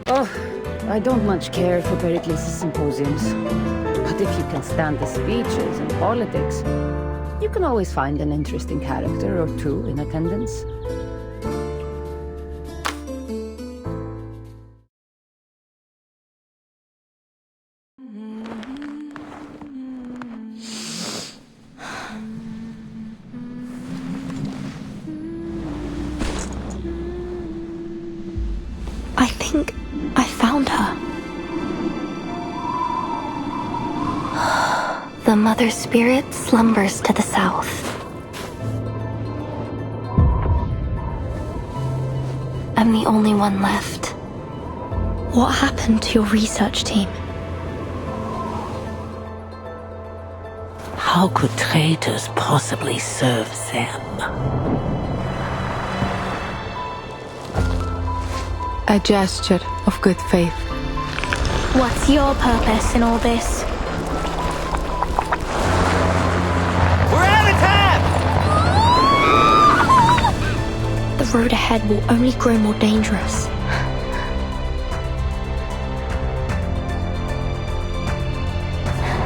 Oh, I don't much care for Pericles' symposiums. But if you can stand the speeches and politics, you can always find an interesting character or two in attendance. I think I found her. The Mother Spirit slumbers to the south. I'm the only one left. What happened to your research team? How could traitors possibly serve them? A gesture of good faith. What's your purpose in all this? We're out of time! The road ahead will only grow more dangerous.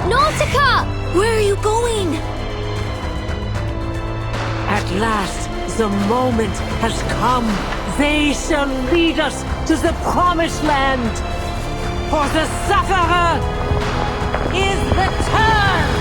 Nautika! Where are you going? At last, the moment has come. They shall lead us to the promised land. For the sufferer is returned!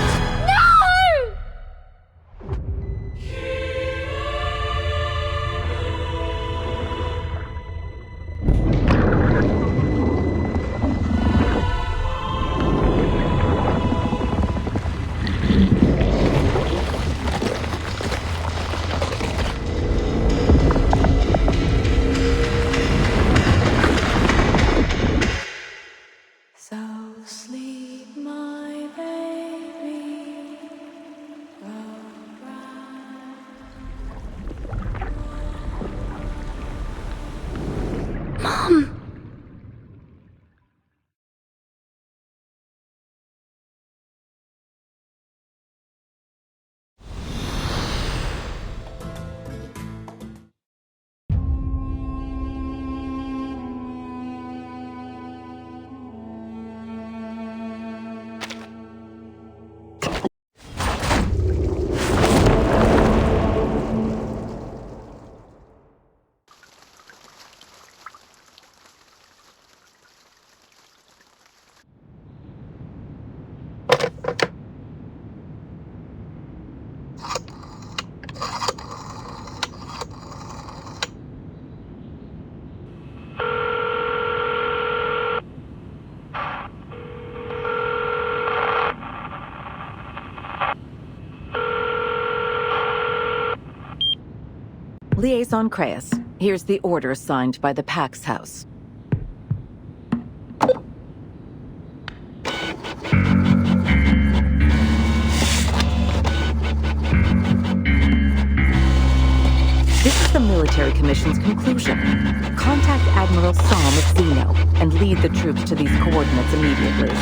Liaison Creus, here's the order signed by the Pax House. This is the Military Commission's conclusion. Contact Admiral Psalm of Zeno and lead the troops to these coordinates immediately.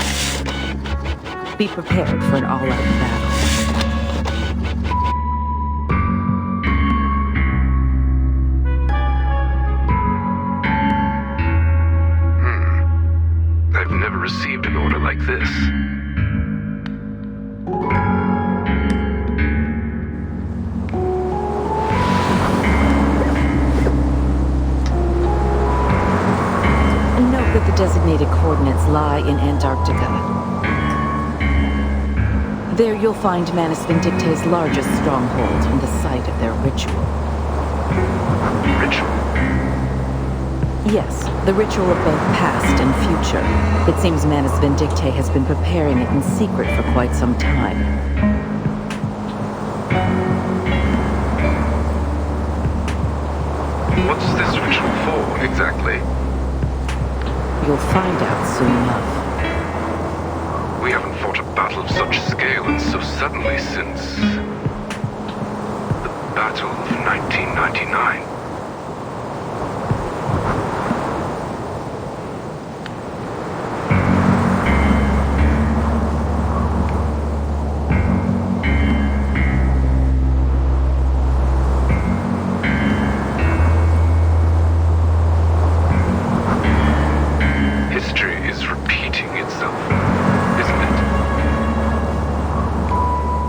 Be prepared for an all-out battle. I've never received an order like this. Note that the designated coordinates lie in Antarctica. There you'll find Manus Vindictae's largest stronghold and the site of their ritual. Ritual? Yes, the ritual of both past and future. It seems Manus Vindictae has been preparing it in secret for quite some time. What's this ritual for, exactly? You'll find out soon enough. We haven't fought a battle of such scale and so suddenly since... the Battle of 1999.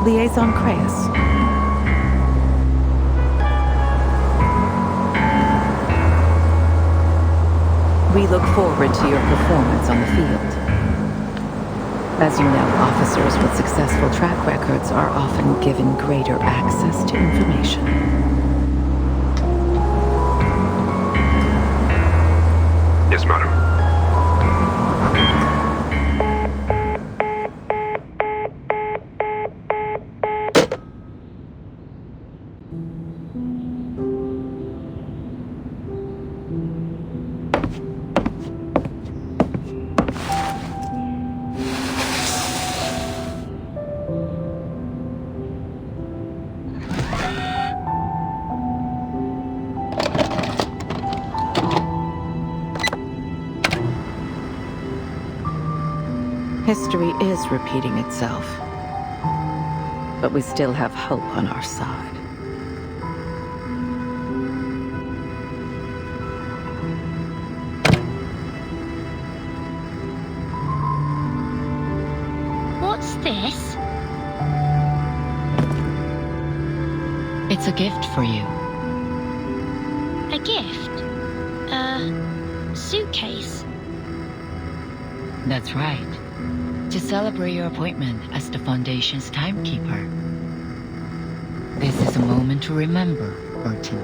Liaison Creus. We look forward to your performance on the field. As you know, officers with successful track records are often given greater access to information. Yes, madam. History is repeating itself, but we still have hope on our side. What's this? It's a gift for you. A gift? A suitcase? That's right. To celebrate your appointment as the Foundation's timekeeper. This is a moment to remember, Burton.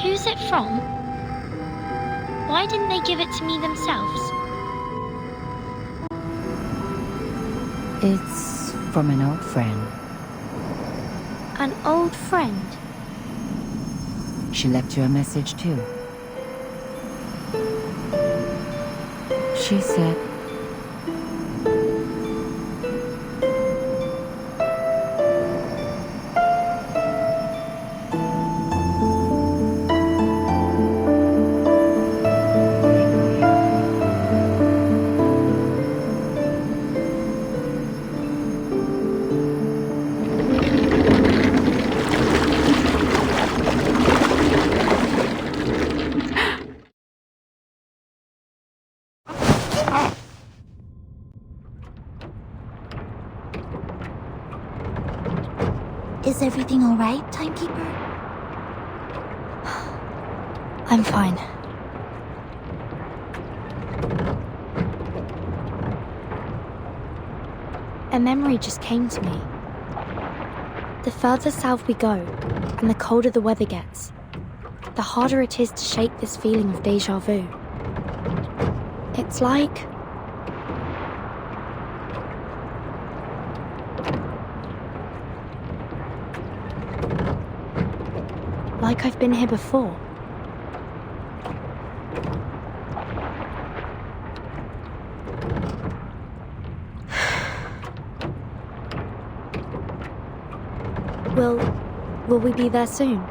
Who's it from? Why didn't they give it to me themselves? It's from an old friend. An old friend? She left you a message too. She said, Is everything all right, Timekeeper? I'm fine. A memory just came to me. The further south we go, and the colder the weather gets, the harder it is to shake this feeling of déjà vu. It's like I've been here before. Will we be there soon?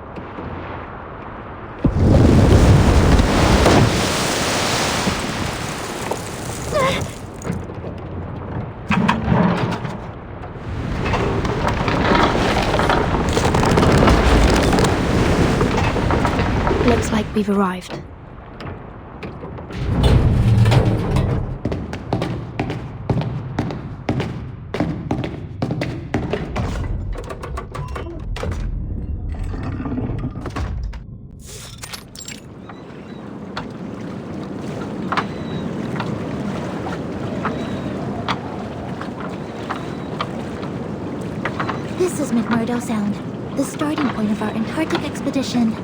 Looks like we've arrived. This is McMurdo Sound, the starting point of our Antarctic expedition.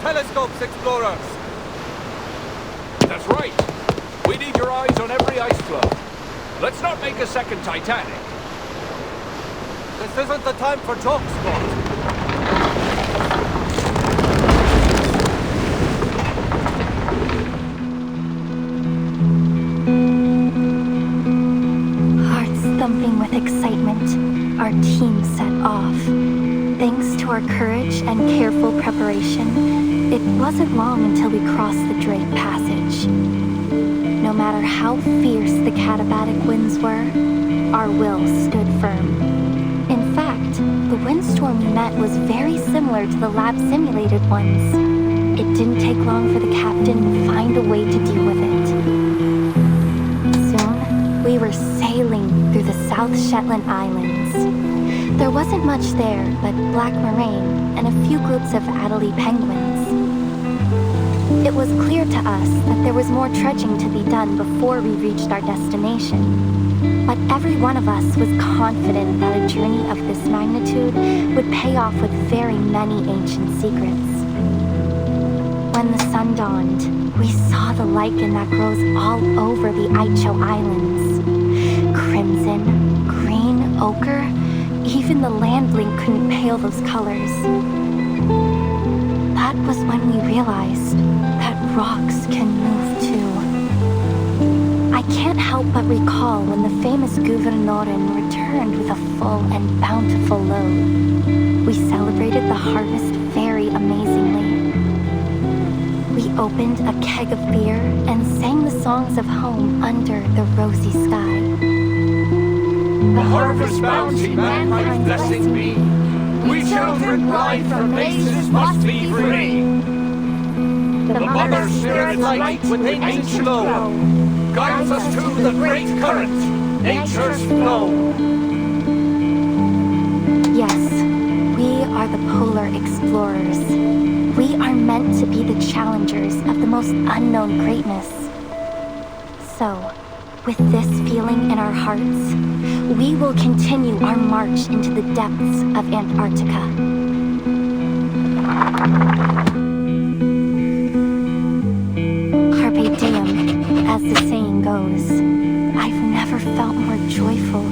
telescopes, explorers! That's right. We need your eyes on every ice floe. Let's not make a second Titanic. This isn't the time for jokes, Scott. Hearts thumping with excitement, our team set off. Thanks to our courage and careful preparation, it wasn't long until we crossed the Drake Passage. No matter how fierce the katabatic winds were, our will stood firm. In fact, the windstorm we met was very similar to the lab-simulated ones. It didn't take long for the captain to find a way to deal with it. Soon, we were sailing through the South Shetland Islands. There wasn't much there but black moraine and a few groups of Adelie penguins. It was clear to us that there was more trudging to be done before we reached our destination. But every one of us was confident that a journey of this magnitude would pay off with very many ancient secrets. When the sun dawned, we saw the lichen that grows all over the Aicho Islands. Crimson, green, ochre, even the landling couldn't pale those colors. That was when we realized that rocks can move too. I can't help but recall when the famous Gouvernoren returned with a full and bountiful load. We celebrated the harvest very amazingly. We opened a keg of beer and sang the songs of home under the rosy sky. The harvest bounty mankind blessing be. We children ride from maces must be free. The Mother Spirit light with ancient glow guides us to the great current, nature's flow. Yes, we are the polar explorers. We are meant to be the challengers of the most unknown greatness. So, with this feeling in our hearts, we will continue our march into the depths of Antarctica. Carpe diem, as the saying goes. I've never felt more joyful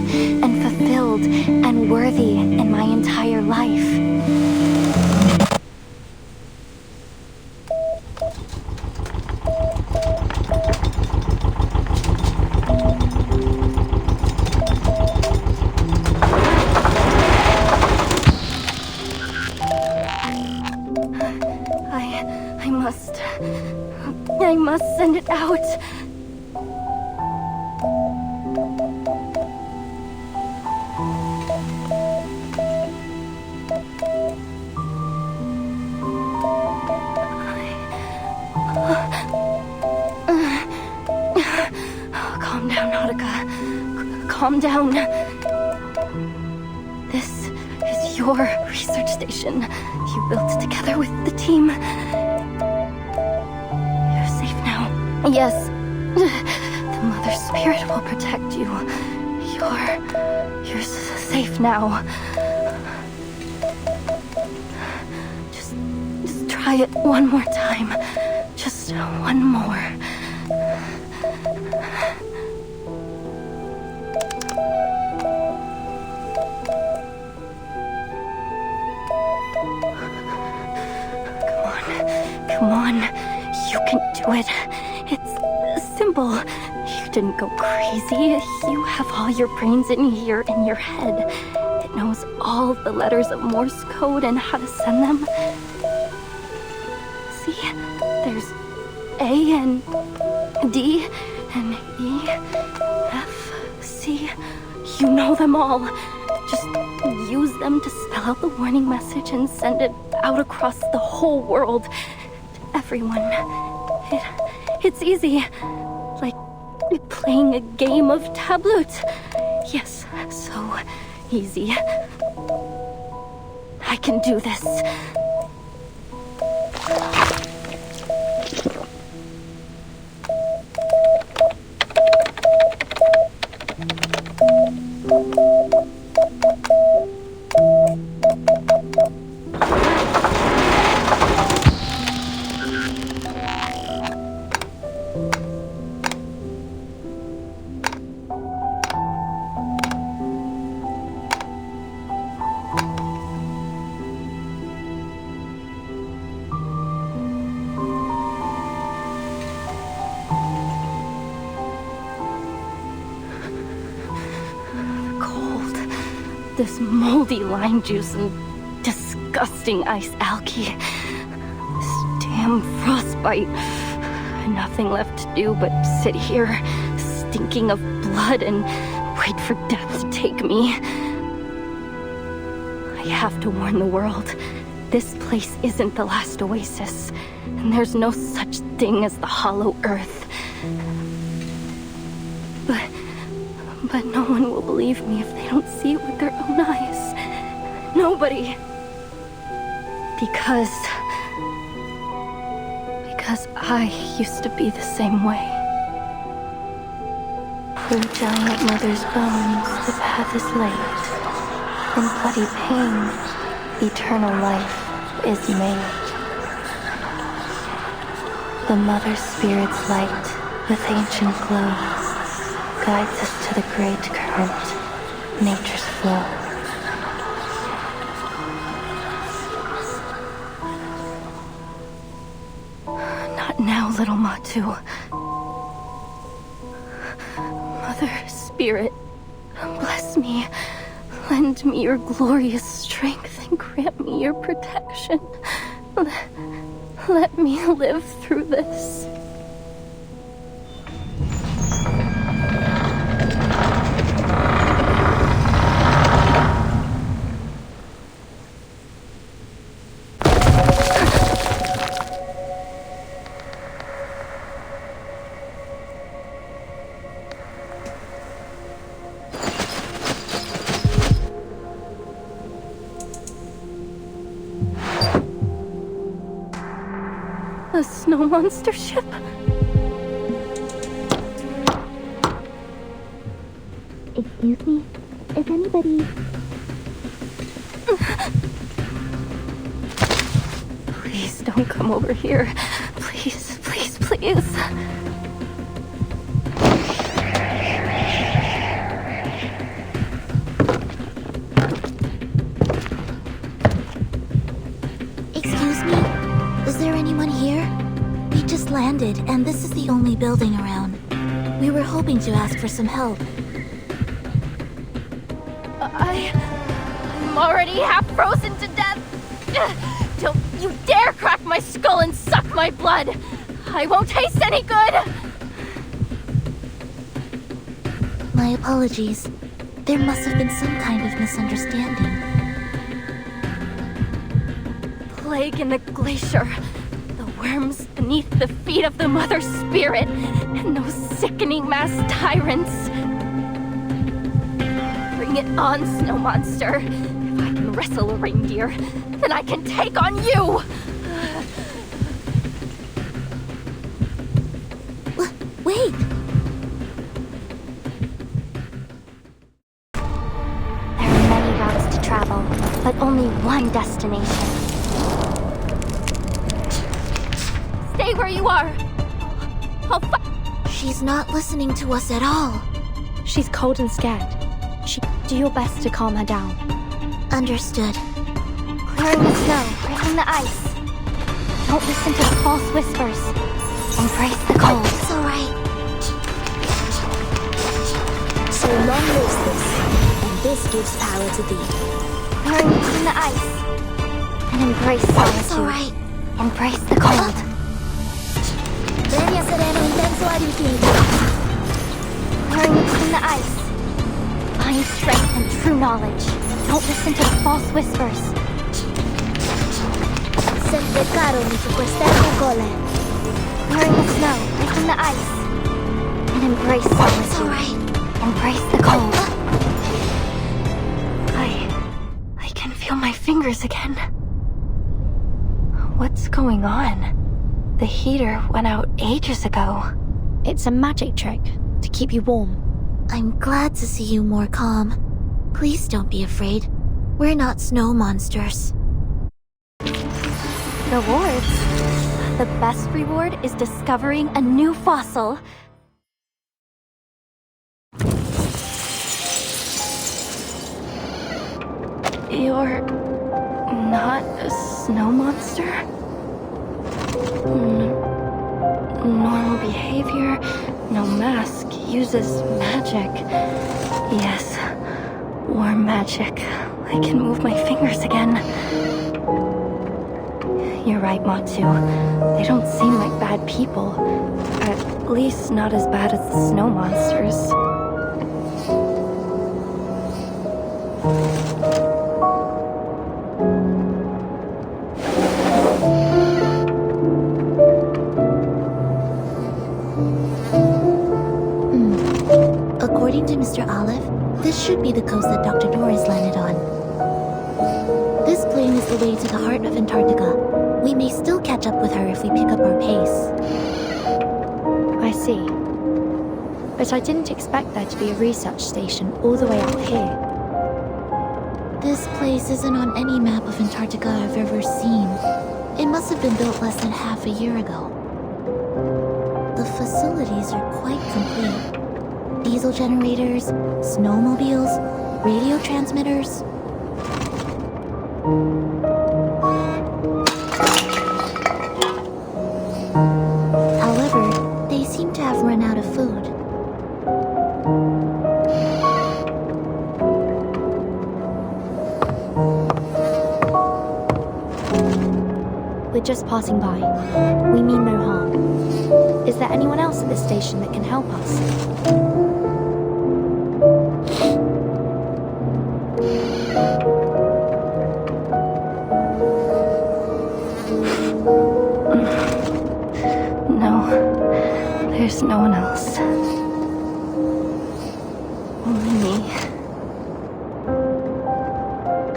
and fulfilled and worthy in my entire life. I must send it out. Calm down, Nautika. Calm down. This is your research station. You built it together with the team. Yes, the Mother Spirit will protect you. You're safe now. Just try it one more time. Just one more. Come on. You can do it. It's simple. You didn't go crazy. You have all your brains in here in your head. It knows all the letters of Morse code and how to send them. See? There's A and D and E, F, C. You know them all. Just use them to spell out the warning message and send it out across the whole world to everyone. It's easy. Like playing a game of tableau. Yes, so easy. I can do this. This moldy lime juice and disgusting ice algae. This damn frostbite. Nothing left to do but sit here, stinking of blood, and wait for death to take me. I have to warn the world. This place isn't the last oasis, and there's no such thing as the Hollow Earth. But no one will believe me if they don't see it with their own eyes. Nobody. Because I used to be the same way. Through giant mother's bones, the path is laid. In bloody pain, eternal life is made. The mother spirit's light, with ancient glow, guides us to the great current, nature's flow. Not now, little Matu. Mother Spirit, bless me. Lend me your glorious strength and grant me your protection. Let me live through this. A snow monster ship? Excuse me? Is anybody... Please don't come over here. Please, please, please. Excuse me? Is there anyone here? We just landed, and this is the only building around. We were hoping to ask for some help. I'm already half frozen to death. Don't you dare crack my skull and suck my blood. I won't taste any good. My apologies. There must have been some kind of misunderstanding. Plague in the glacier. The worms beneath the feet of the Mother Spirit. And those sickening mass tyrants. Bring it on, Snow Monster. If I can wrestle a reindeer, then I can take on you! Wait! There are many routes to travel, but only one destination. Stay where you are! She's not listening to us at all. She's cold and scared. Do your best to calm her down. Understood. Clearing the snow, breaking the ice. Don't listen to the false whispers. Embrace the cold. It's alright. So long lives this, and this gives power to thee. Clearing between the ice. And embrace solitude. It's alright. Embrace the cold. Venia sereno intenso ad infinito. Clearing between the ice. Find strength and true knowledge. Don't listen to the false whispers. Sempre caro mi su quest'erba cole. Clearing the snow, breaking the ice. And embrace solitude. It's alright. Embrace the cold. I can feel my fingers again. What's going on? The heater went out ages ago. It's a magic trick to keep you warm. I'm glad to see you more calm. Please don't be afraid. We're not snow monsters. Rewards? The best reward is discovering a new fossil. You're not a snow monster? Normal behavior, no mask, uses magic. Yes, More magic. I can move my fingers again. You're right, Matsu. They don't seem like bad people. At least not as bad as the snow monsters. According to Mr. Olive, this should be the coast that Dr. Doris landed on. This plane is the way to the heart of Antarctica. We may still catch up with her if we pick up our pace. I see. But I didn't expect there to be a research station all the way out here. This place isn't on any map of Antarctica I've ever seen. It must have been built less than half a year ago. The facilities are quite complete. Diesel generators, snowmobiles, radio transmitters. However, they seem to have run out of food. We're just passing by. We mean no harm. Is there anyone else at this station that can help us? There's no one else. Only me.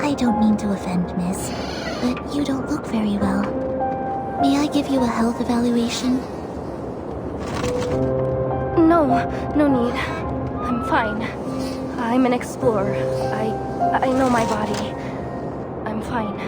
I don't mean to offend, miss, but you don't look very well. May I give you a health evaluation? No need. I'm fine. I'm an explorer. I know my body. I'm fine.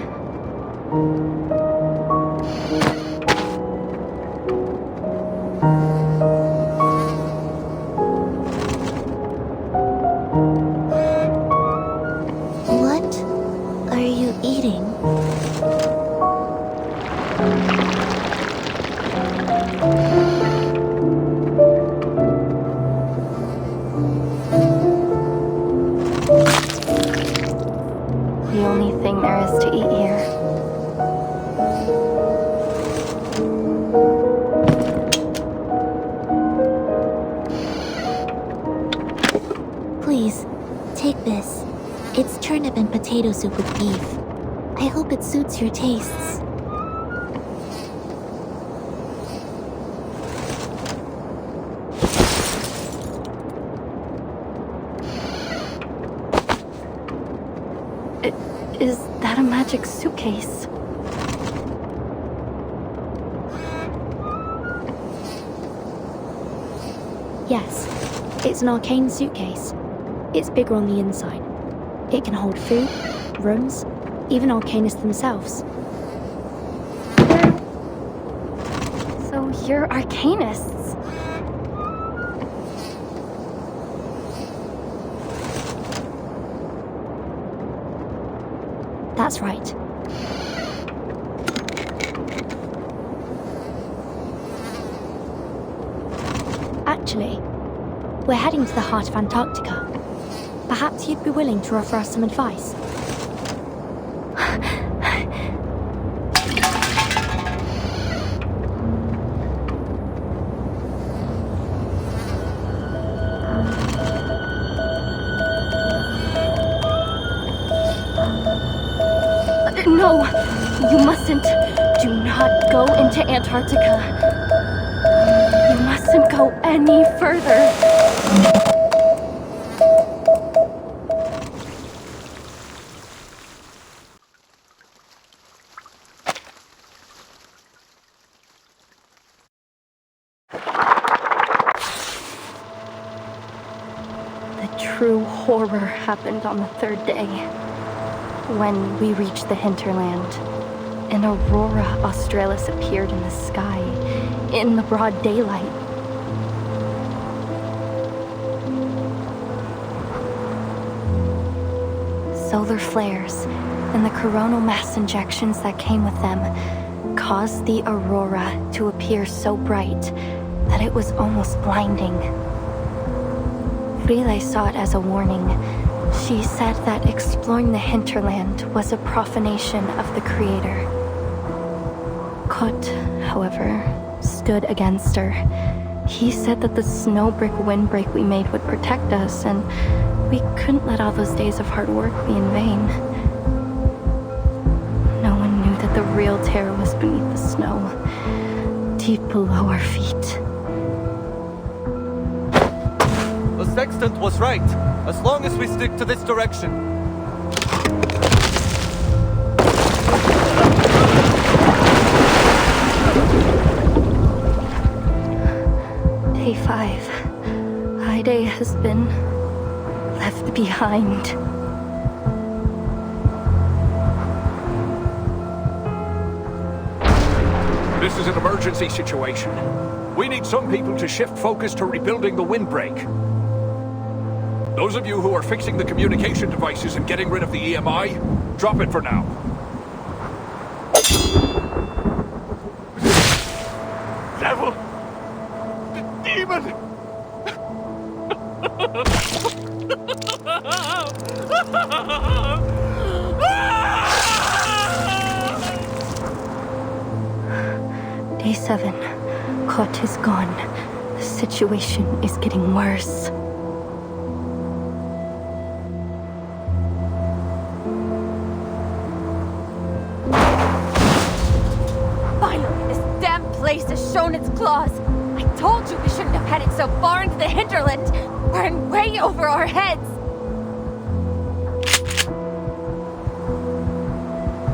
The only thing there is to eat here. Please, take this. It's turnip and potato soup with beef. I hope it suits your tastes. Is that a magic suitcase? Yes, it's an arcane suitcase. It's bigger on the inside. It can hold food, rooms, even arcanists themselves. So you're arcanists? That's right. Actually, we're heading to the heart of Antarctica. Perhaps you'd be willing to offer us some advice. No, you mustn't. Do not go into Antarctica. You mustn't go any further. The true horror happened on the third day. When we reached the hinterland, an aurora australis appeared in the sky, in the broad daylight. Solar flares and the coronal mass injections that came with them caused the aurora to appear so bright that it was almost blinding. Frile saw it as a warning She said that exploring the hinterland was a profanation of the Creator. Kot, however, stood against her. He said that the snowbrick windbreak we made would protect us, and we couldn't let all those days of hard work be in vain. No one knew that the real terror was beneath the snow, deep below our feet. The sextant was right, as long as we stick to this direction. Day 5. Ide has been left behind. This is an emergency situation. We need some people to shift focus to rebuilding the windbreak. Those of you who are fixing the communication devices and getting rid of the EMI, drop it for now. Devil! Demon! Day 7. Kot is gone. The situation is getting worse. Finally, this damn place has shown its claws. I told you we shouldn't have headed so far into the hinterland. We're in way over our heads.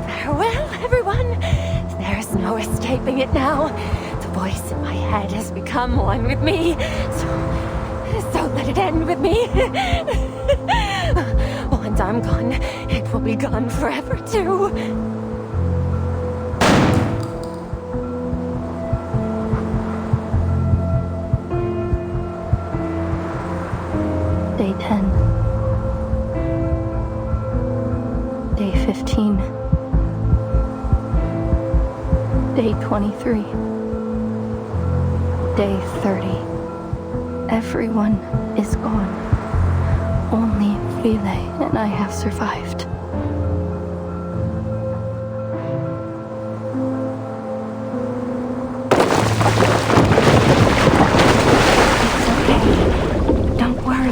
Farewell, everyone. There's no escaping it now. The voice in my head has become one with me. So let it end with me. Once I'm gone, it will be gone forever too. Day 10. Day 15. Day 23. Day 30. Everyone is gone. Only File and I have survived.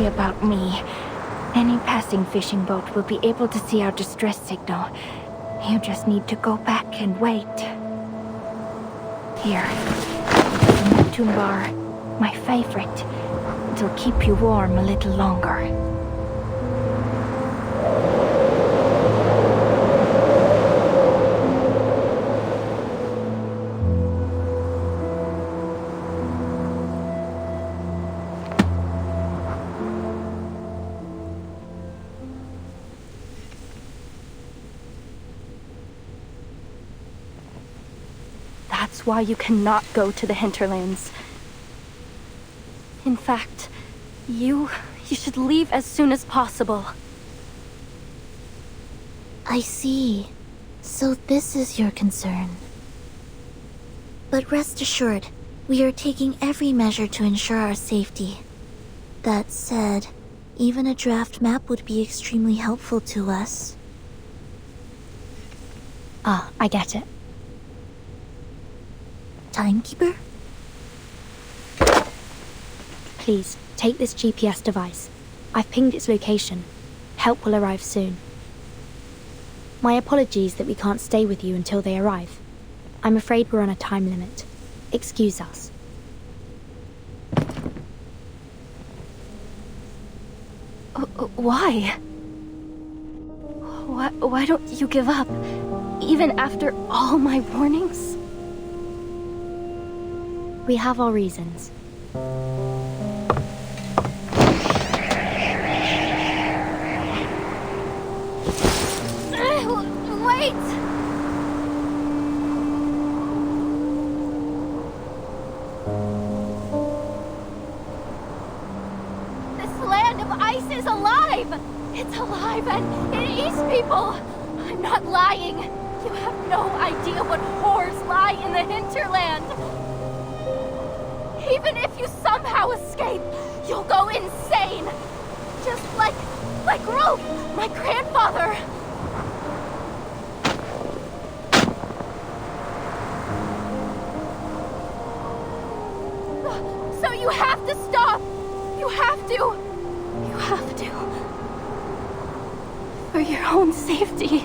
About me. Any passing fishing boat will be able to see our distress signal. You just need to go back and wait. Here. The Neptune bar. My favorite. It'll keep you warm a little longer. That's why you cannot go to the hinterlands. In fact, you should leave as soon as possible. I see. So this is your concern. But rest assured, we are taking every measure to ensure our safety. That said, even a draft map would be extremely helpful to us. Ah, I get it. Timekeeper? Please, take this GPS device. I've pinged its location. Help will arrive soon. My apologies that we can't stay with you until they arrive. I'm afraid we're on a time limit. Excuse us. Why? Why don't you give up? Even after all my warnings? We have our reasons. Wait! This land of ice is alive! It's alive and it eats people! I'm not lying. You have no idea what horrors lie in the hinterland. Even if you somehow escape, you'll go insane. Just like Like Rolf, my grandfather! So you have to stop! You have to! You have to. For your own safety.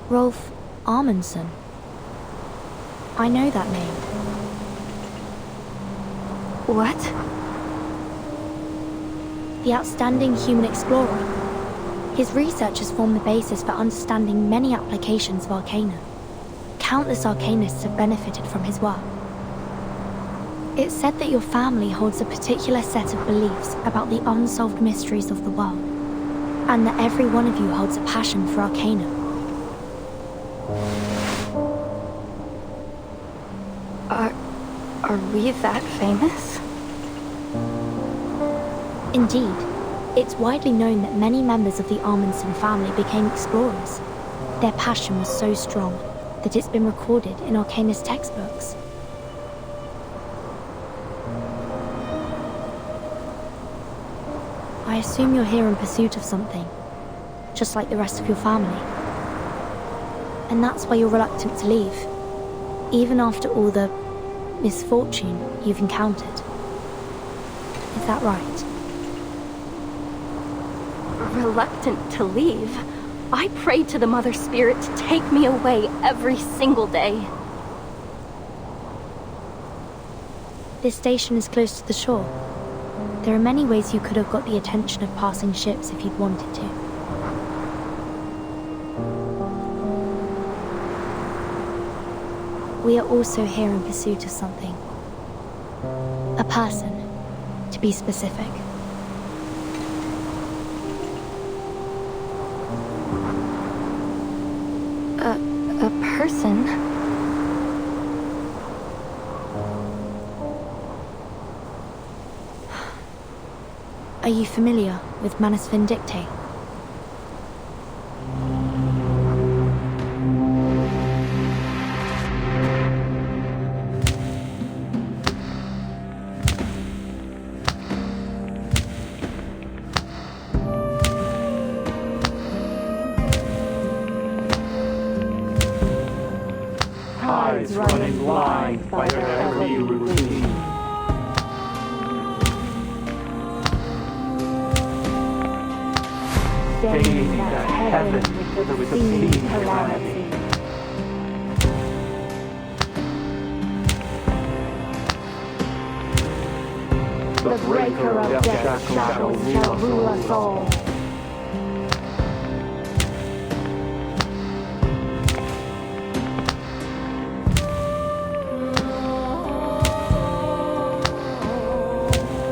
Rolf Amundsen. I know that name. What? The outstanding human explorer. His research has formed the basis for understanding many applications of Arcana. Countless Arcanists have benefited from his work. It's said that your family holds a particular set of beliefs about the unsolved mysteries of the world, and that every one of you holds a passion for Arcana. Are we that famous? Indeed. It's widely known that many members of the Amundsen family became explorers. Their passion was so strong that it's been recorded in Arcanist textbooks. I assume you're here in pursuit of something, just like the rest of your family. And that's why you're reluctant to leave, even after all the misfortune you've encountered. Is that right? Reluctant to leave? I prayed to the Mother Spirit to take me away every single day. This station is close to the shore. There are many ways you could have got the attention of passing ships if you'd wanted to. We are also here in pursuit of something. A person, to be specific. A person? Are you familiar with Manus Vindicte? Tides running blind by their every routine. Staining that heaven with obscene calamity. The breaker of death shackles shall rule us all.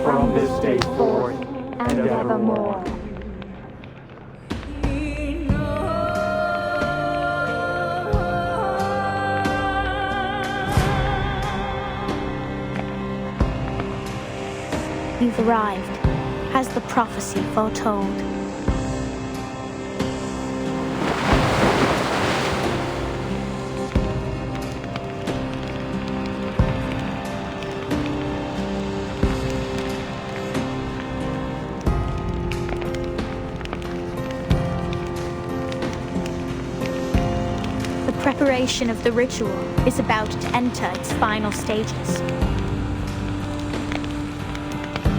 From this day forth and evermore. You've arrived, as the prophecy foretold. The preparation of the ritual is about to enter its final stages.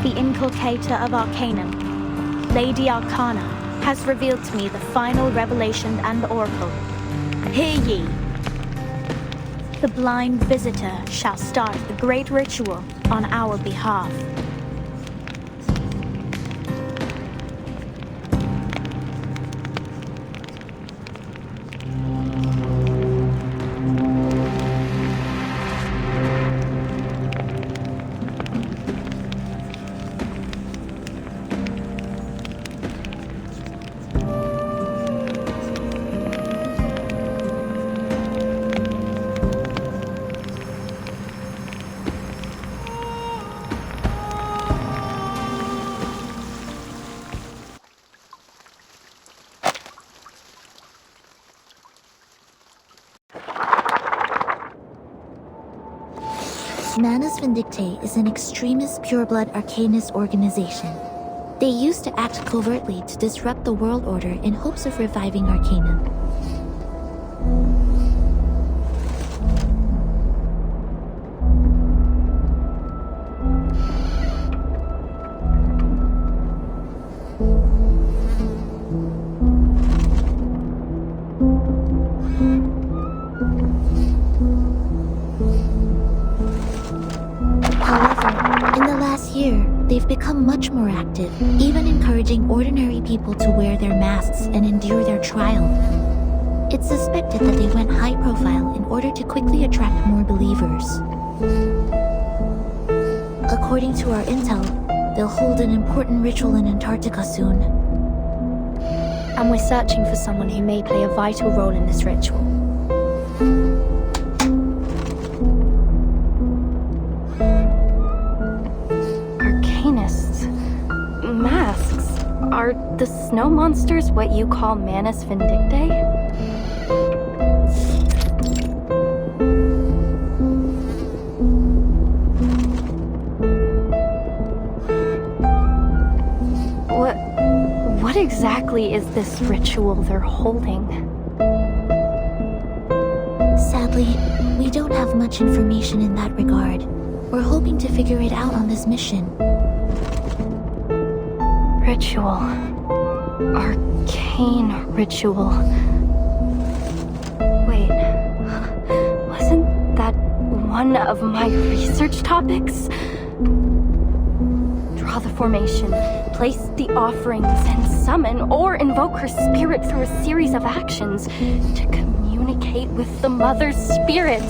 The inculcator of Arcanum, Lady Arcana, has revealed to me the final revelation and the oracle. Hear ye! The blind visitor shall start the great ritual on our behalf. Manus Vindictae is an extremist pureblood arcanist organization. They used to act covertly to disrupt the world order in hopes of reviving Arcanum. They've become much more active, even encouraging ordinary people to wear their masks and endure their trial. It's suspected that they went high profile in order to quickly attract more believers. According to our intel, they'll hold an important ritual in Antarctica soon. And we're searching for someone who may play a vital role in this ritual. Masks? Are the snow monsters what you call Manus Vindictae? What exactly is this ritual they're holding? Sadly, we don't have much information in that regard. We're hoping to figure it out on this mission. Ritual. Arcane ritual. Wait, wasn't that one of my research topics? Draw the formation, place the offerings, and summon or invoke her spirit through a series of actions to communicate with the Mother's spirit.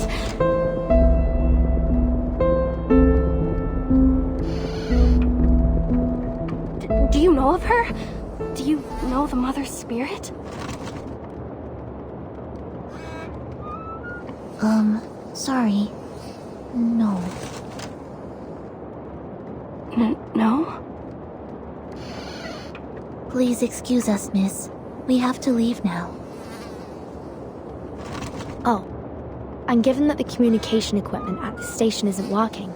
Do you know of her? Do you know the Mother's spirit? Sorry. No. No? Please excuse us, miss. We have to leave now. Oh, and given that the communication equipment at the station isn't working,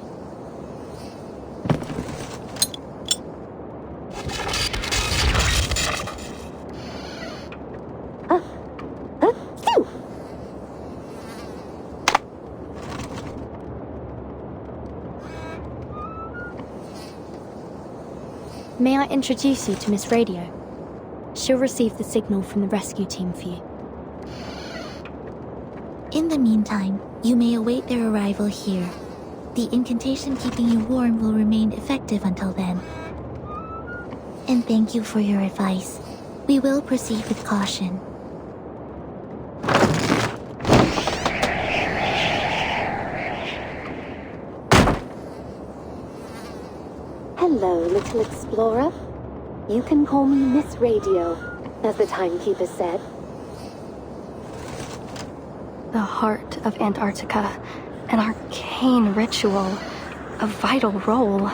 may I introduce you to Miss Radio? She'll receive the signal from the rescue team for you. In the meantime, you may await their arrival here. The incantation keeping you warm will remain effective until then. And thank you for your advice. We will proceed with caution. Hello, little explorer. You can call me Miss Radio, as the timekeeper said. The heart of Antarctica, an arcane ritual, a vital role.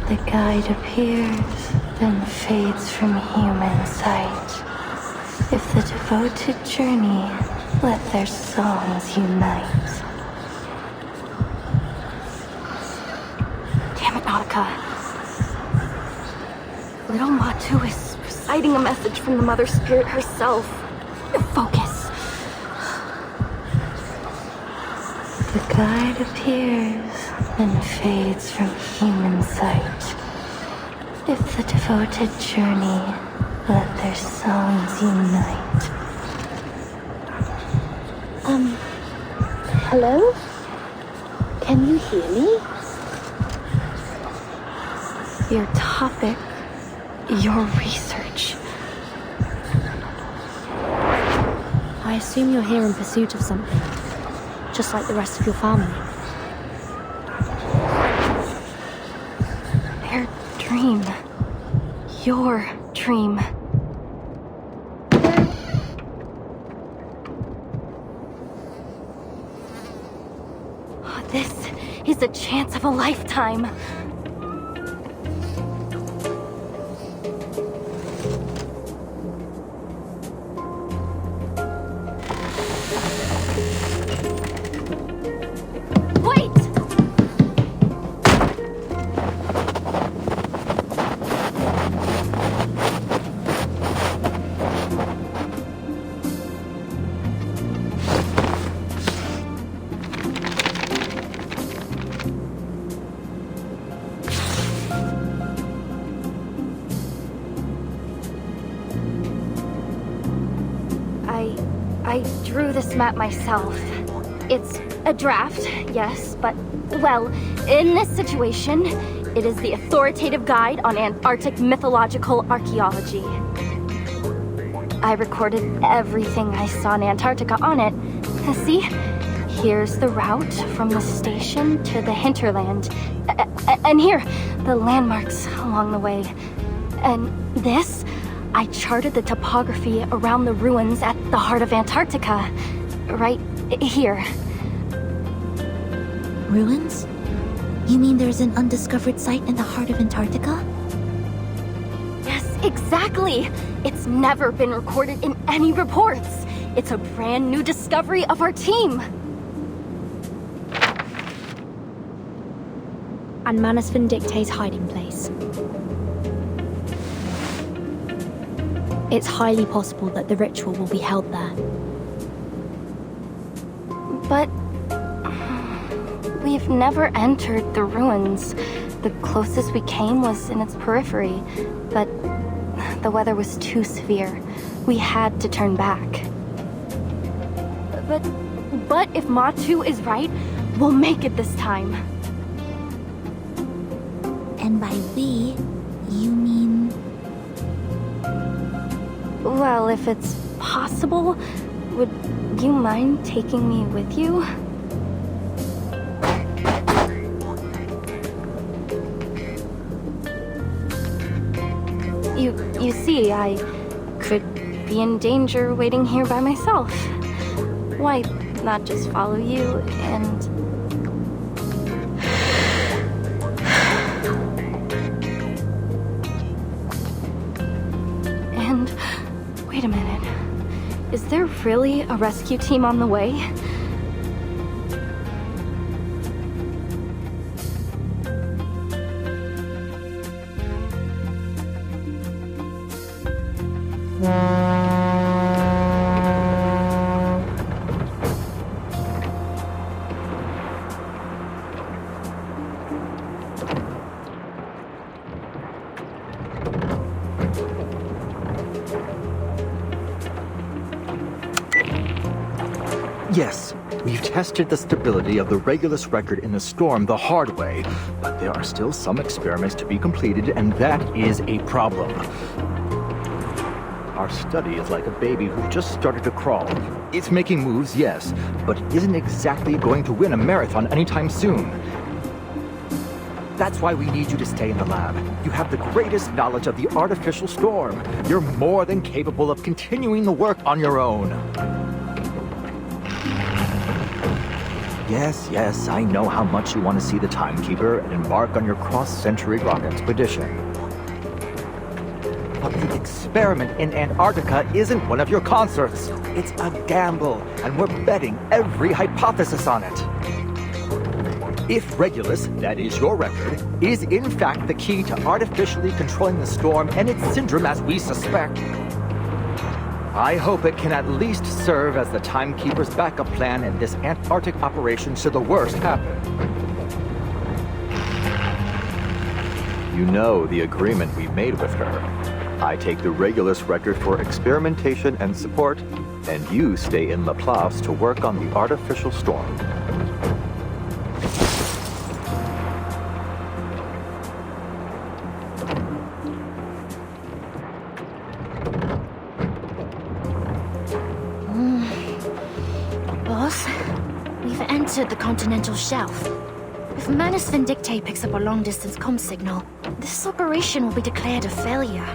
The guide appears, then fades from human sight. If the devoted journey, let their songs unite. Damn it, Nautika. Little Matu is reciting a message from the Mother Spirit herself. Focus. The guide appears, then fades from human sight. If the devoted journey, let their songs unite. Hello? Can you hear me? Your topic, your research. I assume you're here in pursuit of something, just like the rest of your family. Their dream. Your dream. This is a chance of a lifetime. I drew this map myself. It's a draft, yes, but, well, in this situation, it is the authoritative guide on Antarctic mythological archaeology. I recorded everything I saw in Antarctica on it. See? Here's the route from the station to the hinterland. And here, the landmarks along the way. And this, I charted the topography around the ruins at the heart of Antarctica. Right here. Ruins? You mean there's an undiscovered site in the heart of Antarctica? Yes, exactly! It's never been recorded in any reports. It's a brand new discovery of our team. And Manus Vindicte's hiding place. It's highly possible that the ritual will be held there. But we've never entered the ruins. The closest we came was in its periphery, but the weather was too severe. We had to turn back. But if Matu is right, we'll make it this time. And by we, you mean... Well, if it's possible, would you mind taking me with you? You see, I could be in danger waiting here by myself. Why not just follow you and... And... wait a minute. Is there really a rescue team on the way? Yes, we've tested the stability of the Regulus record in the storm the hard way, but there are still some experiments to be completed, and that is a problem. Our study is like a baby who just started to crawl. It's making moves, yes, but it isn't exactly going to win a marathon anytime soon. That's why we need you to stay in the lab. You have the greatest knowledge of the artificial storm. You're more than capable of continuing the work on your own. Yes, I know how much you want to see the Timekeeper and embark on your cross-century rock expedition. But the experiment in Antarctica isn't one of your concerts. It's a gamble, and we're betting every hypothesis on it. If Regulus, that is your record, is in fact the key to artificially controlling the storm and its syndrome as we suspect, I hope it can at least serve as the Timekeeper's backup plan in this Antarctic operation should the worst happen. You know the agreement we made with her. I take the Regulus record for experimentation and support, and you stay in Laplace to work on the artificial storm. We've entered the continental shelf. If Manus Vindicte picks up a long-distance comm signal, this operation will be declared a failure.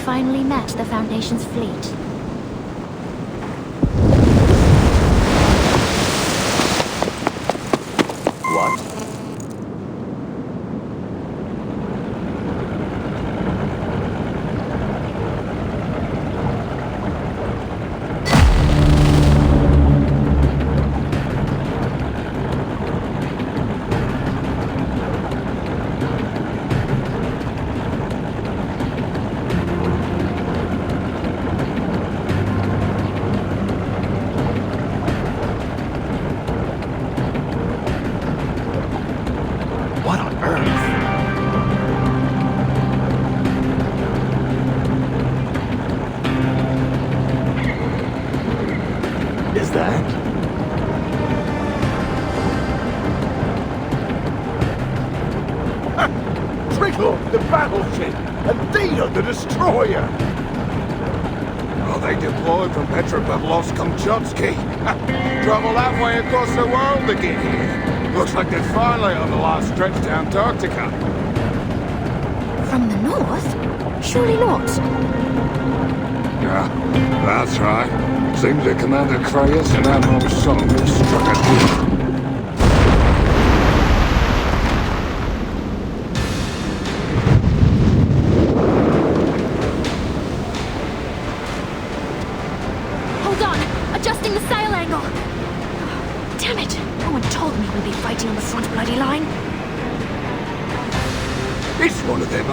Finally met the Foundation's fleet. What? is that? Trickle, the battleship, and Dina, the destroyer. Well, they deployed from Petropavlovsk-Kamchatsky. Travel that way across the world to get here. Looks like they're finally on the last stretch to Antarctica. From the north? Surely not. Yeah, that's right. Seems that Commander Krayas and Admiral Song have struck a deal. Hold on! Adjusting the sail angle! Damn it! No one told me we'd be fighting on the front bloody line. It's one of them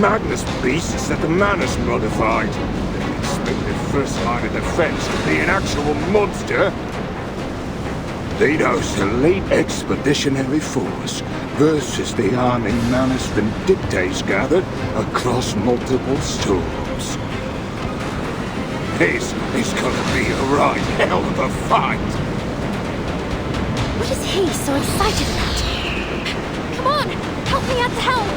Magnus beasts that the Manus modified. Expect the first line of defense to be an actual monster. Dino's elite expeditionary force versus the army Manus Vindictes gathered across multiple storms. This is gonna be a right hell of a fight. What is he so excited about? Come on! Help me at the helm!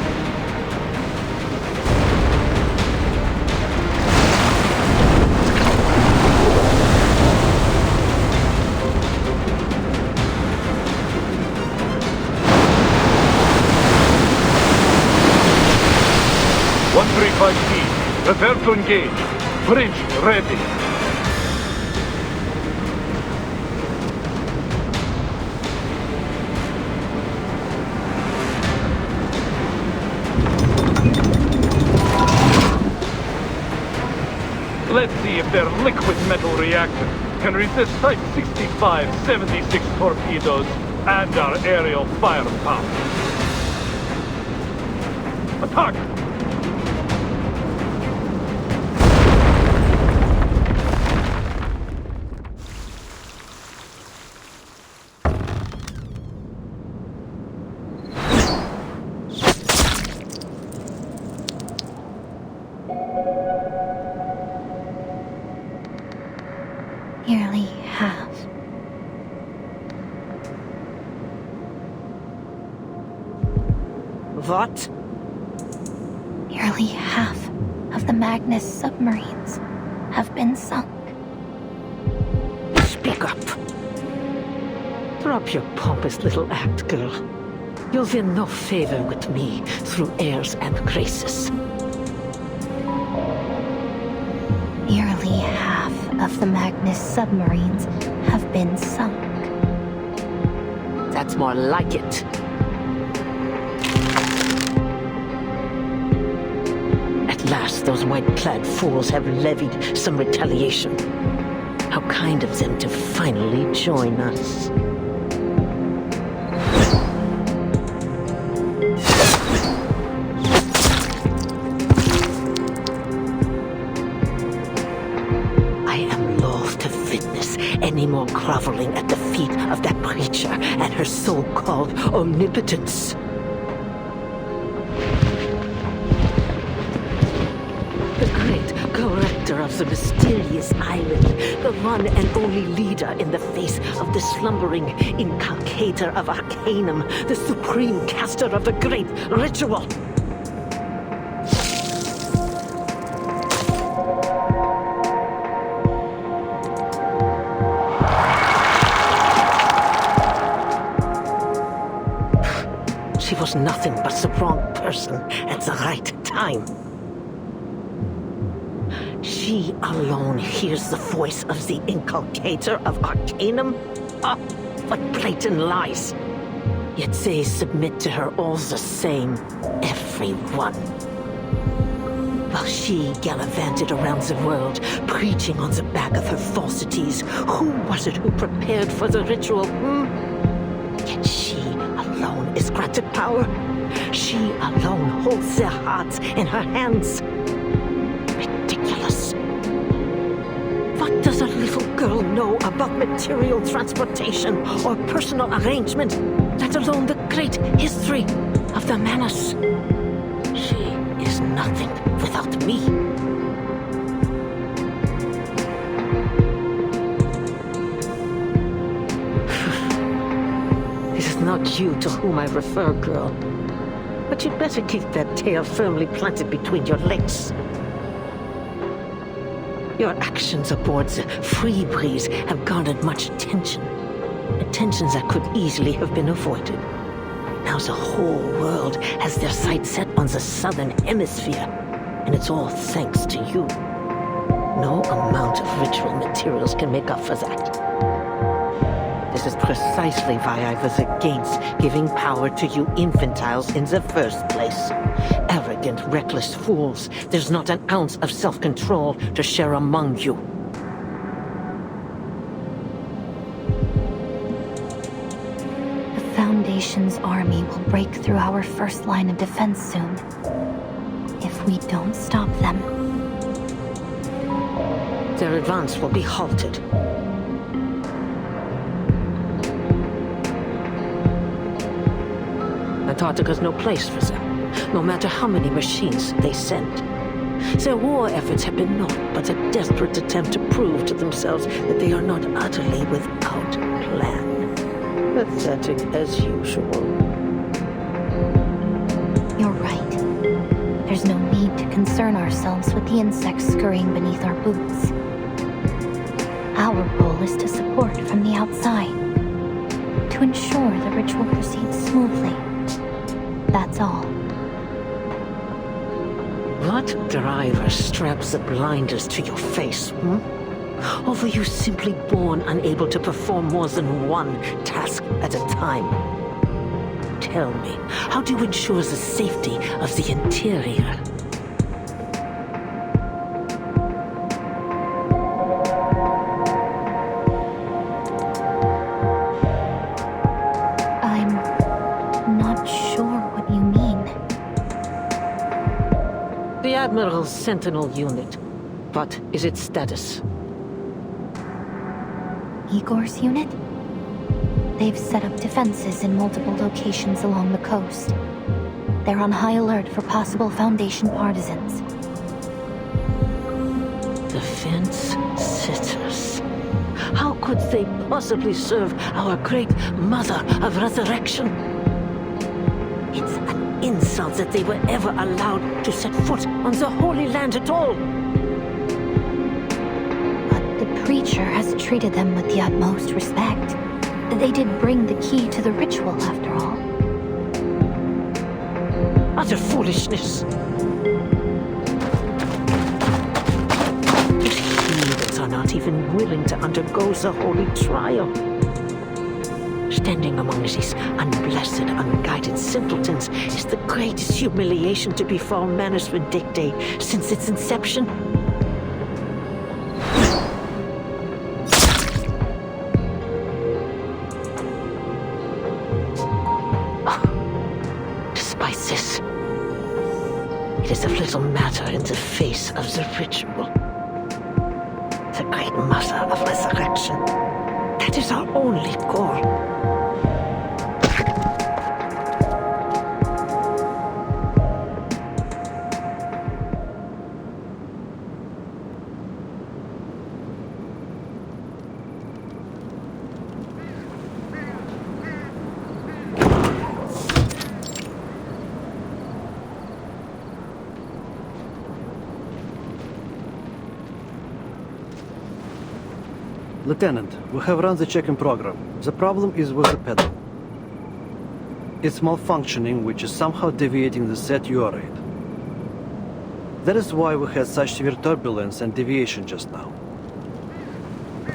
Prepare to engage. Bridge ready. Let's see if their liquid metal reactor can resist Type 65-76 torpedoes and our aerial firepower. Attack! Nearly half. What? Nearly half of the Magnus submarines have been sunk. Speak up. Drop your pompous little act, girl. You'll win no favor with me through airs and graces. Nearly half of the Magnus submarines have been sunk. That's more like it. At last, those white-clad fools have levied some retaliation. How kind of them to finally join us. Any more groveling at the feet of that preacher and her so-called omnipotence. The great corrector of the mysterious island, the one and only leader in the face of the slumbering inculcator of Arcanum, the supreme caster of the great ritual. She was nothing but the wrong person at the right time. She alone hears the voice of the inculcator of Arcanum. Ah, what blatant lies! Yet they submit to her all the same, everyone. While she gallivanted around the world, preaching on the back of her falsities, who was it who prepared for the ritual, Yet she alone is granted power. She alone holds their hearts in her hands. Ridiculous. What does a little girl know about material transportation or personal arrangement, let alone the great history of the Manus? She is nothing without me. not you to whom I refer, girl. But you'd better keep that tail firmly planted between your legs. Your actions aboard the Free Breeze have garnered much attention. Attentions that could easily have been avoided. Now the whole world has their sights set on the southern hemisphere, and it's all thanks to you. No amount of ritual materials can make up for that. This is precisely why I was against giving power to you infantiles in the first place. Arrogant, reckless fools. There's not an ounce of self-control to share among you. The Foundation's army will break through our first line of defense soon. If we don't stop them. Their advance will be halted. Antarctica's no place for them, no matter how many machines they send. Their war efforts have been naught but a desperate attempt to prove to themselves that they are not utterly without plan. Pathetic as usual. You're right. There's no need to concern ourselves with the insects scurrying beneath our boots. Our role is to support from the outside, to ensure the ritual proceeds smoothly. That's all. What driver straps the blinders to your face, Or were you simply born unable to perform more than one task at a time? Tell me, how do you ensure the safety of the interior? The Admiral's Sentinel unit. What is its status? Igor's unit? They've set up defenses in multiple locations along the coast. They're on high alert for possible Foundation partisans. Defense sitters. How could they possibly serve our great Mother of Resurrection? It's an insult that they were ever allowed to set foot on the Holy Land at all. But the Preacher has treated them with the utmost respect. They did bring the key to the ritual, after all. Utter foolishness. These heathens are not even willing to undergo the holy trial. Standing among these unblessed, unguided simpletons is the greatest humiliation to befall Manus Vindictae since its inception. Despite this, it is of little matter in the face of the ritual. The great Mother of Resurrection. That is our only goal. Lieutenant, we have run the check-in program. The problem is with the pedal. It's malfunctioning, which is somehow deviating the set UR rate. That is why we had such severe turbulence and deviation just now.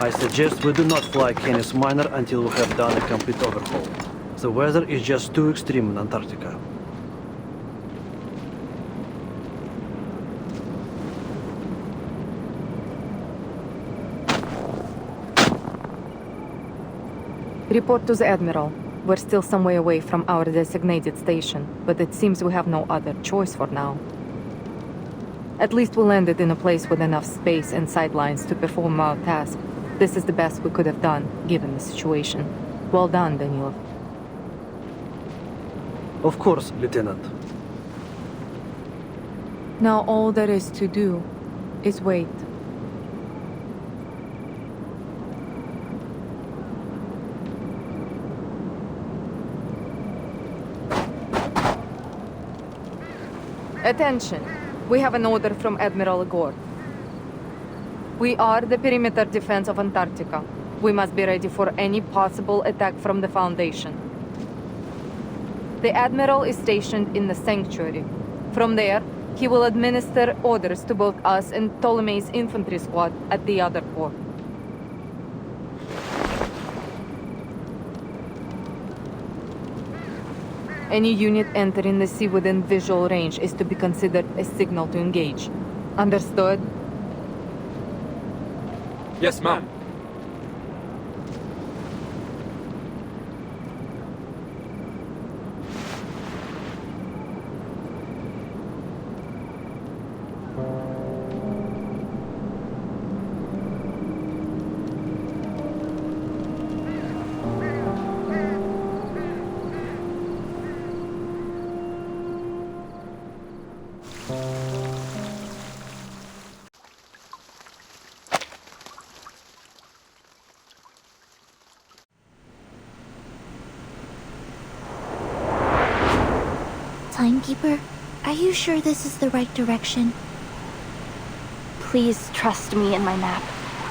I suggest we do not fly Canis Minor until we have done a complete overhaul. The weather is just too extreme in Antarctica. Report to the Admiral. We're still some way away from our designated station, but it seems we have no other choice for now. At least we landed in a place with enough space and sidelines to perform our task. This is the best we could have done, given the situation. Well done, Daniel. Of course, Lieutenant. Now all there is to do is wait. Attention! We have an order from Admiral Gore. We are the perimeter defense of Antarctica. We must be ready for any possible attack from the Foundation. The Admiral is stationed in the Sanctuary. From there, he will administer orders to both us and Ptolemy's infantry squad at the other port. Any unit entering the sea within visual range is to be considered a signal to engage. Understood? Yes, ma'am. Timekeeper, are you sure this is the right direction? Please trust me and my map.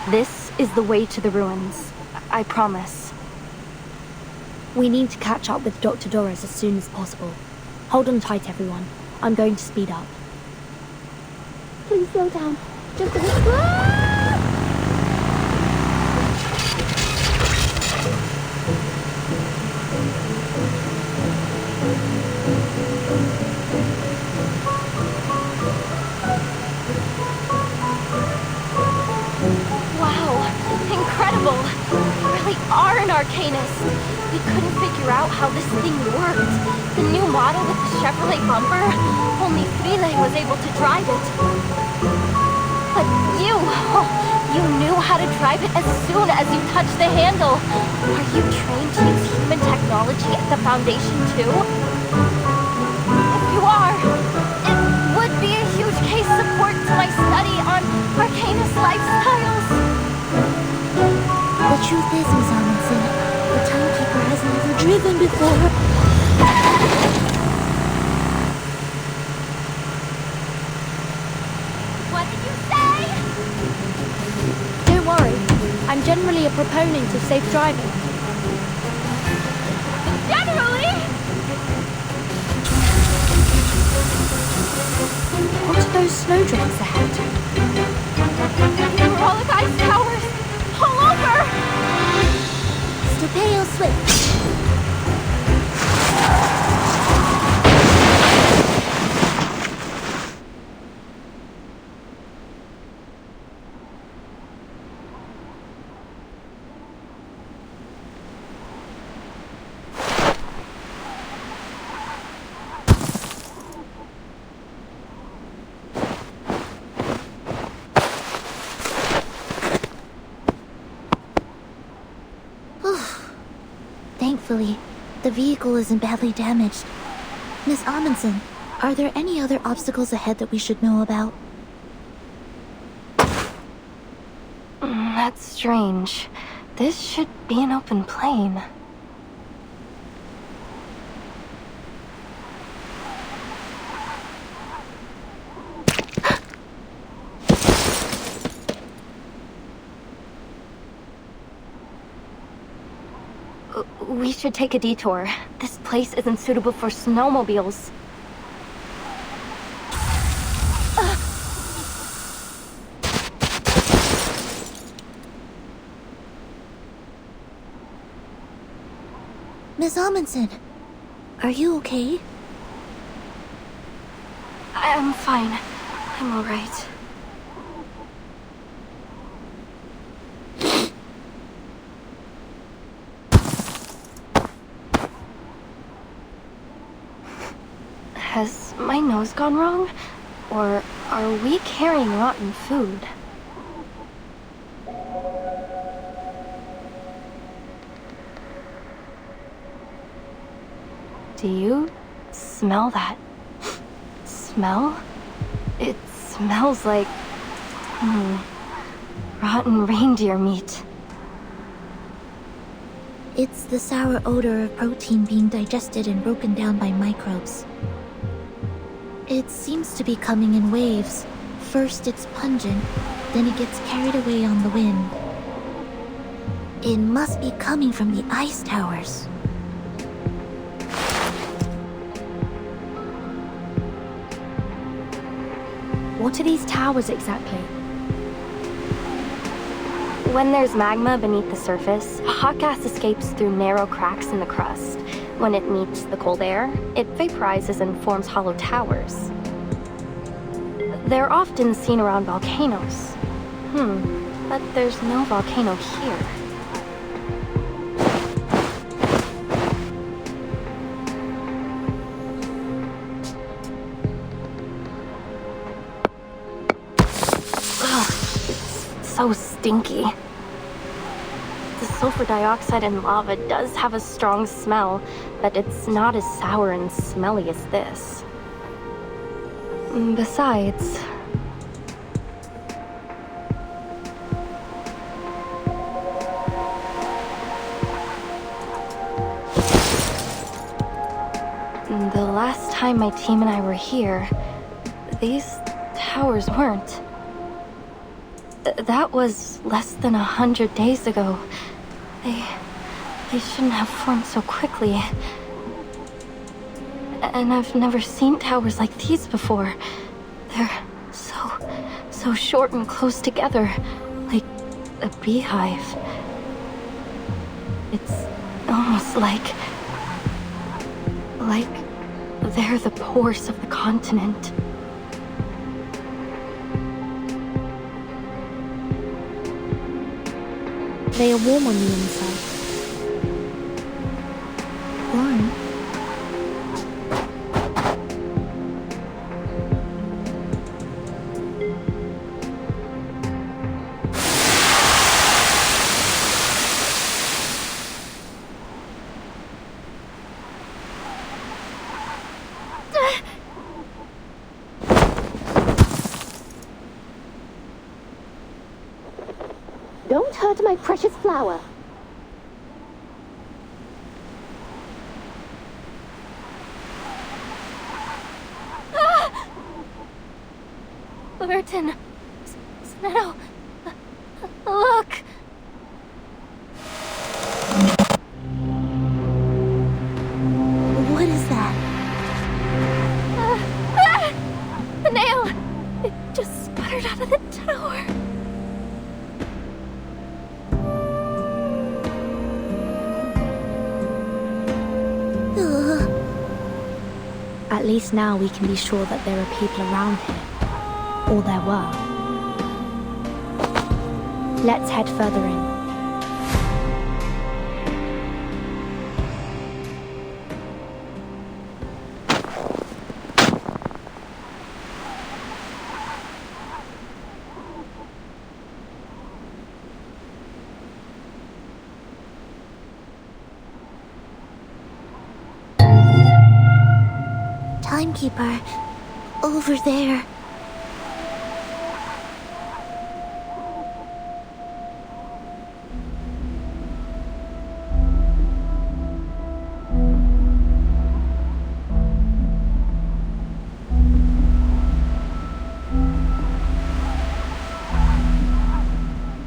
This is the way to the ruins. I promise. We need to catch up with Dr. Doris as soon as possible. Hold on tight, everyone. I'm going to speed up. Please slow down. Just a little. Incredible! You really are an arcanist! We couldn't figure out how this thing worked. The new model with the Chevrolet bumper, only Frile was able to drive it. But you knew how to drive it as soon as you touched the handle. Are you trained to use human technology at the Foundation too? If you are, it would be a huge case support to my study on arcanist lifestyles. The truth is, Miss Amundsen, the Timekeeper has never driven before. What did you say? Don't worry. I'm generally a proponent of safe driving. Generally? What are those snowdrifts ahead? Hydraulic ice towers! All over! Stupeo switch. Thankfully, the vehicle isn't badly damaged. Miss Amundsen, are there any other obstacles ahead that we should know about? That's strange. This should be an open plain. We should take a detour. This place isn't suitable for snowmobiles. Miss Amundsen, are you okay? I'm fine. I'm alright. Has my nose gone wrong? Or are we carrying rotten food? Do you smell that? Smell? It smells like... rotten reindeer meat. It's the sour odor of protein being digested and broken down by microbes. It seems to be coming in waves. First it's pungent, then it gets carried away on the wind. It must be coming from the ice towers. What are these towers exactly? When there's magma beneath the surface, hot gas escapes through narrow cracks in the crust. When it meets the cold air, it vaporizes and forms hollow towers. They're often seen around volcanoes. But there's no volcano here. Ugh, it's so stinky. The sulfur dioxide in lava does have a strong smell, but it's not as sour and smelly as this. Besides... the last time my team and I were here, these towers weren't. That was less than 100 days ago. They shouldn't have formed so quickly. And I've never seen towers like these before. They're so short and close together, like a beehive. It's almost like they're the pores of the continent. They are warm on the inside. Warm? Don't hurt my precious flower. Burton! Snow! Look! What is that? The nail! It just sputtered out of the tower. At least now we can be sure that there are people around here. Or there were. Let's head further in. Timekeeper, over there.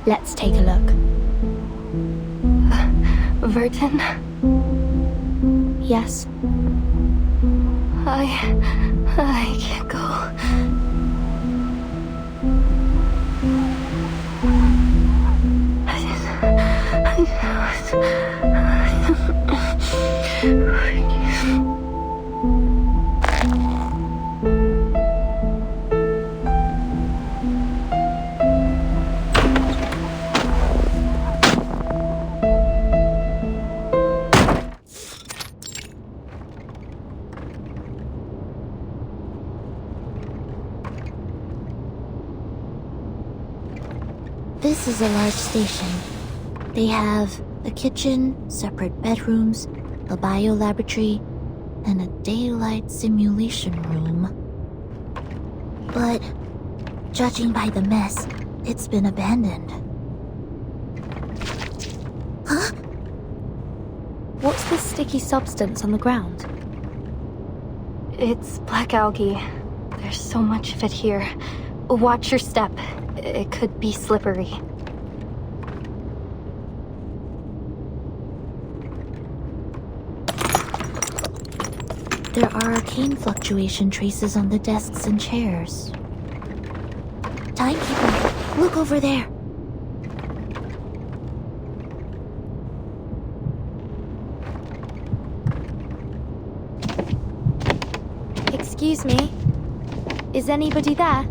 Let's take a look. Vertin? Yes? I can't go. This is a large station. They have a kitchen, separate bedrooms, a biolaboratory, and a daylight simulation room. But, judging by the mess, it's been abandoned. Huh? What's this sticky substance on the ground? It's black algae. There's so much of it here. Watch your step. It could be slippery. There are arcane fluctuation traces on the desks and chairs. Timekeeper, look over there. Excuse me? Is anybody there?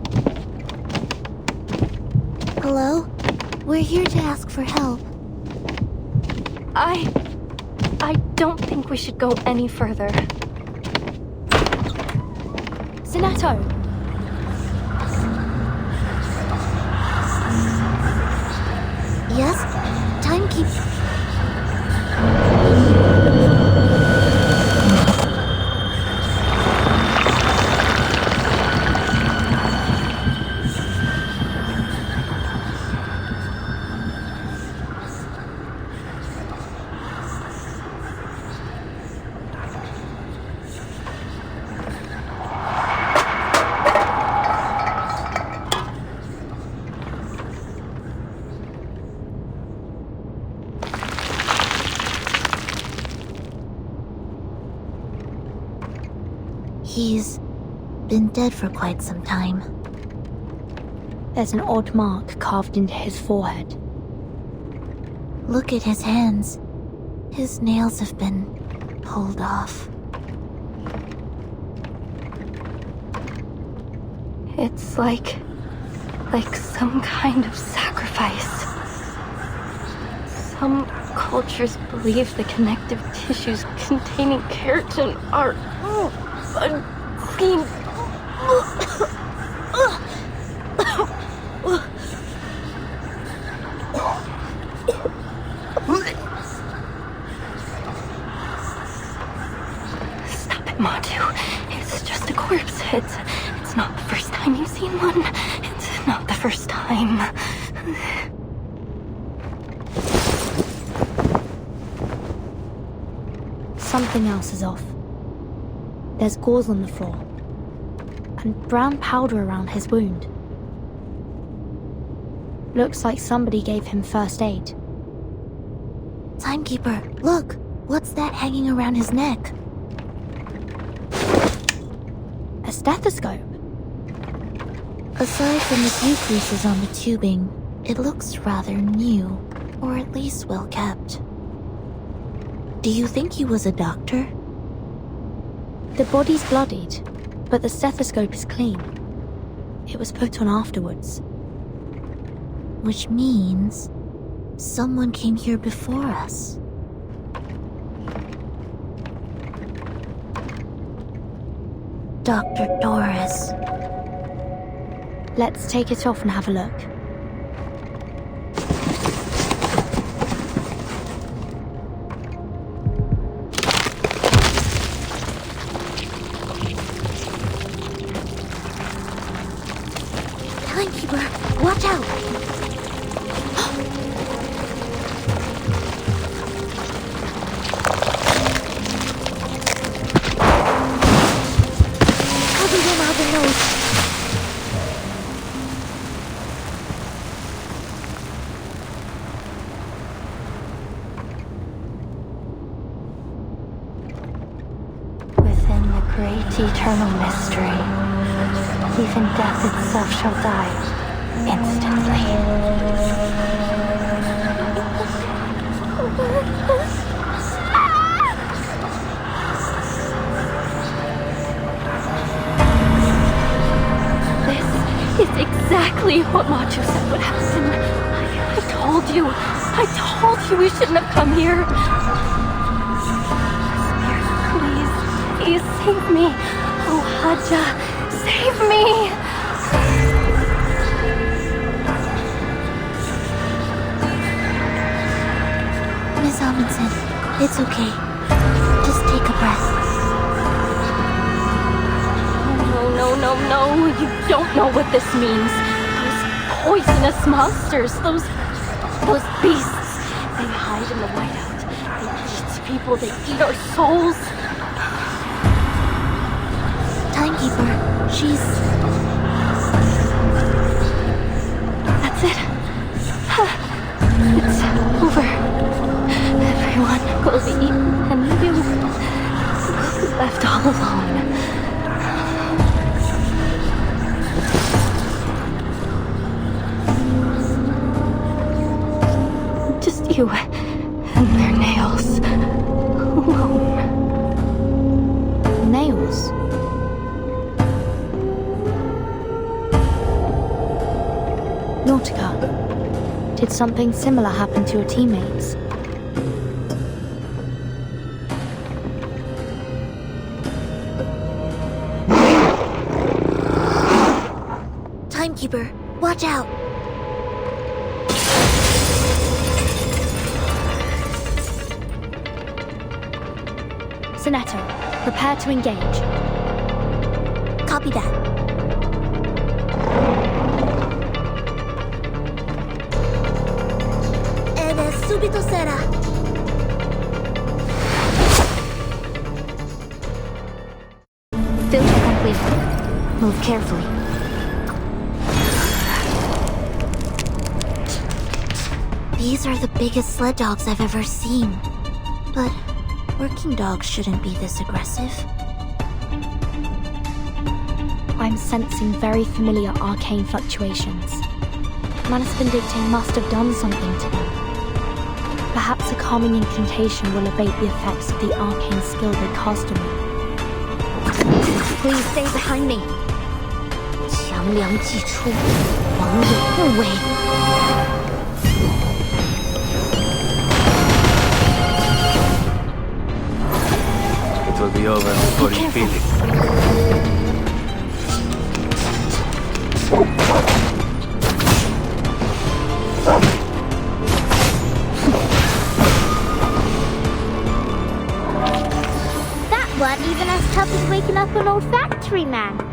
Hello? We're here to ask for help. I don't think we should go any further. Sinato! Yes? Timekeeper. He's been dead for quite some time. There's an odd mark carved into his forehead. Look at his hands. His nails have been pulled off. It's like some kind of sacrifice. Some cultures believe the connective tissues containing keratin are unclean. Stop it, Matu. It's just a corpse. It's not the first time you've seen one. It's not the first time. Something else is off. There's gauze on the floor, and brown powder around his wound. Looks like somebody gave him first aid. Timekeeper, look! What's that hanging around his neck? A stethoscope. Aside from the few creases on the tubing, it looks rather new, or at least well kept. Do you think he was a doctor? The body's bloodied, but the stethoscope is clean. It was put on afterwards. Which means someone came here before us. Dr. Doris. Let's take it off and have a look. Timekeeper, watch out! Cover your mouth and nose. Within the great eternal mystery, even death itself shall die instantly. This is exactly what Machu said would happen. I told you we shouldn't have come here. Spirit, please save me. Oh, Haja, save me. Miss Amundsen, it's okay. Just take a breath. No, you don't know what this means. Those poisonous monsters, those beasts. They hide in the whiteout. They eat people, they eat our souls. Timekeeper, she's... That's it. It's over. Everyone will be eaten, and you will be left all alone. Just you and their nails. Alone. Nails? Nautika, did something similar happen to your teammates? Timekeeper, watch out! Sinetto, prepare to engage. Copy that. Ed subito sera. Filter complete. Move carefully. These are the biggest sled dogs I've ever seen. But working dogs shouldn't be this aggressive. I'm sensing very familiar arcane fluctuations. Manus Vindicte must have done something to them. Perhaps a calming incantation will abate the effects of the arcane skill they cast on me. Please stay behind me. 强梁既出，王有不为。 It will be over before you feel it. That wasn't even as tough as waking up an old factory man.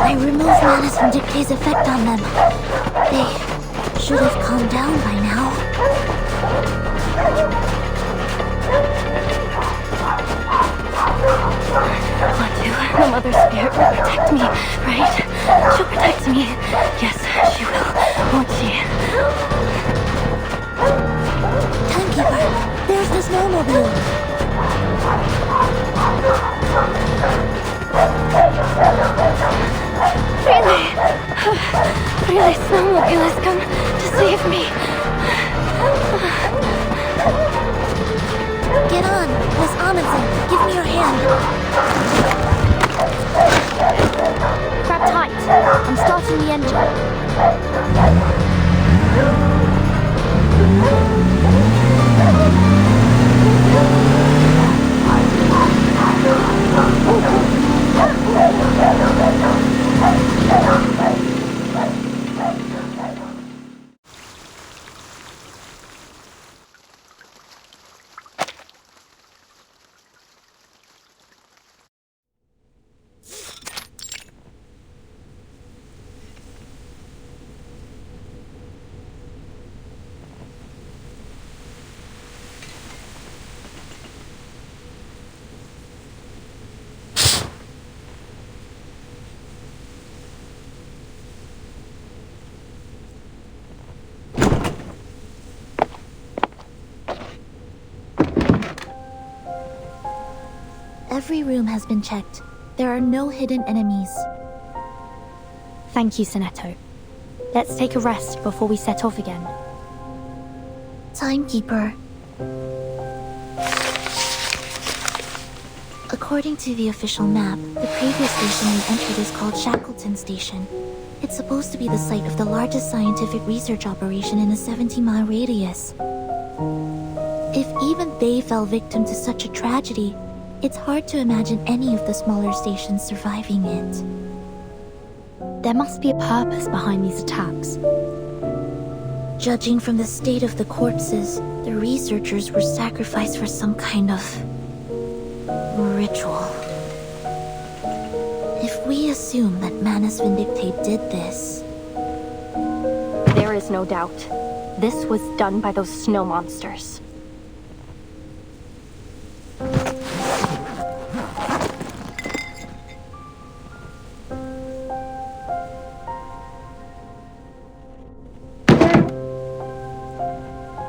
I removed Manus Vindicte's effect on them. They should have calmed down by now. The Mother Spirit will protect me, right? She'll protect me. Yes, she will, won't she? Timekeeper, there's the snowmobile. Really, snowmobile has come to save me. Get on, Miss Amundsen. Give me your hand. Grab tight. I'm starting the engine. Every room has been checked. There are no hidden enemies. Thank you, Sinetto. Let's take a rest before we set off again. Timekeeper. According to the official map, the previous station we entered is called Shackleton Station. It's supposed to be the site of the largest scientific research operation in a 70-mile radius. If even they fell victim to such a tragedy, it's hard to imagine any of the smaller stations surviving it. There must be a purpose behind these attacks. Judging from the state of the corpses, the researchers were sacrificed for some kind of ritual. If we assume that Manus Vindictate did this... There is no doubt. This was done by those snow monsters.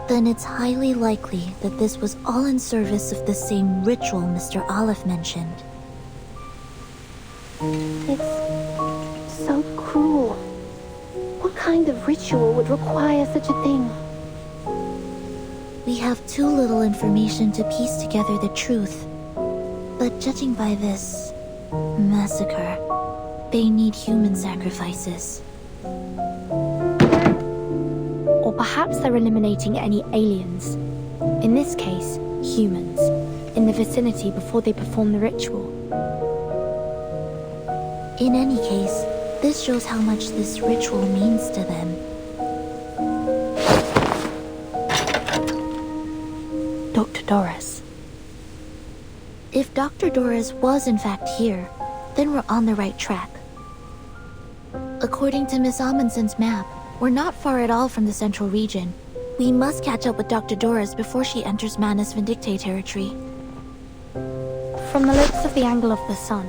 Then it's highly likely that this was all in service of the same ritual Mr. Olive mentioned. It's so cruel. What kind of ritual would require such a thing? We have too little information to piece together the truth. But judging by this massacre, they need human sacrifices. Or perhaps they're eliminating any aliens, in this case, humans, in the vicinity before they perform the ritual. In any case, this shows how much this ritual means to them. Dr. Doris. If Dr. Doris was in fact here, then we're on the right track. According to Miss Amundsen's map, we're not far at all from the central region. We must catch up with Dr. Doris before she enters Manus Vindictate territory. From the looks of the angle of the sun,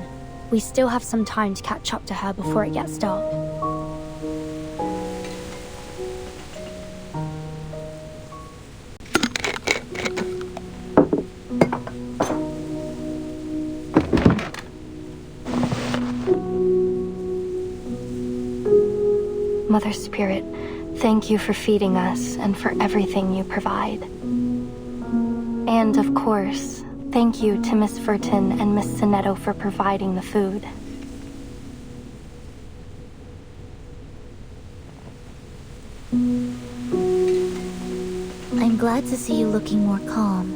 we still have some time to catch up to her before it gets dark. Mother Spirit, thank you for feeding us and for everything you provide. And of course, thank you to Miss Furton and Miss Sinetto for providing the food. I'm glad to see you looking more calm.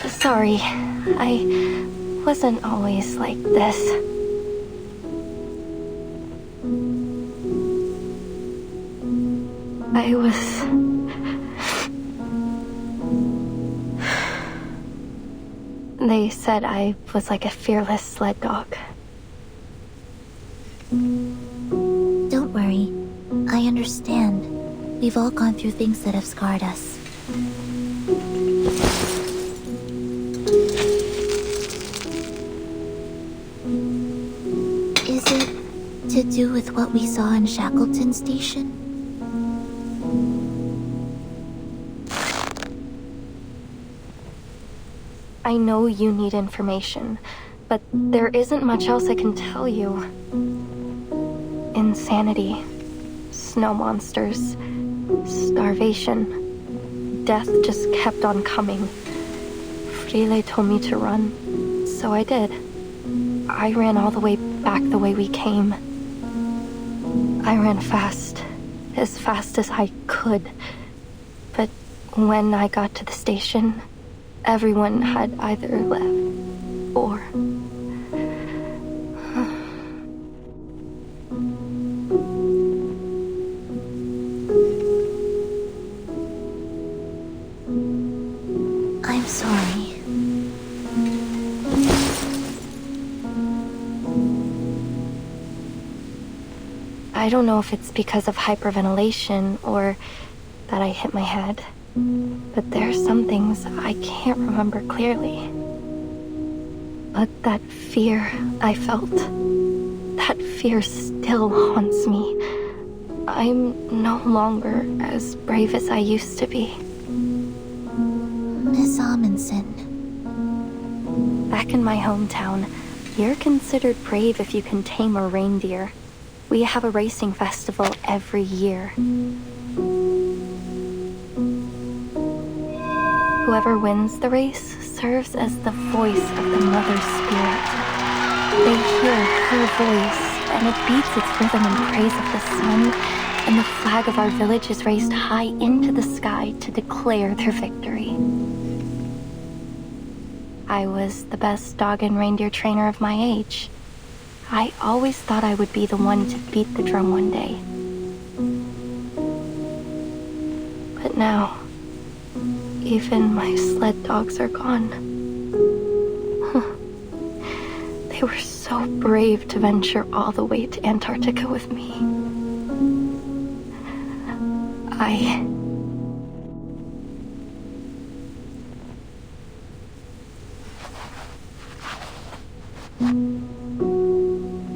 Sorry, I wasn't always like this. I was... They said I was like a fearless sled dog. Don't worry. I understand. We've all gone through things that have scarred us. Is it to do with what we saw in Shackleton Station? I know you need information, but there isn't much else I can tell you. Insanity, snow monsters, starvation. Death just kept on coming. Frile told me to run, so I did. I ran all the way back the way we came. I ran fast, as fast as I could. But when I got to the station, everyone had either left or... I'm sorry. I don't know if it's because of hyperventilation or that I hit my head. But there's some things I can't remember clearly. But that fear I felt, that fear still haunts me. I'm no longer as brave as I used to be. Miss Amundsen. Back in my hometown, you're considered brave if you can tame a reindeer. We have a racing festival every year. Whoever wins the race serves as the voice of the Mother Spirit. They hear her voice, and it beats its rhythm in praise of the sun, and the flag of our village is raised high into the sky to declare their victory. I was the best dog and reindeer trainer of my age. I always thought I would be the one to beat the drum one day. Now, even my sled dogs are gone. They were so brave to venture all the way to Antarctica with me.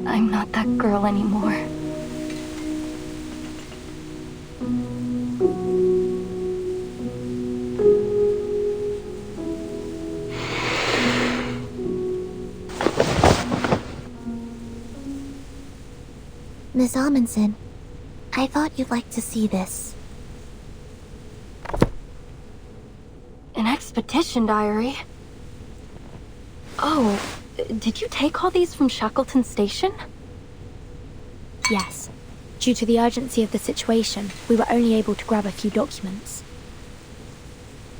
I'm not that girl anymore. Miss Amundsen, I thought you'd like to see this. An expedition diary? Oh, did you take all these from Shackleton Station? Yes. Due to the urgency of the situation, we were only able to grab a few documents.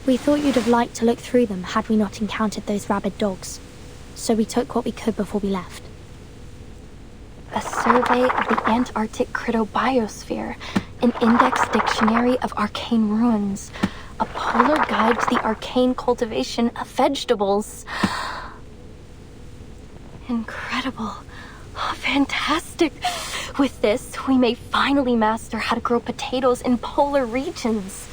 We thought you'd have liked to look through them had we not encountered those rabid dogs, so we took what we could before we left. A survey of the Antarctic cryptobiosphere, an index dictionary of arcane ruins, a polar guide to the arcane cultivation of vegetables. Incredible. Oh, fantastic. With this, we may finally master how to grow potatoes in polar regions.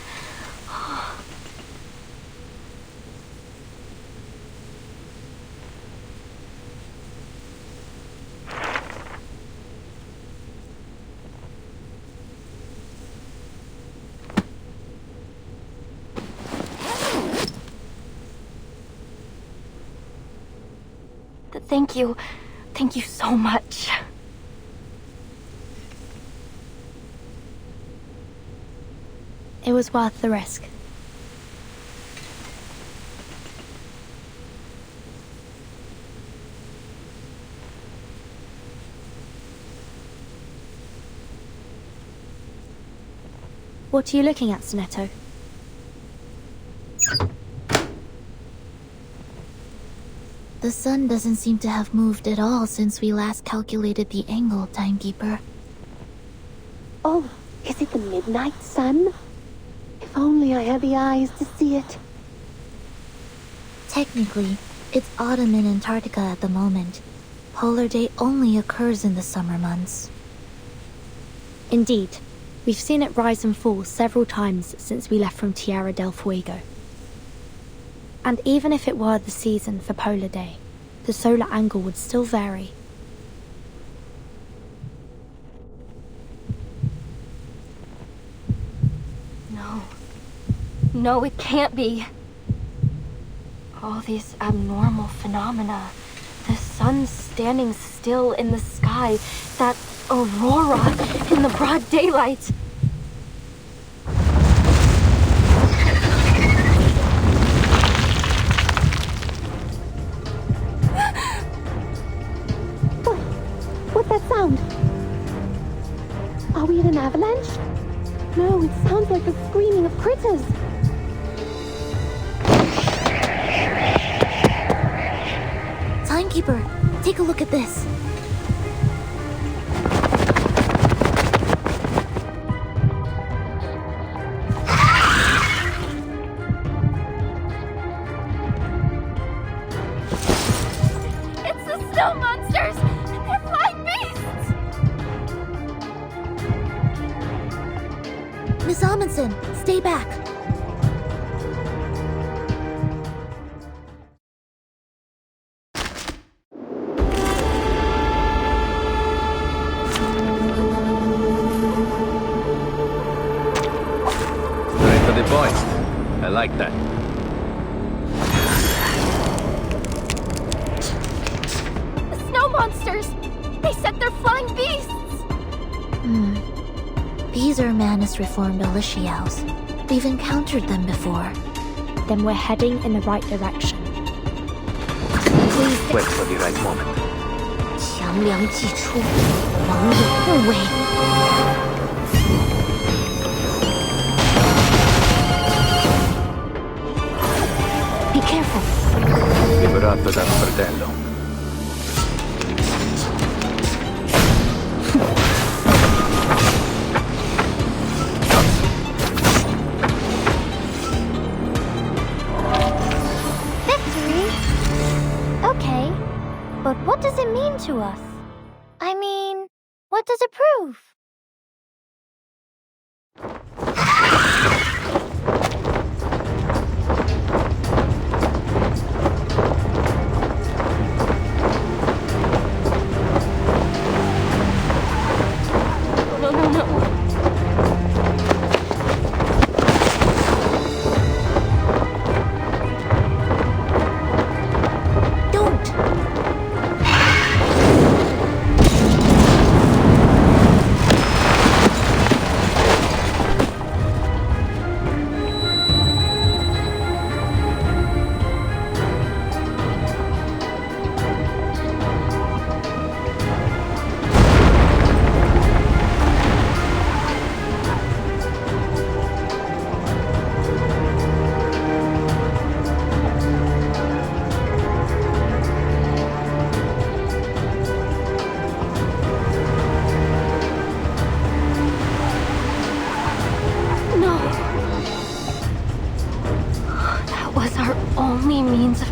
Thank you. Thank you so much. It was worth the risk. What are you looking at, Sonetto? The sun doesn't seem to have moved at all since we last calculated the angle, Timekeeper. Oh, is it the midnight sun? If only I had the eyes to see it. Technically, it's autumn in Antarctica at the moment. Polar day only occurs in the summer months. Indeed. We've seen it rise and fall several times since we left from Tierra del Fuego. And even if it were the season for Polar Day, the solar angle would still vary. No, it can't be. All these abnormal phenomena. The sun standing still in the sky. That aurora in the broad daylight. What's that sound? Are we in an avalanche? No, it sounds like the screaming of critters. Timekeeper, take a look at this. It's the snow monsters! They're flying beasts! Miss Amundsen, stay back. Straight to the point. I like that. The snow monsters! They said they're flying beasts! These are Manus reformed Olyshiaos. We've encountered them before. Then we're heading in the right direction. Please. Wait for the right moment. 强梁既出，亡有不为。Be careful. Liberato dal fratello. to us? I mean, what does it prove?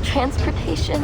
Transportation.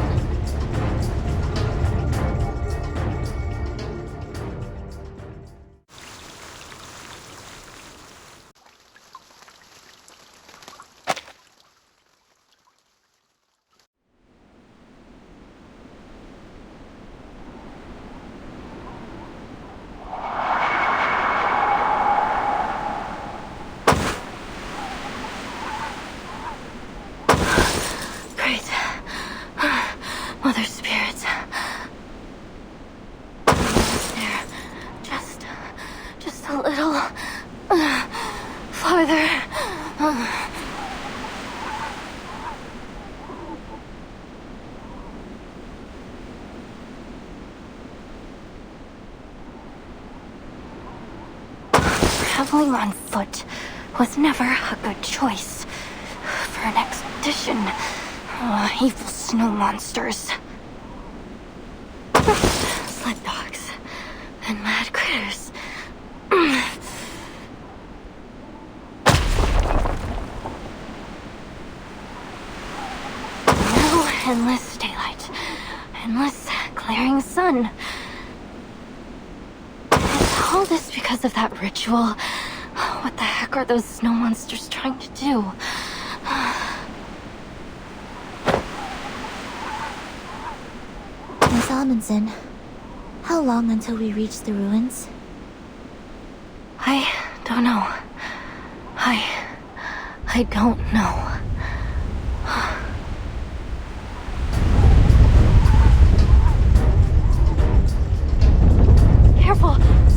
Mother Spirits. There. Just a little farther. Traveling on foot was never a good choice for an expedition. Evil snow monsters. First, sled dogs, then mad critters. Now, endless daylight, endless glaring sun. Is all this because of that ritual? What the heck are those snow monsters trying to do? Miss Amundsen, how long until we reach the ruins? I don't know. I don't know. Careful!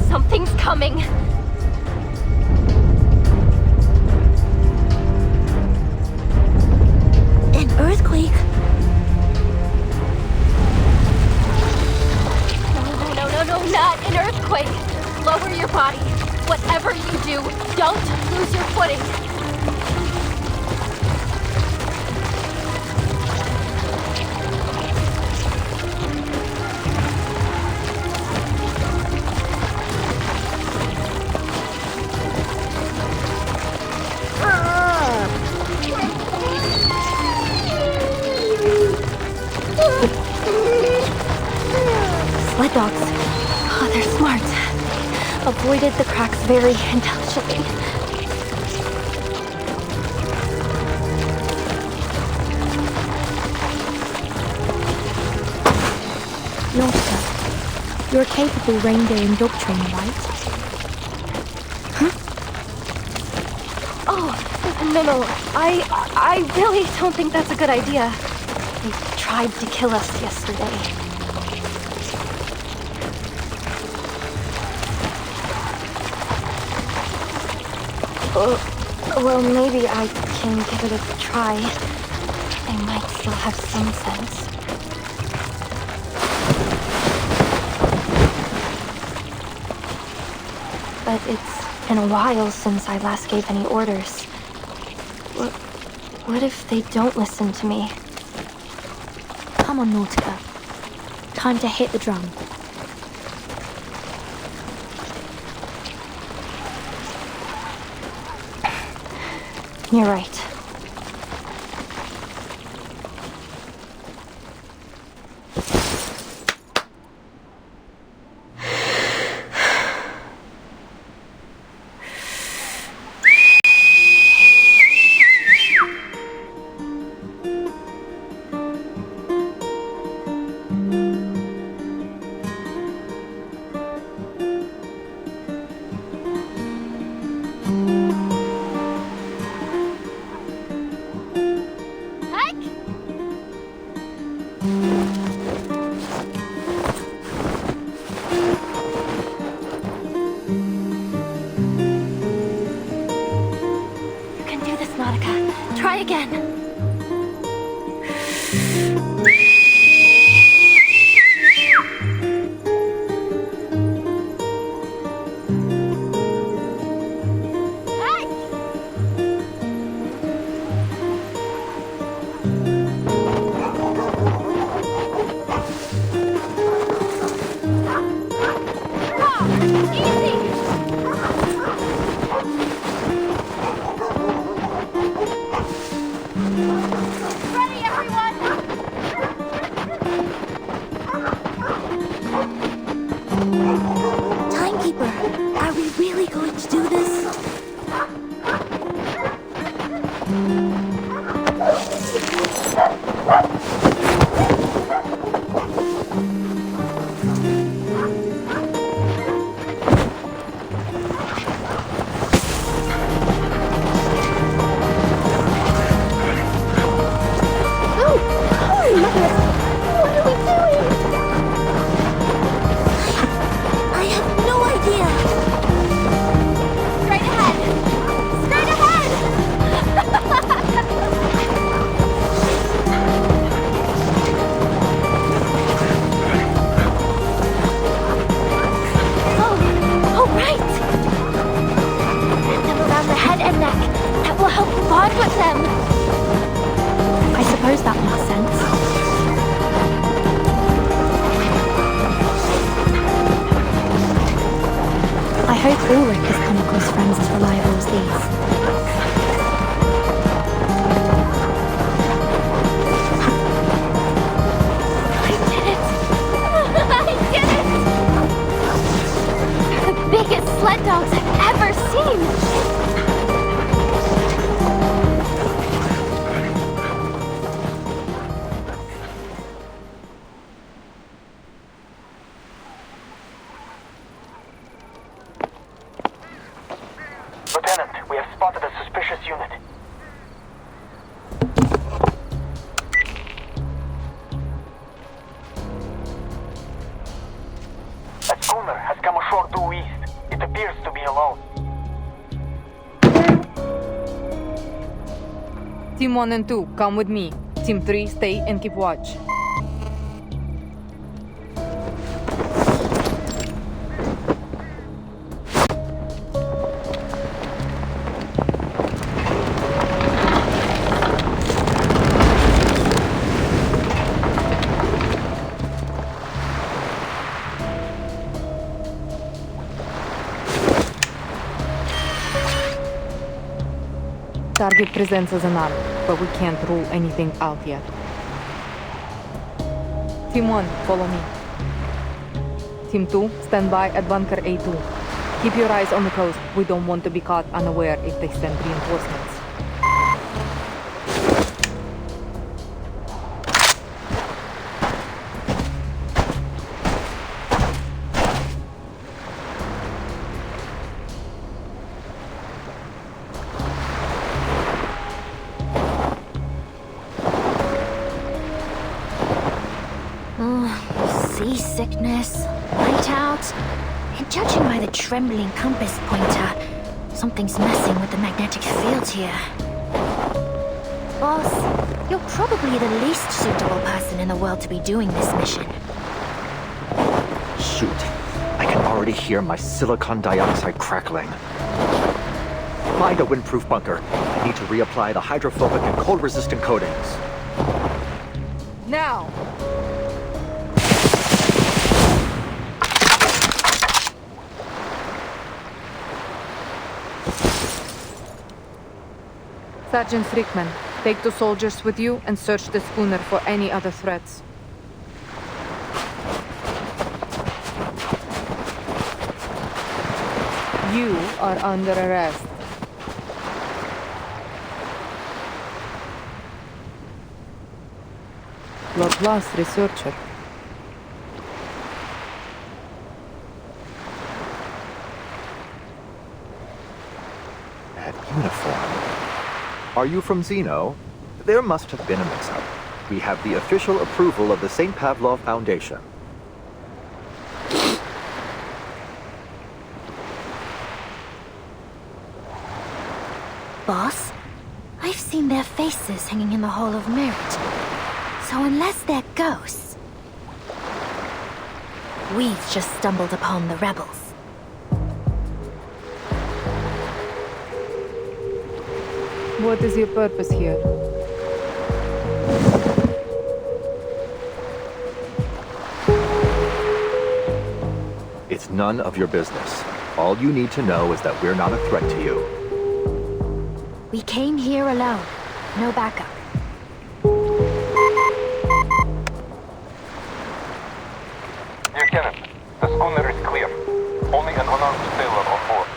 Something's coming! An earthquake? No, not an earthquake! Lower your body. Whatever you do, don't lose your footing. Sled dogs. Oh, they're smart. Avoided the cracks very intelligently. Nautika, you're a capable reindeer and dog trainer, right? Huh? Oh, no. I really don't think that's a good idea. They tried to kill us yesterday. Well, maybe I can give it a try. They might still have some sense. But it's been a while since I last gave any orders. What if they don't listen to me? Come on, Nautika. Time to hit the drum. You're right. again. Timekeeper, are we really going to do this? I have no idea. Straight ahead! Straight ahead! Oh, right! Wrap them around the head and neck. That will help bond with them. I suppose that makes sense. I hope Ulrich has come across friends as reliable as these. The biggest sled dogs I've ever seen! Lieutenant, we have spotted a suspicious unit. A schooner has come ashore due east. It appears to be alone. Team 1 and 2, come with me. Team 3, stay and keep watch. Target presents as an arm, but we can't rule anything out yet. Team 1, follow me. Team 2, stand by at bunker A2. Keep your eyes on the coast. We don't want to be caught unaware if they send reinforcements. Seasickness, whiteout, and judging by the trembling compass pointer, something's messing with the magnetic field here. Boss, you're probably the least suitable person in the world to be doing this mission. Shoot. I can already hear my silicon dioxide crackling. Find a windproof bunker. I need to reapply the hydrophobic and cold-resistant coatings. Now! Sergeant Frickman, take the soldiers with you and search the schooner for any other threats. You are under arrest. Blood researcher. That uniform. Are you from Xeno? There must have been a mix-up. We have the official approval of the St. Pavlov Foundation. Boss, I I've seen their faces hanging in the Hall of Merit. So unless they're ghosts, we've just stumbled upon the rebels. What is your purpose here? It's none of your business. All you need to know is that we're not a threat to you. We came here alone. No backup. Lieutenant, the schooner is clear. Only an unarmed sailor on board.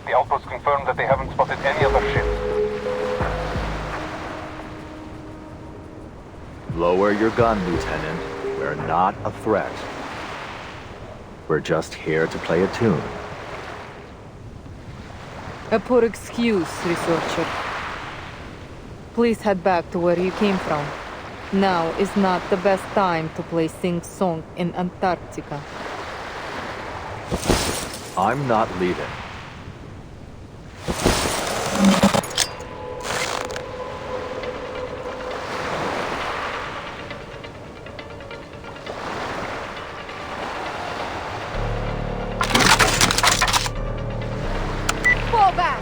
The outpost confirmed that they haven't spotted any other ships. Lower your gun, Lieutenant. We're not a threat. We're just here to play a tune. A poor excuse, researcher. Please head back to where you came from. Now is not the best time to play sing-song in Antarctica. I'm not leaving. Fall back!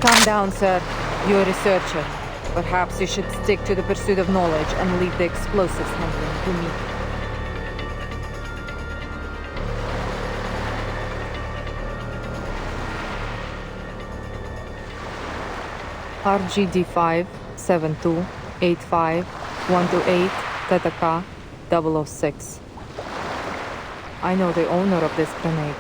Calm down, sir. You're a researcher. Perhaps you should stick to the pursuit of knowledge and leave the explosives handling to me. RGD-5, 72, 85, 128, Nautika, 006. I know the owner of this grenade.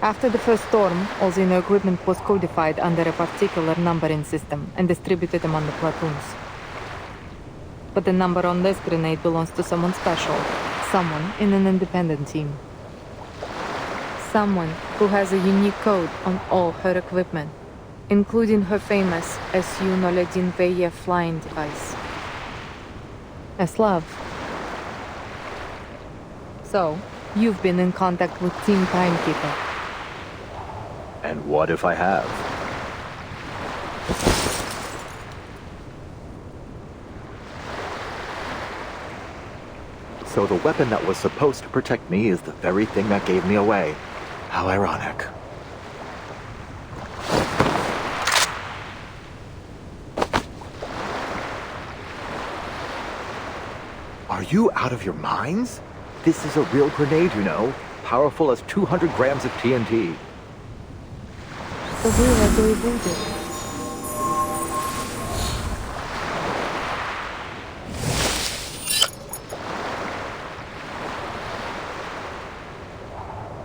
After the first storm, all Xeno equipment was codified under a particular numbering system and distributed among the platoons. But the number on this grenade belongs to someone special, someone in an independent team. Someone who has a unique code on all her equipment, including her famous Su-01 flying device. A Slav. So, you've been in contact with Team Timekeeper. And what if I have? So the weapon that was supposed to protect me is the very thing that gave me away. How ironic. Are you out of your minds? This is a real grenade, you know. Powerful as 200 grams of TNT. The wheel has rebooted.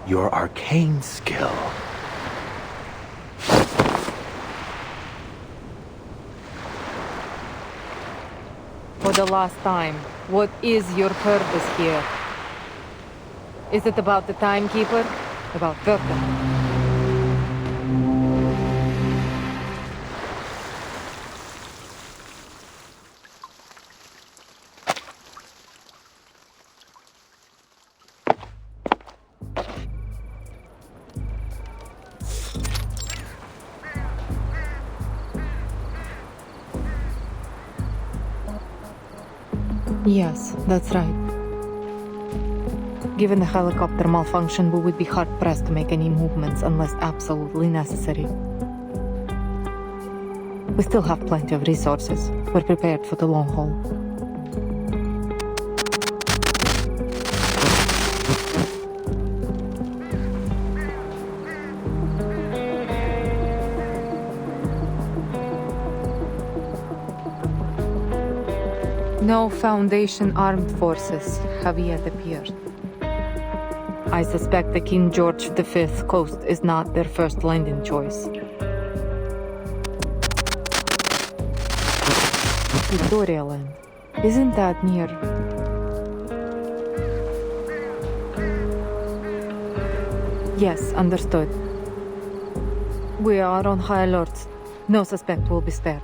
Your arcane skill. For the last time, what is your purpose here? Is it about the Timekeeper? About Verta? Yes, that's right. Given the helicopter malfunction, we would be hard-pressed to make any movements unless absolutely necessary. We still have plenty of resources. We're prepared for the long haul. No Foundation armed forces have yet appeared. I suspect the King George V coast is not their first landing choice. Victoria Land. Isn't that near? Yes, understood. We are on high alert. No suspect will be spared.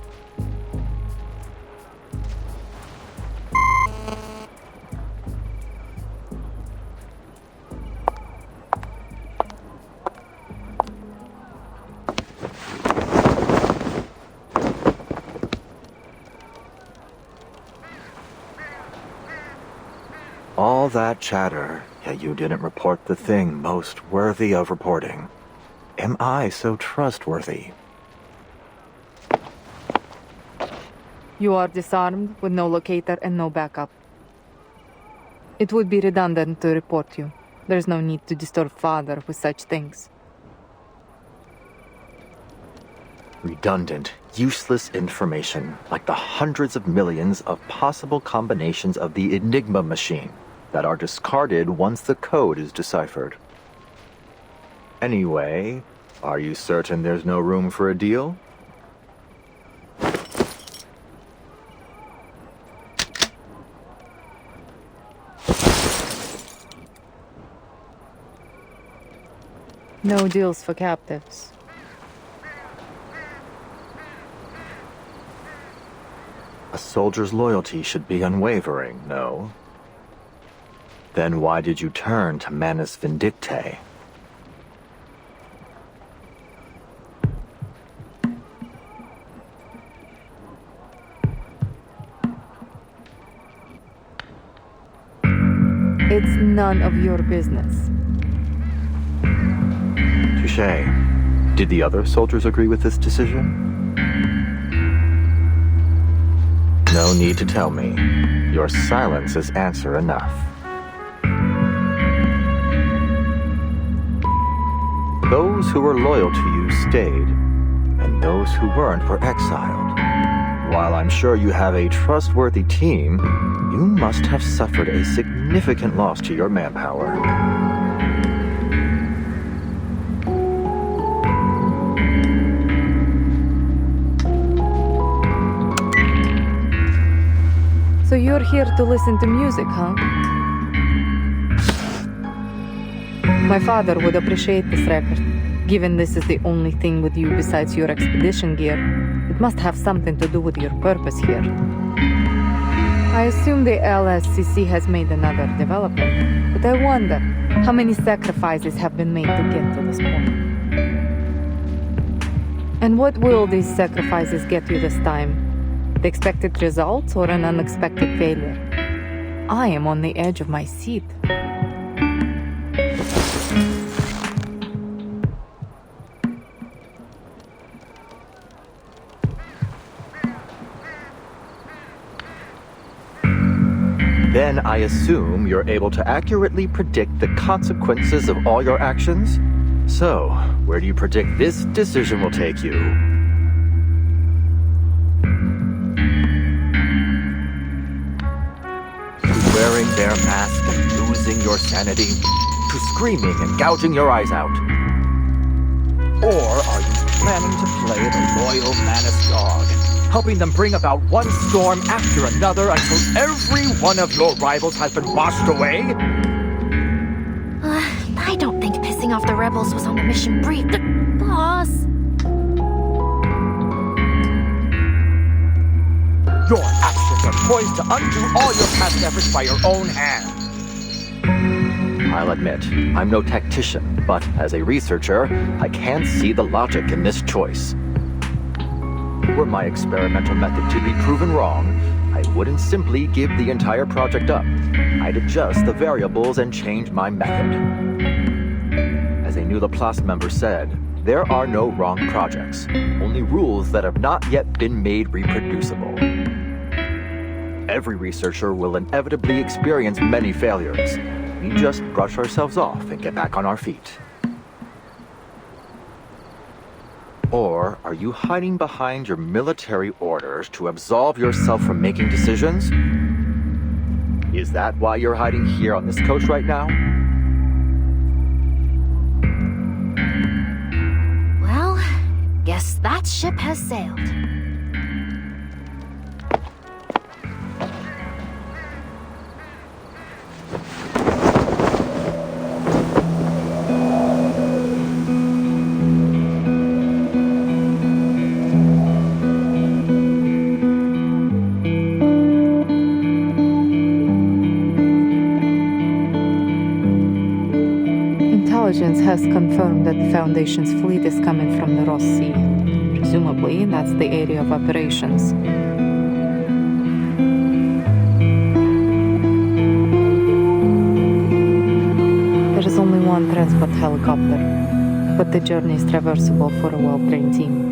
All that chatter, yet you didn't report the thing most worthy of reporting. Am I so trustworthy? You are disarmed with no locator and no backup. It would be redundant to report you. There's no need to disturb Father with such things. Redundant, useless information, like the hundreds of millions of possible combinations of the Enigma machine that are discarded once the code is deciphered. Anyway, are you certain there's no room for a deal? No deals for captives. A soldier's loyalty should be unwavering, no? Then why did you turn to Manus Vindictae? It's none of your business. Touché. Did the other soldiers agree with this decision? No need to tell me. Your silence is answer enough. Those who were loyal to you stayed, and those who weren't were exiled. While I'm sure you have a trustworthy team, you must have suffered a significant loss to your manpower. So you're here to listen to music, huh? My father would appreciate this record. Given this is the only thing with you besides your expedition gear, it must have something to do with your purpose here. I assume the LSCC has made another development, but I wonder how many sacrifices have been made to get to this point. And what will these sacrifices get you this time? The expected results or an unexpected failure? I am on the edge of my seat. Then I assume you're able to accurately predict the consequences of all your actions? So, where do you predict this decision will take you? To wearing their mask and losing your sanity? To screaming and gouging your eyes out? Or are you planning to play the loyal Manus dog, helping them bring about one storm after another until every one of your rivals has been washed away? I don't think pissing off the rebels was on the mission brief. Boss! Your actions are poised to undo all your past efforts by your own hand. I'll admit, I'm no tactician, but as a researcher, I can see the logic in this choice. Were my experimental method to be proven wrong, I wouldn't simply give the entire project up. I'd adjust the variables and change my method. As a new Laplace member said, there are no wrong projects, only rules that have not yet been made reproducible. Every researcher will inevitably experience many failures. We just brush ourselves off and get back on our feet. Or are you hiding behind your military orders to absolve yourself from making decisions? Is that why you're hiding here on this coast right now? Well, guess that ship has sailed. Intelligence has confirmed that the Foundation's fleet is coming from the Ross Sea. Presumably, that's the area of operations. one transport helicopter, but the journey is traversable for a well-trained team.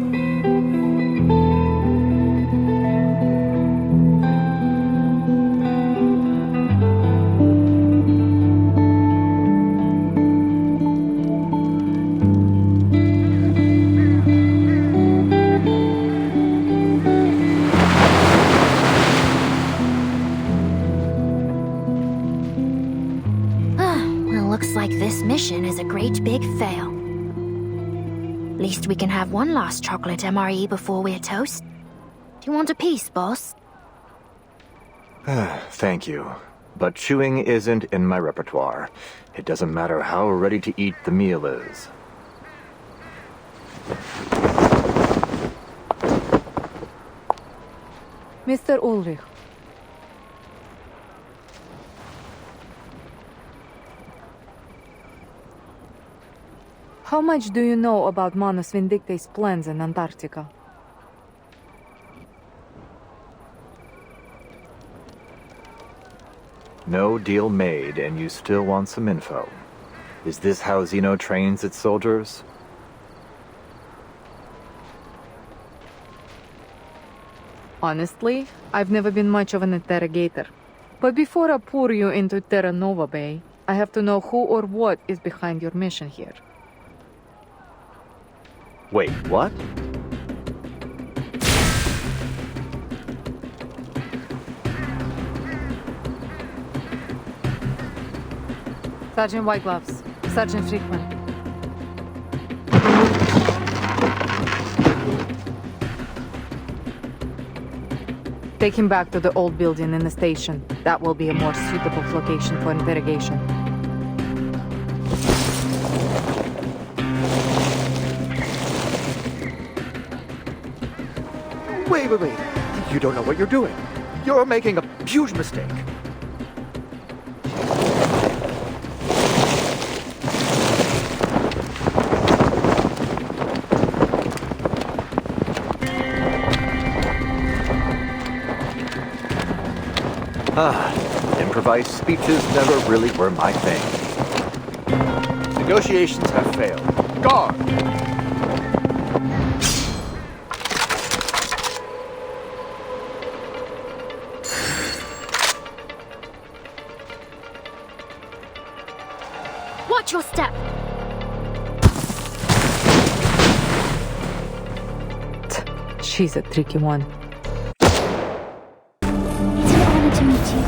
Looks like this mission is a great big fail. Least we can have one last chocolate MRE before we're toast. Do you want a piece, boss? Thank you. But chewing isn't in my repertoire. It doesn't matter how ready to eat the meal is. Mr. Ulrich. How much do you know about Manus Vindicte's plans in Antarctica? No deal made, and you still want some info. Is this how Xeno trains its soldiers? Honestly, I've never been much of an interrogator. But before I pour you into Terra Nova Bay, I have to know who or what is behind your mission here. Wait, what? Sergeant Whitegloves, Sergeant Friedman. Take him back to the old building in the station. That will be a more suitable location for interrogation. Wait. You don't know what you're doing. You're making a huge mistake. Improvised speeches never really were my thing. Negotiations have failed. Guard! Watch your step! She's a tricky one. It's an honor to meet you.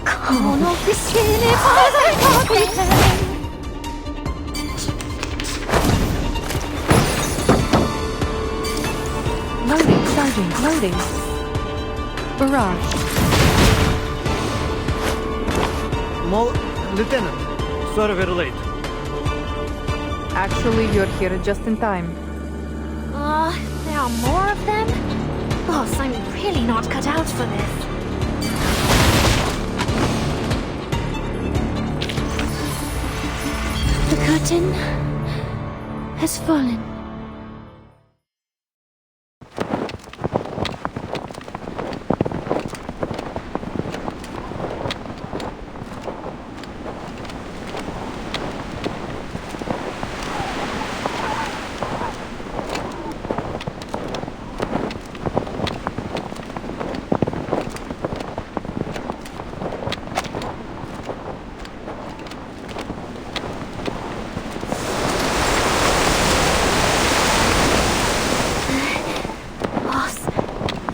Con officine capitale. Loading, Sergeant, loading. Barrage. Lieutenant, sorry we're late. Actually, you're here just in time. There are more of them? Boss, I'm really not cut out for this. The curtain has fallen.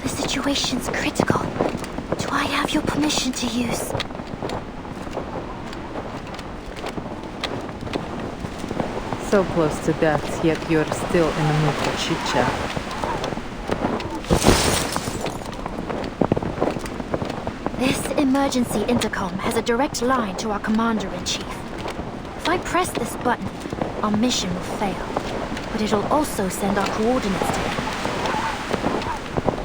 Situation's critical. Do I have your permission to use? So close to death, yet you're still in the mood for chit-chat. This emergency intercom has a direct line to our commander-in-chief. If I press this button, our mission will fail. But it'll also send our coordinates to him.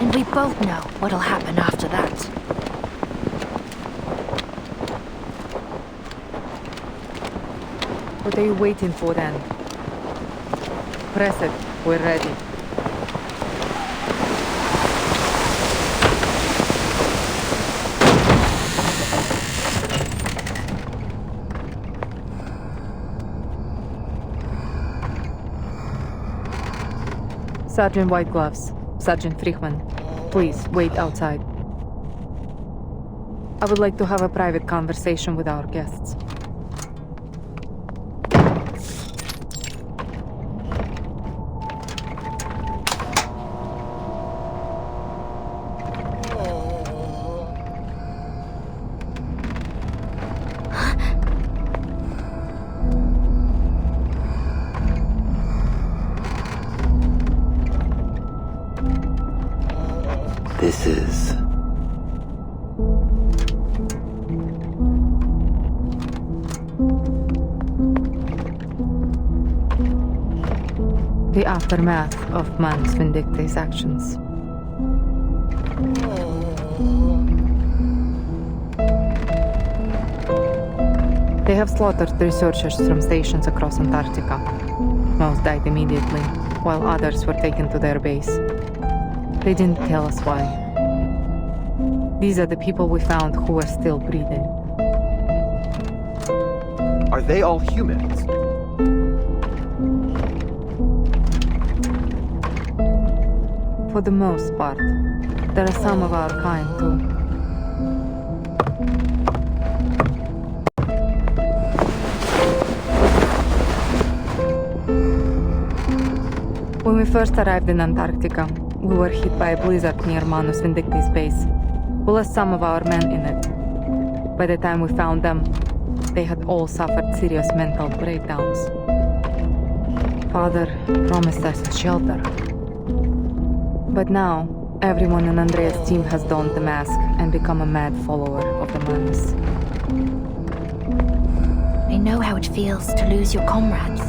And we both know what'll happen after that. What are you waiting for then? Press it We're ready. Sergeant White Gloves, Sergeant Friedman, please wait outside. I would like to have a private conversation with our guests. This is... the aftermath of man's vindictive actions. They have slaughtered researchers from stations across Antarctica. Most died immediately, while others were taken to their base. They didn't tell us why. These are the people we found who were still breathing. Are they all humans? For the most part. There are some of our kind, too. When we first arrived in Antarctica, we were hit by a blizzard near Manus Vindicti's base. We lost some of our men in it. By the time we found them, they had all suffered serious mental breakdowns. Father promised us a shelter. But now, everyone in Andrea's team has donned the mask and become a mad follower of the Manus. I know how it feels to lose your comrades.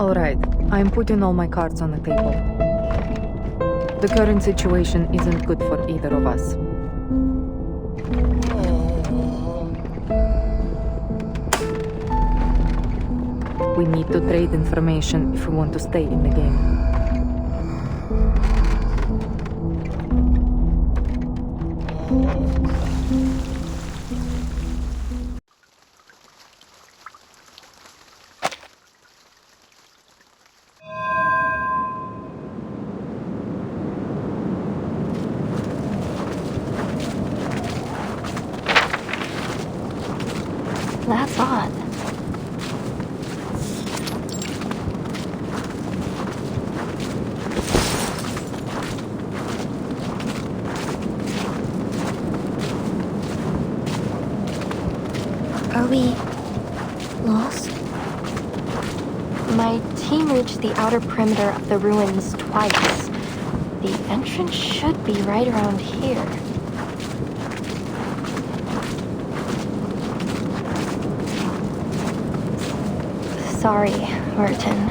Alright, I'm putting all my cards on the table. The current situation isn't good for either of us. We need to trade information if we want to stay in the game. That's odd. Are we lost? My team reached the outer perimeter of the ruins twice. The entrance should be right around here. Sorry, Merton.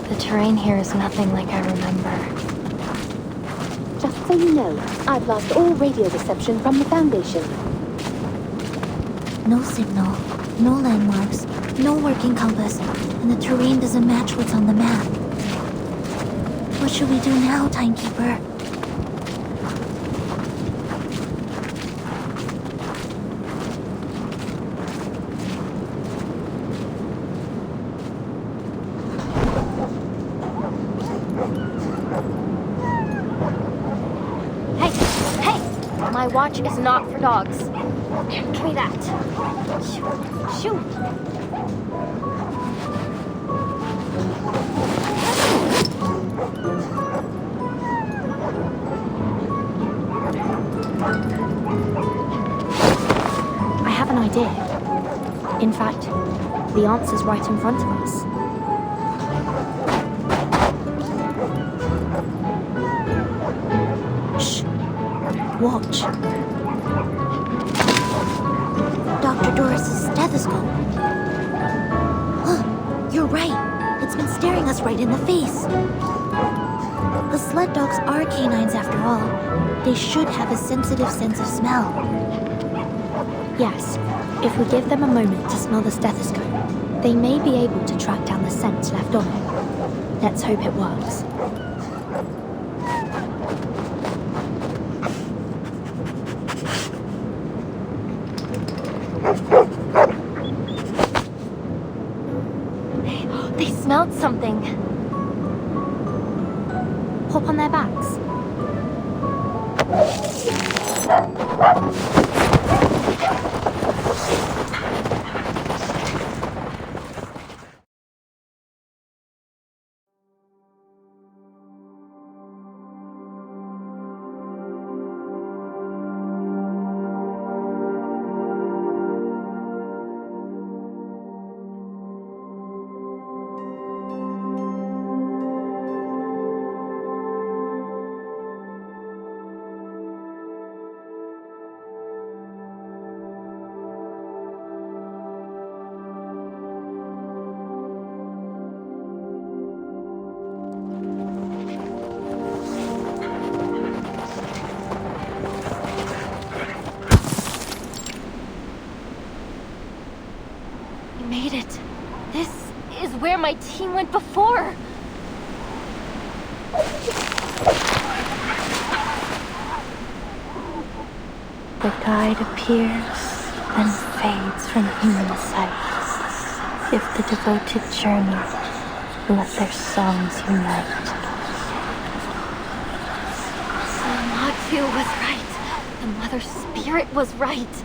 The terrain here is nothing like I remember. Just so you know, I've lost all radio reception from the Foundation. No signal, no landmarks, no working compass, and the terrain doesn't match what's on the map. What should we do now, Timekeeper? My watch is not for dogs. Give me that. Shoot. I have an idea. In fact, the answer's right in front of us. Shh. Watch. Dr. Doris's stethoscope. Huh, you're right. It's been staring us right in the face. The sled dogs are canines after all. They should have a sensitive sense of smell. Yes, if we give them a moment to smell the stethoscope, they may be able to track down the scent left on it. Let's hope it works. They smelled something. Hop on their backs. Made it. This is where my team went before. The guide appears, then fades from human sight. If the devoted journey, let their songs unite. Matthew was right. The Mother Spirit was right.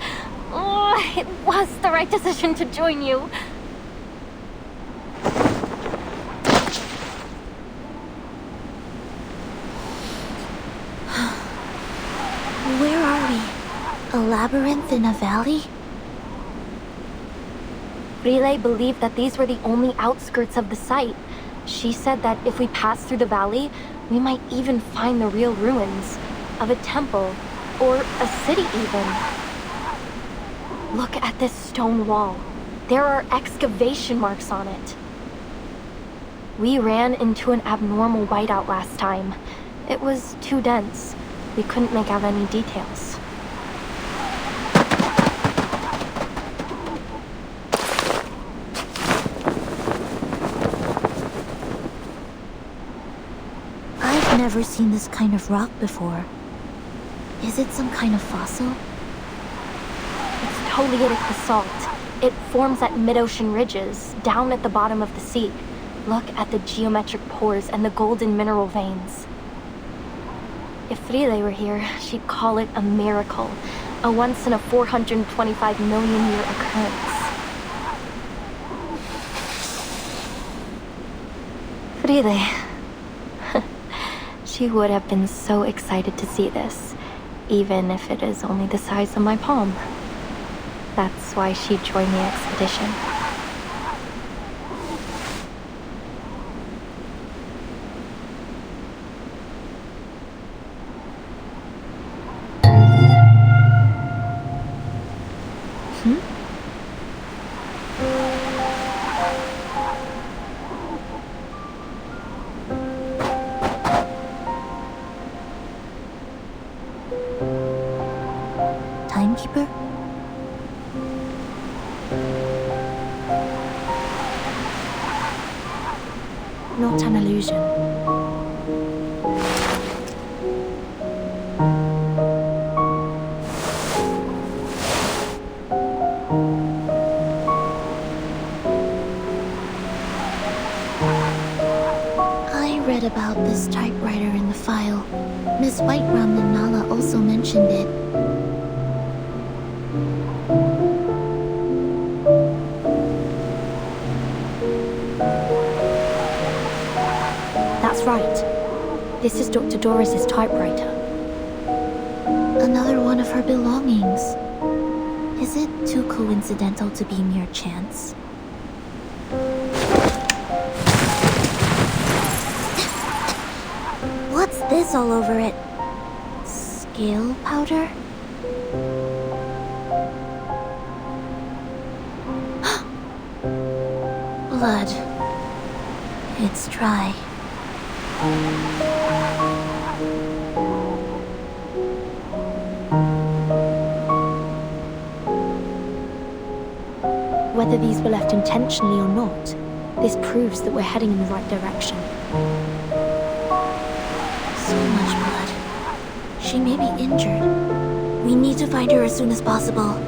Oh, it was the right decision to join you. Where are we? A labyrinth in a valley? Relay believed that these were the only outskirts of the site. She said that if we pass through the valley, we might even find the real ruins of a temple, or a city even. Look at this stone wall. There are excavation marks on it. We ran into an abnormal whiteout last time. It was too dense. We couldn't make out any details. I've never seen this kind of rock before. Is it some kind of fossil? Politic basalt. It forms at mid-ocean ridges, down at the bottom of the sea. Look at the geometric pores and the golden mineral veins. If Frile were here, she'd call it a miracle. A once in a 425 million year occurrence. Frile. She would have been so excited to see this, even if it is only the size of my palm. That's why she joined the expedition. Timekeeper? Not an illusion. I read about this typewriter in the file. Miss Whiteram and Nala also mentioned it. That's right. This is Dr. Doris's typewriter. Another one of her belongings. Is it too coincidental to be mere chance? What's this all over it? Scale powder? Blood. It's dry. Whether these were left intentionally or not, this proves that we're heading in the right direction. So much blood. She may be injured. We need to find her as soon as possible.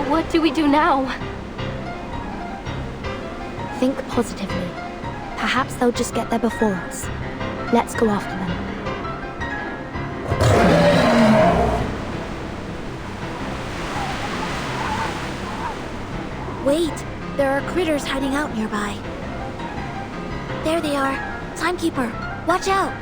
What do we do now? Think positively. Perhaps they'll just get there before us. Let's go after them. Wait! There are critters hiding out nearby. There they are. Timekeeper, watch out!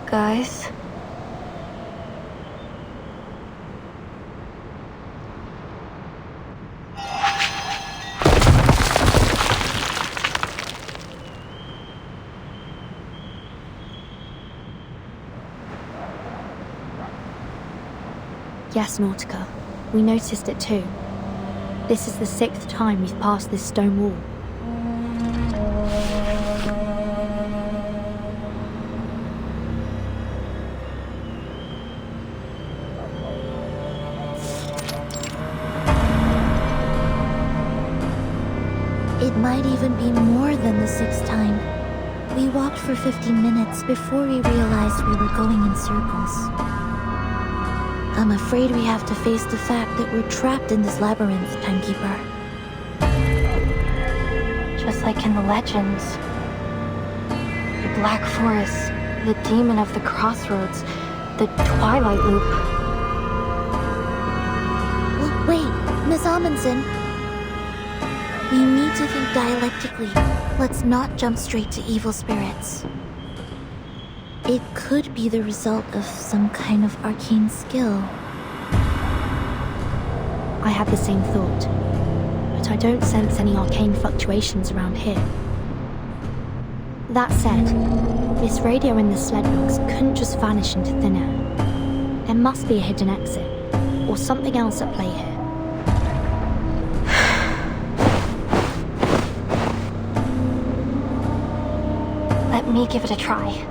Guys? Yes, Nautica. We noticed it too. This is the 6th time we've passed this stone wall. It might even be more than the 6th time. We walked for 15 minutes before we realized we were going in circles. I'm afraid we have to face the fact that we're trapped in this labyrinth, Timekeeper. Just like in the legends. The Black Forest, the Demon of the Crossroads, the Twilight Loop. Well, wait, Miss Amundsen. We need to think dialectically. Let's not jump straight to evil spirits. It could be the result of some kind of arcane skill. I had the same thought, but I don't sense any arcane fluctuations around here. That said, this radio in the sled logs couldn't just vanish into thin air. There must be a hidden exit, or something else at play here. Let me give it a try.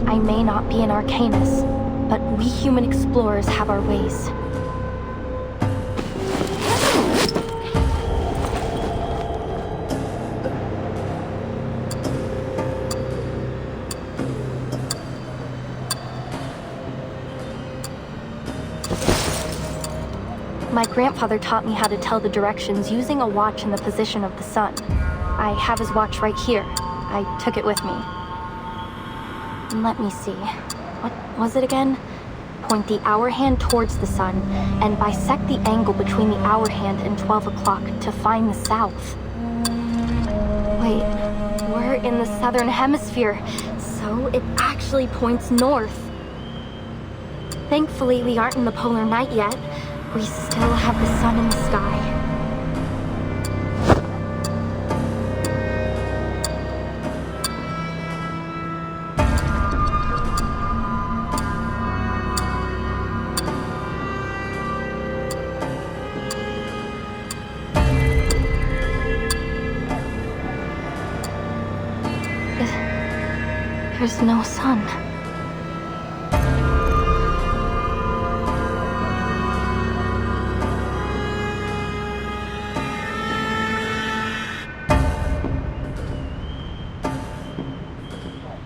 I may not be an arcanist, but we human explorers have our ways. My grandfather taught me how to tell the directions using a watch in the position of the sun. I have his watch right here. I took it with me. Let me see. What was it again? Point the hour hand towards the sun and bisect the angle between the hour hand and 12 o'clock to find the south. Wait, we're in the southern hemisphere, so it actually points north. Thankfully, we aren't in the polar night yet. We still have the sun in the sky. There's no sun.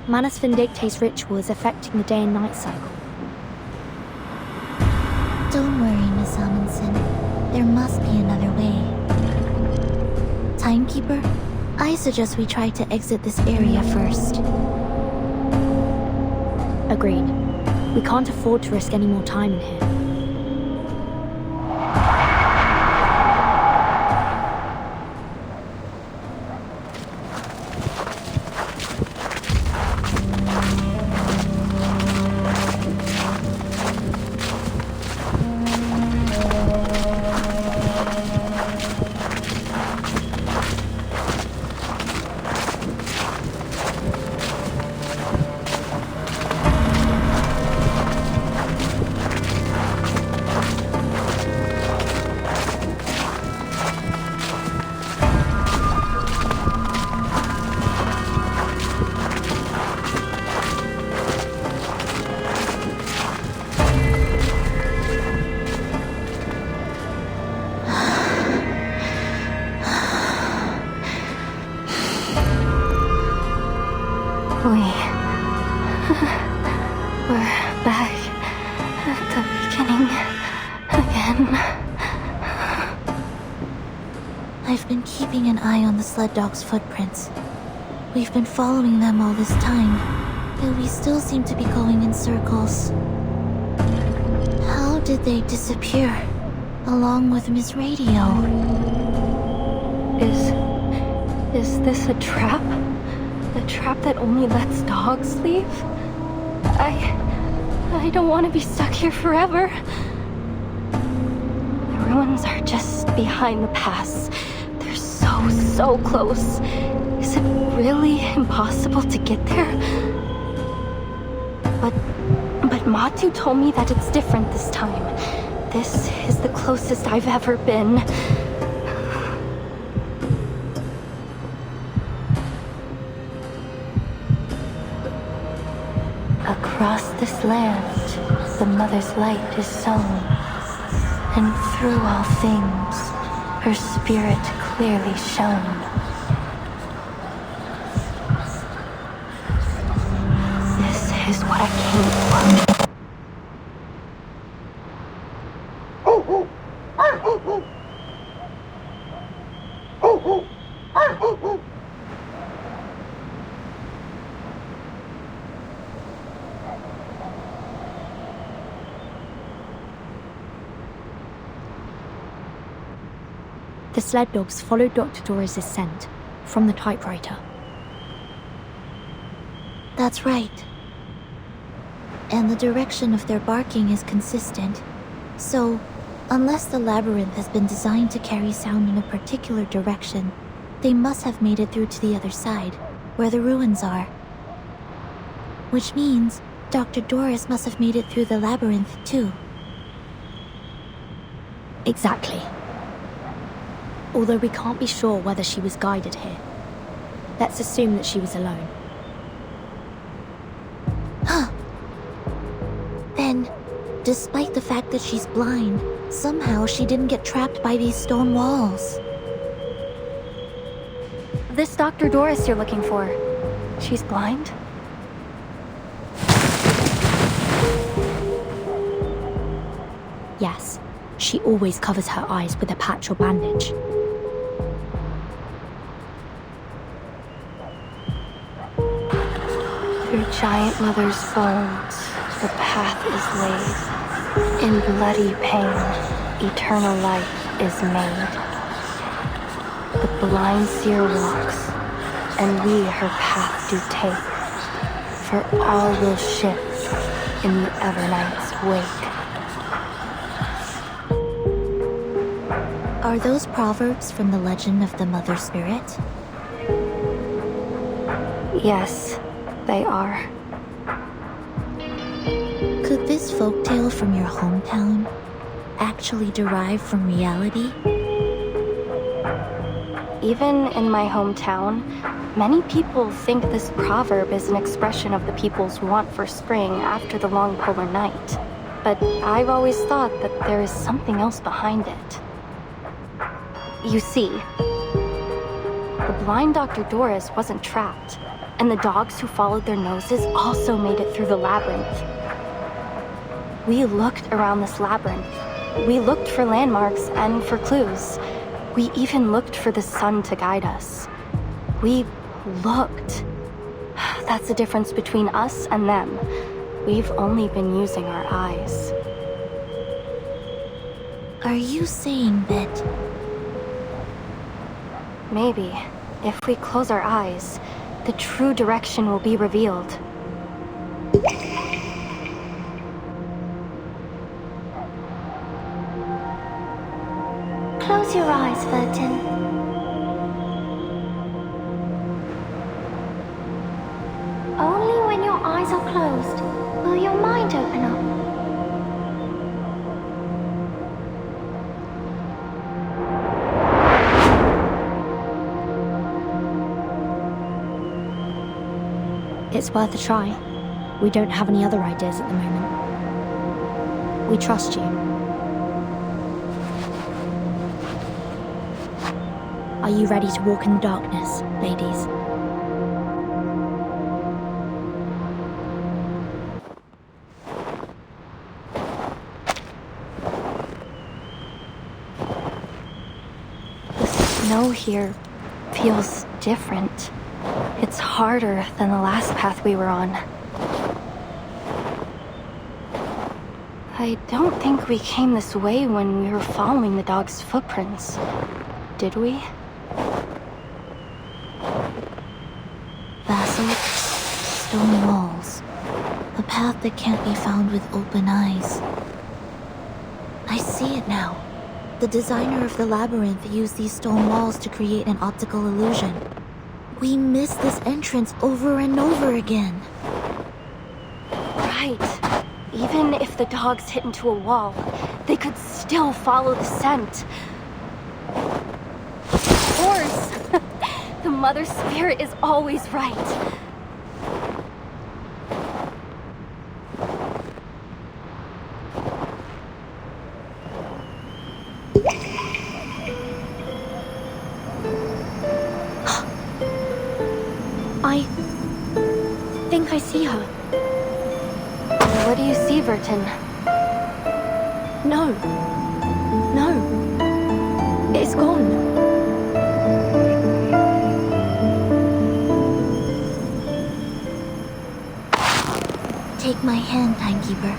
Manus Vindictae's ritual is affecting the day and night cycle. Don't worry, Miss Amundsen. There must be another way. Timekeeper, I suggest we try to exit this area first. Agreed. We can't afford to risk any more time in here. We're back at the beginning again. I've been keeping an eye on the sled dog's footprints. We've been following them all this time, but we still seem to be going in circles. How did they disappear, along with Miss Radio? Is this a trap? A trap that only lets dogs leave? I don't want to be stuck here forever. The ruins are just behind the pass. They're so close. Is it really impossible to get there? But Matu told me that it's different this time. This is the closest I've ever been. Across this land, the Mother's light is sown, and through all things, her spirit clearly shone. This is what I came for. The sled dogs followed Dr. Doris' scent from the typewriter. That's right. And the direction of their barking is consistent. So, unless the labyrinth has been designed to carry sound in a particular direction, they must have made it through to the other side, where the ruins are. Which means Dr. Doris must have made it through the labyrinth too. Exactly. Although we can't be sure whether she was guided here. Let's assume that she was alone. Then, despite the fact that she's blind, somehow she didn't get trapped by these stone walls. This Dr. Doris you're looking for, she's blind? Yes, she always covers her eyes with a patch or bandage. Through Giant Mother's bones, the path is laid. In bloody pain, eternal life is made. The blind seer walks, and we her path do take. For all will shift in the Evernight's wake. Are those proverbs from the legend of the Mother Spirit? Yes, they are. Could this folktale from your hometown actually derive from reality? Even in my hometown, many people think this proverb is an expression of the people's want for spring after the long polar night. But I've always thought that there is something else behind it. You see, the blind Dr. Doris wasn't trapped, and the dogs who followed their noses also made it through the labyrinth. We looked around this labyrinth. We looked for landmarks and for clues. We even looked for the sun to guide us. We looked. That's the difference between us and them. We've only been using our eyes. Are you saying that... Maybe, if we close our eyes, the true direction will be revealed. Close your eyes, Vertin. Only when your eyes are closed will your mind open up. It's worth a try. We don't have any other ideas at the moment. We trust you. Are you ready to walk in the darkness, ladies? The snow here feels different. It's harder than the last path we were on. I don't think we came this way when we were following the dog's footprints. Did we? Basalt, stone walls. A path that can't be found with open eyes. I see it now. The designer of the labyrinth used these stone walls to create an optical illusion. We missed this entrance over and over again. Right. Even if the dogs hit into a wall, they could still follow the scent. Of course! The Mother Spirit is always right. I think I see her. What do you see, Vertin? No. No. It's gone. Take my hand, Timekeeper.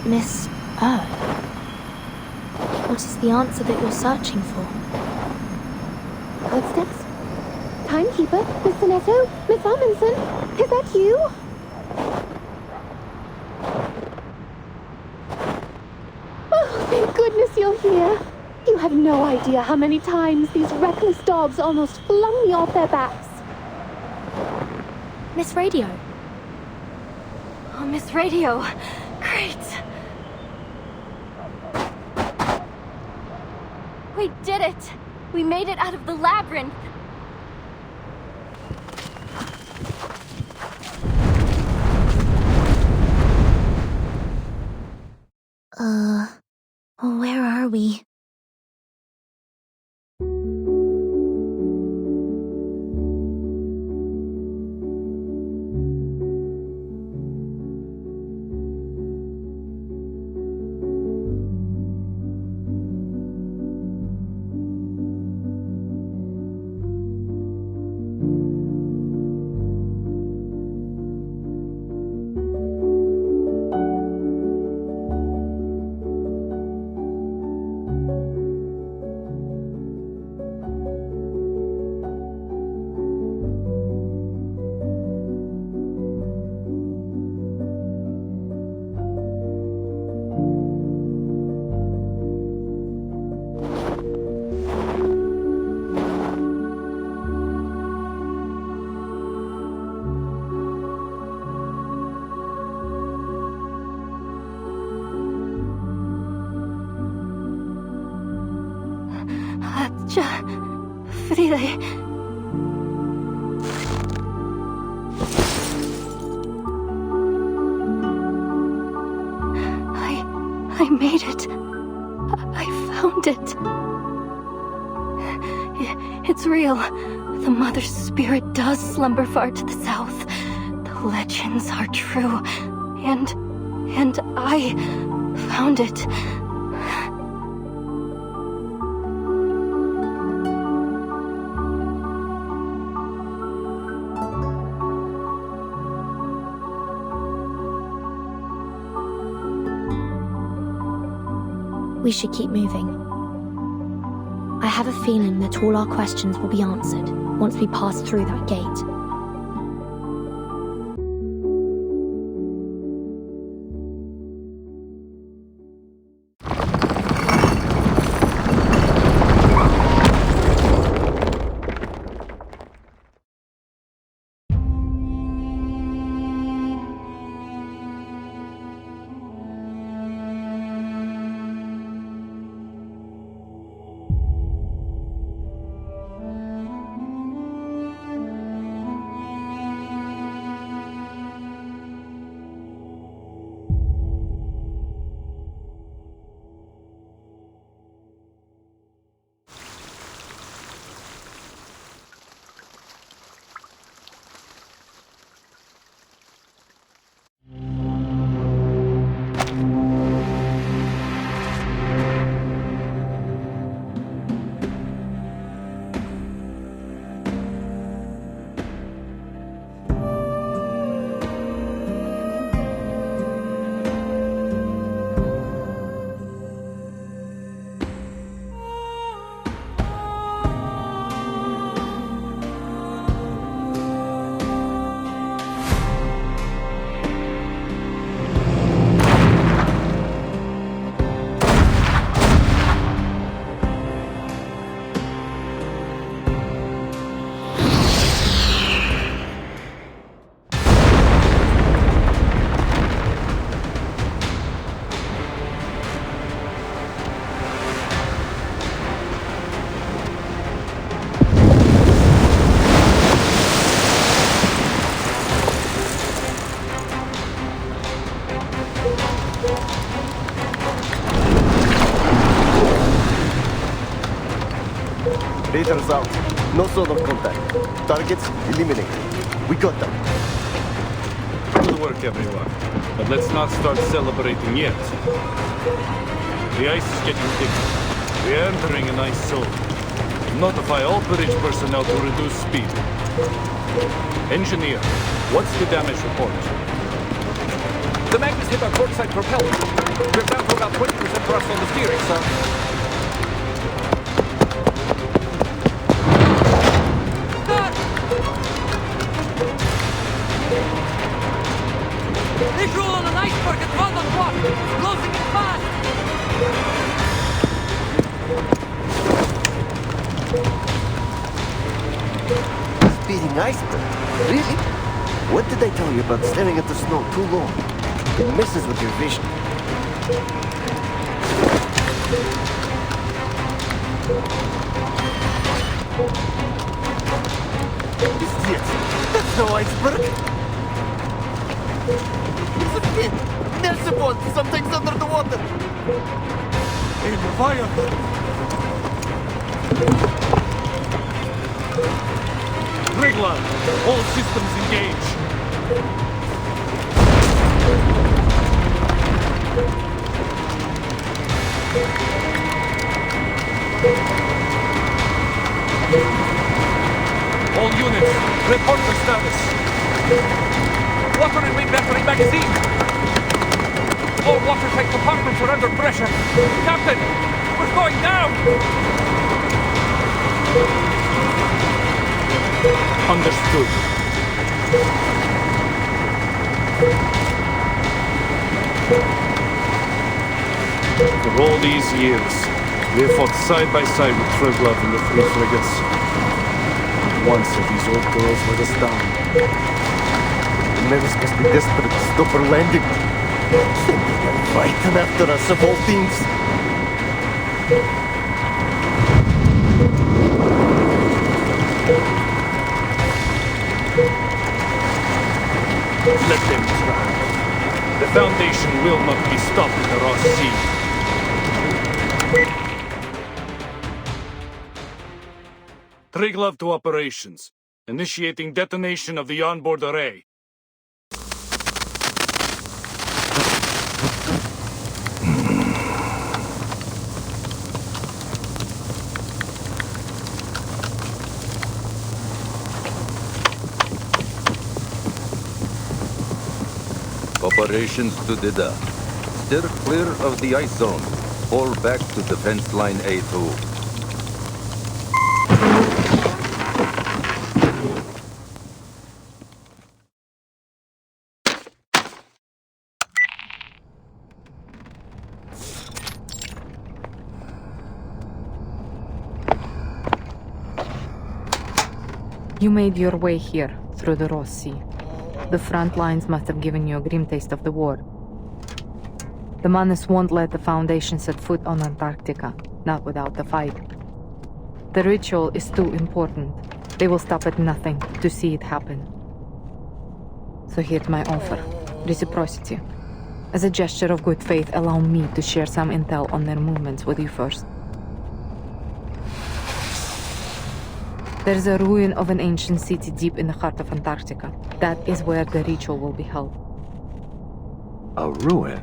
Miss Earth. What is the answer that you're searching for? Footsteps? Timekeeper? Miss Sonetto? Miss Amundsen? Is that you? Oh, thank goodness you're here. You have no idea how many times these reckless dogs almost flung me off their backs. Miss Radio. Oh, Miss Radio. Great. We did it! We made it out of the labyrinth! Where are we? Friday. I made it. I found it. It's real. The Mother Spirit does slumber far to the south. The legends are true. And I found it. We should keep moving. I have a feeling that all our questions will be answered once we pass through that gate. Raiders out. No sort of contact. Targets eliminated. We got them. Good work, everyone. But let's not start celebrating yet. The ice is getting thicker. We're entering an ice zone. Notify all bridge personnel to reduce speed. Engineer, what's the damage report? The magnets hit our portside propeller. We're down to about 20% thrust on the steering, sir. Visual on an iceberg at 12 o'clock! Closing it fast! Speeding iceberg? Really? What did I tell you about staring at the snow too long? It messes with your vision. Yes, that's no iceberg! It's a pit! There's a boat! Something's under the water! In fire! Wriggler, all systems engage. All units, report the status. Water and wind battery magazine. All watertight compartments are under pressure. Captain, we're going down! Understood. For all these years, we have fought side by side with Triglav and the three frigates. Once have these old girls let us down. The Mavis must be desperate to stop her landing. They're fighting after us of all things. Let them try. The Foundation will not be stopped in the Ross Sea. Triglav to operations. Initiating detonation of the onboard array. Operations to Dida. Steer clear of the ice zone. Fall back to defense line A2. You made your way here, through the Ross Sea. The front lines must have given you a grim taste of the war. The Manus won't let the Foundation set foot on Antarctica, not without the fight. The ritual is too important. They will stop at nothing to see it happen. So here's my offer. Reciprocity. As a gesture of good faith, allow me to share some intel on their movements with you first. There's a ruin of an ancient city deep in the heart of Antarctica. That is where the ritual will be held. A ruin?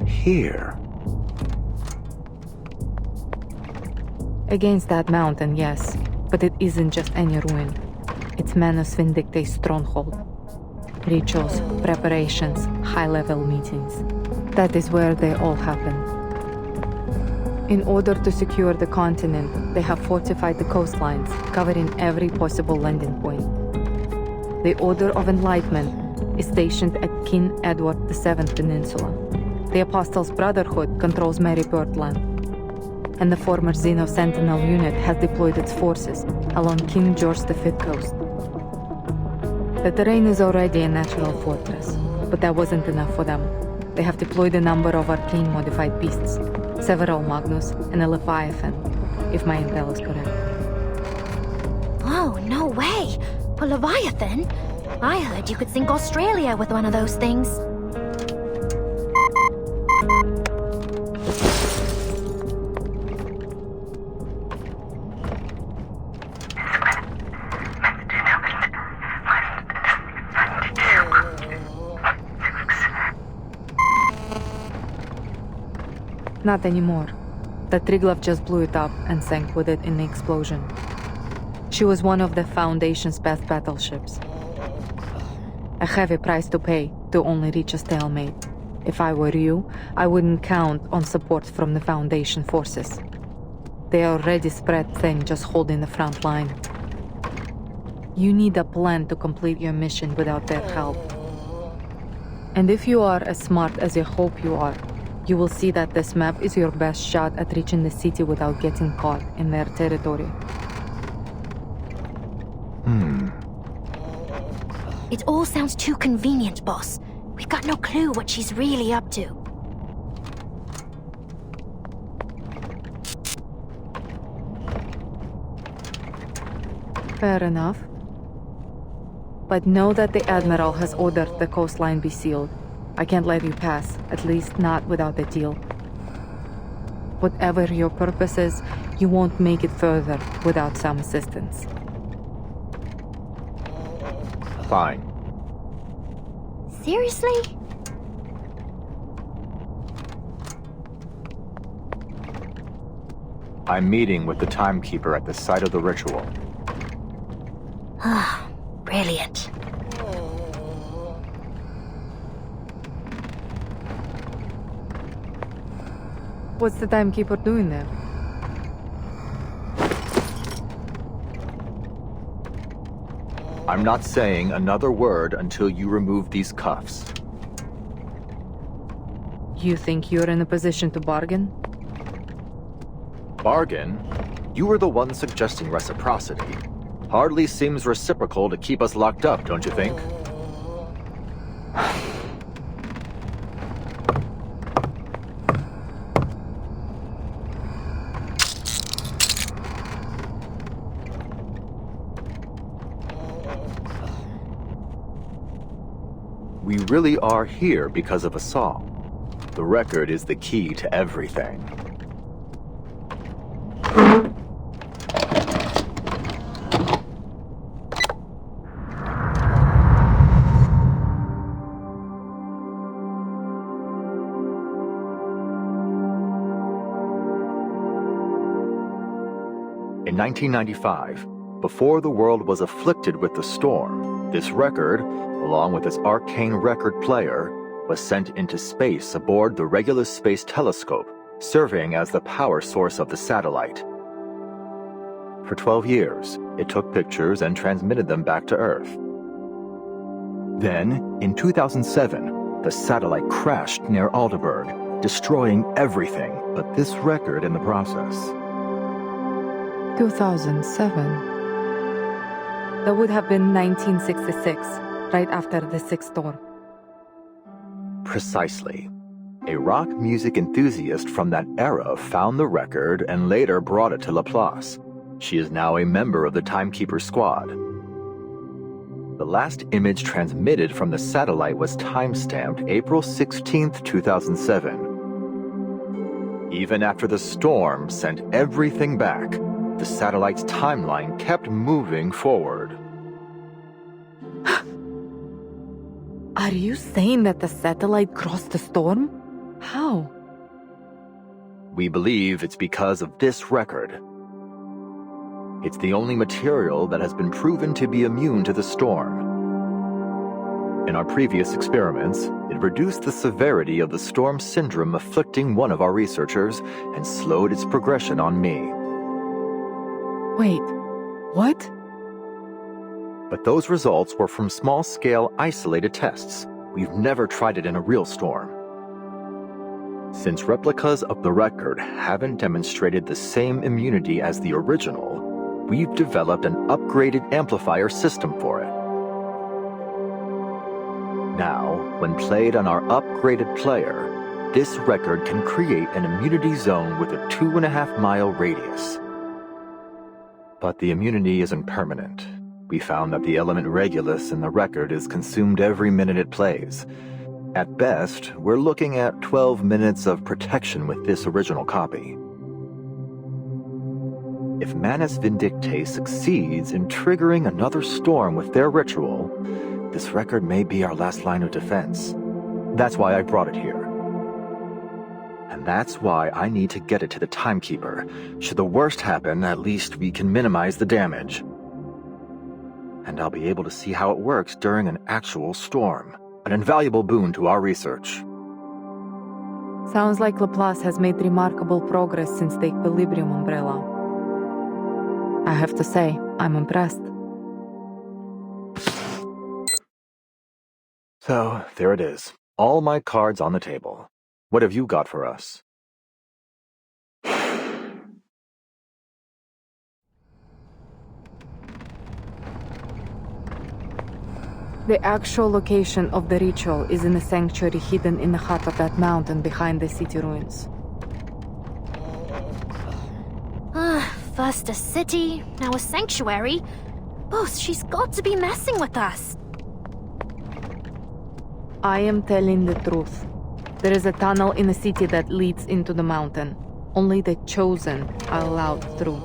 Here? Against that mountain, yes. But it isn't just any ruin. It's Manus Vindictae's stronghold. Rituals, preparations, high-level meetings. That is where they all happen. In order to secure the continent, they have fortified the coastlines, covering every possible landing point. The Order of Enlightenment is stationed at King Edward VII Peninsula. The Apostles' Brotherhood controls Mary Birdland, and the former Xeno Sentinel unit has deployed its forces along King George V coast. The terrain is already a natural fortress, but that wasn't enough for them. They have deployed a number of arcane-modified beasts, several Magnus and a Leviathan, if my intel is correct. Oh, no way! A Leviathan? I heard you could sink Australia with one of those things. Not anymore. The Triglav just blew it up and sank with it in the explosion. She was one of the Foundation's best battleships. A heavy price to pay to only reach a stalemate. If I were you, I wouldn't count on support from the Foundation forces. They are already spread thin, just holding the front line. You need a plan to complete your mission without their help. And if you are as smart as you hope you are, you will see that this map is your best shot at reaching the city without getting caught in their territory. It all sounds too convenient, boss. We've got no clue what she's really up to. Fair enough. But know that the Admiral has ordered the coastline be sealed. I can't let you pass, at least not without a deal. Whatever your purpose is, you won't make it further without some assistance. Fine. Seriously? I'm meeting with the timekeeper at the site of the ritual. Ah, brilliant. What's the timekeeper doing there? I'm not saying another word until you remove these cuffs. You think you're in a position to bargain? Bargain? You were the one suggesting reciprocity. Hardly seems reciprocal to keep us locked up, don't you think? We really are here because of a song. The record is the key to everything. In 1995, before the world was afflicted with the storm, this record, along with its arcane record player, was sent into space aboard the Regulus Space Telescope, serving as the power source of the satellite. For 12 years, it took pictures and transmitted them back to Earth. Then, in 2007, the satellite crashed near Aldeburgh, destroying everything but this record in the process. 2007. That would have been 1966, right after the sixth storm. Precisely. A rock music enthusiast from that era found the record and later brought it to Laplace. She is now a member of the Timekeeper squad. The last image transmitted from the satellite was time-stamped April 16, 2007. Even after the storm sent everything back, the satellite's timeline kept moving forward. Are you saying that the satellite crossed the storm? How? We believe it's because of this record. It's the only material that has been proven to be immune to the storm. In our previous experiments, it reduced the severity of the storm syndrome afflicting one of our researchers and slowed its progression on me. Wait, what? But those results were from small-scale isolated tests. We've never tried it in a real storm. Since replicas of the record haven't demonstrated the same immunity as the original, we've developed an upgraded amplifier system for it. Now, when played on our upgraded player, this record can create an immunity zone with a 2.5-mile radius. But the immunity isn't permanent. We found that the element Regulus in the record is consumed every minute it plays. At best, we're looking at 12 minutes of protection with this original copy. If Manus Vindictae succeeds in triggering another storm with their ritual, this record may be our last line of defense. That's why I brought it here. And that's why I need to get it to the Timekeeper. Should the worst happen, at least we can minimize the damage. And I'll be able to see how it works during an actual storm. An invaluable boon to our research. Sounds like Laplace has made remarkable progress since the Equilibrium umbrella. I have to say, I'm impressed. So, there it is. All my cards on the table. What have you got for us? The actual location of the ritual is in a sanctuary hidden in the heart of that mountain behind the city ruins. First a city, now a sanctuary. Boss, she's got to be messing with us. I am telling the truth. There is a tunnel in the city that leads into the mountain. Only the chosen are allowed through.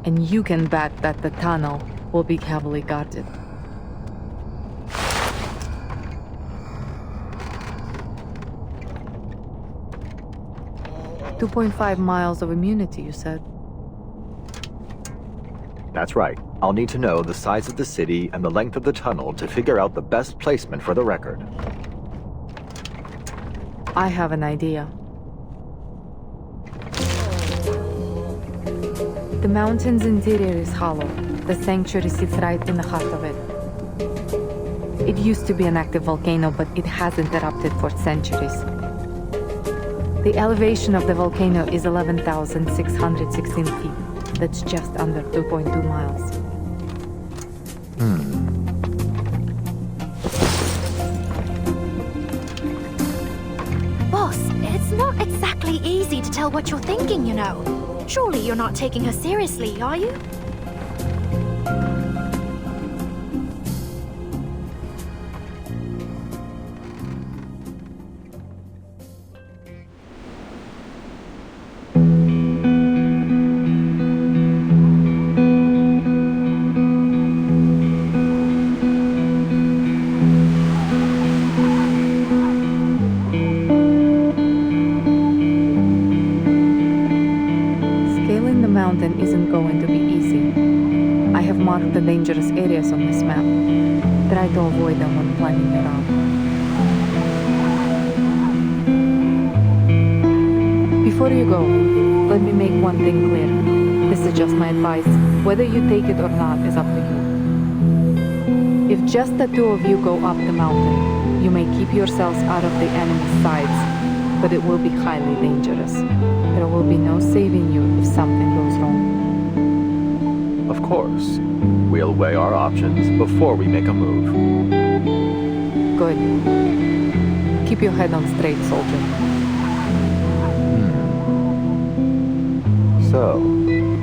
And you can bet that the tunnel will be heavily guarded. .5 miles of immunity, you said? That's right. I'll need to know the size of the city and the length of the tunnel to figure out the best placement for the record. I have an idea. The mountain's interior is hollow. The sanctuary sits right in the heart of it. It used to be an active volcano, but it hasn't erupted for centuries. The elevation of the volcano is 11,616 feet. That's just under 2.2 miles. Boss, it's not exactly easy to tell what you're thinking, you know. Surely you're not taking her seriously, are you? going to be easy. I have marked the dangerous areas on this map. Try to avoid them when planning your route. Before you go, let me make one thing clear. This is just my advice. Whether you take it or not is up to you. If just the two of you go up the mountain, you may keep yourselves out of the enemy's sides, but it will be highly dangerous. There will be no saving you if something goes wrong. Of course. We'll weigh our options before we make a move. Good. Keep your head on straight, soldier. So,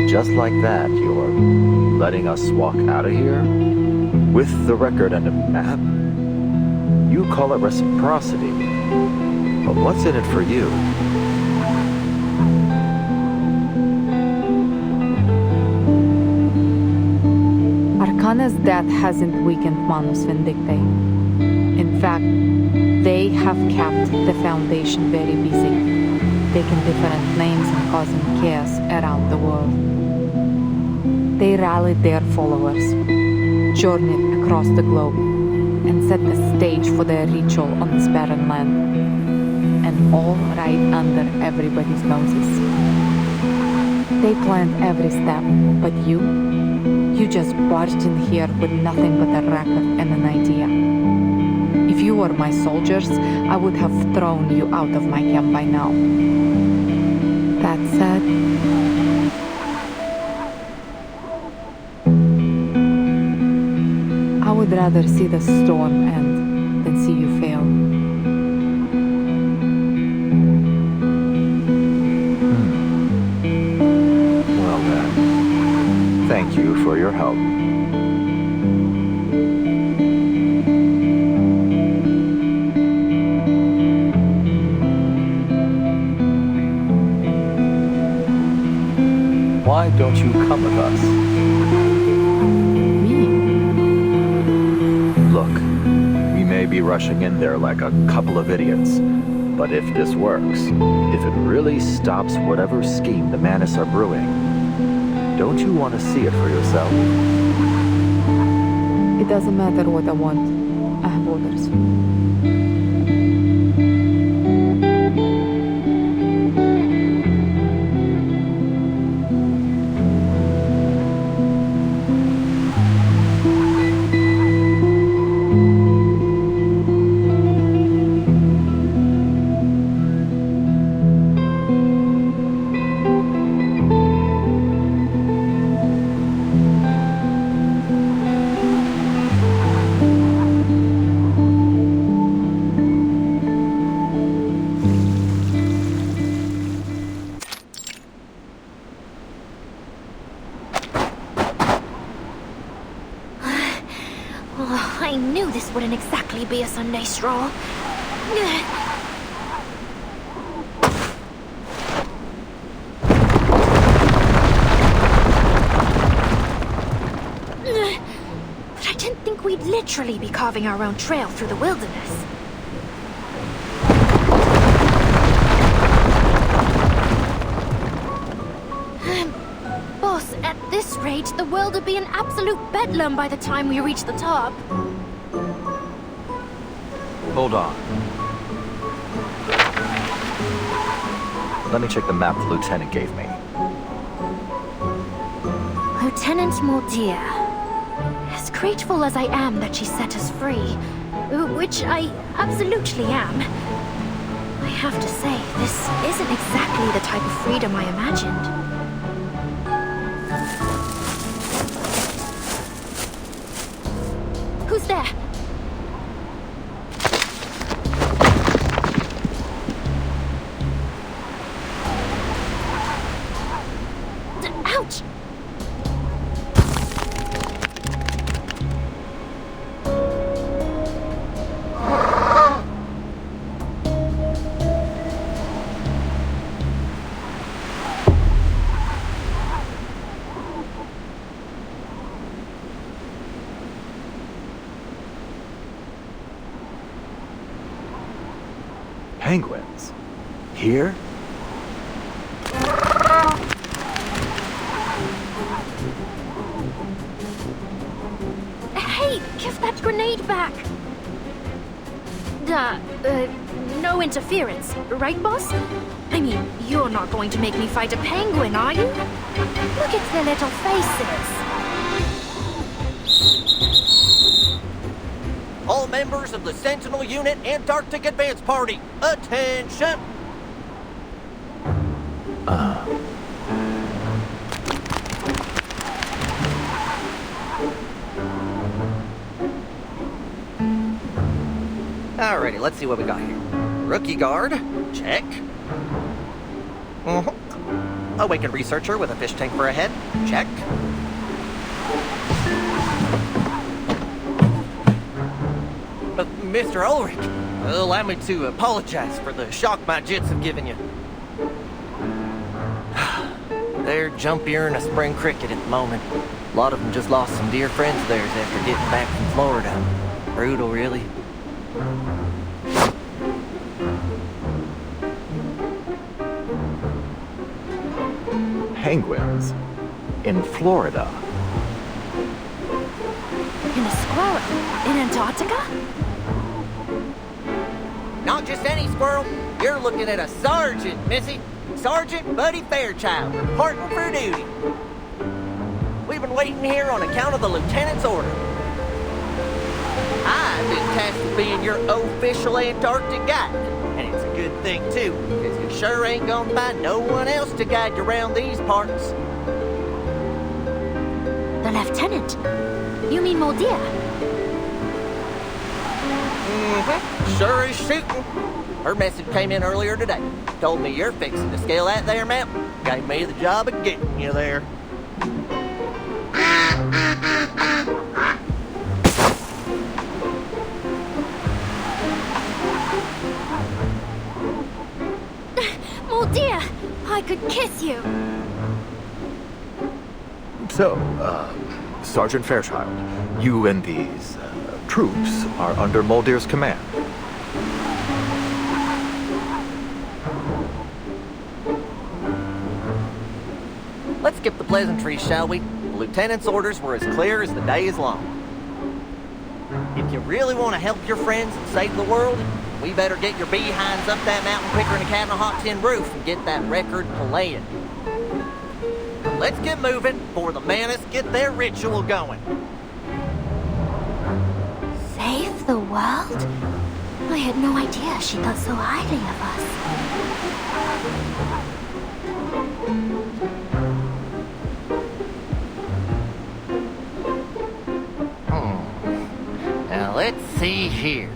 just like that, you're letting us walk out of here? With the record and a map? You call it reciprocity. But what's in it for you? Arcana's death hasn't weakened Manus Vindictae. In fact, they have kept the Foundation very busy, taking different names and causing chaos around the world. They rallied their followers, journeyed across the globe, and set the stage for their ritual on this barren land. And all right under everybody's noses. They planned every step, but you just barged in here with nothing but a record and an idea. If you were my soldiers, I would have thrown you out of my camp by now. That said, I would rather see the storm end than see you fail. Well then, thank you for your help. Why don't you come with us? Look, we may be rushing in there like a couple of idiots, but if this works, if it really stops whatever scheme the Manus are brewing, don't you want to see it for yourself? It doesn't matter what I want. I have orders. I knew this wouldn't exactly be a Sunday stroll. But I didn't think we'd literally be carving our own trail through the wilderness. Boss, at this rate, the world would be an absolute bedlam by the time we reach the top. Hold on. Let me check the map the lieutenant gave me. Lieutenant Mordia. As grateful as I am that she set us free, which I absolutely am, I have to say, this isn't exactly the type of freedom I imagined. Who's there? Ouch! Penguins? Here? grenade back! No interference, right, boss? I mean, you're not going to make me fight a penguin, are you? Look at their little faces. All members of the Sentinel Unit Antarctic Advance Party, attention! Alrighty, let's see what we got here. Rookie guard, check. Awakened researcher with a fish tank for a head, check. Mr. Ulrich, allow me to apologize for the shock my jets have given you. They're jumpier than a spring cricket at the moment. A lot of them just lost some dear friends of theirs after getting back from Florida. Brutal, really. Penguins in Florida. In a squirrel? In Antarctica? Not just any squirrel. You're looking at a sergeant, Missy. Sergeant Buddy Fairchild, reporting for duty. We've been waiting here on account of the lieutenant's order. I've been tasked with being your official Antarctic guide. And it's a good thing, too, because you sure ain't gonna find no one else to guide you around these parts. The lieutenant? You mean Moldia? Sure is shooting. Her message came in earlier today. Told me you're fixing to scale that there mountain. Gave me the job of getting you there. Moldia! I could kiss you! So, Sergeant Fairchild, you and these troops are under Muldear's command. Let's skip the pleasantries, shall we? The lieutenant's orders were as clear as the day is long. If you really want to help your friends and save the world, we better get your behinds up that mountain quicker than a cat on a hot tin roof and get that record playing. Let's get moving before the Manists get their ritual going. Save the world? I had no idea she thought so highly of us. Now let's see here.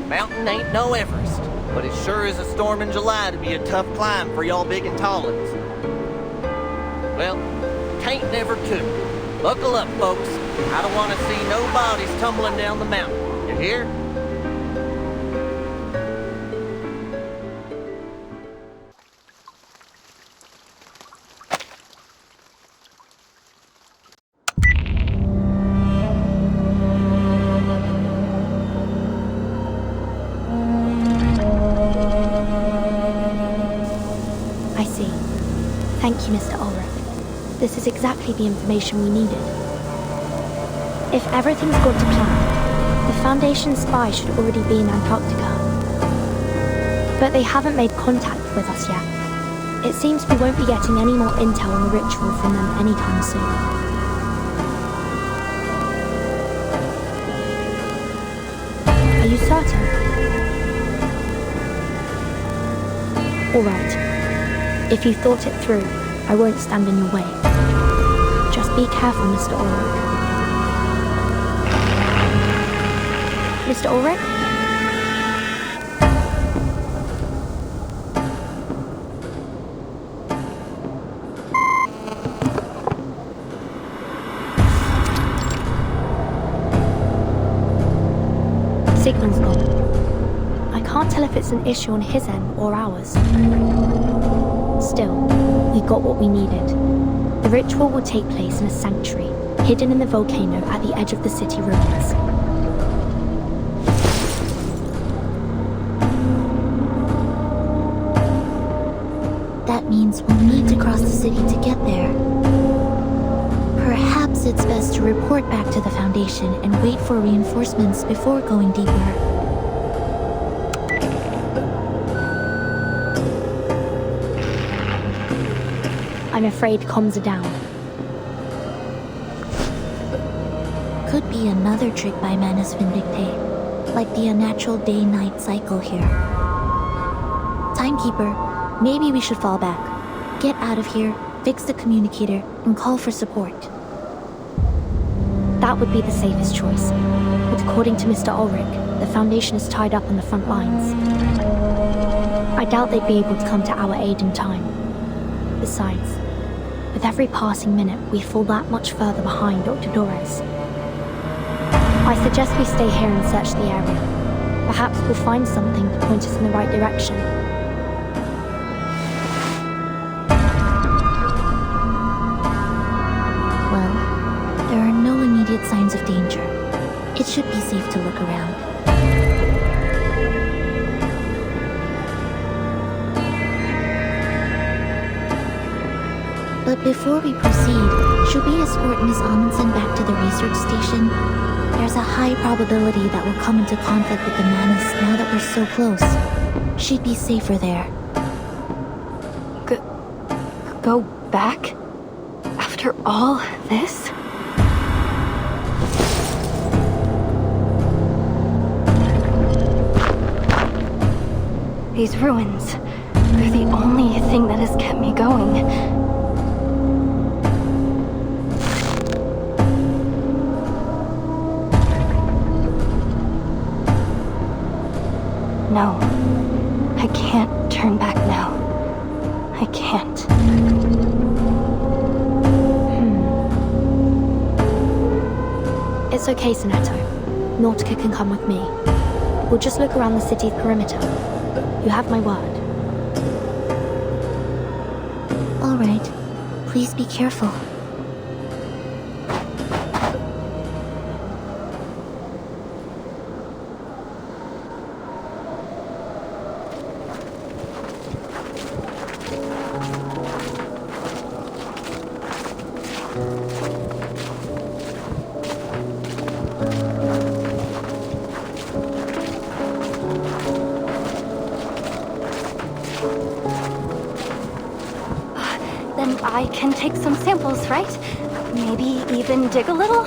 Mountain ain't no Everest, but it sure is a storm in July to be a tough climb for y'all big and tall uns. Well, can't never could. Buckle up, folks. I don't want to see no bodies tumbling down the mountain. You hear? I see. Thank you, Mr. Ulrich. This is exactly the information we needed. If everything's gone to plan, the Foundation spy should already be in Antarctica. But they haven't made contact with us yet. It seems we won't be getting any more intel on the ritual from them anytime soon. Are you certain? All right. If you thought it through, I won't stand in your way. Just be careful, Mr. Ulrich. Mr. Ulrich? Signal's gone. I can't tell if it's an issue on his end or ours. Still, we got what we needed. The ritual will take place in a sanctuary, hidden in the volcano at the edge of the city ruins. That means we'll need to cross the city to get there. Perhaps it's best to report back to the Foundation and wait for reinforcements before going deeper. I'm afraid comms are down. Could be another trick by Manus Vindicte, like the unnatural day-night cycle here. Timekeeper, maybe we should fall back. Get out of here, fix the communicator, and call for support. That would be the safest choice. But according to Mr. Ulrich, the Foundation is tied up on the front lines. I doubt they'd be able to come to our aid in time. Besides, with every passing minute, we fall that much further behind Dr. Dorez. I suggest we stay here and search the area. Perhaps we'll find something to point us in the right direction. Well, there are no immediate signs of danger. It should be safe to look around. But before we proceed, should we escort Miss Amundsen back to the research station? There's a high probability that we'll come into conflict with the Manus now that we're so close. She'd be safer there. Go back? After all this? These ruins, they're the only thing that has kept me going. No, I can't turn back now. I can't. It's okay, Sonetto. Nautica can come with me. We'll just look around the city's perimeter. You have my word. All right. Please be careful. Then I can take some samples, right? Maybe even dig a little?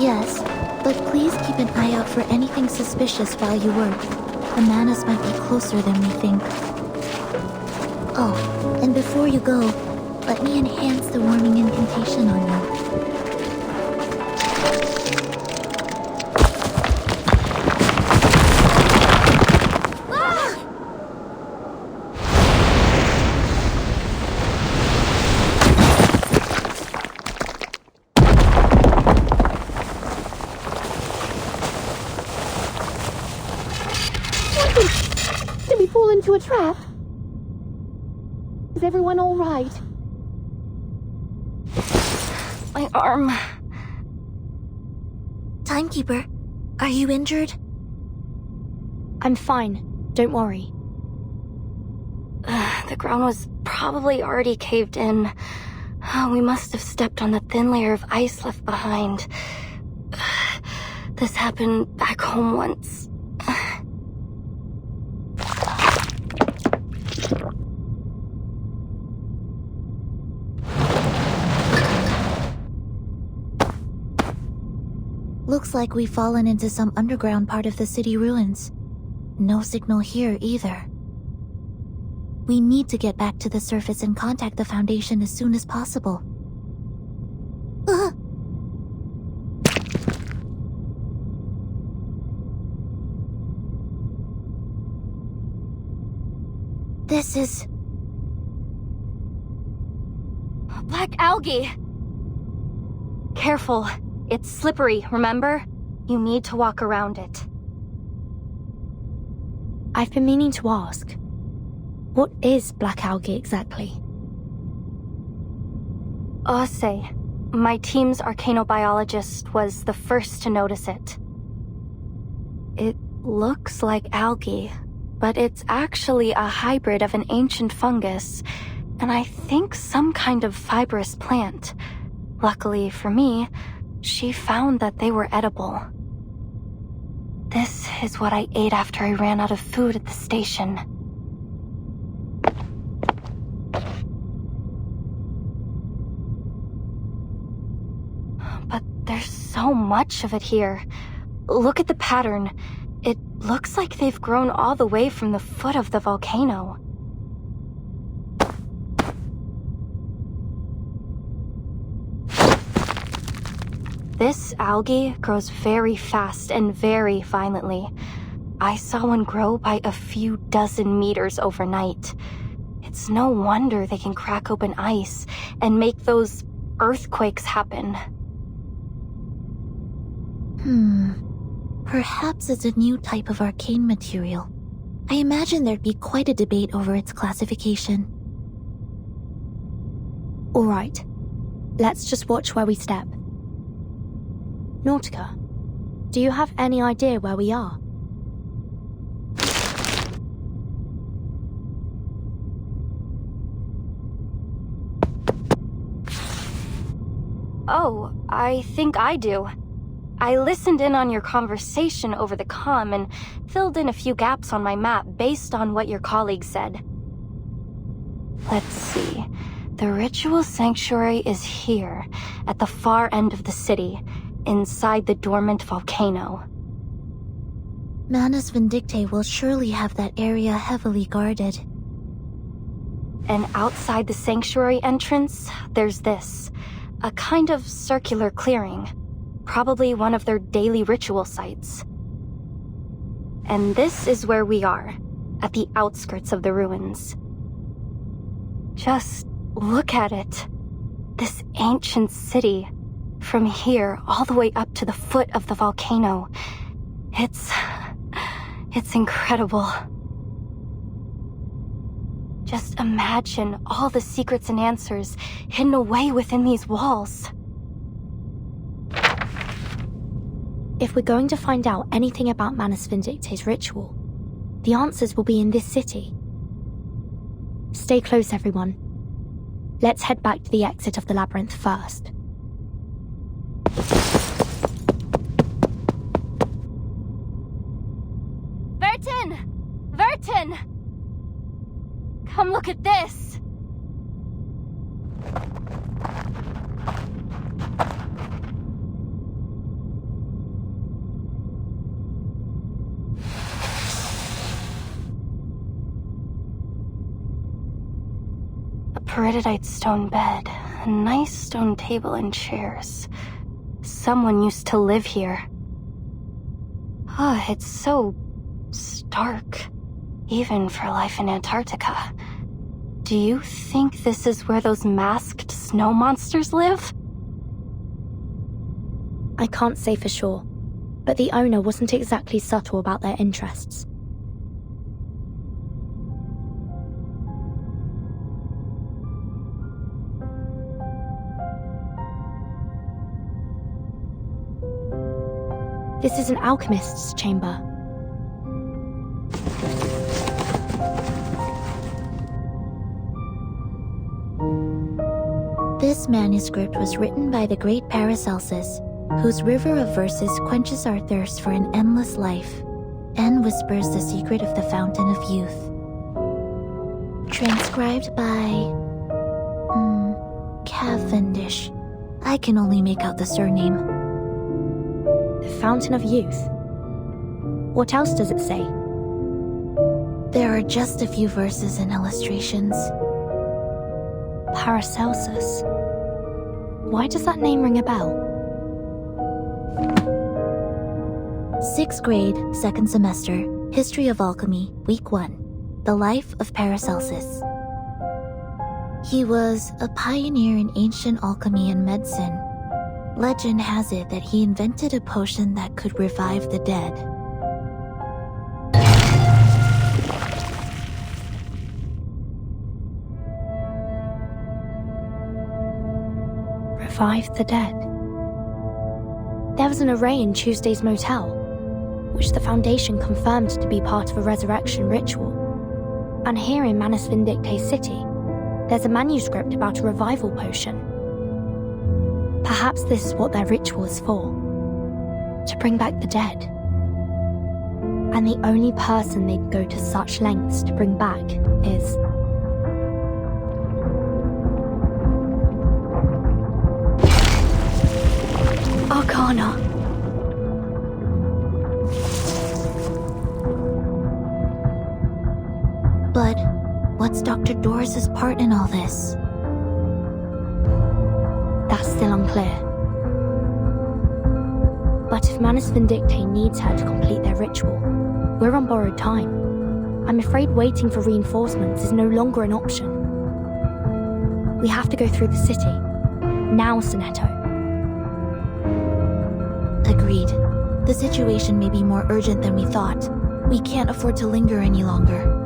Yes, but please keep an eye out for anything suspicious while you work. The Manus might be closer than we think. Oh, and before you go, let me enhance the warming incantation on you. Did we fall into a trap? Is everyone all right? My arm. Timekeeper, are you injured? I'm fine. Don't worry. The ground was probably already caved in. We must have stepped on the thin layer of ice left behind. This happened back home once. Looks like we've fallen into some underground part of the city ruins. No signal here either. We need to get back to the surface and contact the Foundation as soon as possible. This is... Black algae! Careful. It's slippery, remember? You need to walk around it. I've been meaning to ask. What is black algae exactly? Ose, my team's arcanobiologist, was the first to notice it. It looks like algae, but it's actually a hybrid of an ancient fungus, and I think some kind of fibrous plant. Luckily for me, she found that they were edible. This is what I ate after I ran out of food at the station. But there's so much of it here. Look at the pattern. It looks like they've grown all the way from the foot of the volcano. This algae grows very fast and very violently. I saw one grow by a few dozen meters overnight. It's no wonder they can crack open ice and make those earthquakes happen. Perhaps it's a new type of arcane material. I imagine there'd be quite a debate over its classification. Alright, let's just watch where we step. Nautika, do you have any idea where we are? Oh, I think I do. I listened in on your conversation over the comm and filled in a few gaps on my map based on what your colleague said. Let's see. The ritual sanctuary is here, at the far end of the city, inside the dormant volcano. Manus Vindictae will surely have that area heavily guarded. And outside the sanctuary entrance, there's this. A kind of circular clearing. Probably one of their daily ritual sites. And this is where we are, at the outskirts of the ruins. Just look at it. This ancient city, from here all the way up to the foot of the volcano. It's incredible. Just imagine all the secrets and answers hidden away within these walls. If we're going to find out anything about Manus Vindictae's ritual, the answers will be in this city. Stay close, everyone. Let's head back to the exit of the labyrinth first. Vertin! Come look at this! A peridotite stone bed, a nice stone table and chairs. Someone used to live here. Ah, it's so stark, even for life in Antarctica. Do you think this is where those masked snow monsters live? I can't say for sure, but the owner wasn't exactly subtle about their interests. This is an alchemist's chamber. This manuscript was written by the great Paracelsus, whose river of verses quenches our thirst for an endless life, and whispers the secret of the fountain of youth. Transcribed by... Cavendish. I can only make out the surname. The Fountain of Youth? What else does it say? There are just a few verses and illustrations. Paracelsus? Why does that name ring a bell? 6th grade, 2nd semester, History of Alchemy, Week 1. The Life of Paracelsus. He was a pioneer in ancient alchemy and medicine. Legend has it that he invented a potion that could revive the dead. Revive the dead. There was an array in Tuesday's motel. which the Foundation confirmed to be part of a resurrection ritual. And here in Manus Vindicte City, there's a manuscript about a revival potion. Perhaps this is what their ritual is for. To bring back the dead. And the only person they'd go to such lengths to bring back is... Arcana. But what's Dr. Doris's part in all this? That's still unclear. But if Manus Vindicte needs her to complete their ritual, we're on borrowed time. I'm afraid waiting for reinforcements is no longer an option. We have to go through the city. Now, Sonetto. Agreed. The situation may be more urgent than we thought. We can't afford to linger any longer.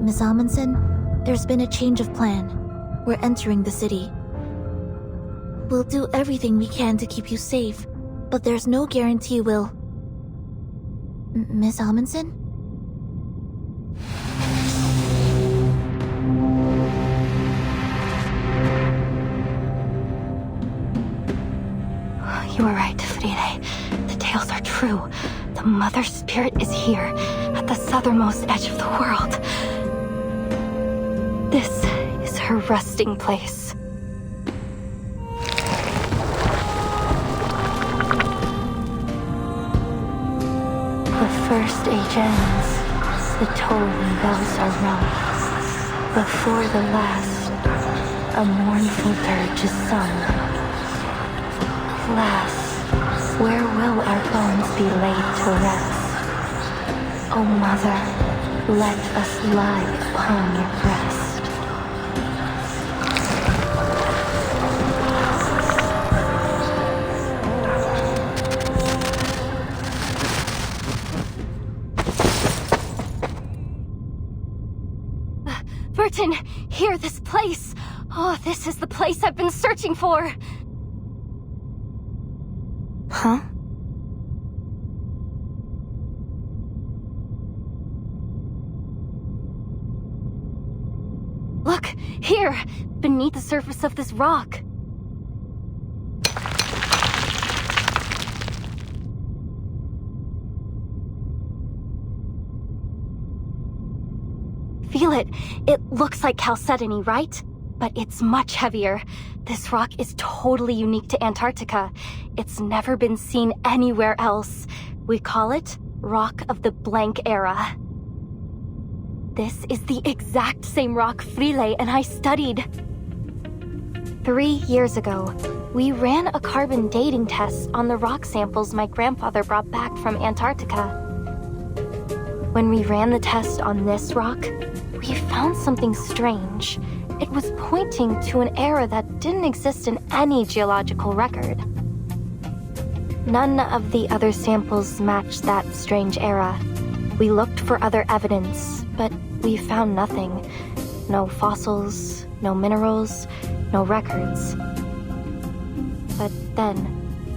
Miss Amundsen, there's been a change of plan. We're entering the city. We'll do everything we can to keep you safe, but there's no guarantee we'll... Miss Amundsen? You were right, Friday. The tales are true. The Mother Spirit is here, at the southernmost edge of the world. This is her resting place. The first age ends, the tolling bells are rung. Before the last, a mournful dirge is sung. Alas, where will our bones be laid to rest? O Mother, let us lie upon your breast. Burton, here, this place! Oh, this is the place I've been searching for! Huh? Look, here, beneath the surface of this rock. Feel it. It looks like chalcedony, right? But it's much heavier. This rock is totally unique to Antarctica. It's never been seen anywhere else. We call it Rock of the Blank Era. This is the exact same rock Frile and I studied. 3 years ago, we ran a carbon dating test on the rock samples my grandfather brought back from Antarctica. When we ran the test on this rock, we found something strange. It was pointing to an era that didn't exist in any geological record. None of the other samples matched that strange era. We looked for other evidence, but we found nothing. No fossils, no minerals, no records. But then,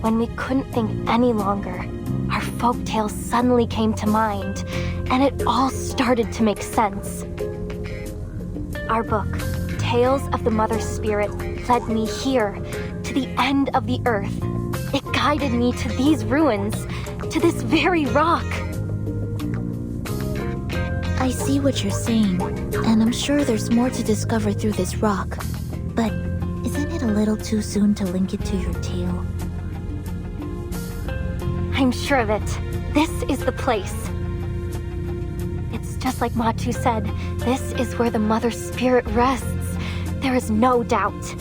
when we couldn't think any longer, our folktales suddenly came to mind, and it all started to make sense. Our book, Tales of the Mother Spirit, led me here, to the end of the earth. It guided me to these ruins, to this very rock. I see what you're saying, and I'm sure there's more to discover through this rock. But isn't it a little too soon to link it to your tale? I'm sure of it. This is the place. It's just like Matu said, this is where the Mother Spirit rests. There is no doubt.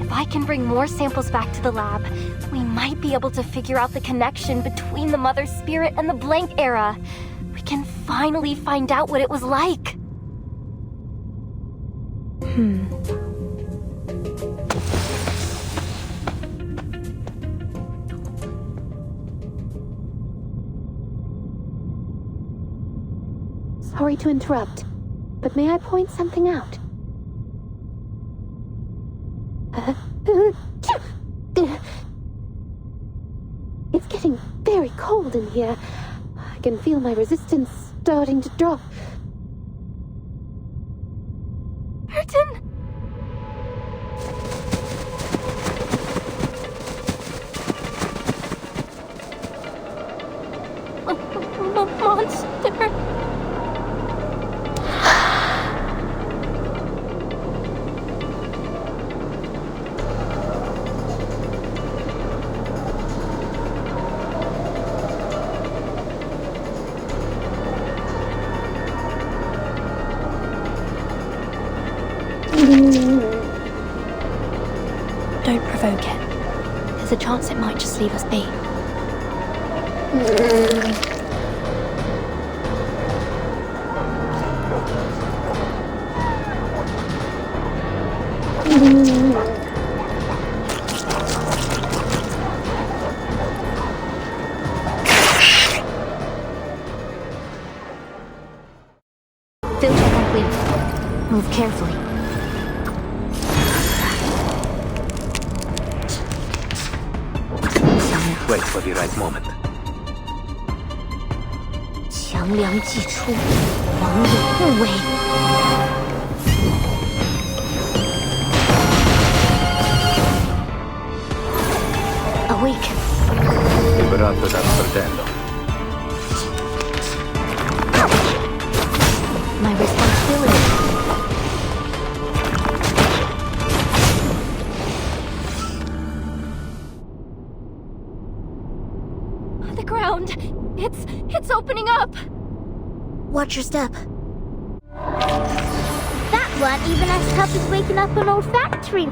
If I can bring more samples back to the lab, we might be able to figure out the connection between the Mother Spirit and the Blank Era. We can finally find out what it was like. Sorry to interrupt, but may I point something out? It's getting very cold in here. I can feel my resistance starting to drop. Burton! Monster! Don't provoke it. There's a chance it might just leave us be. Filter complete. Move carefully. Wait for the right moment. 强梁既出，王有不为。Awake. Liberato dal fratello. My responsibility. The ground! It's opening up! Watch your step. That one even as tough as waking up an old factory.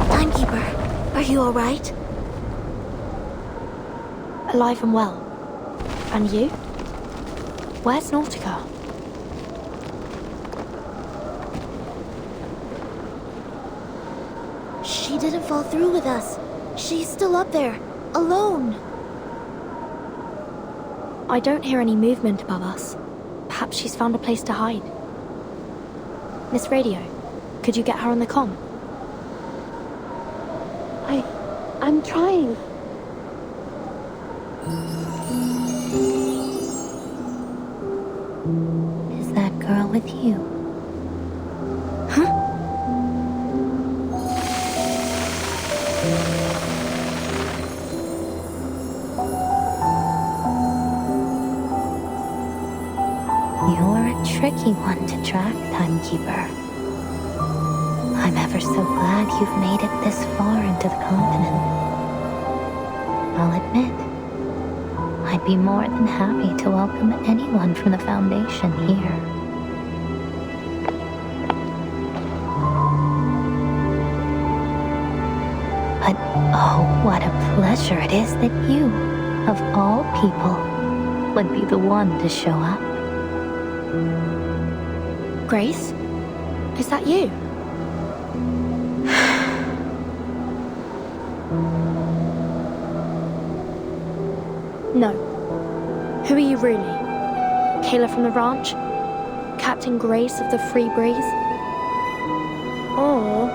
Timekeeper, are you all right? Alive and well. And you? Where's Nautika? She didn't fall through with us. She's still up there, alone. I don't hear any movement above us. Perhaps she's found a place to hide. Miss Radio, could you get her on the comm? I'm trying. Is that girl with you? Huh? You're a tricky one to track, Timekeeper. I'm ever so glad you've made it this far into the continent. I'll admit, I'd be more than happy to welcome anyone from the Foundation here. But oh, what a pleasure it is that you, of all people, would be the one to show up. Grace? Is that you? No. Who are you really? Kayla from the ranch? Captain Grace of the Free Breeze? Or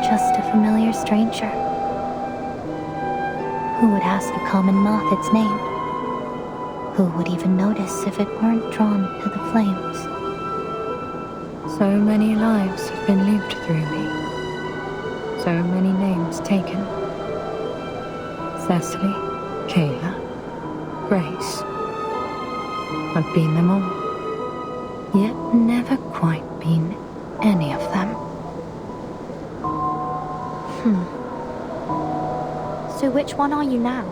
just a familiar stranger who would ask a common moth its name, who would even notice if it weren't drawn to the flames. So many lives have been lived through me. So many names taken. Cecily, Kayla, Grace. I've been them all, yet never quite been any of them. So which one are you now?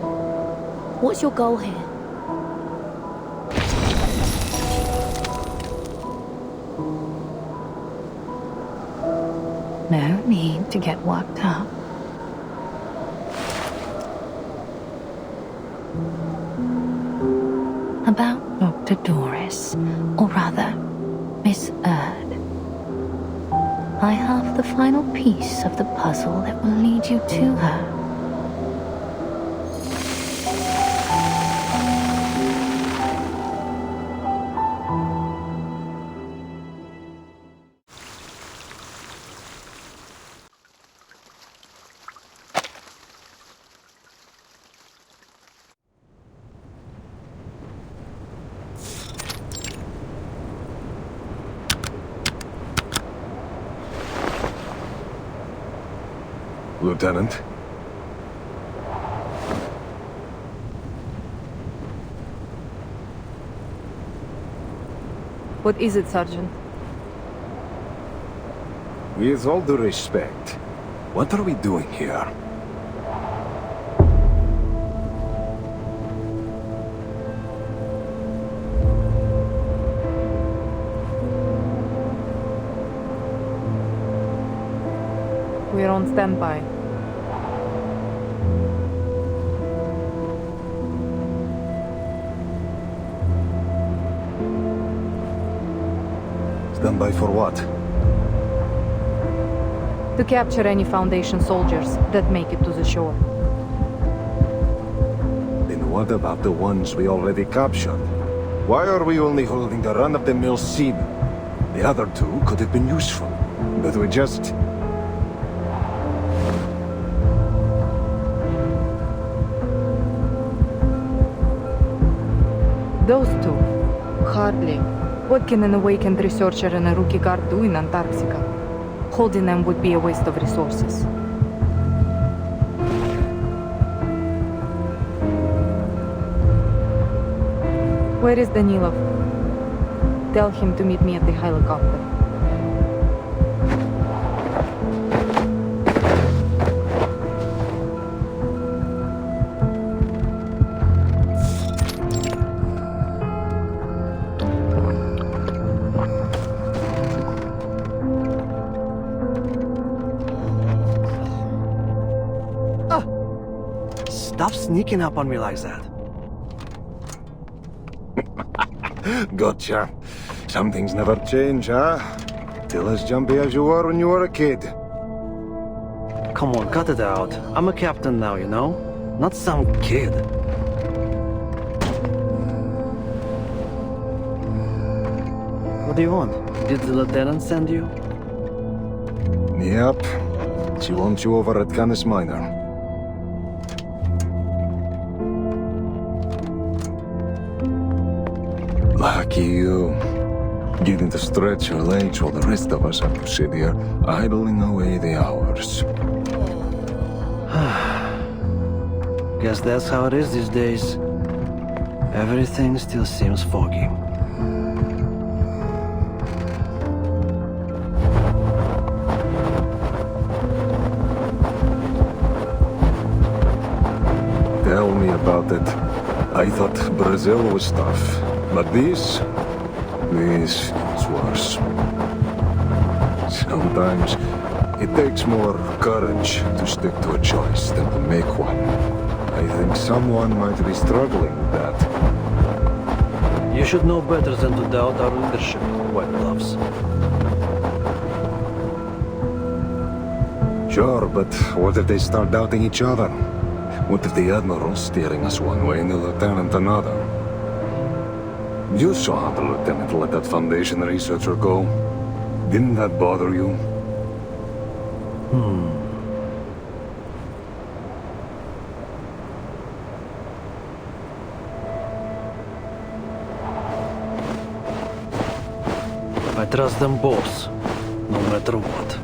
What's your goal here? No need to get worked up. About Dr. Doris, or rather, Miss add. I have the final piece of the puzzle that will lead you to her. Lieutenant? What is it, Sergeant? With all due respect, what are we doing here? We're on standby. Standby for what? To capture any Foundation soldiers that make it to the shore. Then what about the ones we already captured? Why are we only holding the run-of-the-mill seamen? The other two could have been useful, but we just... Those two? Hardly. What can an awakened researcher and a rookie guard do in Antarctica? Holding them would be a waste of resources. Where is Danilov? Tell him to meet me at the helicopter. Stop sneaking up on me like that. Gotcha. Some things never change, huh? Still as jumpy as you were when you were a kid. Come on, cut it out. I'm a captain now, you know? Not some kid. What do you want? Did the lieutenant send you? Yep. She wants you over at Canis Minor. Lucky you. Getting to stretch your legs while the rest of us have to sit here idling away the hours. Guess that's how it is these days. Everything still seems foggy. Tell me about it. I thought Brazil was tough, but this is worse. Sometimes it takes more courage to stick to a choice than to make one. I think someone might be struggling with that. You should know better than to doubt our leadership, White Gloves. Sure, but what if they start doubting each other? What if the Admiral's steering us one way and the Lieutenant another? You saw how the Lieutenant let that Foundation researcher go. Didn't that bother you? I trust them both, no matter what.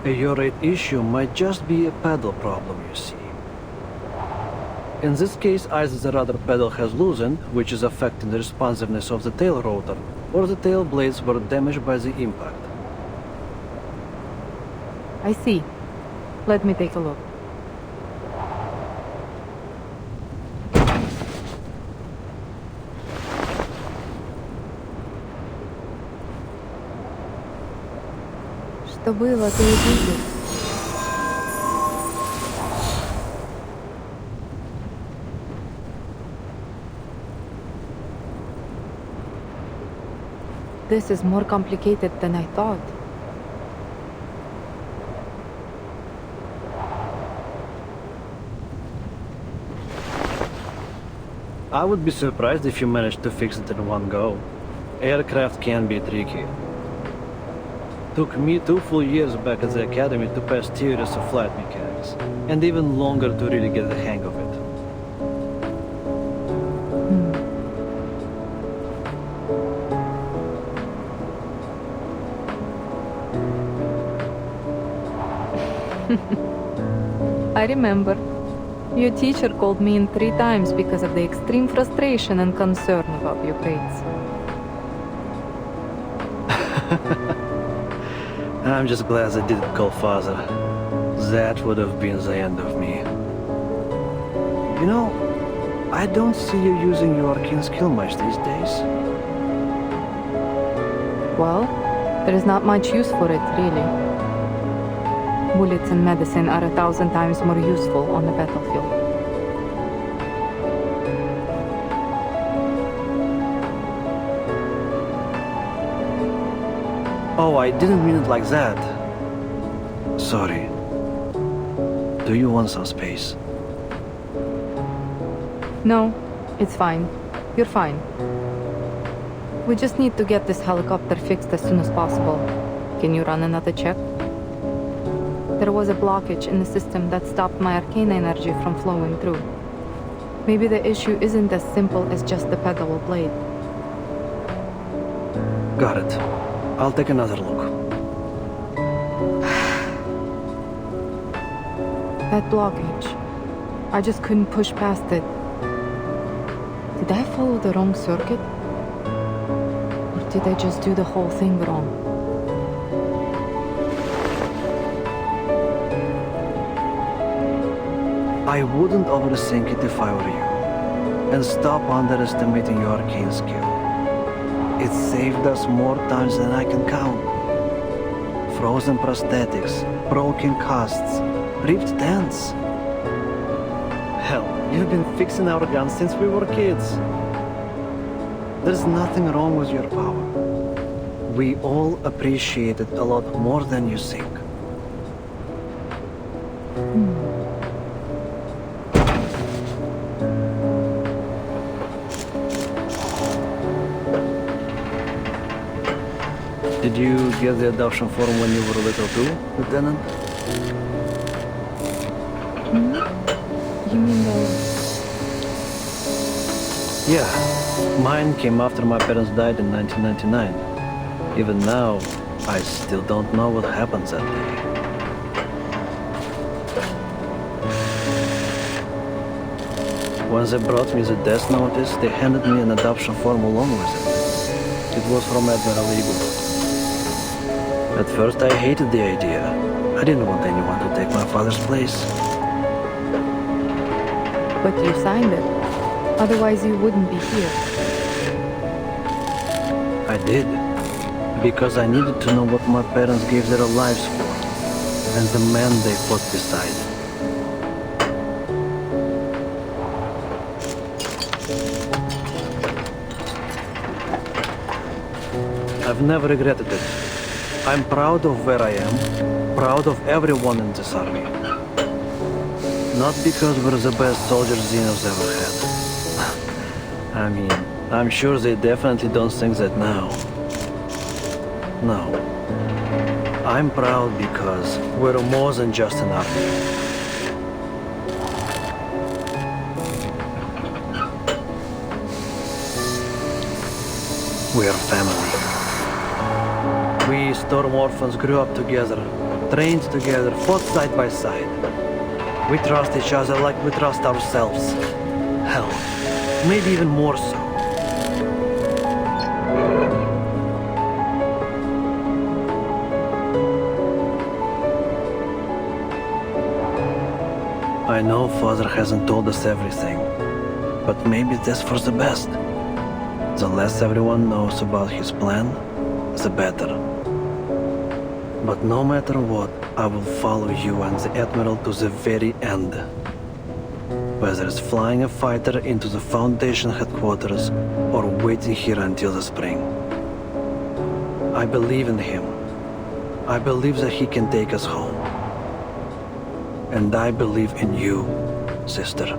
A urate issue might just be a pedal problem, you see. In this case, either the rudder pedal has loosened, which is affecting the responsiveness of the tail rotor, or the tail blades were damaged by the impact. I see. Let me take a look. было то и будет. This is more complicated than I thought. I would be surprised if you managed to fix it in one go. Aircraft can be tricky. Took me 2 full years back at the academy to pass theories of flight mechanics, and even longer to really get the hang of it. I remember. Your teacher called me in 3 times because of the extreme frustration and concern about your grades. I'm just glad I didn't call father. That would have been the end of me. You know, I don't see you using your arcane skill much these days. Well, there is not much use for it, really. Bullets and medicine are 1,000 times more useful on the battlefield. Oh, I didn't mean it like that. Sorry. Do you want some space? No, it's fine. You're fine. We just need to get this helicopter fixed as soon as possible. Can you run another check? There was a blockage in the system that stopped my arcane energy from flowing through. Maybe the issue isn't as simple as just the pedal blade. Got it. I'll take another look. That blockage. I just couldn't push past it. Did I follow the wrong circuit? Or did I just do the whole thing wrong? I wouldn't overthink it if I were you. And stop underestimating your arcane skill. It saved us more times than I can count. Frozen prosthetics, broken casts, ripped tents. Hell, you've been fixing our guns since we were kids. There's nothing wrong with your power. We all appreciate it a lot more than you think. Did you get the adoption form when you were little too, Lieutenant? You mean the... Yeah. Mine came after my parents died in 1999. Even now, I still don't know what happened that day. When they brought me the death notice, they handed me an adoption form along with it. It was from Admiral Eagle. At first I hated the idea. I didn't want anyone to take my father's place. But you signed it. Otherwise you wouldn't be here. I did. Because I needed to know what my parents gave their lives for. And the man they fought beside. I've never regretted it. I'm proud of where I am, proud of everyone in this army. Not because we're the best soldiers Xenos ever had. I mean, I'm sure they definitely don't think that now. No. I'm proud because we're more than just an army. We're family. We Storm Orphans grew up together, trained together, fought side by side. We trust each other like we trust ourselves. Hell, maybe even more so. I know Father hasn't told us everything, but maybe that's for the best. The less everyone knows about his plan, the better. But no matter what, I will follow you and the Admiral to the very end. Whether it's flying a fighter into the Foundation headquarters or waiting here until the spring. I believe in him. I believe that he can take us home. And I believe in you, sister.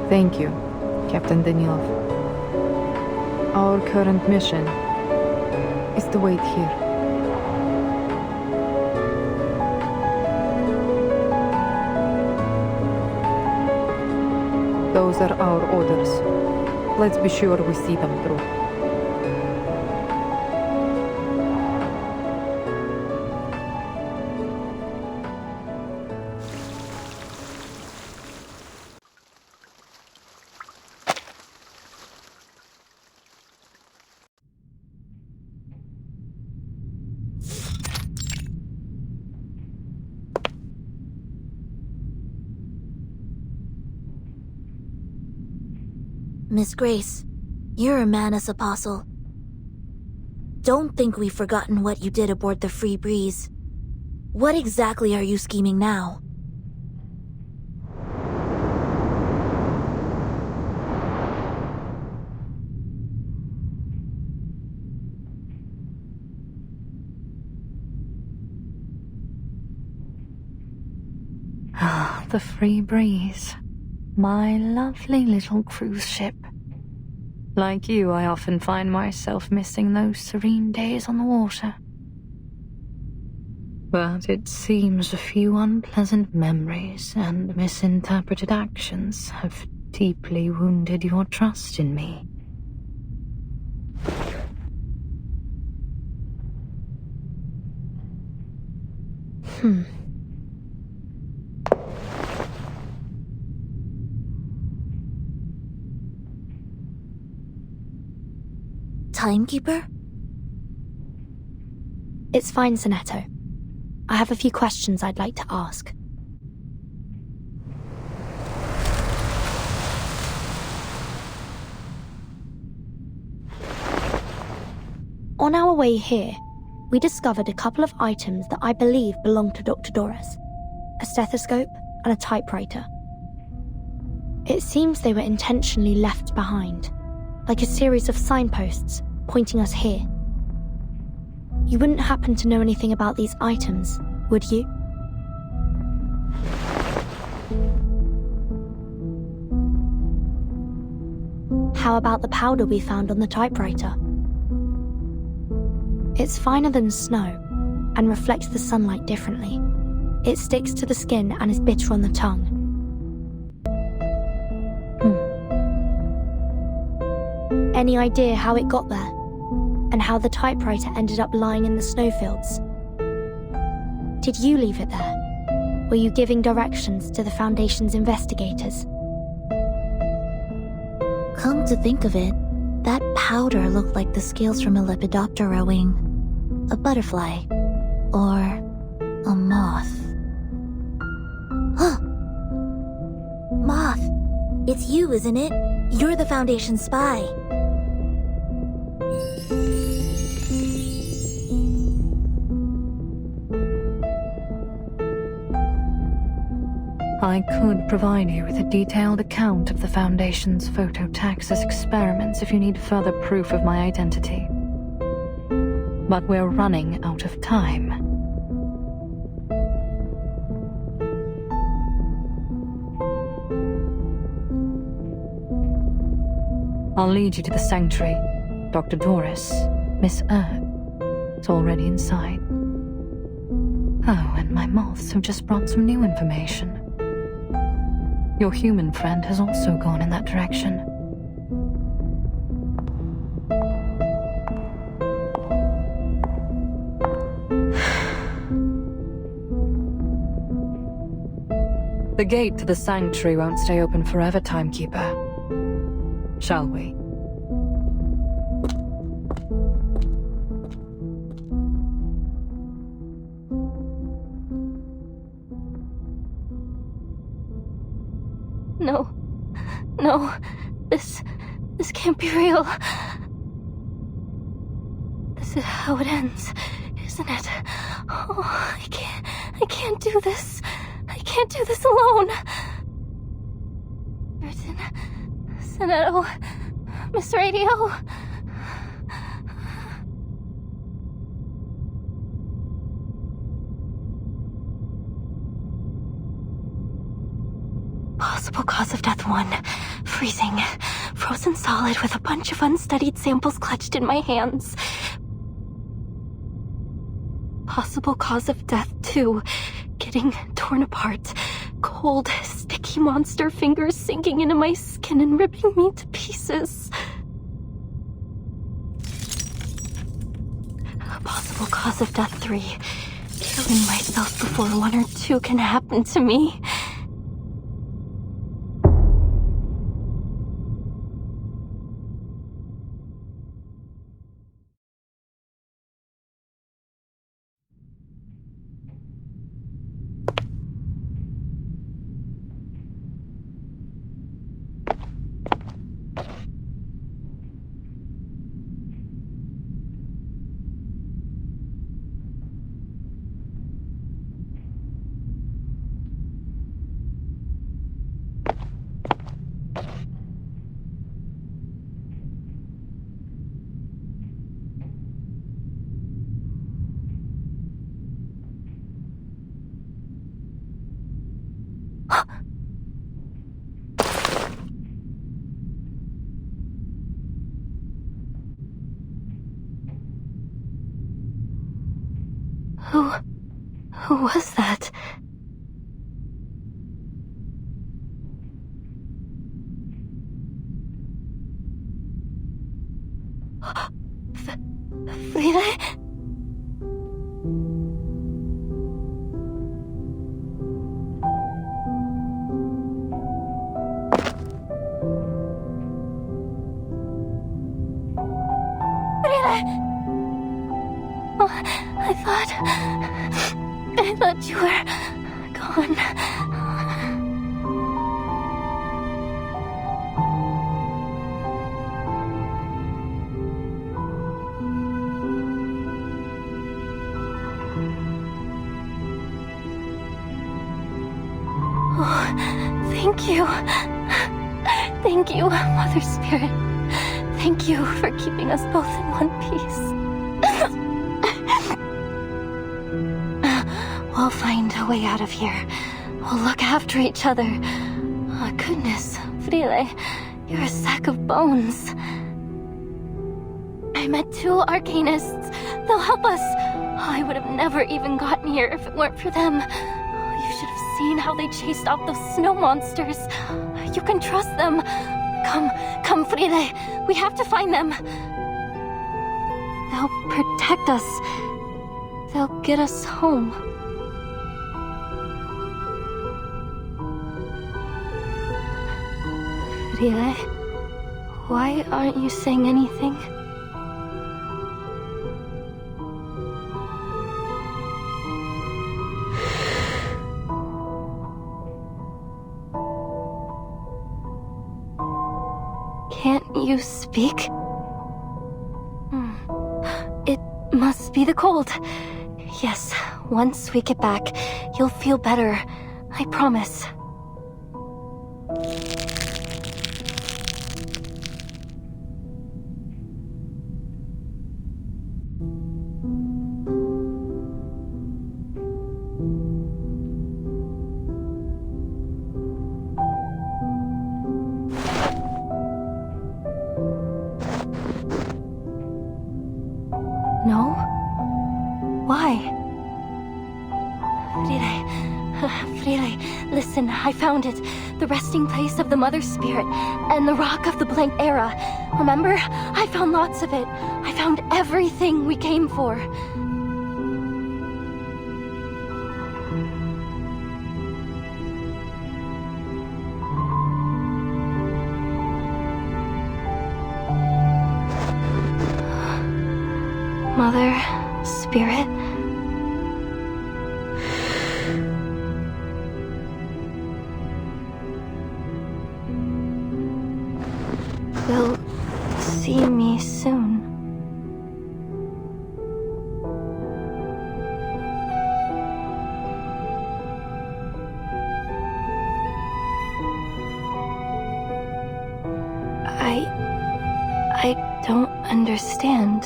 Thank you, Captain Danilov. Our current mission is to wait here. Those are our orders. Let's be sure we see them through. Miss Grace, you're a Manus apostle. Don't think we've forgotten what you did aboard the Free Breeze. What exactly are you scheming now? Ah, the Free Breeze. My lovely little cruise ship. Like you, I often find myself missing those serene days on the water. But it seems a few unpleasant memories and misinterpreted actions have deeply wounded your trust in me. Timekeeper? It's fine, Sonetto. I have a few questions I'd like to ask. On our way here, we discovered a couple of items that I believe belonged to Dr. Doris. A stethoscope and a typewriter. It seems they were intentionally left behind, like a series of signposts pointing us here. You wouldn't happen to know anything about these items, would you? How about the powder we found on the typewriter? It's finer than snow and reflects the sunlight differently. It sticks to the skin and is bitter on the tongue. Any idea how it got there? And how the typewriter ended up lying in the snowfields? Did you leave it there? Were you giving directions to the Foundation's investigators? Come to think of it, that powder looked like the scales from a Lepidoptera wing. A butterfly. Or a moth. Huh! Moth! It's you, isn't it? You're the Foundation spy. I could provide you with a detailed account of the Foundation's phototaxis experiments if you need further proof of my identity. But we're running out of time. I'll lead you to the sanctuary. Dr. Doris, Miss It's already inside. Oh, and my moths have just brought some new information. Your human friend has also gone in that direction. The gate to the sanctuary won't stay open forever, Timekeeper. Shall we? No. This can't be real. This is how it ends, isn't it? Oh, I can't do this. I can't do this alone. Burton, Sonetto, Miss Radio. Possible cause of death 1. Freezing. Frozen solid with a bunch of unstudied samples clutched in my hands. Possible cause of death 2. Getting torn apart. Cold, sticky monster fingers sinking into my skin and ripping me to pieces. Possible cause of death 3. Killing myself before 1 or 2 can happen to me. Who was that? Frida? I thought you were gone. Oh, thank you. Thank you, Mother Spirit. Thank you for keeping us both in one piece. We'll find a way out of here. We'll look after each other. Oh, goodness, Frile, you're a sack of bones. I met 2 arcanists. They'll help us. I would have never even gotten here if it weren't for them. You should have seen how they chased off those snow monsters. You can trust them. Come, Frile. We have to find them. They'll protect us. They'll get us home. Frile, why aren't you saying anything? Can't you speak? It must be the cold. Yes, once we get back, you'll feel better. I promise. No? Why? Frile, listen, I found it. The resting place of the Mother Spirit and the Rock of the Blank Era. Remember? I found lots of it. I found everything we came for. Mother Spirit? see me soon. I don't understand.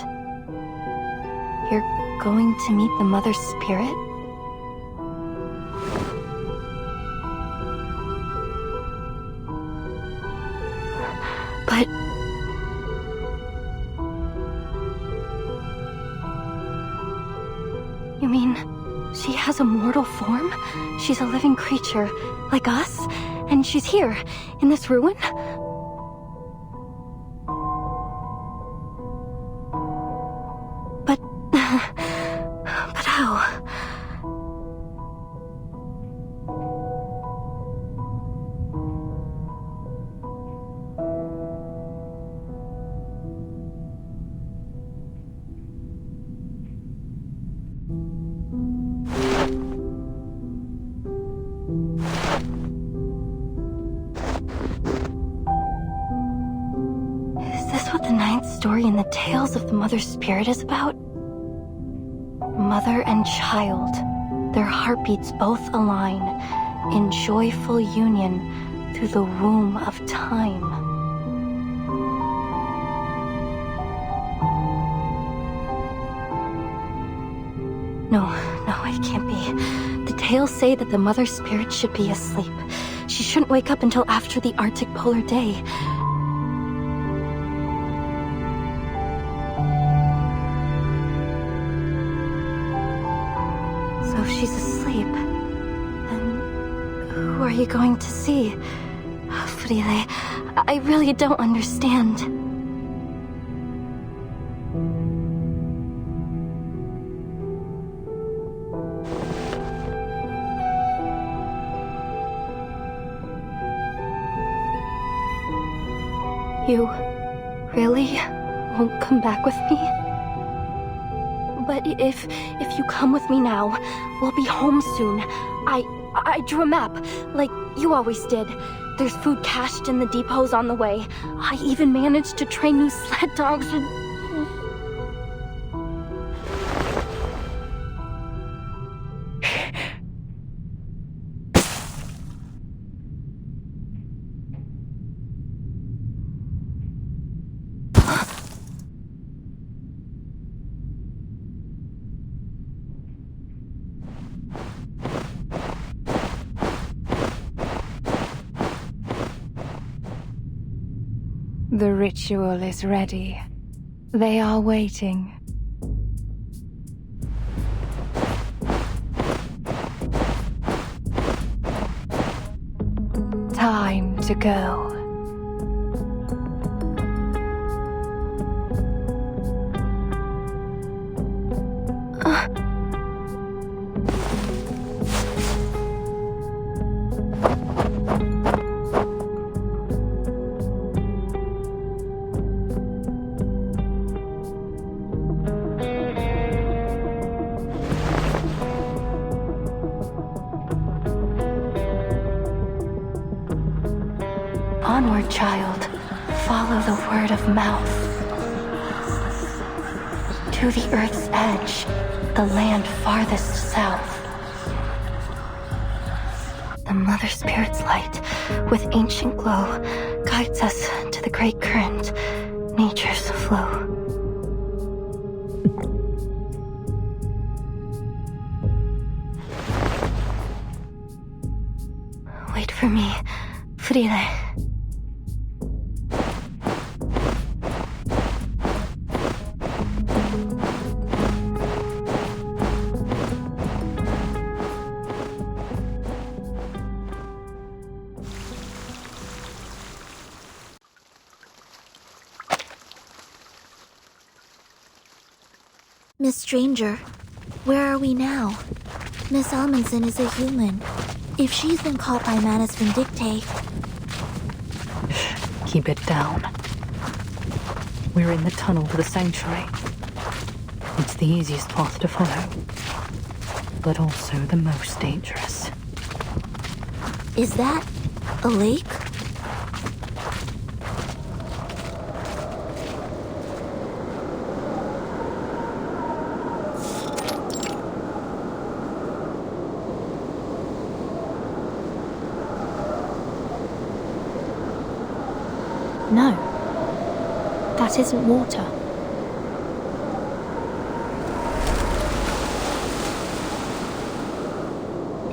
You're going to meet the Mother Spirit? But... You mean, she has a mortal form? She's a living creature, like us? And she's here, in this ruin? But how? Is this what the ninth story in the Tales of the Mother Spirit is about? Mother and child, their heartbeats both align in joyful union through the womb of time. No, it can't be. The tales say that the Mother Spirit should be asleep. She shouldn't wake up until after the Arctic polar day. So if she's asleep, then who are you going to see? Frile, I really don't understand. You really won't come back with me? But if you come with me now, we'll be home soon. I drew a map, like you always did. There's food cached in the depots on the way. I even managed to train new sled dogs and... The ritual is ready. They are waiting. Time to go. Onward, child. Follow the word of mouth. To the Earth's edge, the land farthest south. The Mother Spirit's light, with ancient glow, guides us to the great current, nature's flow. Wait for me, Frile. Miss Stranger, where are we now? Miss Amundsen is a human. If she's been caught by Manus Vindicte... Keep it down. We're in the tunnel to the sanctuary. It's the easiest path to follow, but also the most dangerous. Is that a lake? That isn't water.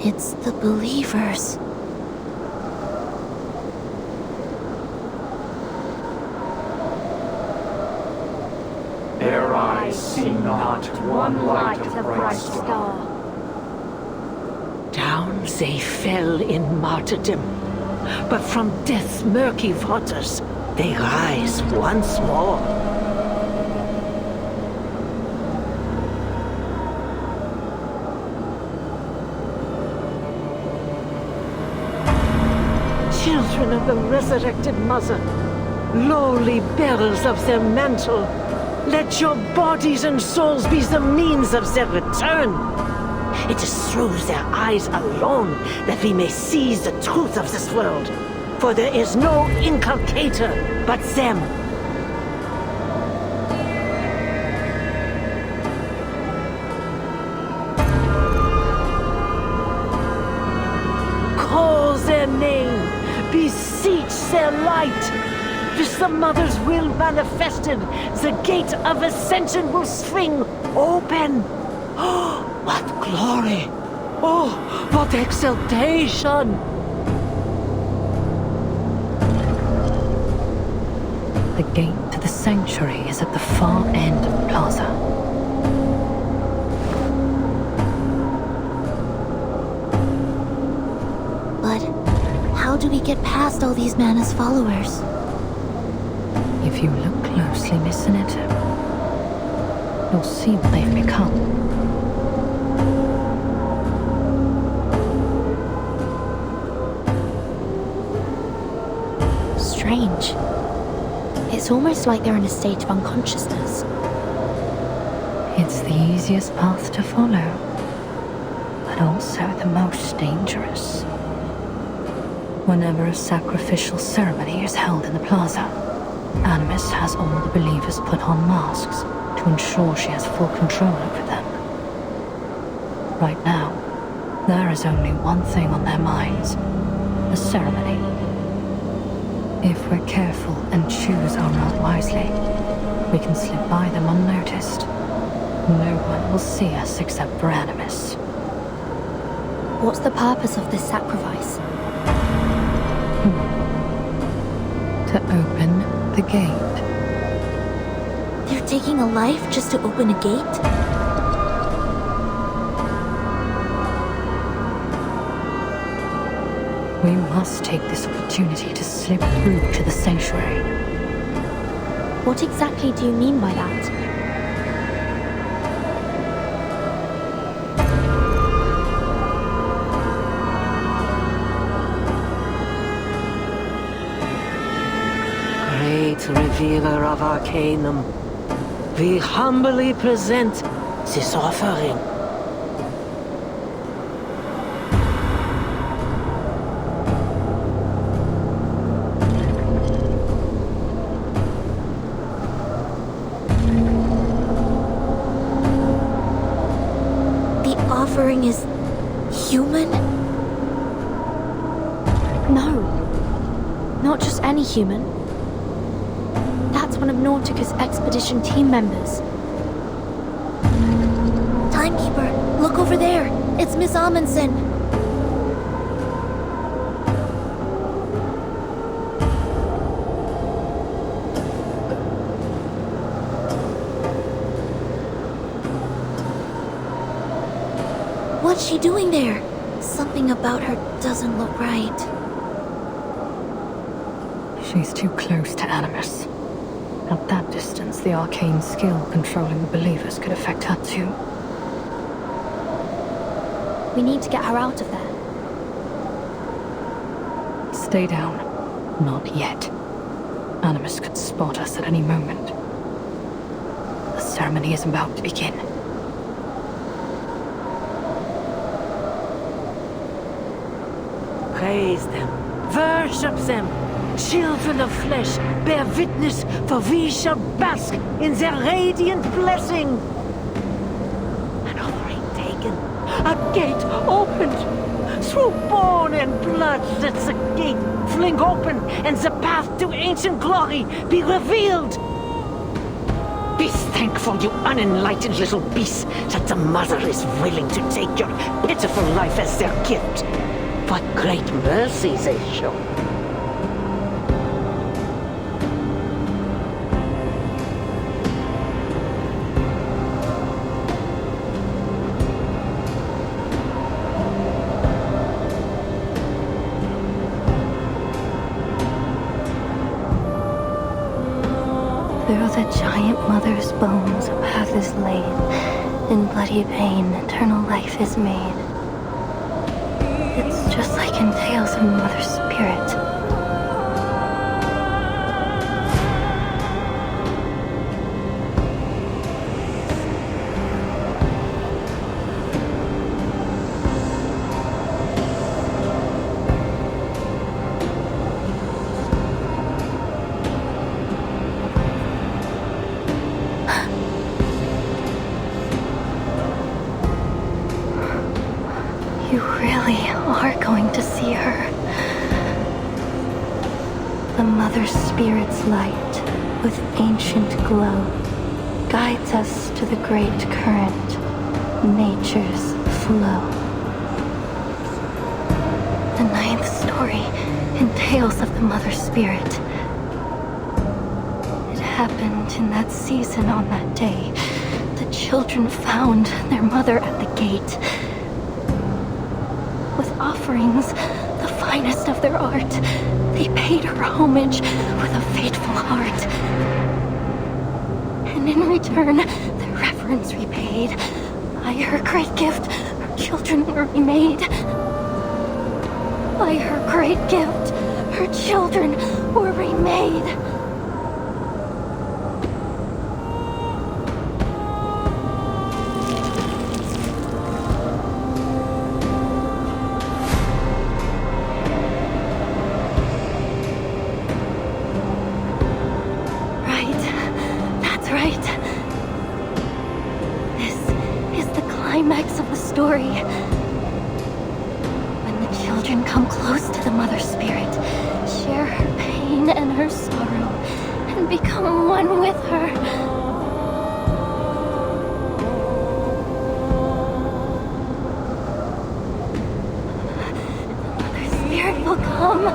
It's the believers. Their eyes see not one light of bright star. Down they fell in martyrdom, but from death's murky waters they rise once more. Children of the resurrected Mother, lowly bearers of their mantle, let your bodies and souls be the means of their return. It is through their eyes alone that we may seize the truth of this world, for there is no inculcator but them. Call their name, beseech their light. With the Mother's will manifested, the gate of ascension will swing open. Oh, what glory! Oh, what exaltation! The gate to the sanctuary is at the far end of the plaza. But how do we get past all these Mana's followers? If you look closely, Miss Aneta, you'll see what they've become. Strange. It's almost like they're in a state of unconsciousness. It's the easiest path to follow, but also the most dangerous. Whenever a sacrificial ceremony is held in the plaza, Animus has all the believers put on masks to ensure she has full control over them. Right now, there is only one thing on their minds: the ceremony. If we're careful and choose our route wisely, we can slip by them unnoticed. No one will see us except for Animus. What's the purpose of this sacrifice? To open the gate. They're taking a life just to open a gate? We must take this opportunity to slip through to the sanctuary. What exactly do you mean by that? Great revealer of Arcanum, we humbly present this offering. The offering is human? No. Not just any human. That's one of Nautika's expedition team members. Timekeeper, look over there. It's Miss Amundsen. What's she doing there? Something about her doesn't look right. She's too close to Animus. At that distance, the arcane skill controlling the believers could affect her too. We need to get her out of there. Stay down. Not yet. Animus could spot us at any moment. The ceremony is about to begin. Praise them, worship them. Children of flesh, bear witness, for we shall bask in their radiant blessing. An offering taken, a gate opened. Through bone and blood, let the gate fling open, and the path to ancient glory be revealed. Be thankful, you unenlightened little beast, that the Mother is willing to take your pitiful life as their gift. What great mercy they show. Through the giant mother's bones a path is laid. In bloody pain, eternal life is made. It's just like in tales of Mother's spirit. You really are going to see her. The Mother's Spirit's light, with ancient glow, guides us to the great current, nature's flow. The 9th story in Tales of the Mother Spirit. It happened in that season on that day. The children found their mother at the gate. With offerings, the finest of their art, they paid her homage with a faithful heart. And in return, their reverence repaid. By her great gift, her children were remade. By her great gift, her children were remade. Climax of the story. When the children come close to the Mother Spirit, share her pain and her sorrow, and become one with her. The Mother Spirit will come.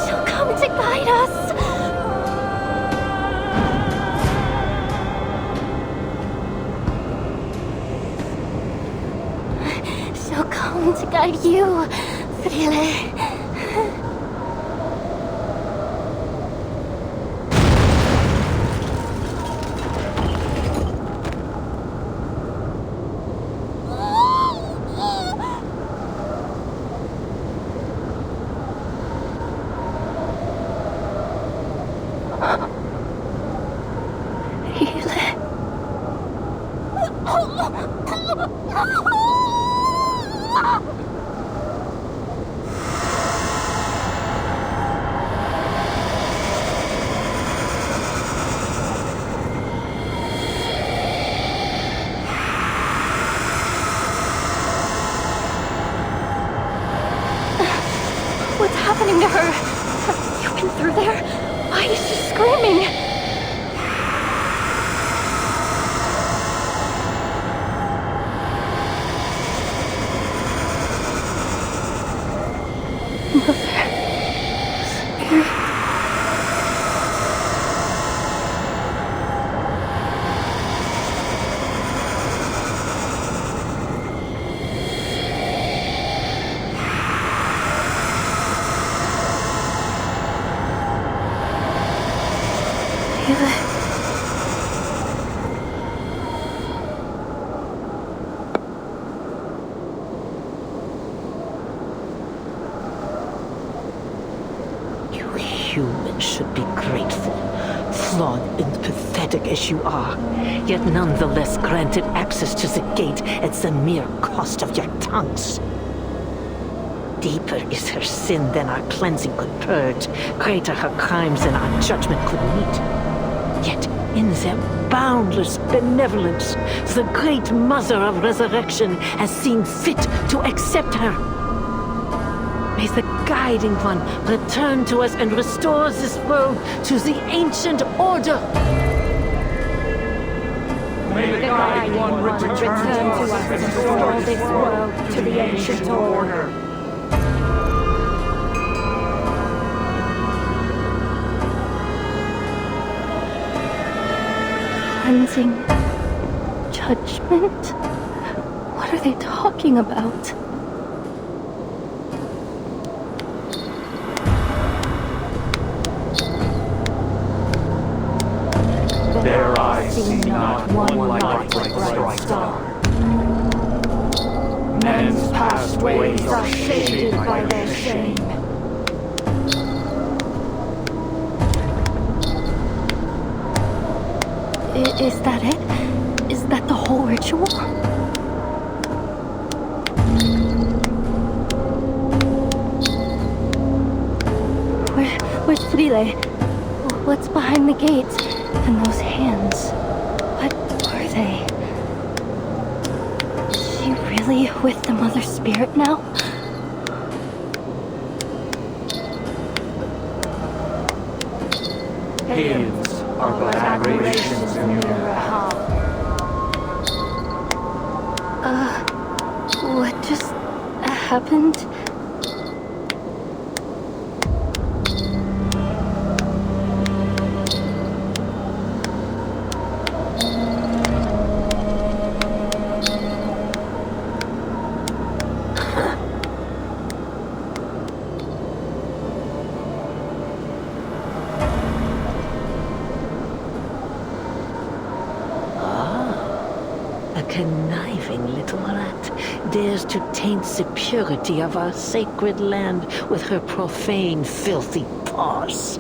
She'll come to guide us. To guide you, Frile. What's happening to her? Have you been through there? Why is she screaming? Humans should be grateful, flawed and pathetic as you are, yet nonetheless granted access to the gate at the mere cost of your tongues. Deeper is her sin than our cleansing could purge, greater her crimes than our judgment could meet. Yet in their boundless benevolence, the great Mother of Resurrection has seen fit to accept her. May the Guiding One return to us and restore this world to the ancient order. return to us and restore this world to the ancient order. Cleansing. Judgment? What are they talking about? Their eyes see not one light like bright star. Men's past ways are shaded by their shame. Is that it? Is that the whole ritual? Where's Frile? What's behind the gates? And those hands? What are they? Is she really with the Mother Spirit now? Hands are but aberrations in your heart. What just happened? Conniving little rat dares to taint the purity of our sacred land with her profane, filthy paws.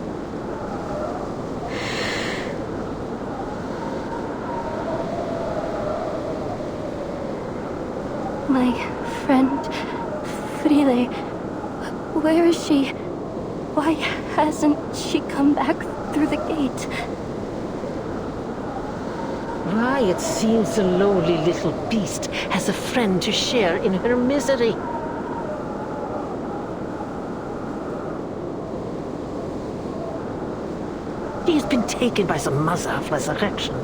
My friend, Frile, where is she? Why hasn't she come back through the gate? Why, it seems the lowly little beast has a friend to share in her misery. She has been taken by the Mother of Resurrection.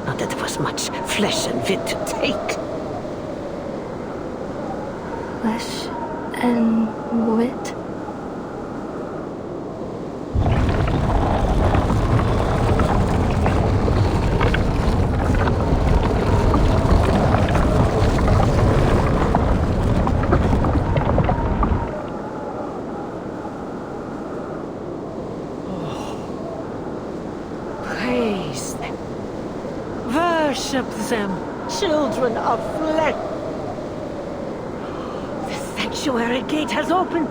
Not that there was much flesh and wit to take. Flesh and wit? Worship them, children of flesh. The sanctuary gate has opened.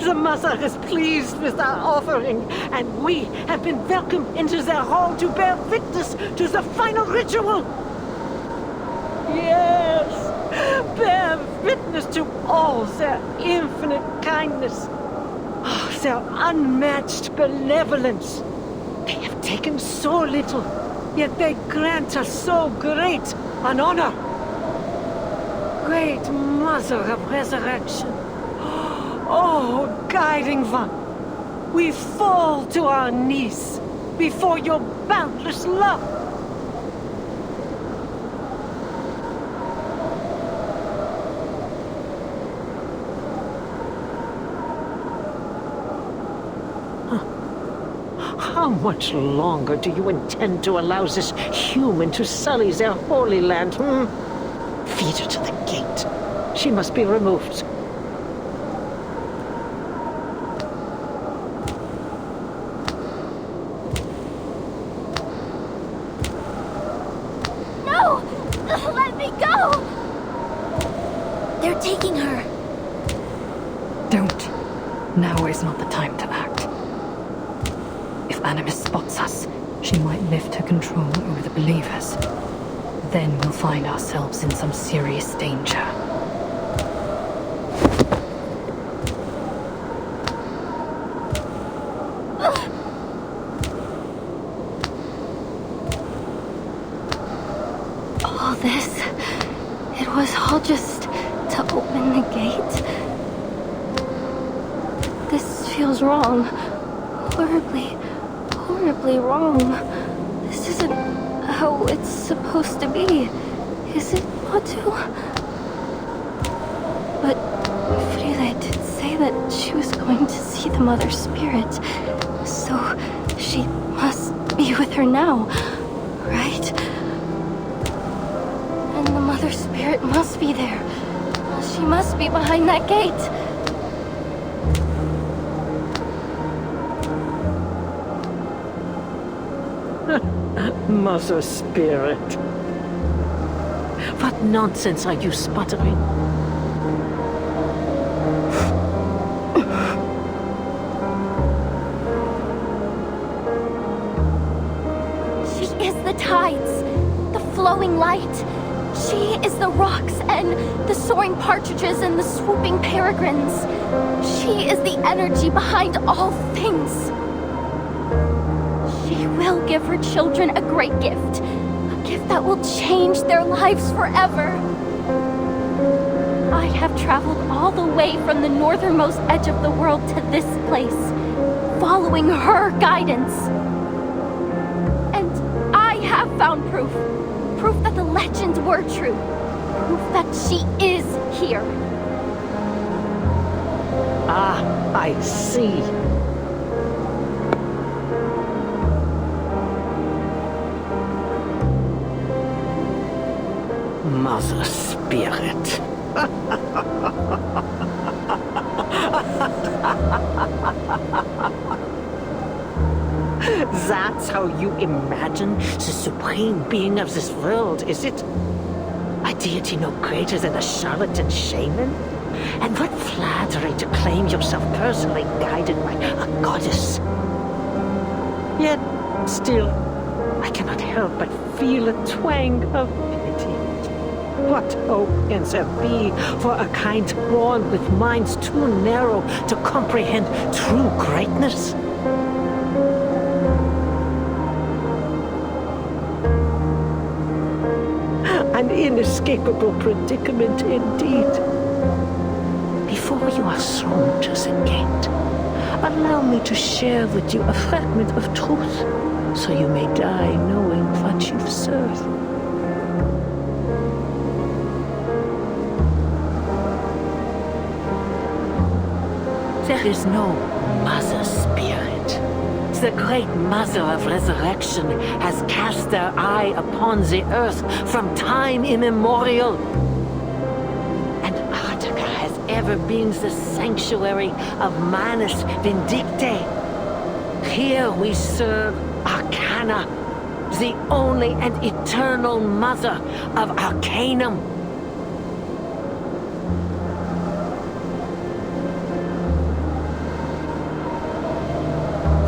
The Mother is pleased with our offering, and we have been welcomed into their hall to bear witness to the final ritual. Yes, bear witness to all their infinite kindness, their unmatched benevolence. They have taken so little, yet they grant us so great an honor. Great Mother of Resurrection, oh, guiding one, we fall to our knees before your boundless love. How much longer do you intend to allow this human to sully their holy land, Feed her to the gate. She must be removed. No! Let me go! They're taking her. Don't. Now is not the time to act. If Animus spots us, she might lift her control over the believers. Then we'll find ourselves in some serious danger. All this, it was all just to open the gate. This feels wrong. Horribly wrong. This isn't how it's supposed to be. Is it Batu? But Frida did say that she was going to see the Mother Spirit, so she must be with her now, right? And the Mother Spirit must be there. She must be behind that gate. Mother Spirit. What nonsense are you sputtering? She is the tides, the flowing light. She is the rocks and the soaring partridges and the swooping peregrines. She is the energy behind all things. She will give her children a great gift. A gift that will change their lives forever. I have traveled all the way from the northernmost edge of the world to this place, following her guidance. And I have found proof. Proof that the legends were true. Proof that she is here. Ah, I see. Mother Spirit. That's how you imagine the supreme being of this world, is it? A deity no greater than a charlatan shaman? And what flattery to claim yourself personally guided by a goddess. Yet, still, I cannot help but feel a twang of pity. What hope can there be for a kind born with minds too narrow to comprehend true greatness? An inescapable predicament indeed. Before you are thrown to the gate, allow me to share with you a fragment of truth, so you may die knowing what you've served. There is no Mother Spirit. The great Mother of Resurrection has cast their eye upon the earth from time immemorial. And Nautika has ever been the sanctuary of Manus Vindicte. Here we serve Arcana, the only and eternal Mother of Arcanum.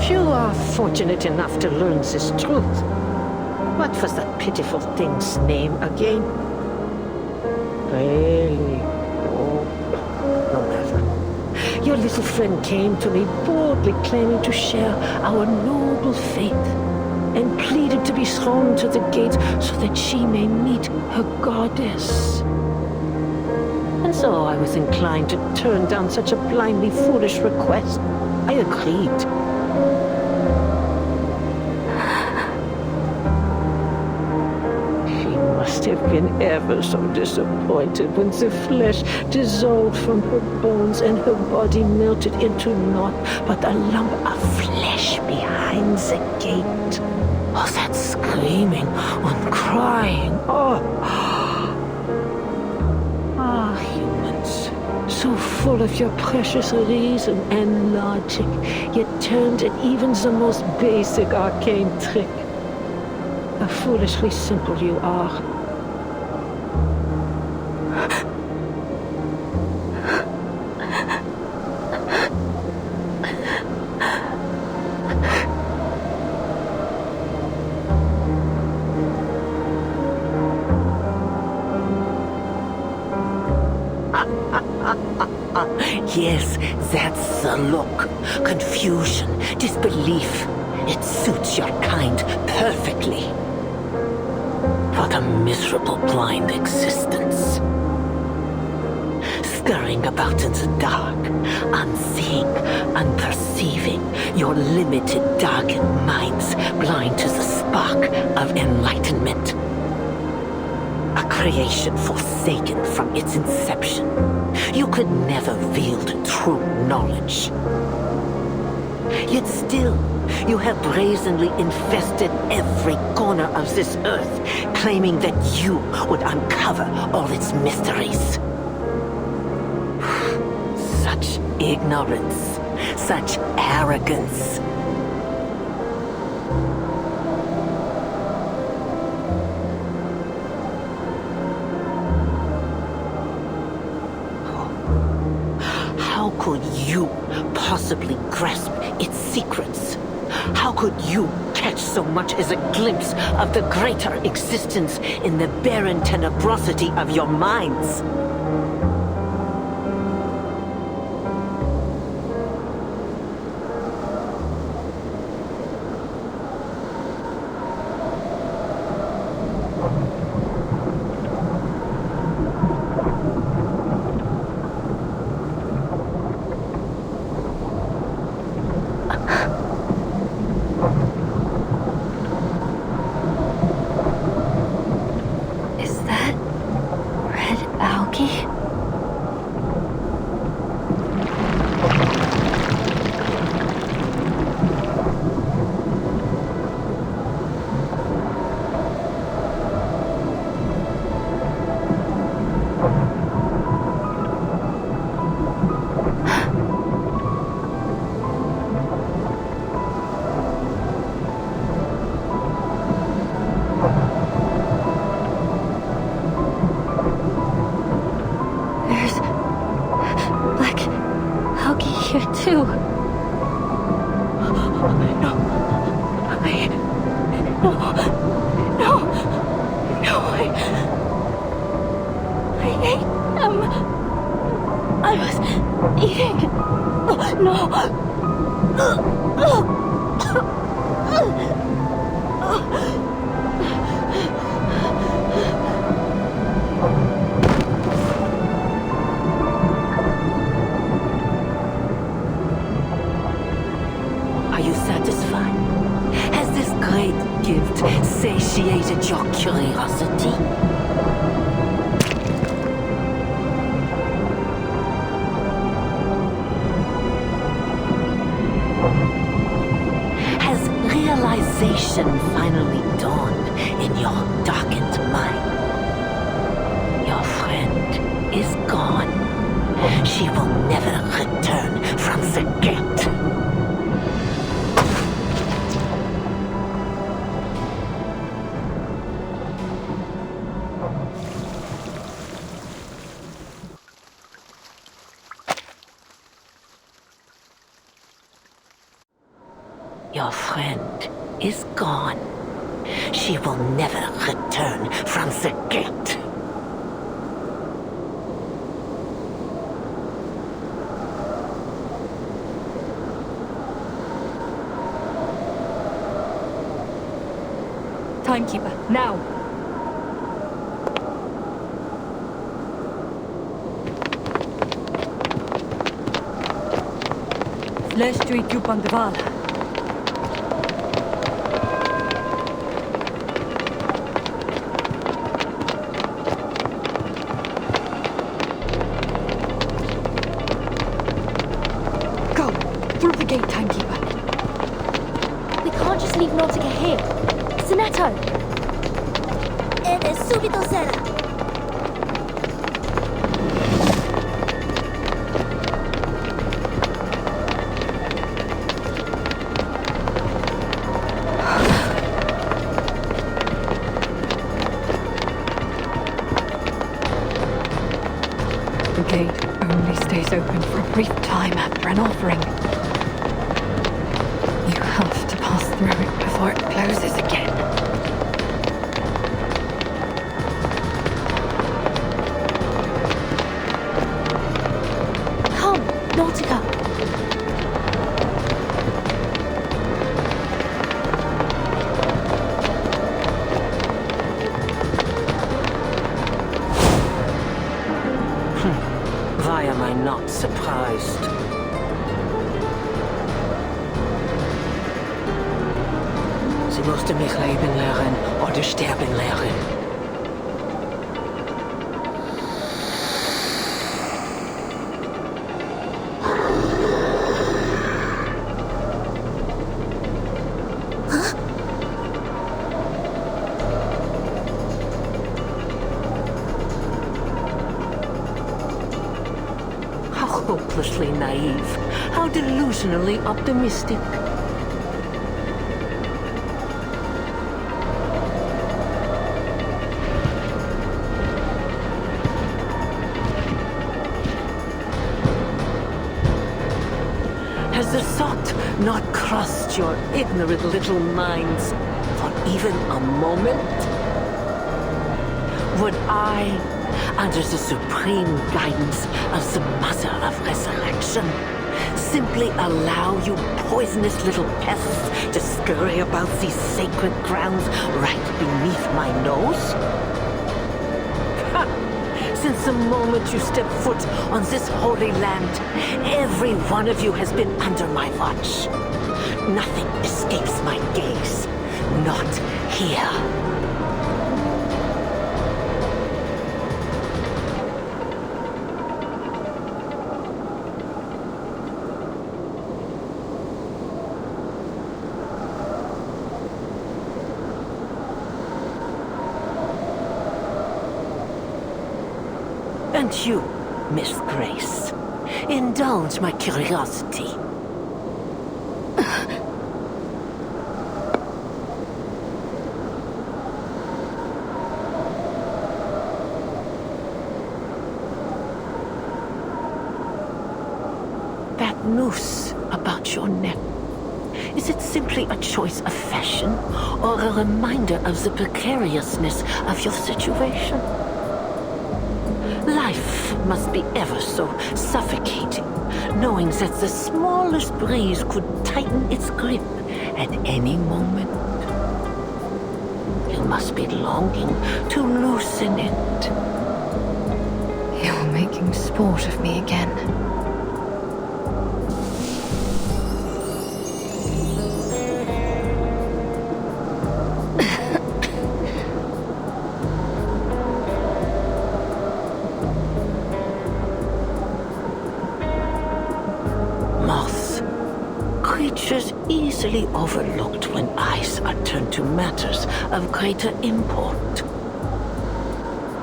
Few are fortunate enough to learn this truth. What was that pitiful thing's name again? Really? Oh, no matter. Your little friend came to me boldly claiming to share our noble faith and pleaded to be thrown to the gate so that she may meet her goddess. And so I was inclined to turn down such a blindly foolish request. I agreed. Must have been ever so disappointed when the flesh dissolved from her bones and her body melted into naught but a lump of flesh behind the gate. Oh, that screaming and crying. Oh. Ah, humans, so full of your precious reason and logic, yet turned at even the most basic arcane trick. How foolishly simple you are. Yes, that's the look. Confusion, disbelief. It suits your kind perfectly. What a miserable, blind existence. Scurrying about in the dark, unseeing, unperceiving, your limited, darkened minds blind to the spark of enlightenment. A A creation forsaken from its inception. You could never wield true knowledge. Yet still, you have brazenly infested every corner of this earth, claiming that you would uncover all its mysteries. Such ignorance, such arrogance. How could you possibly grasp its secrets? How could you catch so much as a glimpse of the greater existence in the barren tenebrosity of your minds? Are you satisfied? Has this great gift satiated your curiosity? Has realization finally dawned in your darkened mind? Your friend is gone. She will never return from the gate. Your friend is gone. She will never return from the gate. Timekeeper, now! Следствие Кюпандевала. Go! Through the gate, Timekeeper. We can't just leave Nautica here. Sonetto! Subito sera! The gate only stays open for a brief time after an offering. You have to pass through it before it closes again. Come, Nautica! Why am I not surprised? Sie musste mich leben lernen oder sterben lernen. hopelessly naive. How delusionally optimistic. Has the thought not crossed your ignorant little minds for even a moment? Would I, under the supreme guidance of the Mother of Resurrection, simply allow you poisonous little pests to scurry about these sacred grounds right beneath my nose? Ha! Since the moment you step foot on this holy land, every one of you has been under my watch. Nothing escapes my gaze. Not here. And you, Miss Grace, indulge my curiosity. That noose about your neck, is it simply a choice of fashion or a reminder of the precariousness of your situation? Life must be ever so suffocating, knowing that the smallest breeze could tighten its grip at any moment. You must be longing to loosen it. You're making sport of me again. Creatures easily overlooked when eyes are turned to matters of greater import.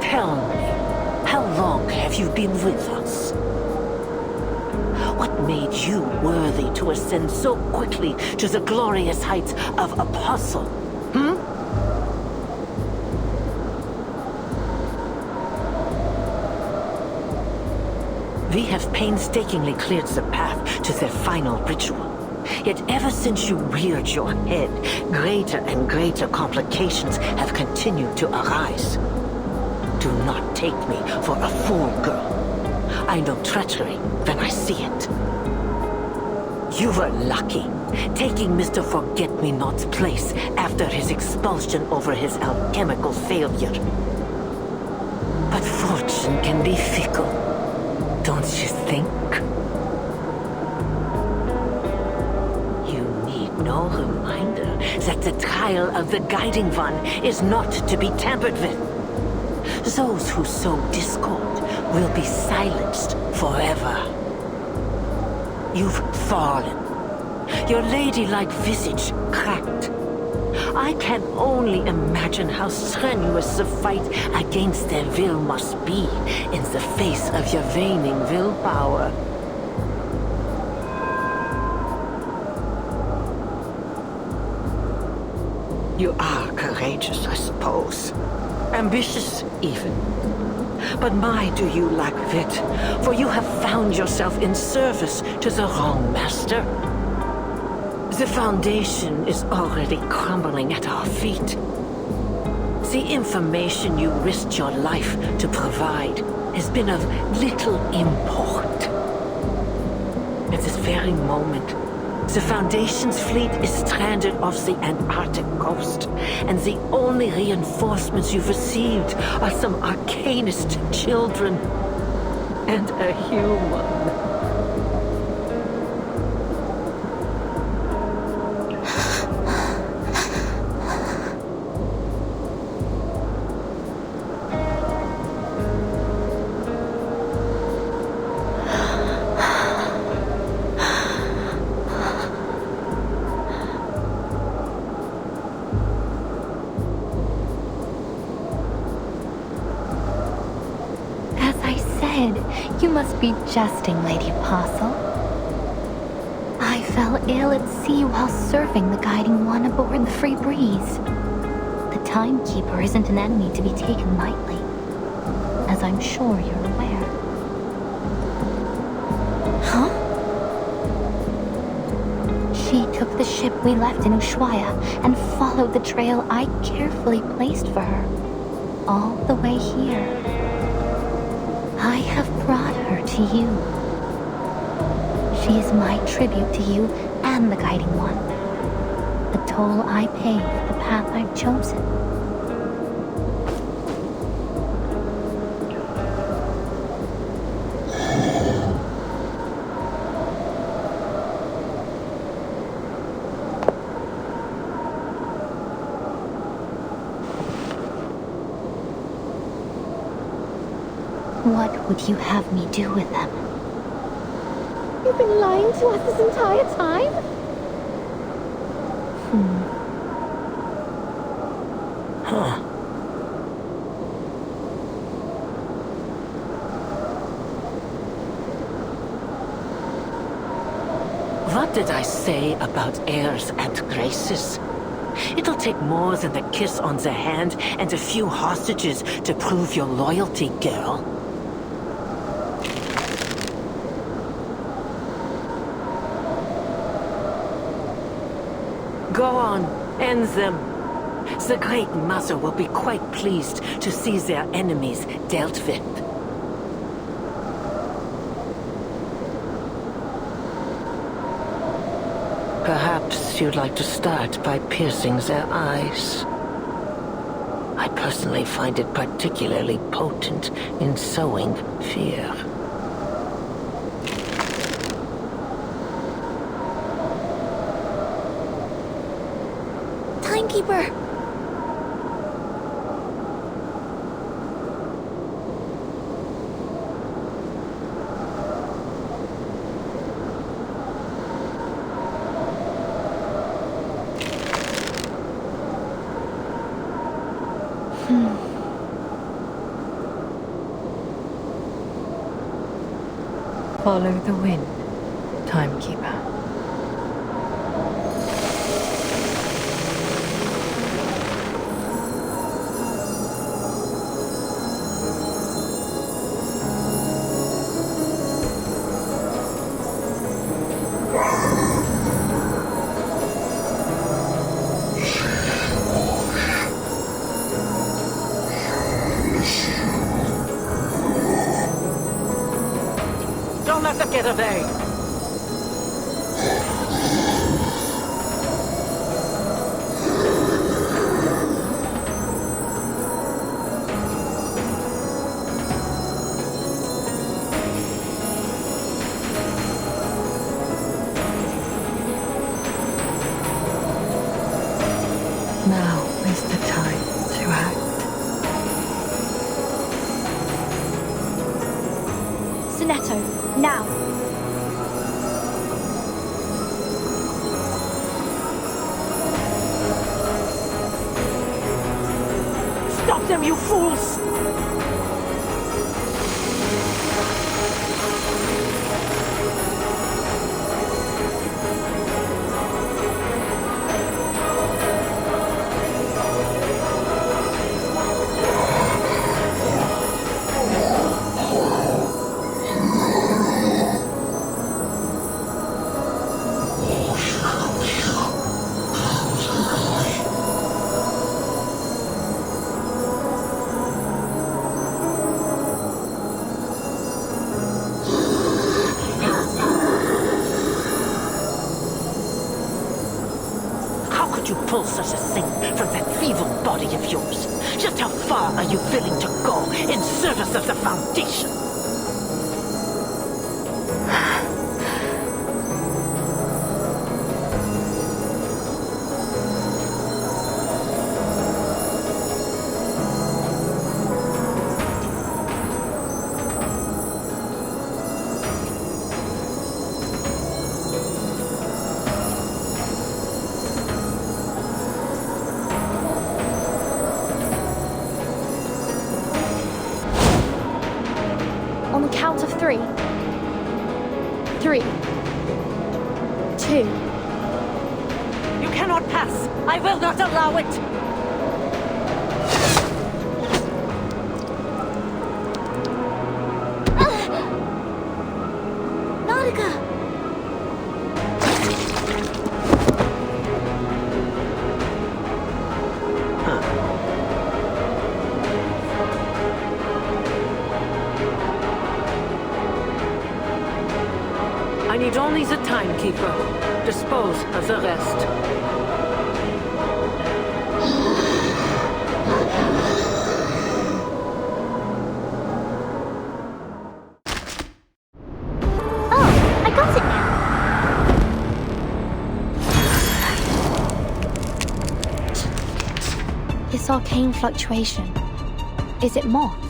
Tell me, how long have you been with us? What made you worthy to ascend so quickly to the glorious heights of apostle? We have painstakingly cleared the path to their final ritual. Yet ever since you reared your head, greater and greater complications have continued to arise. Do not take me for a fool, girl. I know treachery when I see it. You were lucky, taking Mr. Forget-Me-Not's place after his expulsion over his alchemical failure. But fortune can be fickle, don't you think? No reminder that the trial of the Guiding One is not to be tampered with. Those who sow discord will be silenced forever. You've fallen. Your ladylike visage cracked. I can only imagine how strenuous the fight against their will must be in the face of your waning willpower. You are courageous, I suppose. Ambitious, even. But my, do you lack wit, for you have found yourself in service to the wrong master. The foundation is already crumbling at our feet. The information you risked your life to provide has been of little import. At this very moment, the Foundation's fleet is stranded off the Antarctic coast, and the only reinforcements you've received are some arcanist children and a human. As I say, kid. You must be jesting, Lady Apostle. I fell ill at sea while serving the Guiding One aboard the Free Breeze. The Timekeeper isn't an enemy to be taken lightly, as I'm sure you're aware. Huh? She took the ship we left in Ushuaia and followed the trail I carefully placed for her, all the way here. I have brought her to you. She is my tribute to you and the Guiding One. The toll I pay for the path I've chosen. What would you have me do with them? You've been lying to us this entire time? Huh. What did I say about heirs and graces? It'll take more than a kiss on the hand and a few hostages to prove your loyalty, girl. Go on, end them. The Great Mother will be quite pleased to see their enemies dealt with. Perhaps you'd like to start by piercing their eyes. I personally find it particularly potent in sowing fear. Timekeeper! Follow the wind, Timekeeper. Don't let them get away! Now is the time to act. Sunetto, now! Stop them, you fools! You pull such a thing from that feeble body of yours? Just how far are you willing to go in service of the Foundation? count of 3. 3, 2. You cannot pass! I will not allow it! Nautika! I need only the timekeeper. Dispose of the rest. Oh, I got it now. This arcane fluctuation. Is it moths?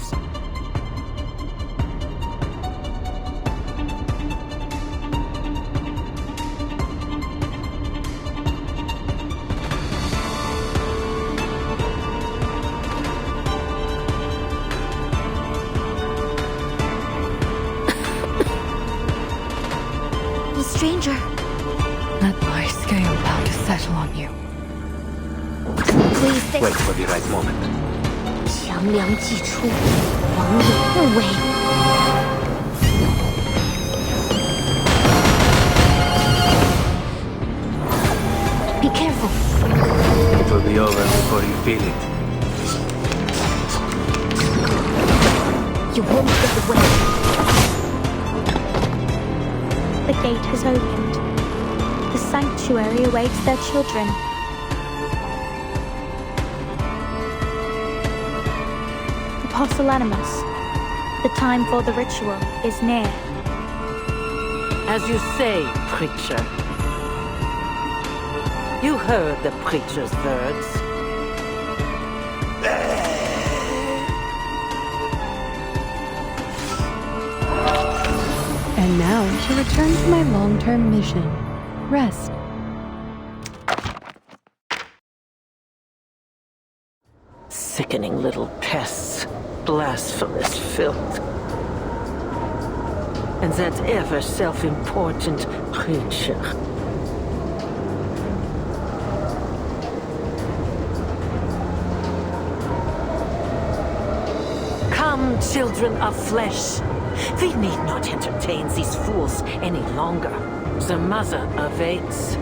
The stranger. Let my scale powder settle on you. Please stay. Wait for the right moment. 强梁既出，王者不为。Be careful. It will be over before you feel it. You won't get away. The gate has opened. The sanctuary awaits their children. Apostle Animus, the time for the ritual is near. As you say, preacher. You heard the preacher's words. And now to return to my long-term mission. Rest. Sickening little pests. Blasphemous filth. And that ever self-important preacher. Come, children of flesh. We need not entertain these fools any longer. The mother awaits.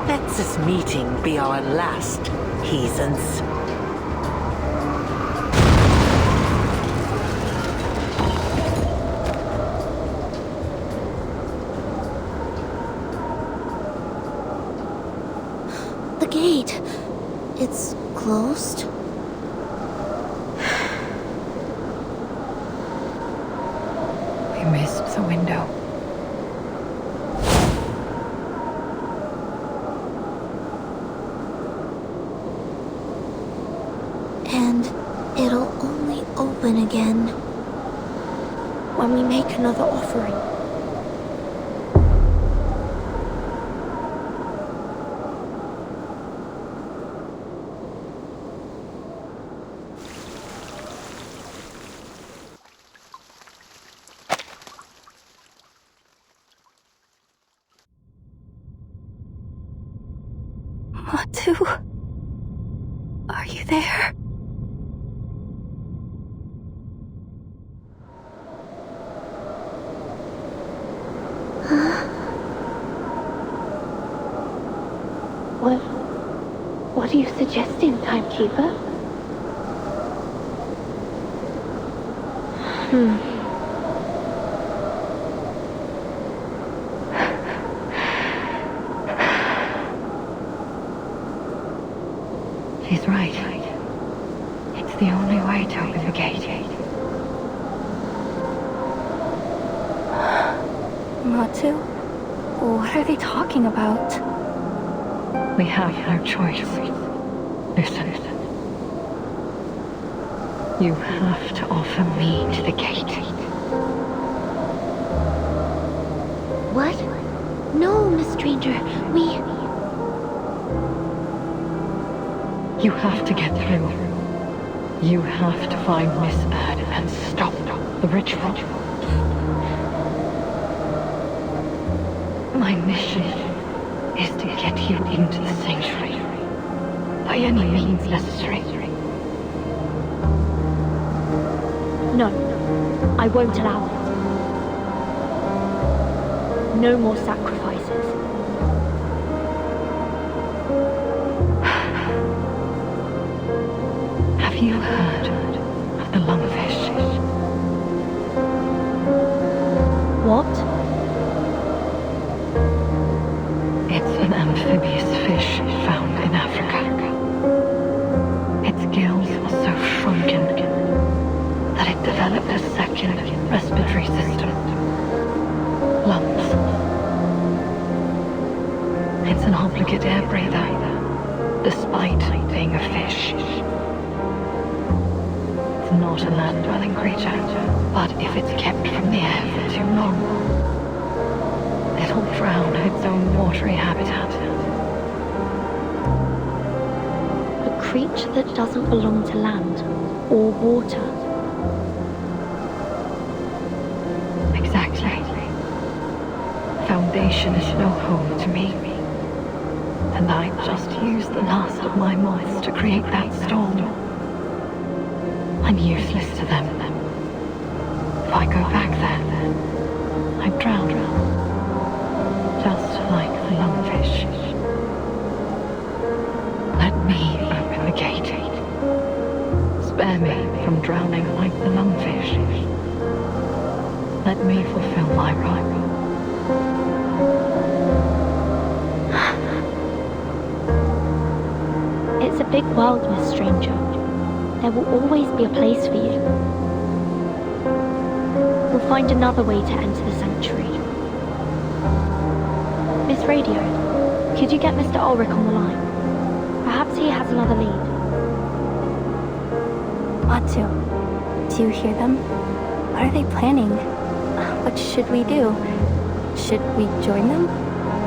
Let this meeting be our last, heathens. The gate. It's closed. We missed the window. And it'll only open again When we make another offering. Matu, are you there? What are you suggesting, Timekeeper? She's right. It's the only way to open the gate. Matu? What are they talking about? We have no choice. Listen. You have to offer me to the gate. What? No, Miss Stranger. You have to get through. You have to find Miss Erd and stop the ritual. My mission is to get you into the sanctuary by any means necessary. No, I won't allow it. No more sacrifices. Have you heard of the lungfish? What? It's an amphibious fish found in Africa. Its gills are so shrunken that it developed a second respiratory system. Lungs. It's an obligate air breather, despite being a fish. It's not a land-dwelling creature, but if it's kept from the air for too long, it'll drown its own watery habitat. A creature that doesn't belong to land or water. Exactly. Foundation is no home to me. And I just used the last of my moths to create that storm. I'm useless to them. If I go back there, I'd drown. Just like the lungfish. Let me open the gate. Spare me from drowning like the lungfish. Let me fulfill my role. It's a big world, Miss Stranger. There will always be a place for you. We'll find another way to enter the sanctuary. Miss Radio, could you get Mr. Ulrich on the line? Perhaps he has another lead. Matu, do you hear them? What are they planning? What should we do? Should we join them?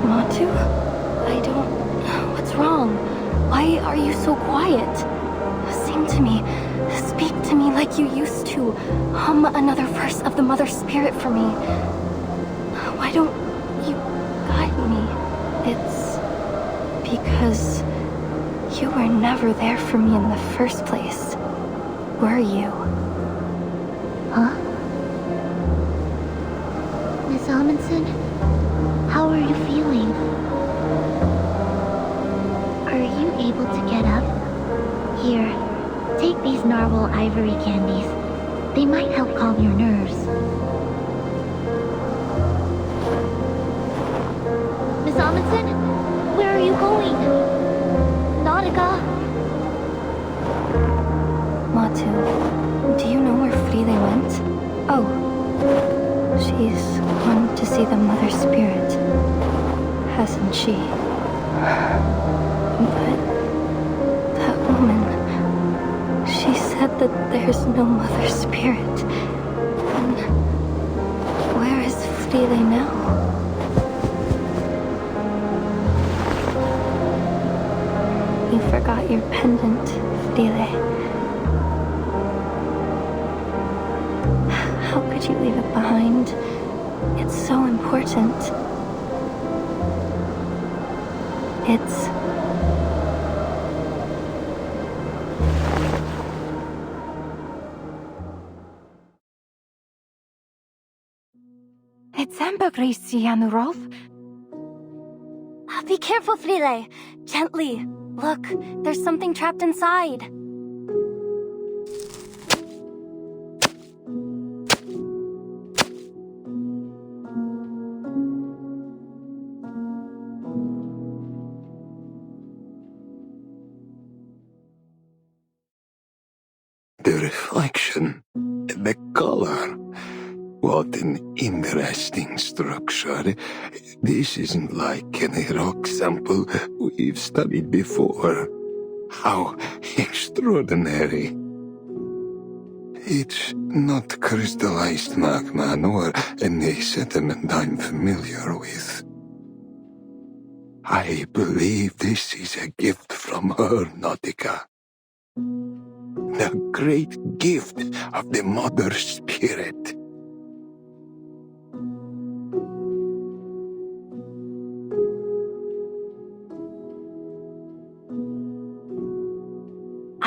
Matu? I don't... What's wrong? Why are you so quiet? Sing to me. Speak to me like you used to. Hum another verse of the Mother Spirit for me. Why don't you guide me? It's because you were never there for me in the first place, were you? Huh? Miss Amundsen? How are you feeling? Are you able to get up? Here, take these narwhal ivory candies. They might help calm your nerves. Miss Amundsen? Where are you going? Nautika? Matu, do you know where Frile went? Oh, she's gone to see the Mother Spirit, hasn't she? But that woman, she said that there's no Mother Spirit. And where is Frile now? You forgot your pendant, Frile. How could you leave it behind? It's so important. It's Ambergracie, Yanurov. Be careful, Frile. Gently. Look, there's something trapped inside. The reflection, the color. What an interesting structure. This isn't like any rock sample we've studied before. How extraordinary. It's not crystallized magma nor any sediment I'm familiar with. I believe this is a gift from her, Nautika. The great gift of the Mother Spirit.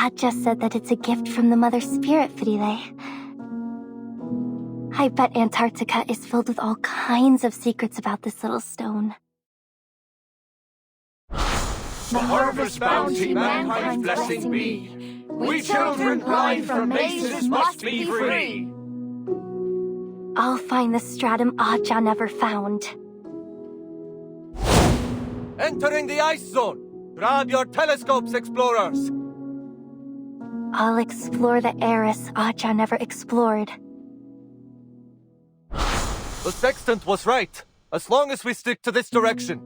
I just said that it's a gift from the Mother Spirit, Frile. I bet Antarctica is filled with all kinds of secrets about this little stone. The harvest bounty mankind's blessing be. We children blind from mazes must be free. I'll find the stratum Aja never found. Entering the ice zone! Grab your telescopes, explorers! I'll explore the Eris Aja never explored. The sextant was right, as long as we stick to this direction.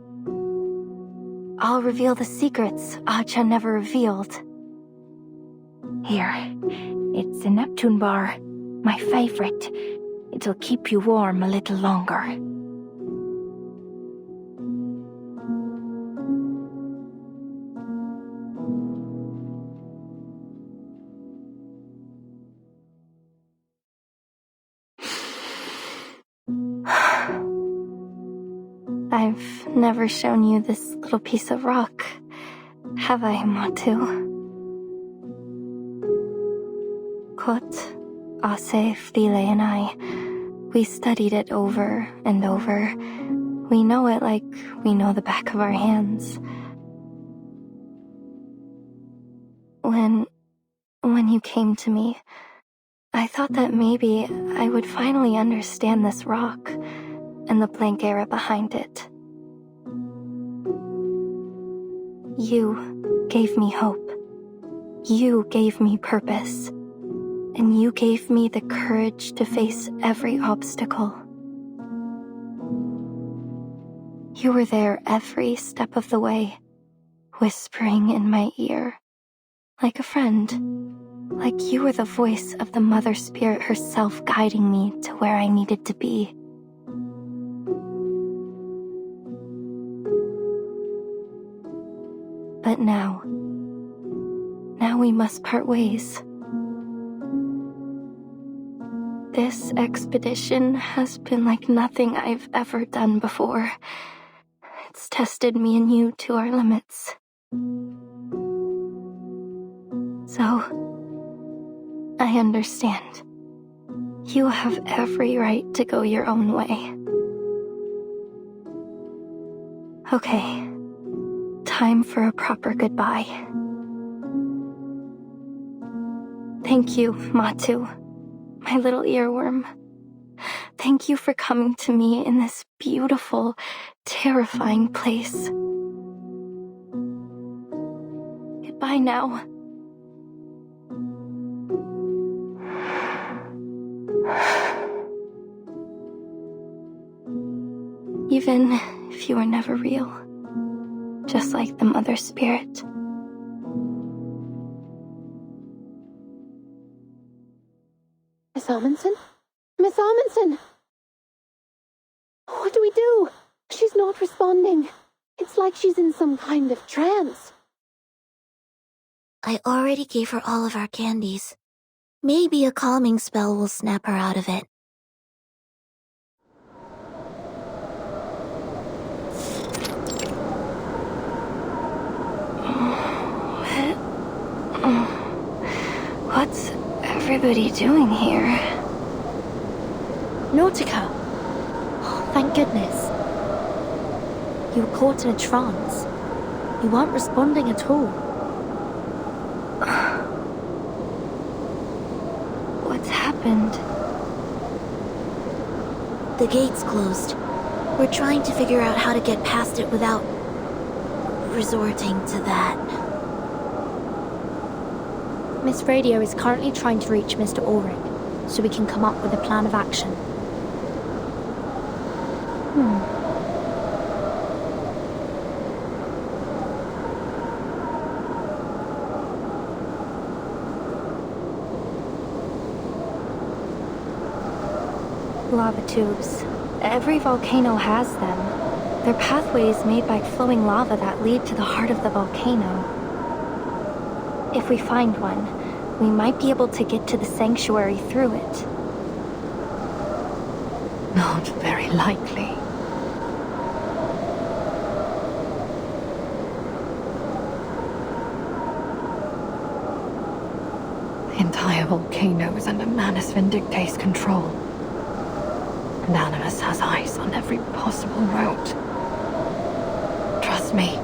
I'll reveal the secrets Aja never revealed. Here, it's a Neptune bar, my favorite. It'll keep you warm a little longer. I've never shown you this little piece of rock, have I, Matu? Kot, Ase, Frile, and I, we studied it over and over. We know it like we know the back of our hands. When you came to me, I thought that maybe I would finally understand this rock and the blank era behind it. You gave me hope. You gave me purpose. And you gave me the courage to face every obstacle. You were there every step of the way, whispering in my ear, like a friend, like you were the voice of the Mother Spirit herself guiding me to where I needed to be. But now we must part ways. This expedition has been like nothing I've ever done before. It's tested me and you to our limits. So, I understand. You have every right to go your own way. Okay, time for a proper goodbye. Thank you, Matu, my little earworm. Thank you for coming to me in this beautiful, terrifying place. Goodbye now. Even if you were never real, just like the Mother Spirit. Miss Amundsen? Miss Amundsen! What do we do? She's not responding. It's like she's in some kind of trance. I already gave her all of our candies. Maybe a calming spell will snap her out of it. What's everybody doing here? Nautika! Oh, thank goodness. You were caught in a trance. You weren't responding at all. What's happened? The gate's closed. We're trying to figure out how to get past it without resorting to that. Miss Radio is currently trying to reach Mr. Ulrich, so we can come up with a plan of action. Lava tubes. Every volcano has them. They're pathways made by flowing lava that lead to the heart of the volcano. If we find one, we might be able to get to the sanctuary through it. Not very likely. The entire volcano is under Manus Vindictae's control. And Animus has eyes on every possible route. Trust me,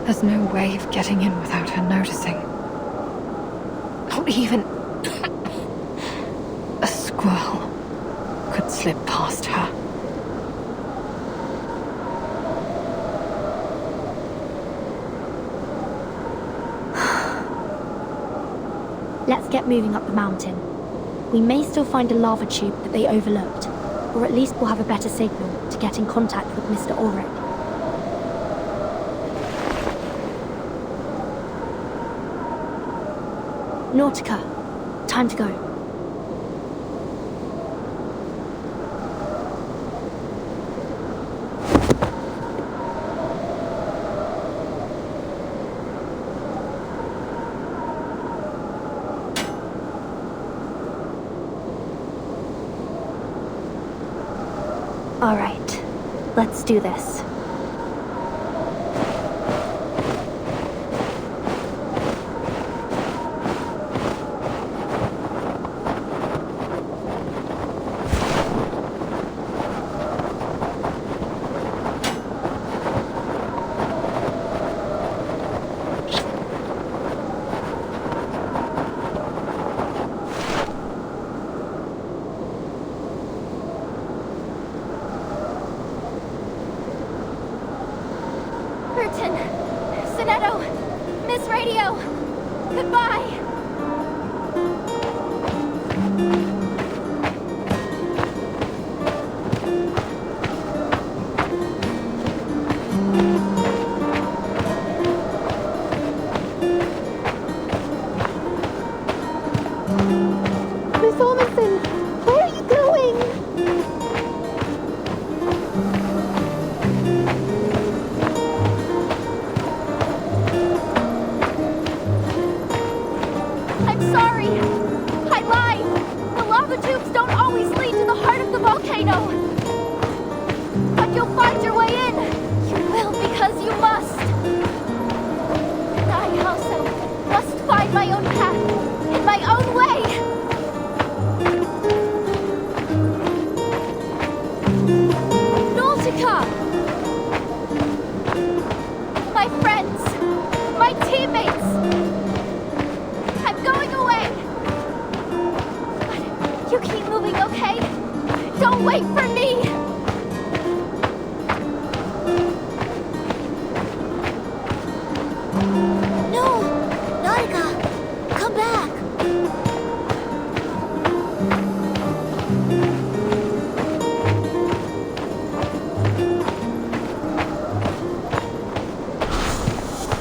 there's no way of getting in without her noticing. Not even a squirrel could slip past her. Let's get moving up the mountain. We may still find a lava tube that they overlooked, or at least we'll have a better signal to get in contact with Mr. Ulrich. Nautika, time to go. All right, let's do this.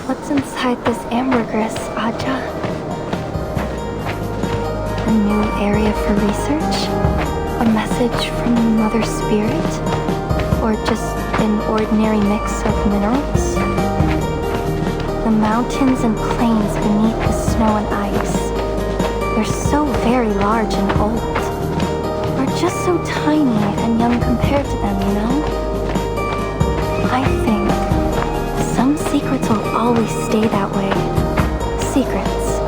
What's inside this ambergris, Aja? A new area for research? A message from Mother Spirit? Or just an ordinary mix of minerals? The mountains and plains beneath the snow and ice. They're so very large and old. We're just so tiny and young compared to them, you know? I think some secrets will always stay that way. Secrets,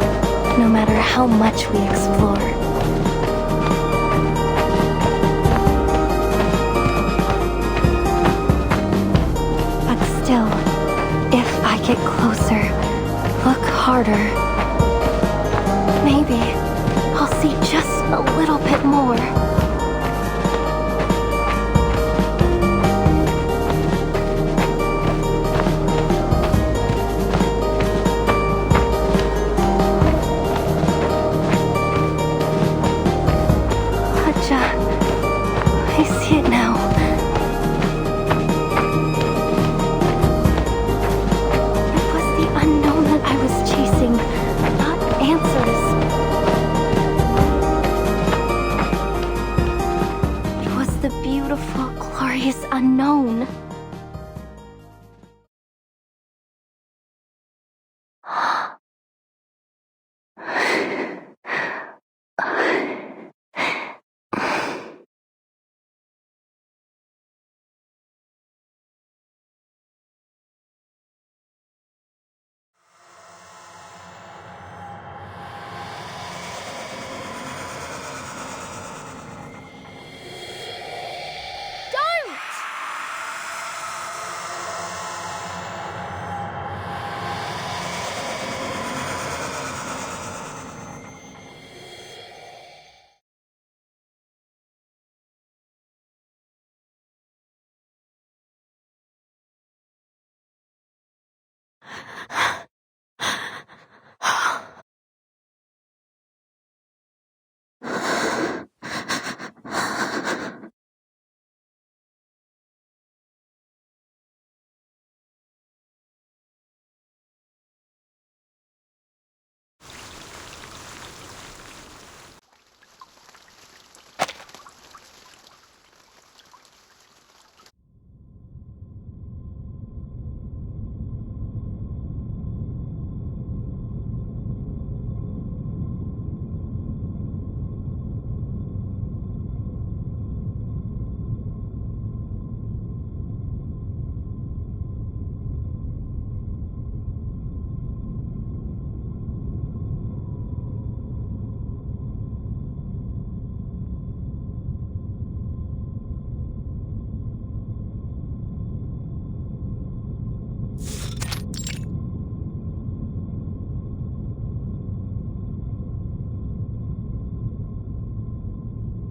no matter how much we explore. But still, if I get closer, look harder, maybe I'll see just a little bit more. beautiful, glorious unknown.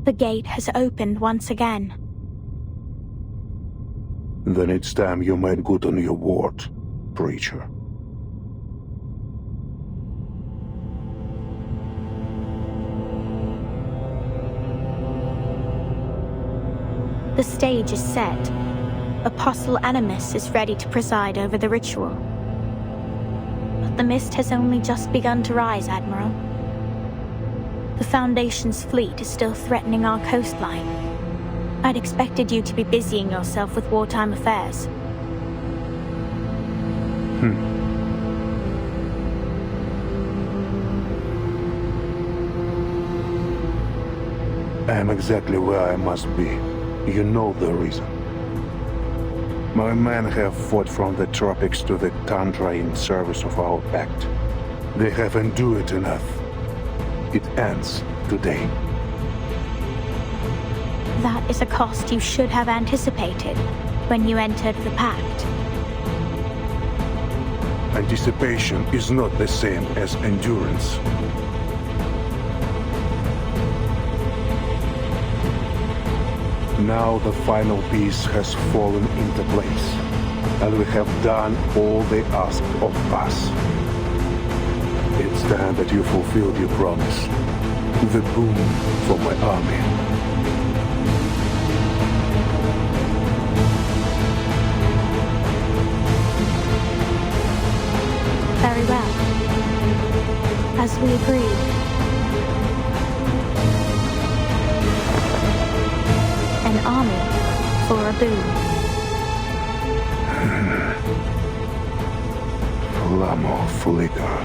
The gate has opened once again. Then it's time you made good on your word, preacher. The stage is set. Apostle Animus is ready to preside over the ritual. But the mist has only just begun to rise, Admiral. The Foundation's fleet is still threatening our coastline. I'd expected you to be busying yourself with wartime affairs. I am exactly where I must be. You know the reason. My men have fought from the tropics to the tundra in service of our pact. They have endured enough. It ends today. That is a cost you should have anticipated when you entered the pact. Anticipation is not the same as endurance. Now the final piece has fallen into place, and we have done all they asked of us. It's time that you fulfilled your promise. The boon for my army. Very well. As we agreed. An army for a boon. Flamo flicker.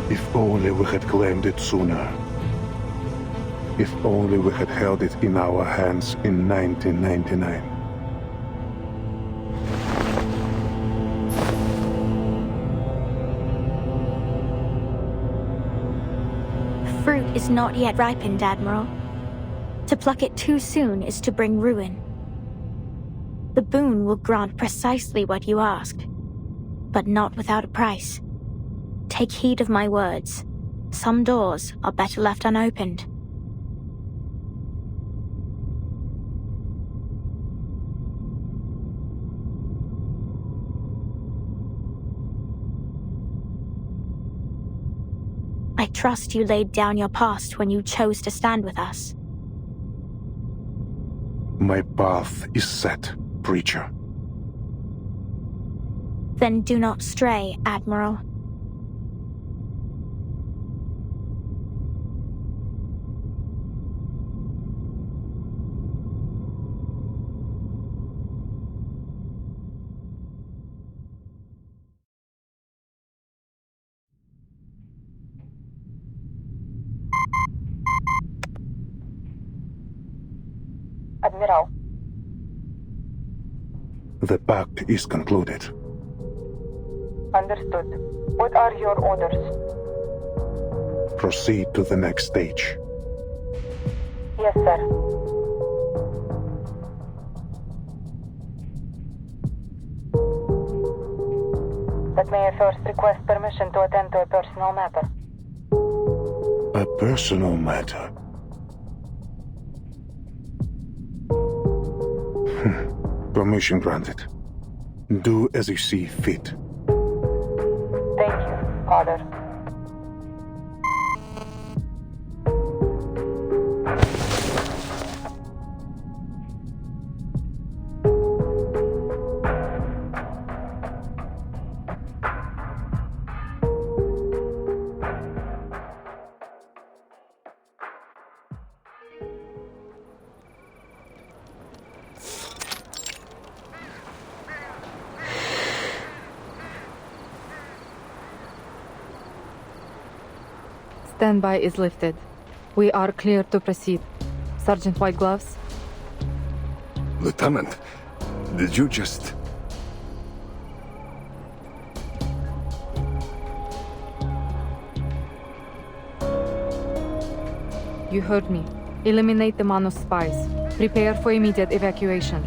If only we had claimed it sooner. If only we had held it in our hands in 1999. Fruit is not yet ripened, Admiral. To pluck it too soon is to bring ruin. The boon will grant precisely what you asked, but not without a price. Take heed of my words. Some doors are better left unopened. I trust you laid down your past when you chose to stand with us. My path is set, preacher. Then do not stray, Admiral. Admiral. The pact is concluded. Understood. What are your orders? Proceed to the next stage. Yes, sir. But may I first request permission to attend to a personal matter? A personal matter. Permission granted. Do as you see fit. Thank you, Father. Standby is lifted. We are clear to proceed. Sergeant White Gloves? Lieutenant, did you just... You heard me. Eliminate the Manus spies. Prepare for immediate evacuation.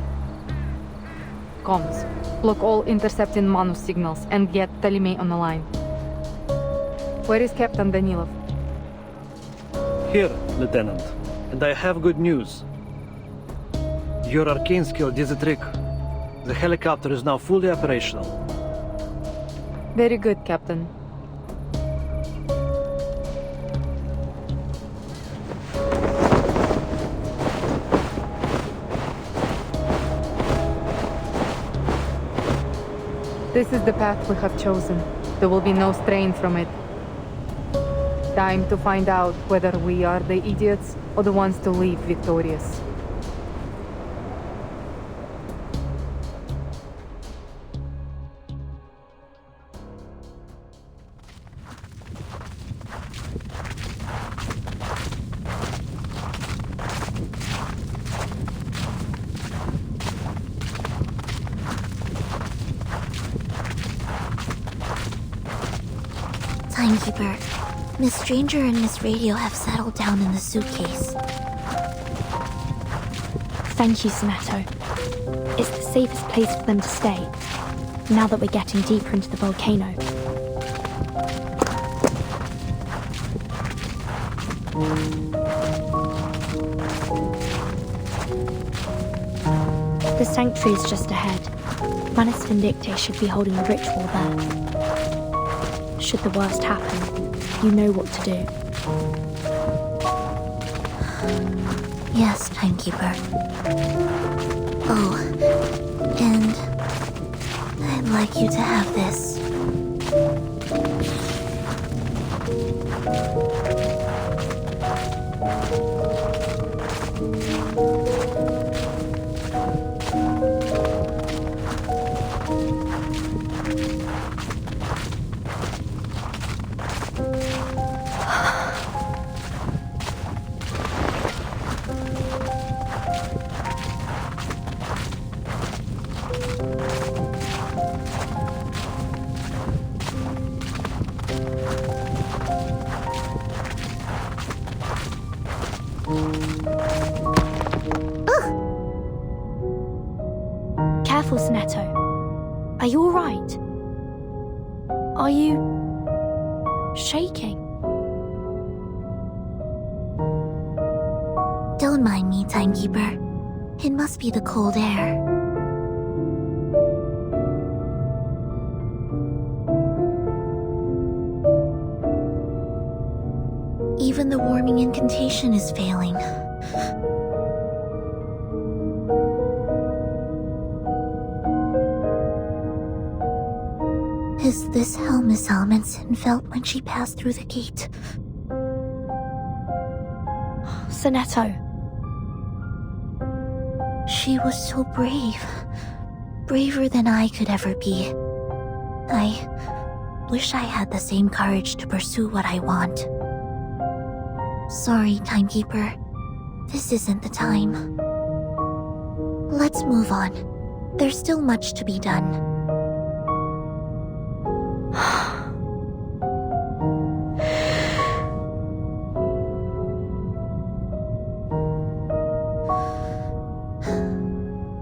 Comms. Block all intercepting Manus signals and get Ptolemy on the line. Where is Captain Danilov? Here, Lieutenant. And I have good news. Your arcane skill did the trick. The helicopter is now fully operational. Very good, Captain. This is the path we have chosen. There will be no strain from it. Time to find out whether we are the idiots or the ones to leave victorious. Timekeeper, Miss Stranger and Miss Radio have settled down in the suitcase. Thank you, Sonetto. It's the safest place for them to stay, now that we're getting deeper into the volcano. The sanctuary is just ahead. Manus Vindicte should be holding a ritual there. Should the worst happen, you know what to do. Yes, Timekeeper. Oh, and I'd like you to have this. Careful, Sonetto. Are you alright? Are you... shaking? Don't mind me, Timekeeper. It must be the cold air. Even the warming incantation is failing. Is this how Miss Almondson felt when she passed through the gate? Sonetto. She was so brave. Braver than I could ever be. I wish I had the same courage to pursue what I want. Sorry, Timekeeper. This isn't the time. Let's move on. There's still much to be done.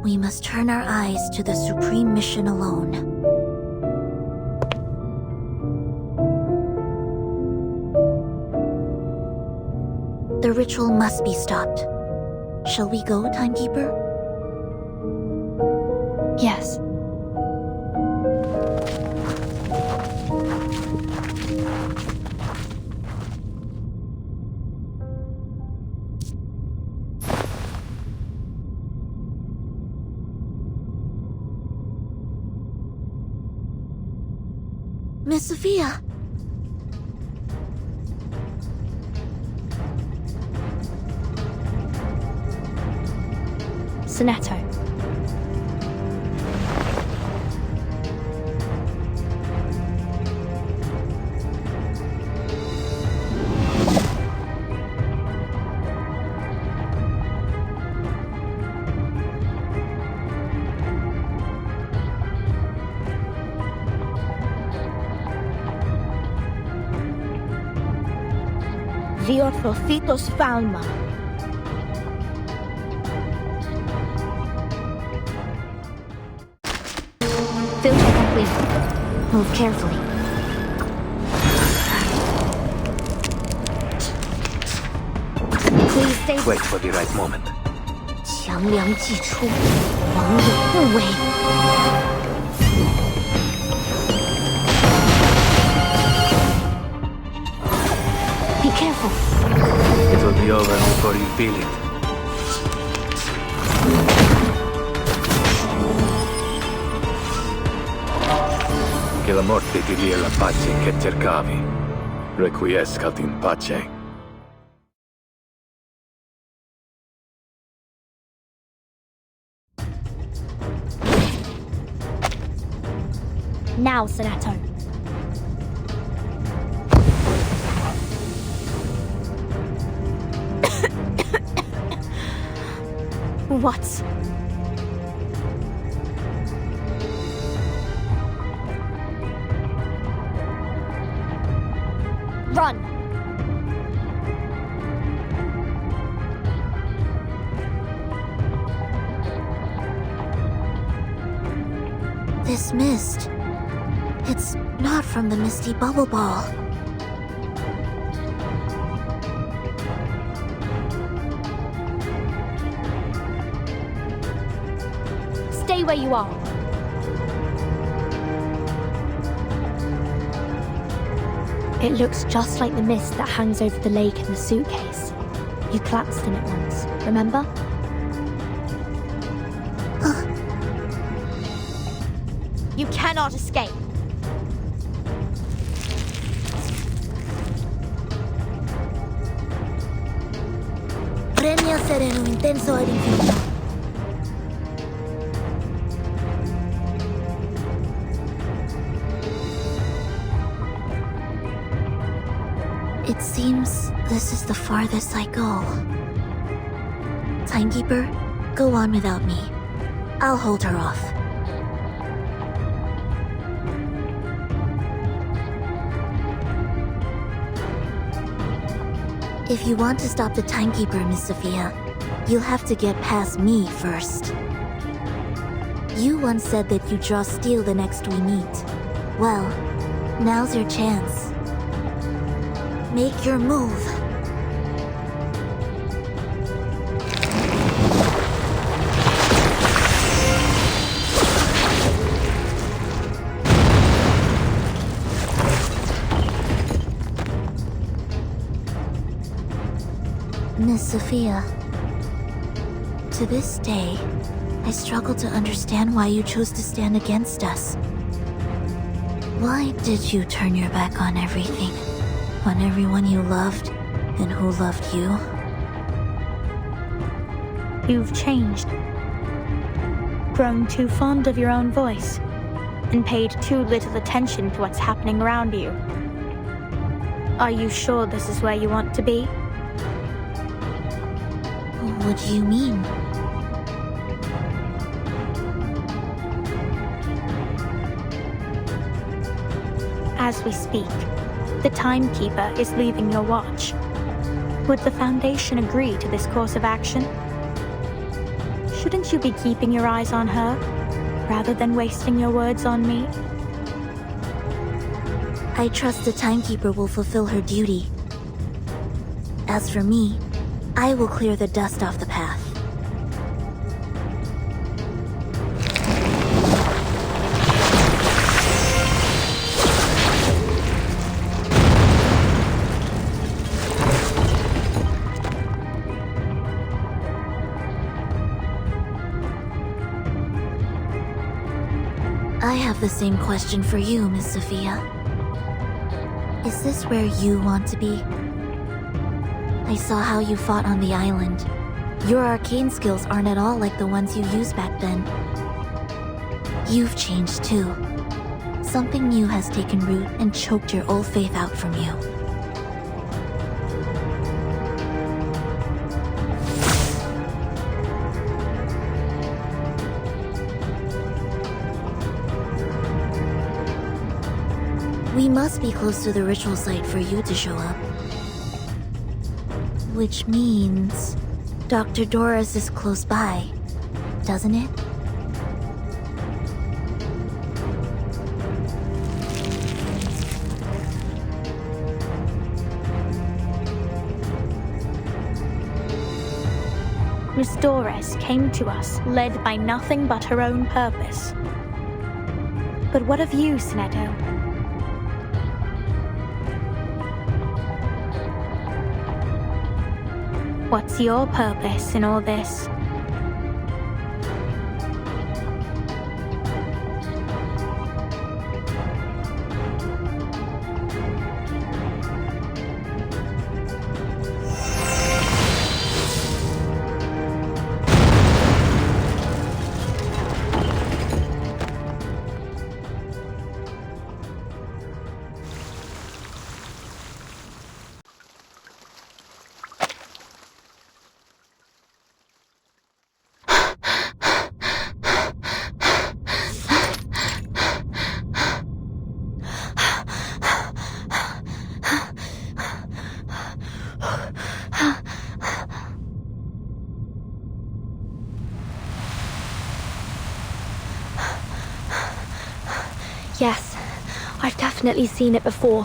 We must turn our eyes to the supreme mission alone. The ritual must be stopped. Shall we go, Timekeeper? Yes. Miss Sophia! Sonetto. Viorthositos Falma. Filter complete. Move carefully. Please stay. Wait for the right moment. 强梁既出，王有不为。Be careful. It will be over before you feel it. Che la morte ti dia la pace che cercavi. Requiescat in pace. Now, Sonetto. What? Run! This mist. It's not from the misty bubble ball. Stay where you are. It looks just like the mist that hangs over the lake in the suitcase. You collapsed in it once, remember? You cannot escape. Premia ser en un intenso ad infinito. It seems this is the farthest I go. Timekeeper, go on without me. I'll hold her off. If you want to stop the Timekeeper, Miss Sophia, you'll have to get past me first. You once said that you'd draw steel the next we meet. Well, now's your chance. Make your move. Miss Sophia, to this day, I struggle to understand why you chose to stand against us. Why did you turn your back on everything? On everyone you loved, and who loved you? You've changed. Grown too fond of your own voice, and paid too little attention to what's happening around you. Are you sure this is where you want to be? What do you mean? As we speak, the Timekeeper is leaving your watch. Would the Foundation agree to this course of action? Shouldn't you be keeping your eyes on her, rather than wasting your words on me? I trust the Timekeeper will fulfill her duty. As for me, I will clear the dust off the path. I have the same question for you, Miss Sophia. Is this where you want to be? I saw how you fought on the island. Your arcane skills aren't at all like the ones you used back then. You've changed too. Something new has taken root and choked your old faith out from you. We must be close to the ritual site for you to show up. Which means Dr. Doris is close by, doesn't it? Miss Doris came to us led by nothing but her own purpose. But what of you, Sinetto? What's your purpose in all this? Yes, I've definitely seen it before.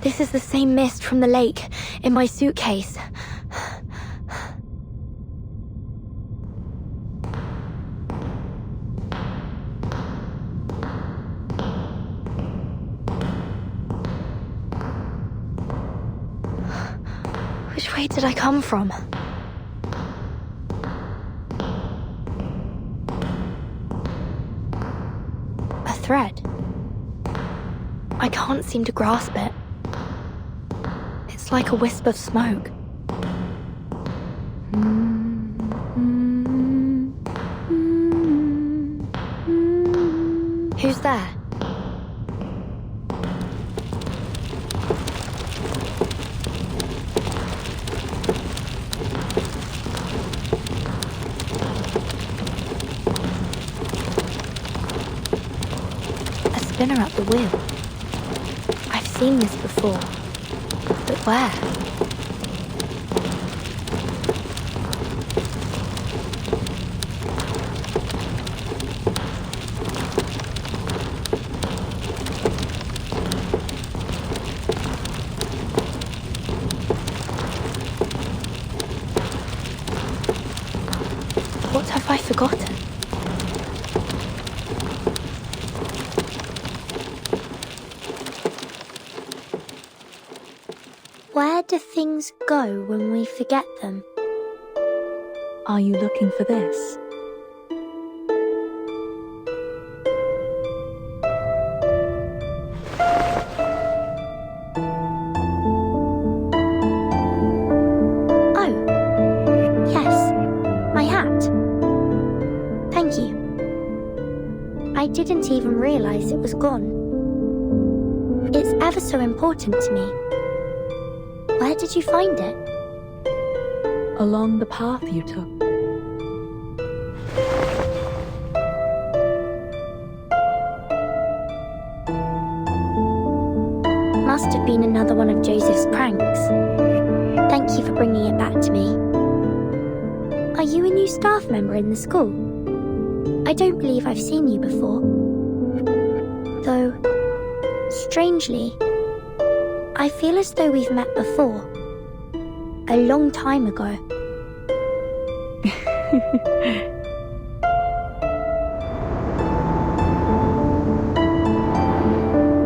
This is the same mist from the lake, in my suitcase. Which way did I come from? A thread. I can't seem to grasp it. It's like a wisp of smoke. Who's there? Spinner at the wheel. I've seen this before, but where? What have I forgotten? Where do things go when we forget them? Are you looking for this? Oh, yes, my hat. Thank you. I didn't even realize it was gone. It's ever so important to me. Where did you find it? Along the path you took. must have been another one of Joseph's pranks. Thank you for bringing it back to me. Are you a new staff member in the school? I don't believe I've seen you before. Though, strangely, I feel as though we've met before. A long time ago.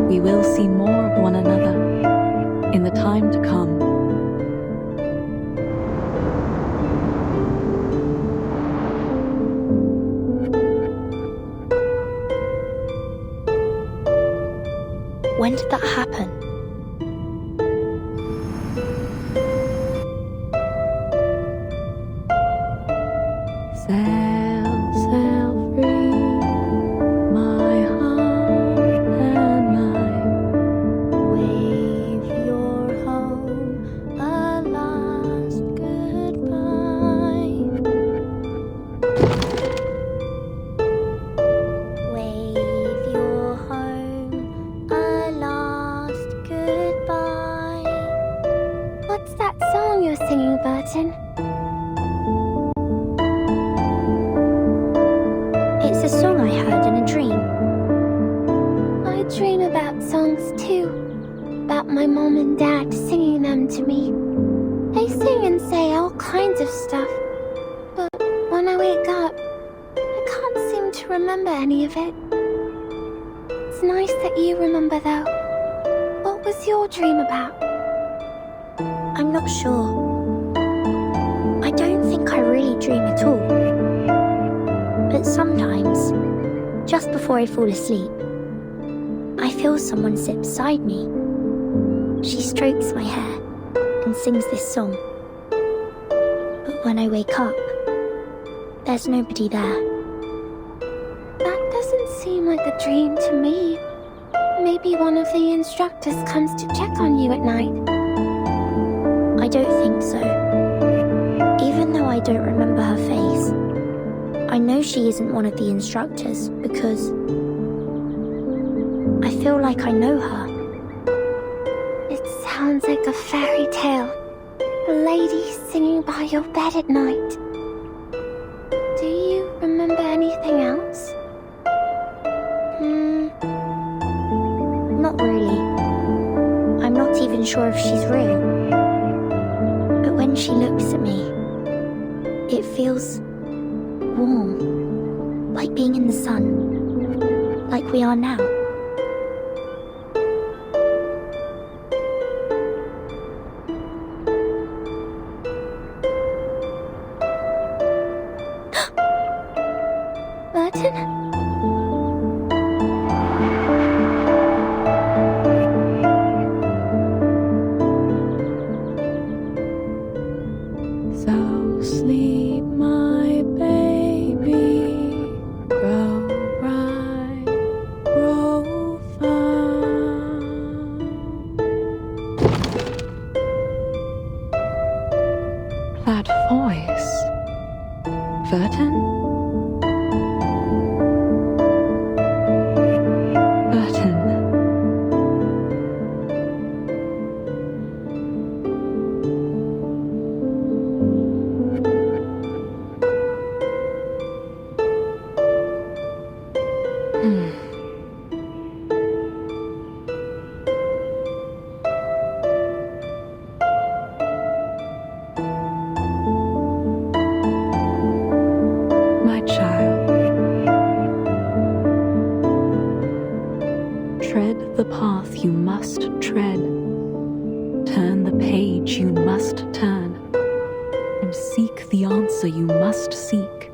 We will see more of one another in the time to come. When did that happen? Sail, sail free, my heart and life. Wave your home a last goodbye. Wave your home a last goodbye. What's that song you're singing, Burton? It's a song I heard in a dream. I dream about songs too. About my mom and dad singing them to me. They sing and say all kinds of stuff. But when I wake up, I can't seem to remember any of it. It's nice that you remember though. What was your dream about? I'm not sure. I don't think I really dream at all. But sometimes, just before I fall asleep, I feel someone sit beside me. She strokes my hair and sings this song. But when I wake up, there's nobody there. That doesn't seem like a dream to me. Maybe one of the instructors comes to check on you at night. I don't think so. Even though I don't remember her face, I know she isn't one of the instructors because I feel like I know her. It sounds like a fairy tale. A lady singing by your bed at night. Do you remember anything else? Not really. I'm not even sure if she's real. But when she looks at me, it feels warm, like being in the sun, like we are now. Burton? So sleep, my baby, grow bright, grow fine. That voice, Verton? Verton. My child, tread the path you must tread, turn the page you must turn, and seek the answer you must seek.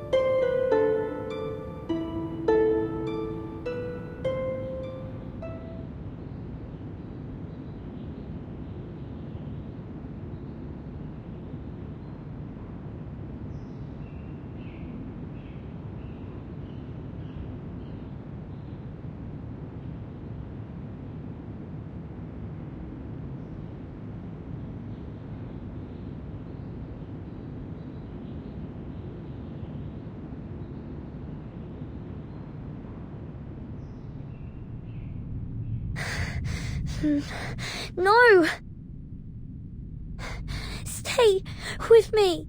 No! Stay with me!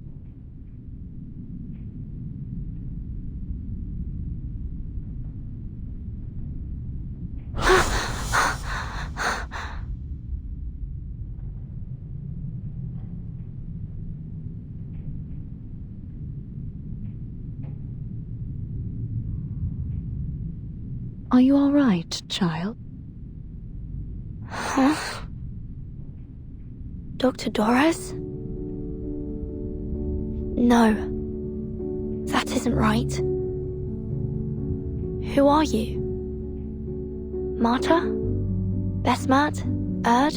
Are you all right, child? Huh? Dr. Doris? No. That isn't right. Who are you? Marta? Besmat? Erd?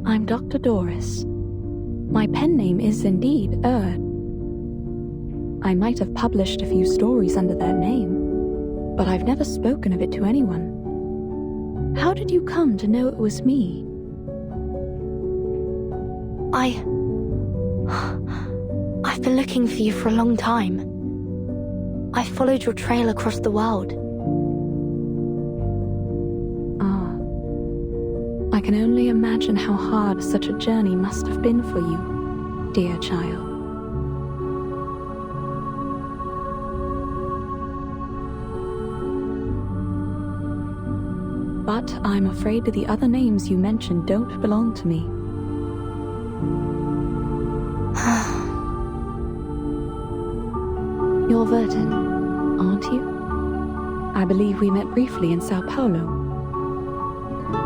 I'm Dr. Doris. My pen name is indeed Erd. I might have published a few stories under that name, but I've never spoken of it to anyone. How did you come to know it was me? I've been looking for you for a long time. I followed your trail across the world. I can only imagine how hard such a journey must have been for you, dear child. But I'm afraid the other names you mentioned don't belong to me. You're Vertin, aren't you? I believe we met briefly in Sao Paulo.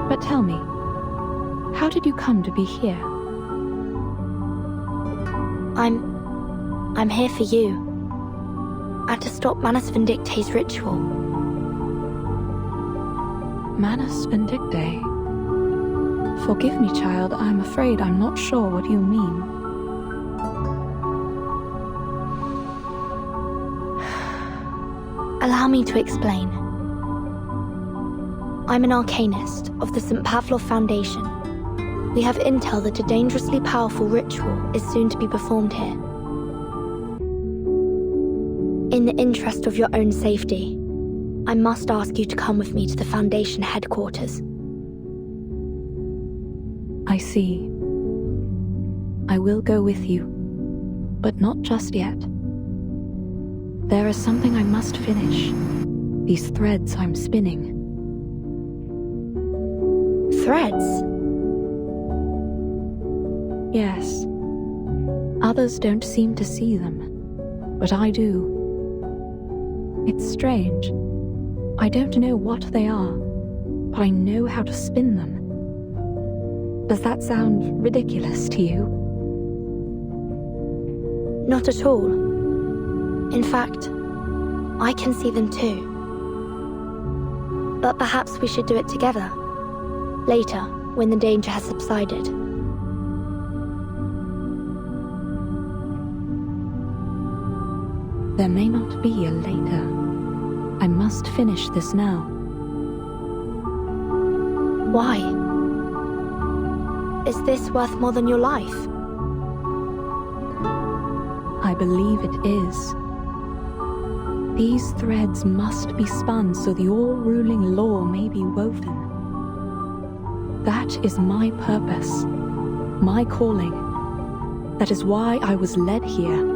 But tell me, how did you come to be here? I'm here for you. And to stop Manus Vindicte's ritual. Manus Vindicte? Forgive me, child, I'm afraid I'm not sure what you mean. Allow me to explain. I'm an arcanist of the St. Pavlov Foundation. We have intel that a dangerously powerful ritual is soon to be performed here. In the interest of your own safety, I must ask you to come with me to the Foundation headquarters. I see. I will go with you, but not just yet. There is something I must finish. These threads I'm spinning. Threads? Yes. Others don't seem to see them, but I do. It's strange. I don't know what they are, but I know how to spin them. Does that sound ridiculous to you? Not at all. In fact, I can see them too. But perhaps we should do it together. Later, when the danger has subsided. There may not be a later. I must finish this now. Why? Is this worth more than your life? I believe it is. These threads must be spun so the all-ruling law may be woven. That is my purpose, my calling. That is why I was led here.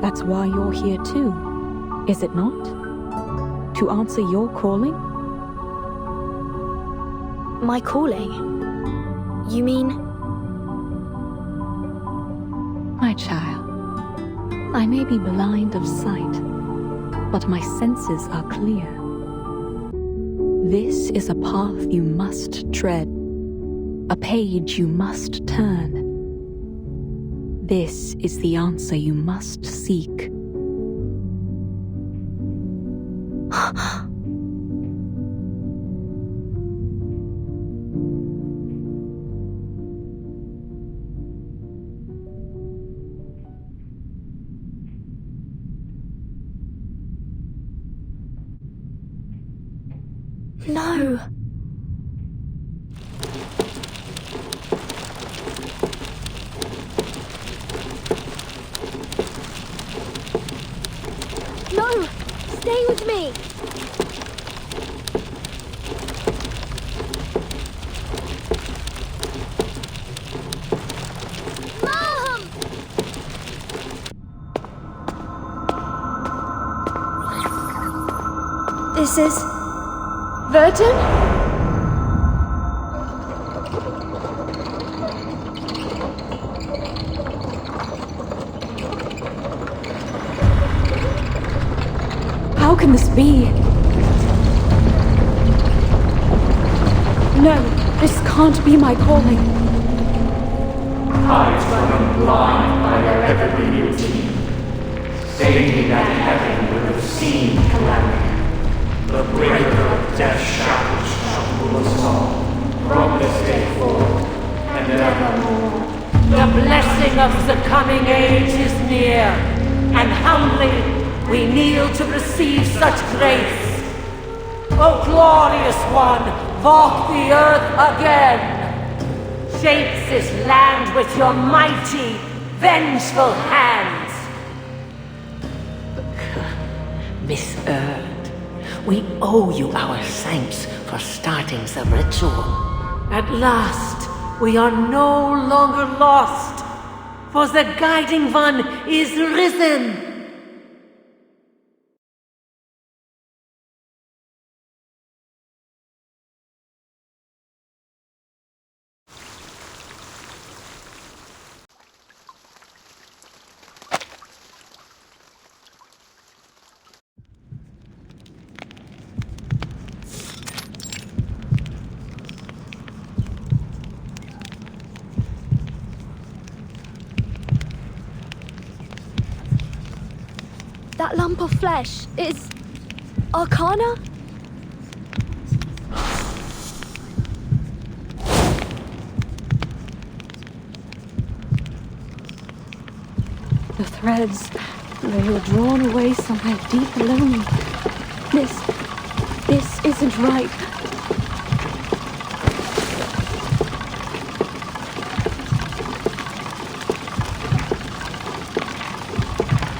That's why you're here too, is it not? To answer your calling? My calling? You mean? My child, I may be blind of sight, but my senses are clear. This is a path you must tread, a page you must turn. This is the answer you must seek. No! No! Stay with me! is... Vertin? How can this be? No, this can't be my calling. Eyes running blind by their ever-renewed team, stating that heaven will have seen calamity. The breaker of death's shackles shall rule us all, from this day forth, and evermore. The blessing of the coming age is near, and humbly we kneel to receive such grace. O glorious one, walk the earth again. Shape this land with your mighty, vengeful hands. Miss Erd, we owe you our thanks for starting the ritual. At last, we are no longer lost, for the Guiding One is risen. That lump of flesh is... Arcana? The threads, they were drawn away somewhere deep below me. This isn't right.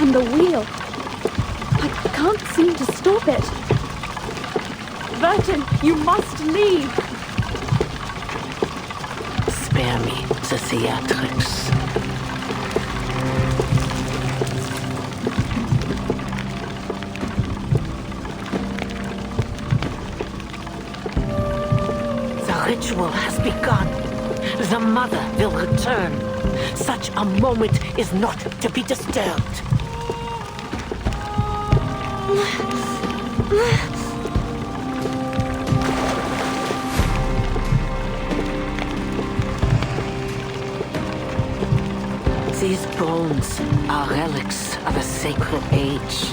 And the wheel. I can't seem to stop it. Vertin, you must leave. Spare me the theatrics. The ritual has begun. The mother will return. Such a moment is not to be disturbed. These bones are relics of a sacred age.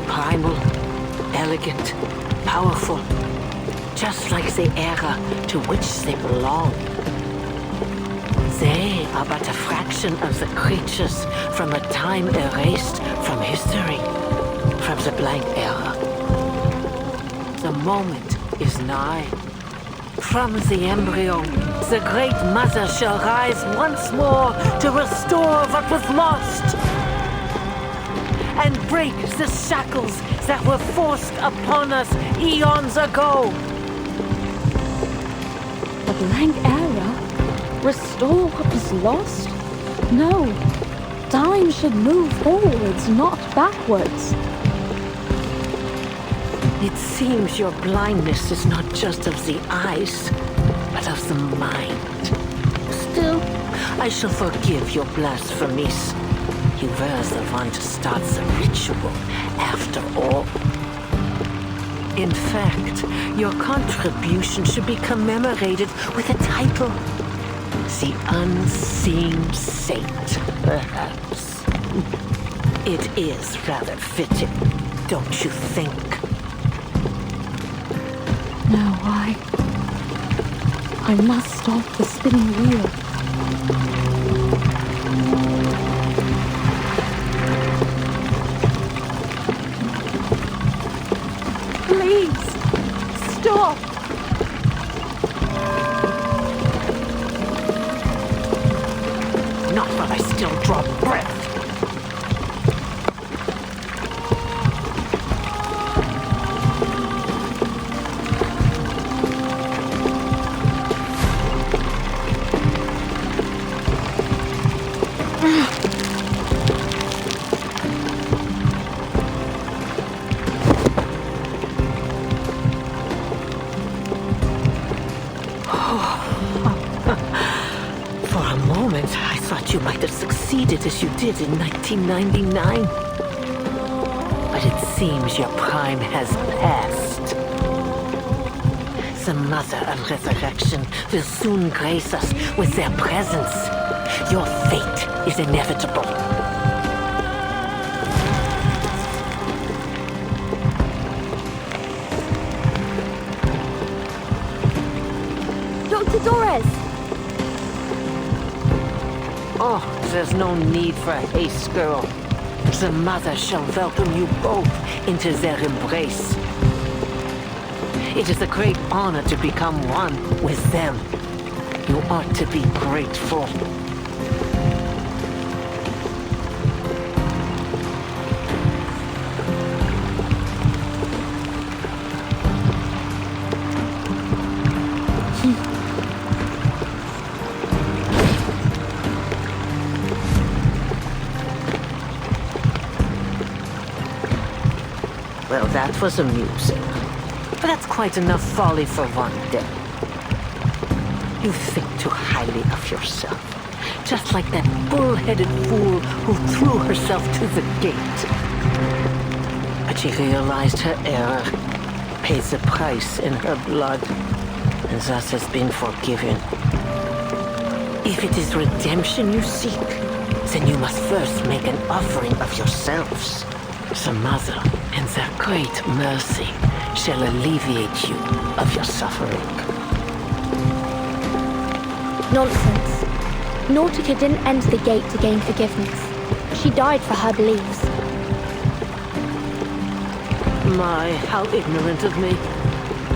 Primal, elegant, powerful, just like the era to which they belong. They are but a fraction of the creatures from a time erased from history, from the blank era. The moment is nigh. From the embryo, the Great Mother shall rise once more to restore what was lost and break the shackles that were forced upon us eons ago. A blank era? Restore what was lost? No. Time should move forwards, not backwards. It seems your blindness is not just of the eyes, but of the mind. Still, I shall forgive your blasphemies. You were the one to start the ritual, after all. In fact, your contribution should be commemorated with a title. The Unseen Saint, perhaps. It is rather fitting, don't you think? No, I must stop the spinning wheel. Please, stop! Not while I still draw breath. For a moment, I thought you might have succeeded as you did in 1999. But it seems your prime has passed. The Mother of Resurrection will soon grace us with their presence. Your fate is inevitable. Dr. Doris! Oh, there's no need for haste, girl. The Mother shall welcome you both into their embrace. It is a great honor to become one with them. You ought to be grateful. Well, that was amusing. But that's quite enough folly for one day. You think too highly of yourself. Just like that bull-headed fool who threw herself to the gate. But she realized her error, paid the price in her blood, and thus has been forgiven. If it is redemption you seek, then you must first make an offering of yourselves. The Mother, in their great mercy, shall alleviate you of your suffering. Nonsense. Nautica didn't enter the gate to gain forgiveness. She died for her beliefs. My, how ignorant of me.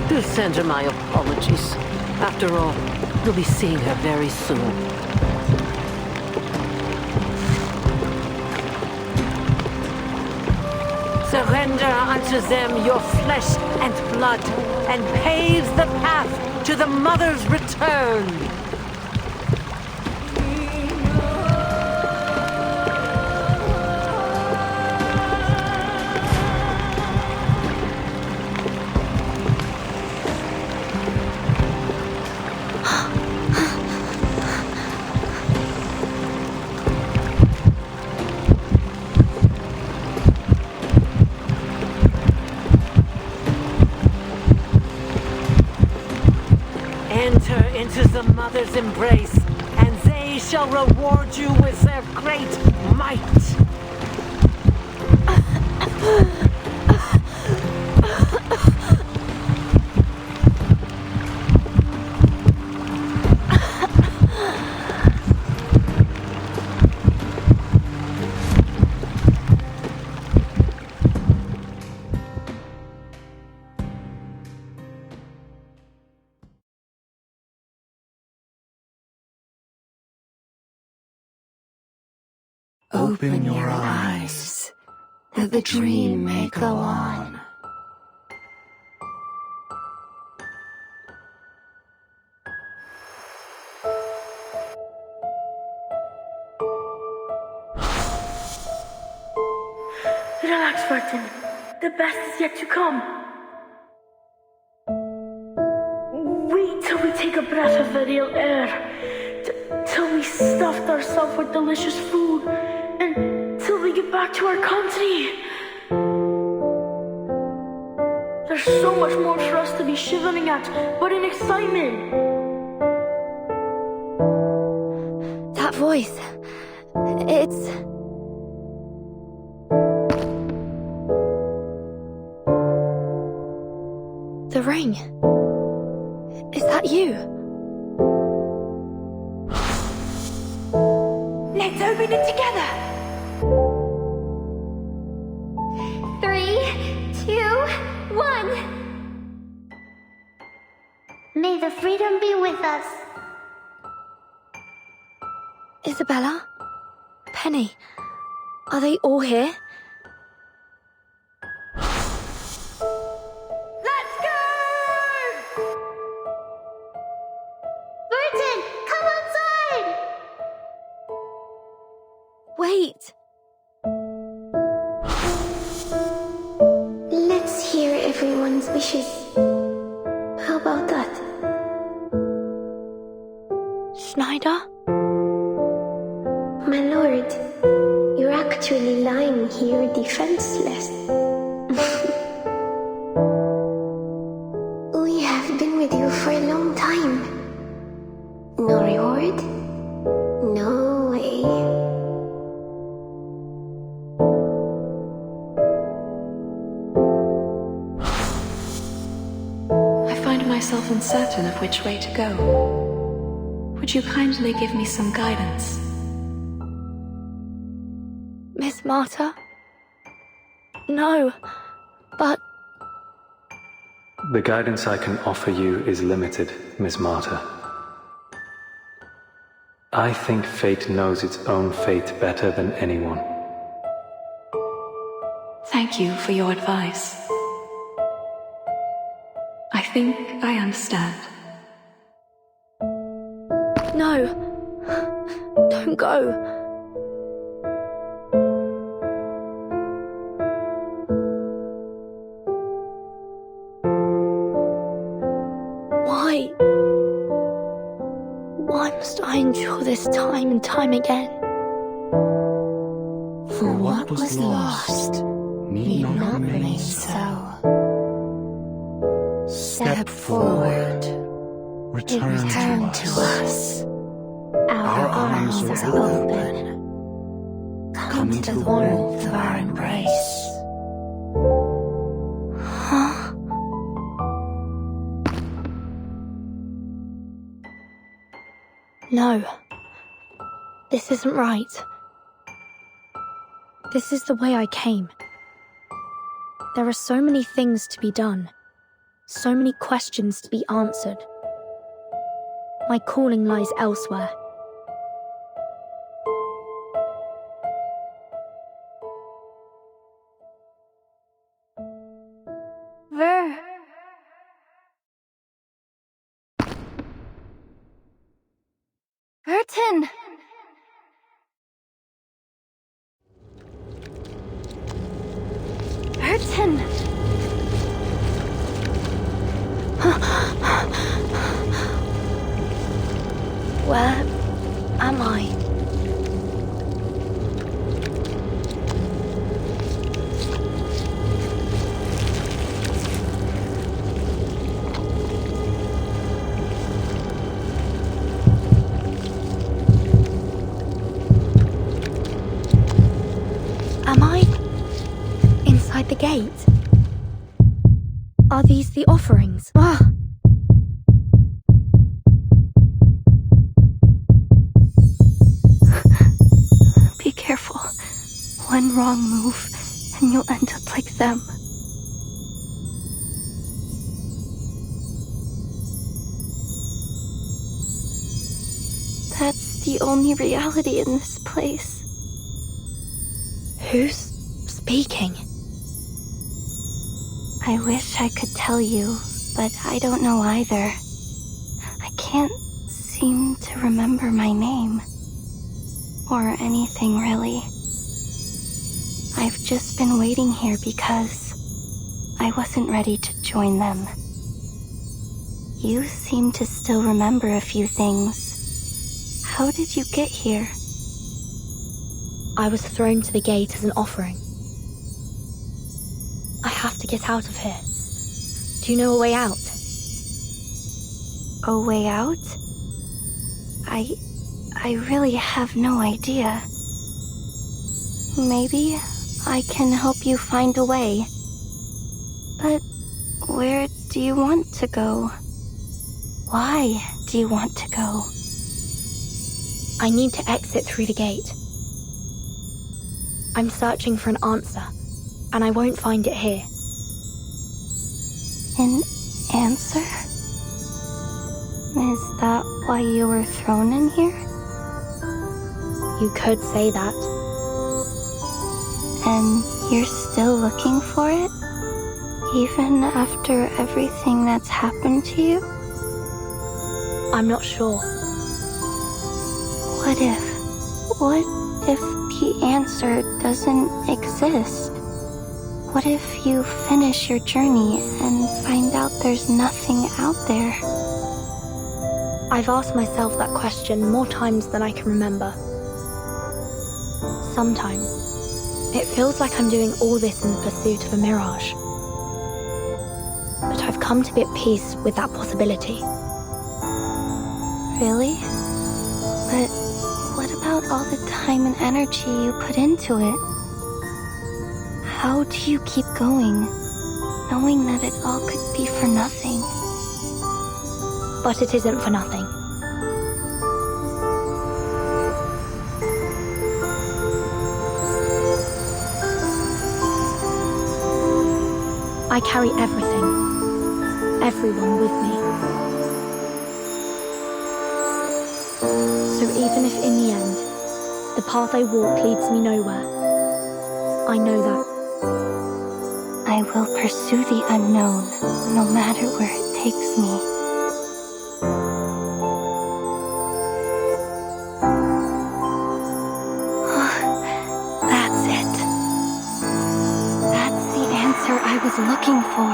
Do send her my apologies. After all, you'll be seeing her very soon. Surrender unto them your flesh and blood, and pave the path to the Mother's return. Enter into the Mother's embrace, and they shall reward you with their great might. Open your eyes, that the dream may go on. Relax, Martin. The best is yet to come. Wait till we take a breath of the real air. Till we stuffed ourselves with delicious food. And till we get back to our country. There's so much more for us to be shivering at, but in excitement. That voice. It's... The ring. Is that you? Let's open it together. 3, 2, 1. May the freedom be with us. Isabella? Penny? Are they all here? Let's go! Burton, come outside! Wait! Let's hear everyone's wishes. How about that? defenseless. We have been with you for a long time. No reward? No way. I find myself uncertain of which way to go. Would you kindly give me some guidance? Miss Marta? No, but... The guidance I can offer you is limited, Miss Marta. I think fate knows its own fate better than anyone. Thank you for your advice. I think I understand. No. Don't go. Why must I endure this time and time again? For what was lost need not remain so. Step forward. Return to us. Our arms are open. Come into the warmth of our embrace. No. This isn't right. This is the way I came. There are so many things to be done. So many questions to be answered. My calling lies elsewhere. Ver. Vertin! Vertin! Where am I? Am I inside the gate? Are these the offerings? Ah! Be careful. One wrong move, and you'll end up like them. That's the only reality in this place. Who's speaking? I wish I could tell you, but I don't know either. I can't seem to remember my name. Or anything, really. I've just been waiting here because I wasn't ready to join them. You seem to still remember a few things. How did you get here? I was thrown to the gate as an offering. I have to get out of here. Do you know a way out? A way out? I really have no idea. Maybe I can help you find a way. But where do you want to go? Why do you want to go? I need to exit through the gate. I'm searching for an answer, and I won't find it here. An answer? Is that why you were thrown in here? You could say that. And you're still looking for it? Even after everything that's happened to you? I'm not sure. What if the answer doesn't exist? What if you finish your journey and find out there's nothing out there? I've asked myself that question more times than I can remember. Sometimes, It feels like I'm doing all this in the pursuit of a mirage. But I've come to be at peace with that possibility. Really? But what about all the time and energy you put into it? How do you keep going, knowing that it all could be for nothing? But it isn't for nothing. I carry everything, everyone with me. So even if in the end, the path I walk leads me nowhere, I know that I will pursue the unknown, no matter where it takes me. That's it. That's the answer I was looking for.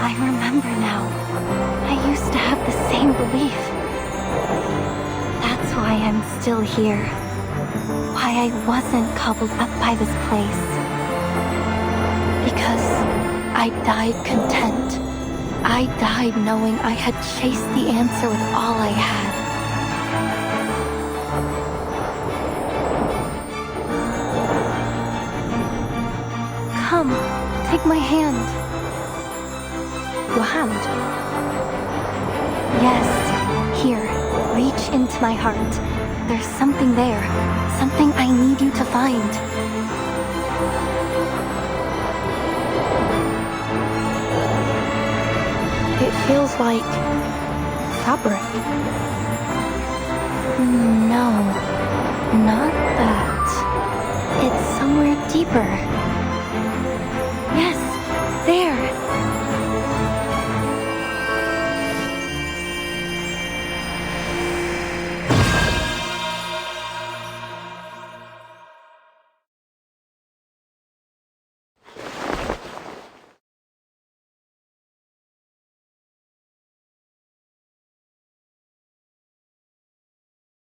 I remember now. I used to have the same belief. That's why I'm still here. Why I wasn't cobbled up by this place. Because I died content. I died knowing I had chased the answer with all I had. Come, take my hand. Your hand? Yes, here, reach into my heart. There's something there, something I need you to find. It feels like fabric. No, not that. It's somewhere deeper. Yes, there.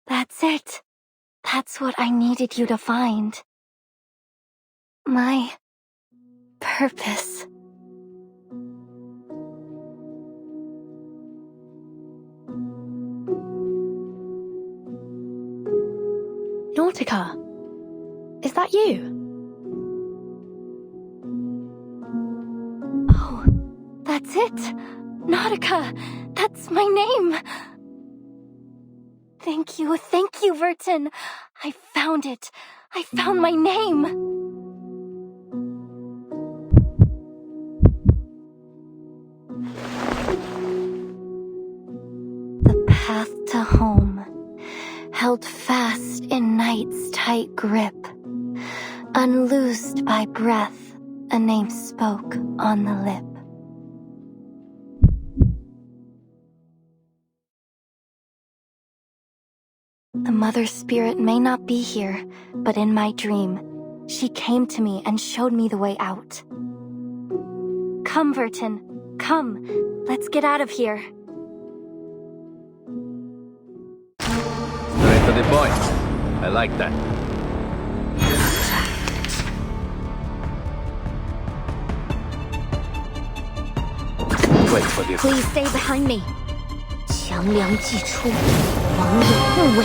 That's it. That's what I needed you to find. My purpose. Nautika, is that you? Oh, that's it. Nautika, that's my name. Thank you, Vertin. I found it. I found my name. The path to home, held fast in night's tight grip, unloosed by breath, a name spoke on the lip. The Mother Spirit may not be here, but in my dream, she came to me and showed me the way out. Come, Vertin, come. Let's get out of here. Straight to the point. I like that. Wait for this. Please stay behind me. 强梁既出，亡有不为。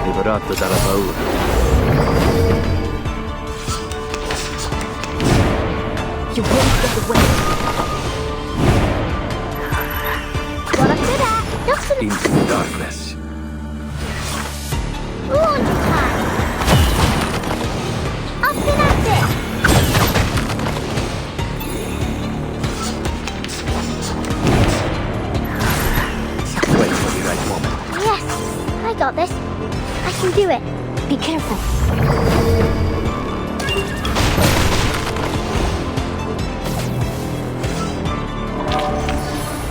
Liberato dalla paura. You won't get away. What I'm good at. Into the darkness. Launch time. Up and at it. Wait for the right moment. Yes, I got this. I can do it. Be careful.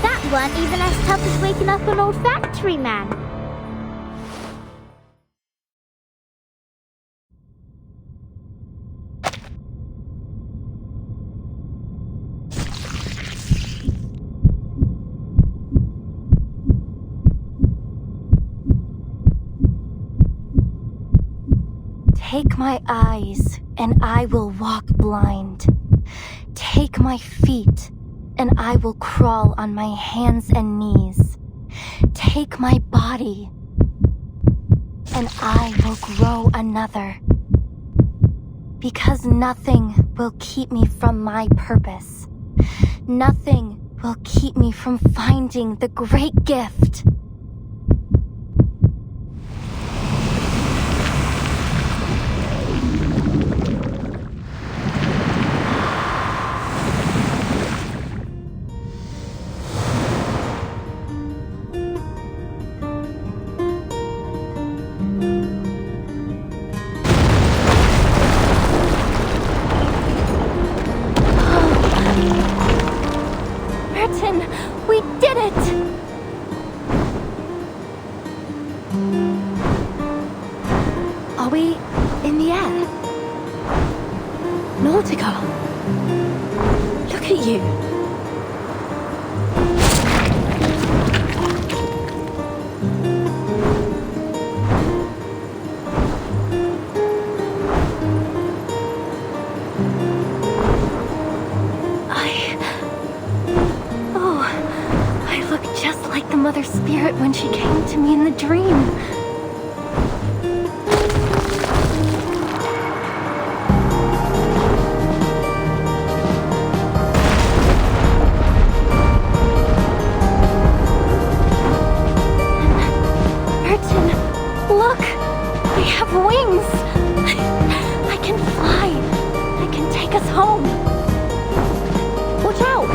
That weren't even as tough as waking up an old factory man. Take my eyes, and I will walk blind. Take my feet, and I will crawl on my hands and knees. Take my body, and I will grow another. Because nothing will keep me from my purpose. Nothing will keep me from finding the great gift. We did it! Are we in the air? Nautika! Look at you! Mother Spirit when she came to me in the dream. Burton, look! We have wings! I can fly! I can take us home! Watch out!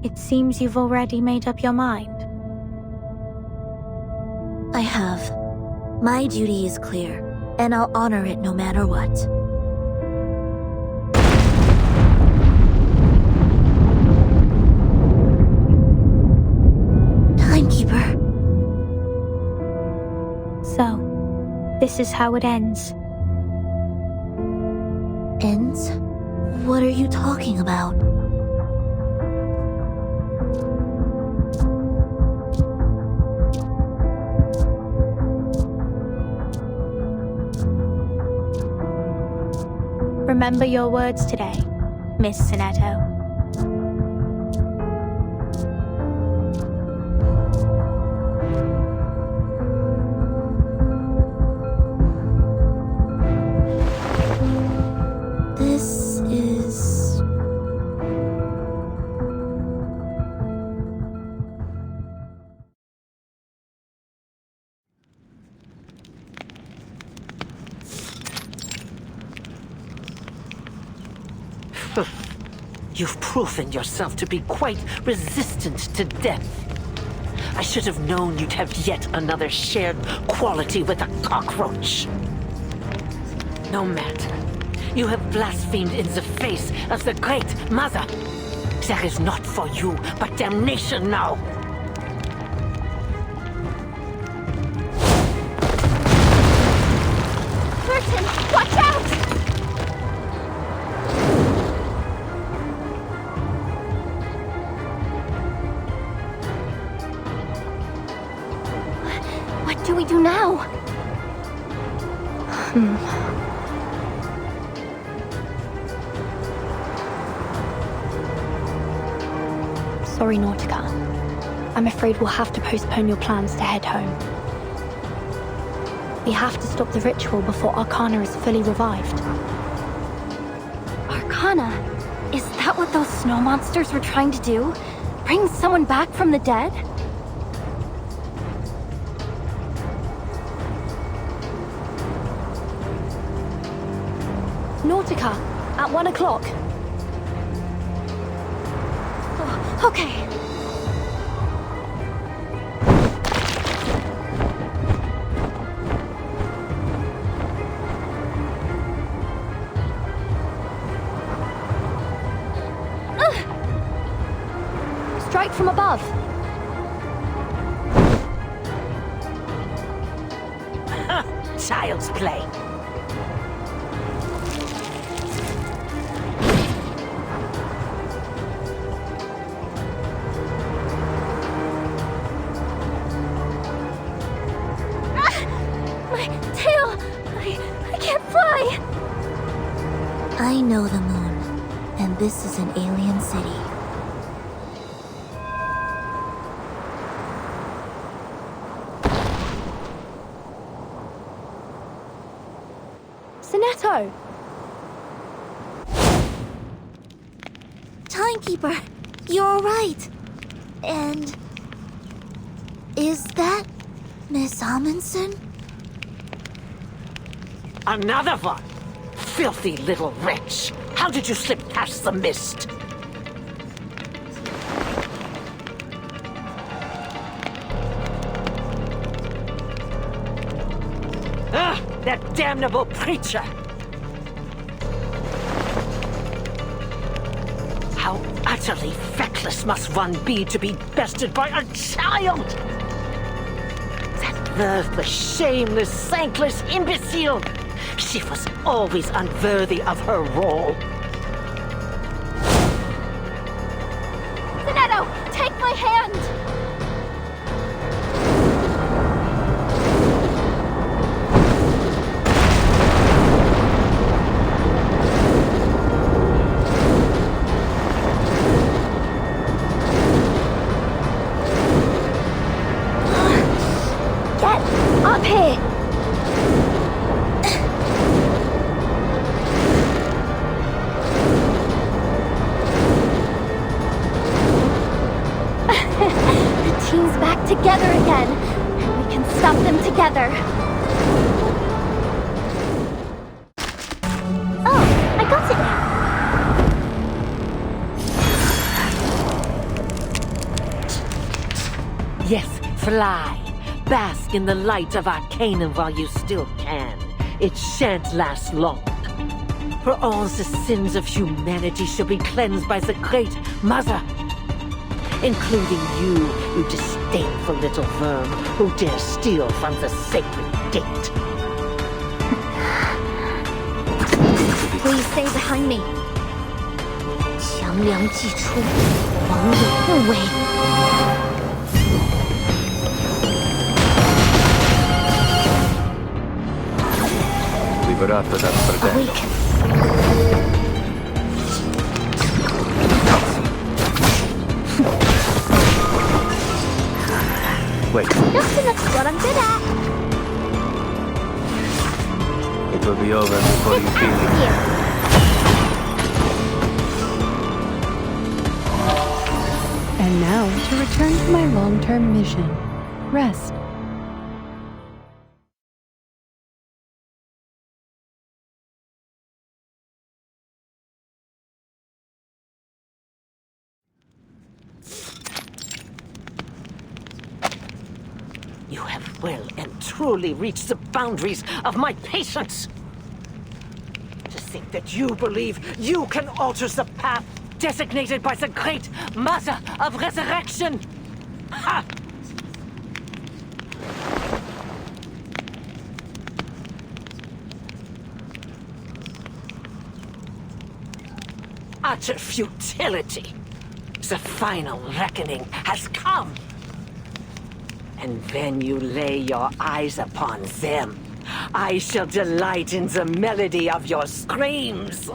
It seems you've already made up your mind. I have. My duty is clear, and I'll honor it no matter what. Timekeeper. So, this is how it ends. Ends? What are you talking about? Remember your words today, Miss Sinetto. This is... You've proven yourself to be quite resistant to death. I should have known you'd have yet another shared quality with a cockroach. No matter. You have blasphemed in the face of the Great Mother. There is not for you, but damnation now. Burton, watch out! What do we do now? Sorry, Nautica. I'm afraid we'll have to postpone your plans to head home. We have to stop the ritual before Arcana is fully revived. Arcana? Is that what those snow monsters were trying to do? Bring someone back from the dead? Nautica, at 1 o'clock. Oh, okay. Strike from above. Child's play. I know the moon, and this is an alien city. Sonetto! Timekeeper, you're alright. And... is that Miss Amundsen? Another one! Filthy little wretch! How did you slip past the mist? Ah, that damnable preacher! How utterly feckless must one be to be bested by a child! That worthless, shameless, thankless imbecile! She was always unworthy of her role. Sonetto, take my hand! Get up here! Together again, and we can stop them together. Oh, I got it now. Yes, fly. Bask in the light of Arcanum while you still can. It shan't last long. For all the sins of humanity shall be cleansed by the Great Mother. Including you disdainful little worm who dare steal from the sacred gate. Please stay behind me. 强梁既出，王有不为。Liberato dal fratello. Wait. Nothing, that's what I'm good at. It will be over before you feel it. And now, to return to my long-term mission. Rest. You have well and truly reached the boundaries of my patience. To think that you believe you can alter the path designated by the great Mother of Resurrection! Ha! Utter futility! The final reckoning has come! And when you lay your eyes upon them, I shall delight in the melody of your screams!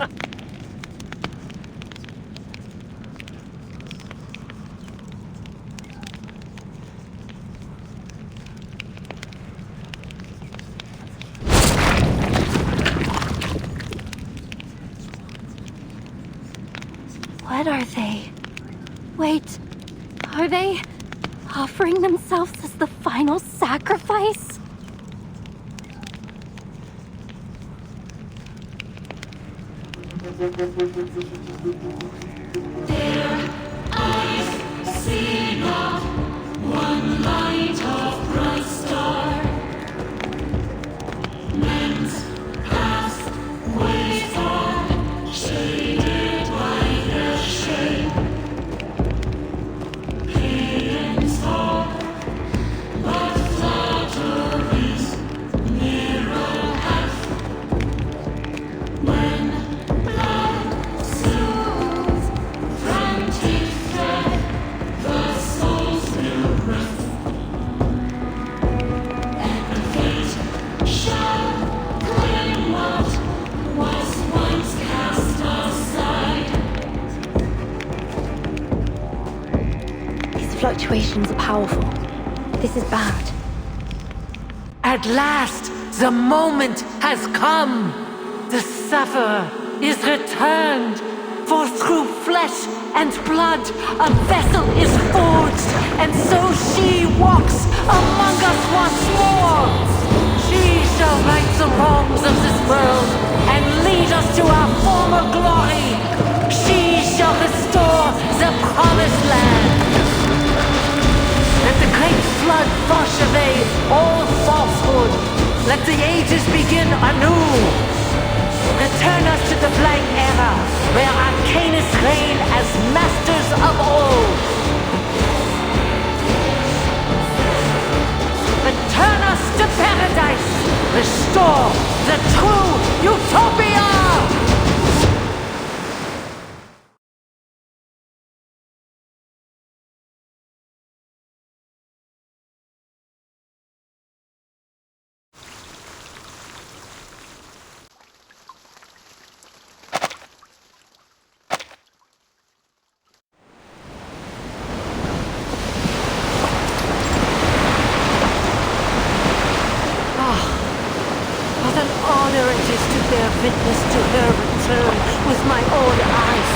What are they? Wait, are they offering themselves as the final sacrifice? Their eyes see not one light of bright star. Men's past ways are shaded by their shame. Paeans are but flatteries nearer half. When blood soothes from teeth thread, the soul's new breath, and fate shall claim what was once cast aside. These fluctuations are powerful. This is bad. At last, the moment has come! The sufferer is returned! For through flesh and blood a vessel is forged, and so she walks among us once more! She shall right the wrongs of this world and lead us to our former glory! She shall restore the promised land! Let the great flood wash away all falsehood. Let the ages begin anew. Return us to the blank era, where arcanists reign as masters of all. Return us to paradise. Restore the true utopia! What an honor it is to bear witness to her return with my own eyes.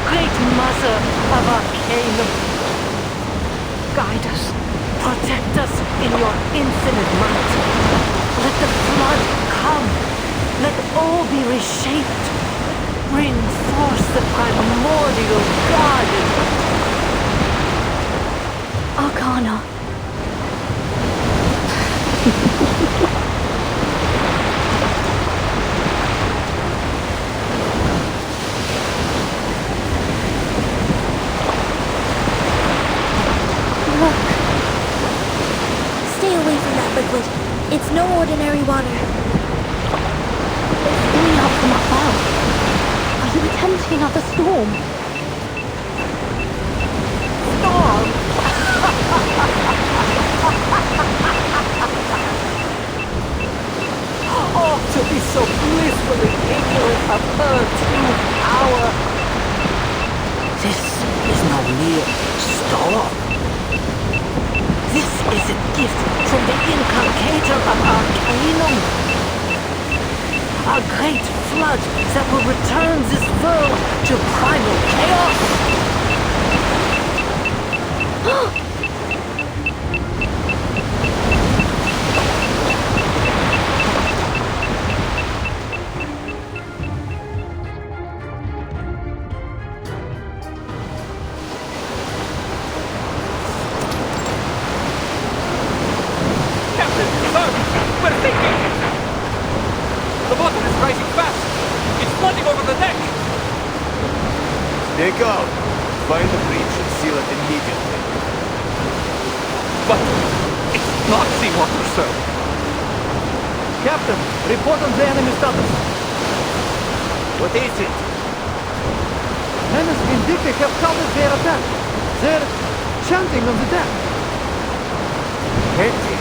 Great Mother of Arcanum, guide us, protect us in your infinite might. Let the flood come. Let all be reshaped. Bring forth the primordial garden. Arcana. Look. Stay away from that liquid. It's no ordinary water. It's coming out from above. Are you attempting another storm? Storm? Oh, to be so blissfully ignorant of her true power! This is no mere storm. This is a gift from the inculcator of Arcanum. A great flood that will return this world to primal chaos. Take out. Find the breach and seal it immediately. But it's not seawater, sir. Captain, report on the enemy status. What is it? Menace Vindicta have countered their attack. They're chanting on the deck. Empty.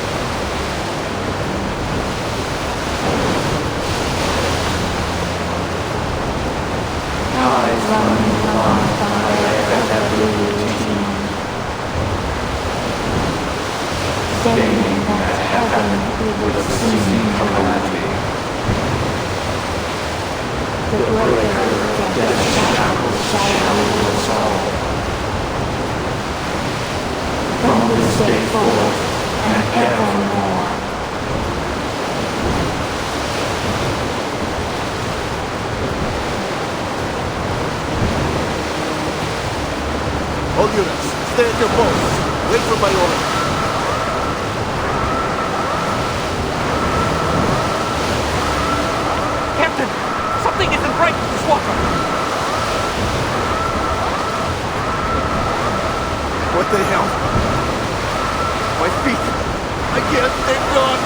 Eyes running long by the blue team, saying that heaven would sing calamity. The breaker of death's shackles shall rule us all. From this day forth and evermore. All units, stay at your posts. Wait for my order. Captain, something isn't right with this water. What the hell? My feet! I can't, they're gone!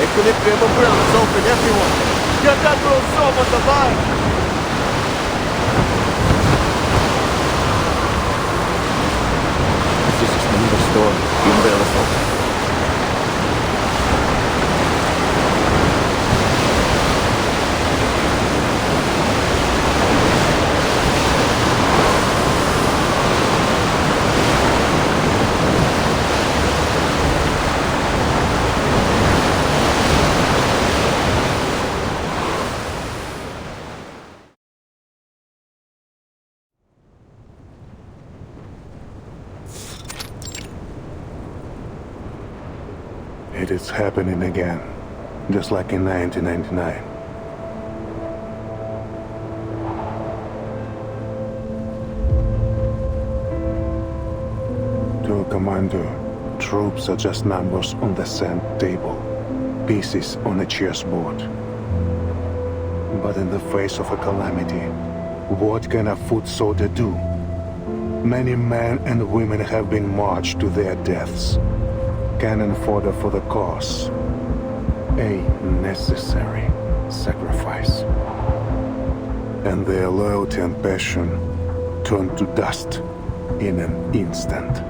Equilibrium umbrellas open, everyone! Get that little soap on the line! This is another storm. The umbrellas open. It is happening again, just like in 1999. To Commander, troops are just numbers on the sand table, pieces on a chessboard. But in the face of a calamity, what can a foot soldier do? Many men and women have been marched to their deaths. Cannon fodder for the cause. A necessary sacrifice. And their loyalty and passion turned to dust in an instant.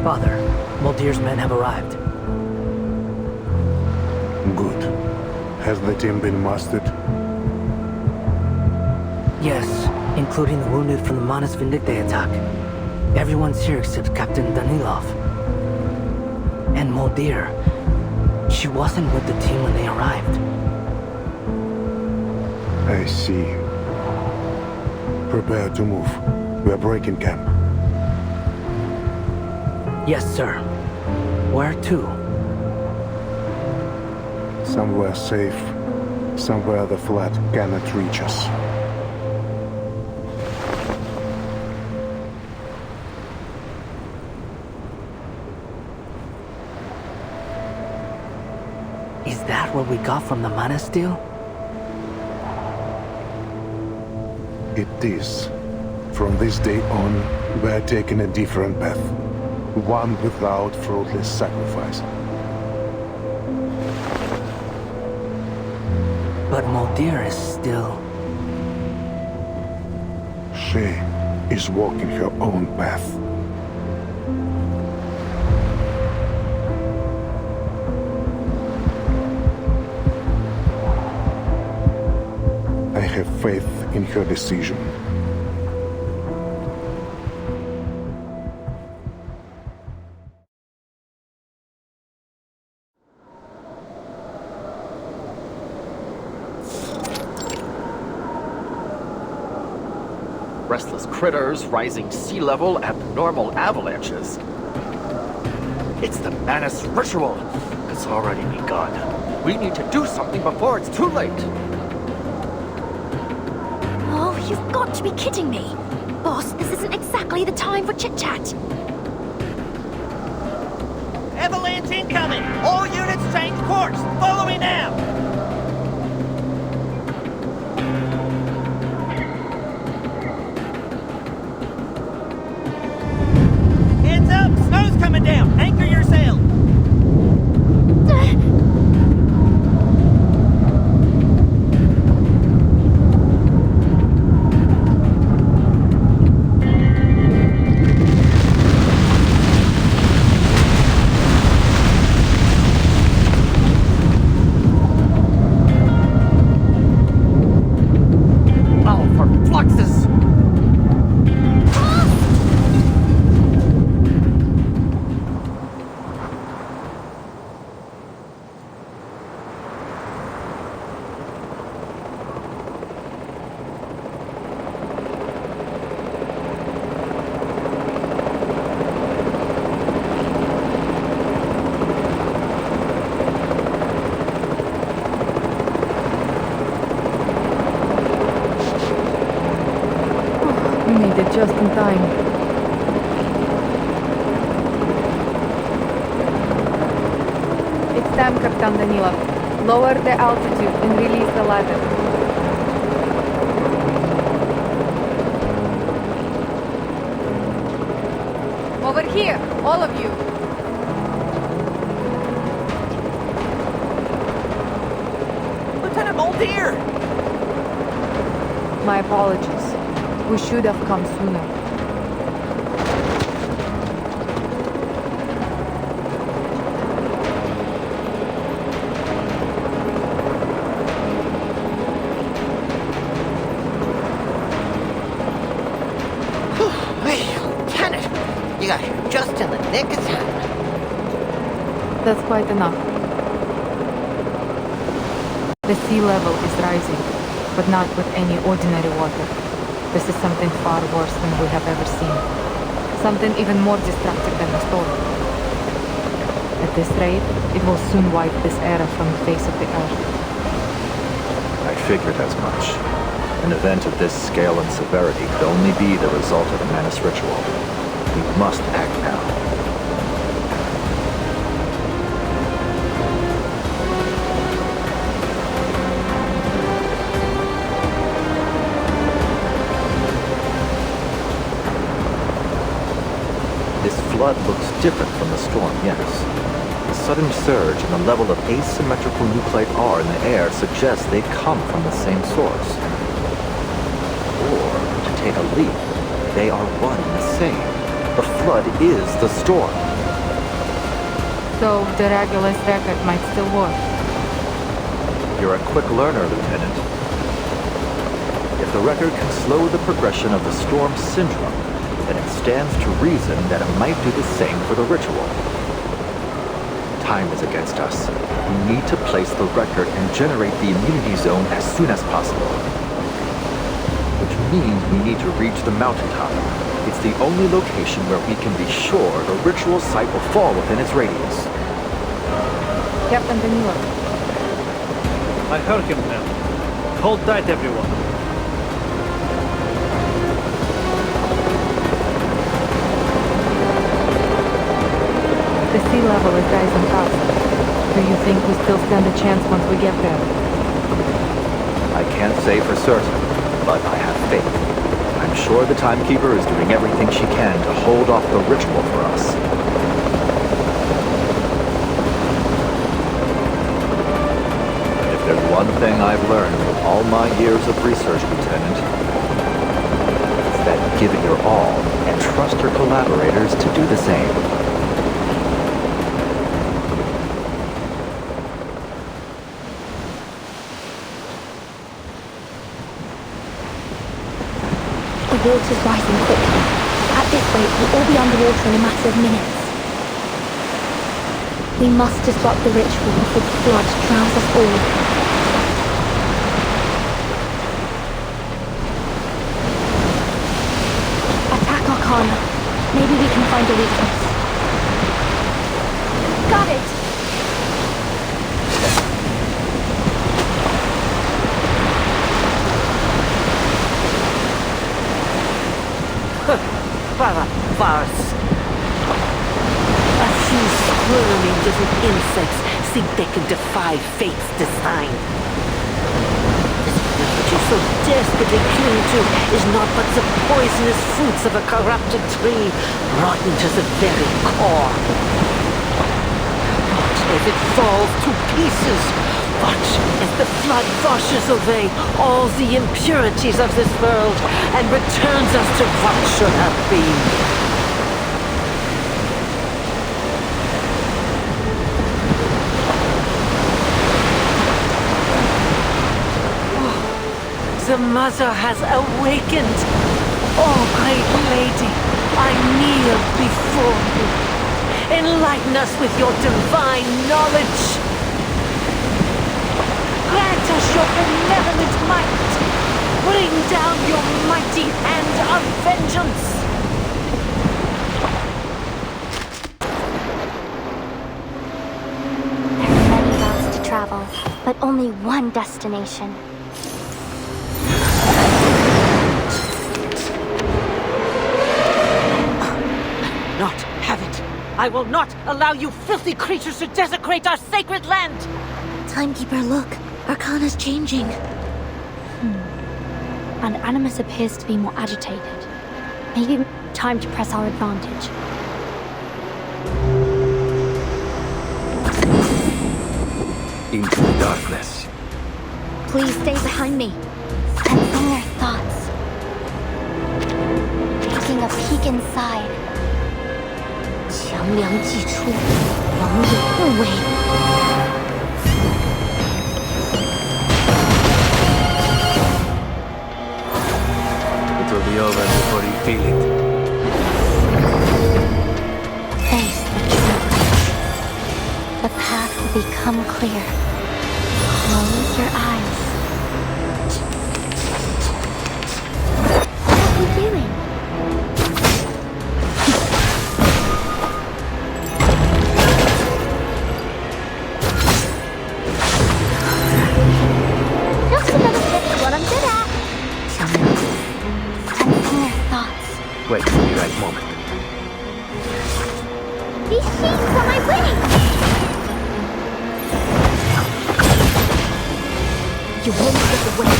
Father, Muldir's men have arrived. Good. Has the team been mustered? Yes, including the wounded from the Manus Vindicta attack. Everyone's here except Captain Danilov. And Muldir. She wasn't with the team when they arrived. I see. Prepare to move. We are breaking camp. Yes, sir. Where to? Somewhere safe. Somewhere the flat cannot reach us. Is that what we got from the mana steel? It is. From this day on, we're taking a different path. One without fruitless sacrifice. But Muldir is still... She is walking her own path. I have faith in her decision. Restless critters, rising sea level, abnormal avalanches. It's the Manus ritual. It's already begun. We need to do something before it's too late. Oh, you've got to be kidding me. Boss, this isn't exactly the time for chit-chat. Avalanche incoming! All units change course! Follow me now! Heads up! Snow's coming down! Anchor your sail! Just in time. It's time, Captain Danilov. Lower the altitude and release the ladder. Over here, all of you. Lieutenant Muldir! My apologies. We should have come sooner. Lieutenant! You got here just in the nick of time. That's quite enough. The sea level is rising, but not with any ordinary water. This is something far worse than we have ever seen. Something even more destructive than a storm. At this rate, it will soon wipe this era from the face of the earth. I figured as much. An event of this scale and severity could only be the result of the Manus ritual. We must act now. Flood looks different from the storm, yes. The sudden surge and the level of asymmetrical nuclide R in the air suggests they come from the same source. Or, to take a leap, they are one and the same. The flood is the storm. So, the Regulus record might still work. You're a quick learner, Lieutenant. If the record can slow the progression of the storm syndrome, then it stands to reason that it might do the same for the ritual. Time is against us. We need to place the record and generate the immunity zone as soon as possible. Which means we need to reach the mountaintop. It's the only location where we can be sure the ritual site will fall within its radius. Captain Danilov. I heard him now. Hold tight, everyone. The sea level is rising fast. Do you think we still stand a chance once we get there? I can't say for certain, but I have faith. I'm sure the Timekeeper is doing everything she can to hold off the ritual for us. If there's one thing I've learned from all my years of research, Lieutenant, it's that give it your all and trust your collaborators to do the same. The water's rising quickly. At this rate, we'll all be underwater in a matter of minutes. We must disrupt the ritual before the flood drowns us all. Attack Arcana. Maybe we can find a weakness. Got it! Farce. A few squirming little insects think they can defy fate's design. This fruit which you so desperately cling to is not but the poisonous fruits of a corrupted tree, rotten to the very core. Watch as it falls to pieces. Watch as the flood washes away all the impurities of this world and returns us to what should have been. The mother has awakened. Oh, great lady, I kneel before you. Enlighten us with your divine knowledge. Grant us your benevolent might. Bring down your mighty hand of vengeance. There are many routes to travel, but only one destination. Not have it. I will not allow you filthy creatures to desecrate our sacred land. Timekeeper, look. Arcana's changing. And Animus appears to be more agitated. Maybe time to press our advantage. Into the darkness. Please stay behind me. Sensing their thoughts. Taking a peek inside. 强梁既出，王有不为。It will be over before you feel it. Face the truth. The path will become clear. Close your eyes. What are you doing? Just another tip of what I'm good at. Sensing their thoughts. Wait for the right moment. These sheets are my way! You won't get away.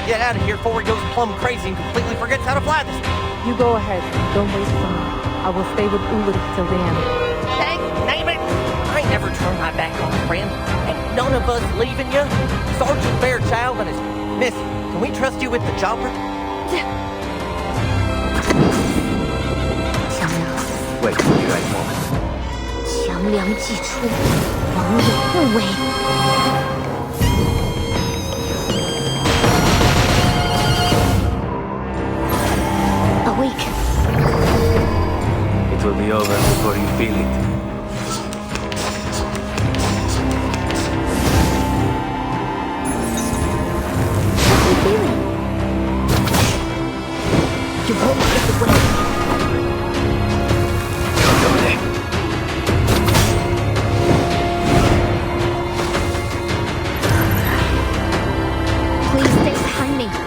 Get out of here before he goes plumb crazy and completely forgets how to fly this thing. You go ahead. Don't waste time. I will stay with Ulrich till the end. Dang, name it! I ain't never turned my back on a friend. Ain't none of us leaving you. Sergeant Fairchild and his... Miss, can we trust you with the chopper? Wait for the right moment. 强梁既出，王有不为。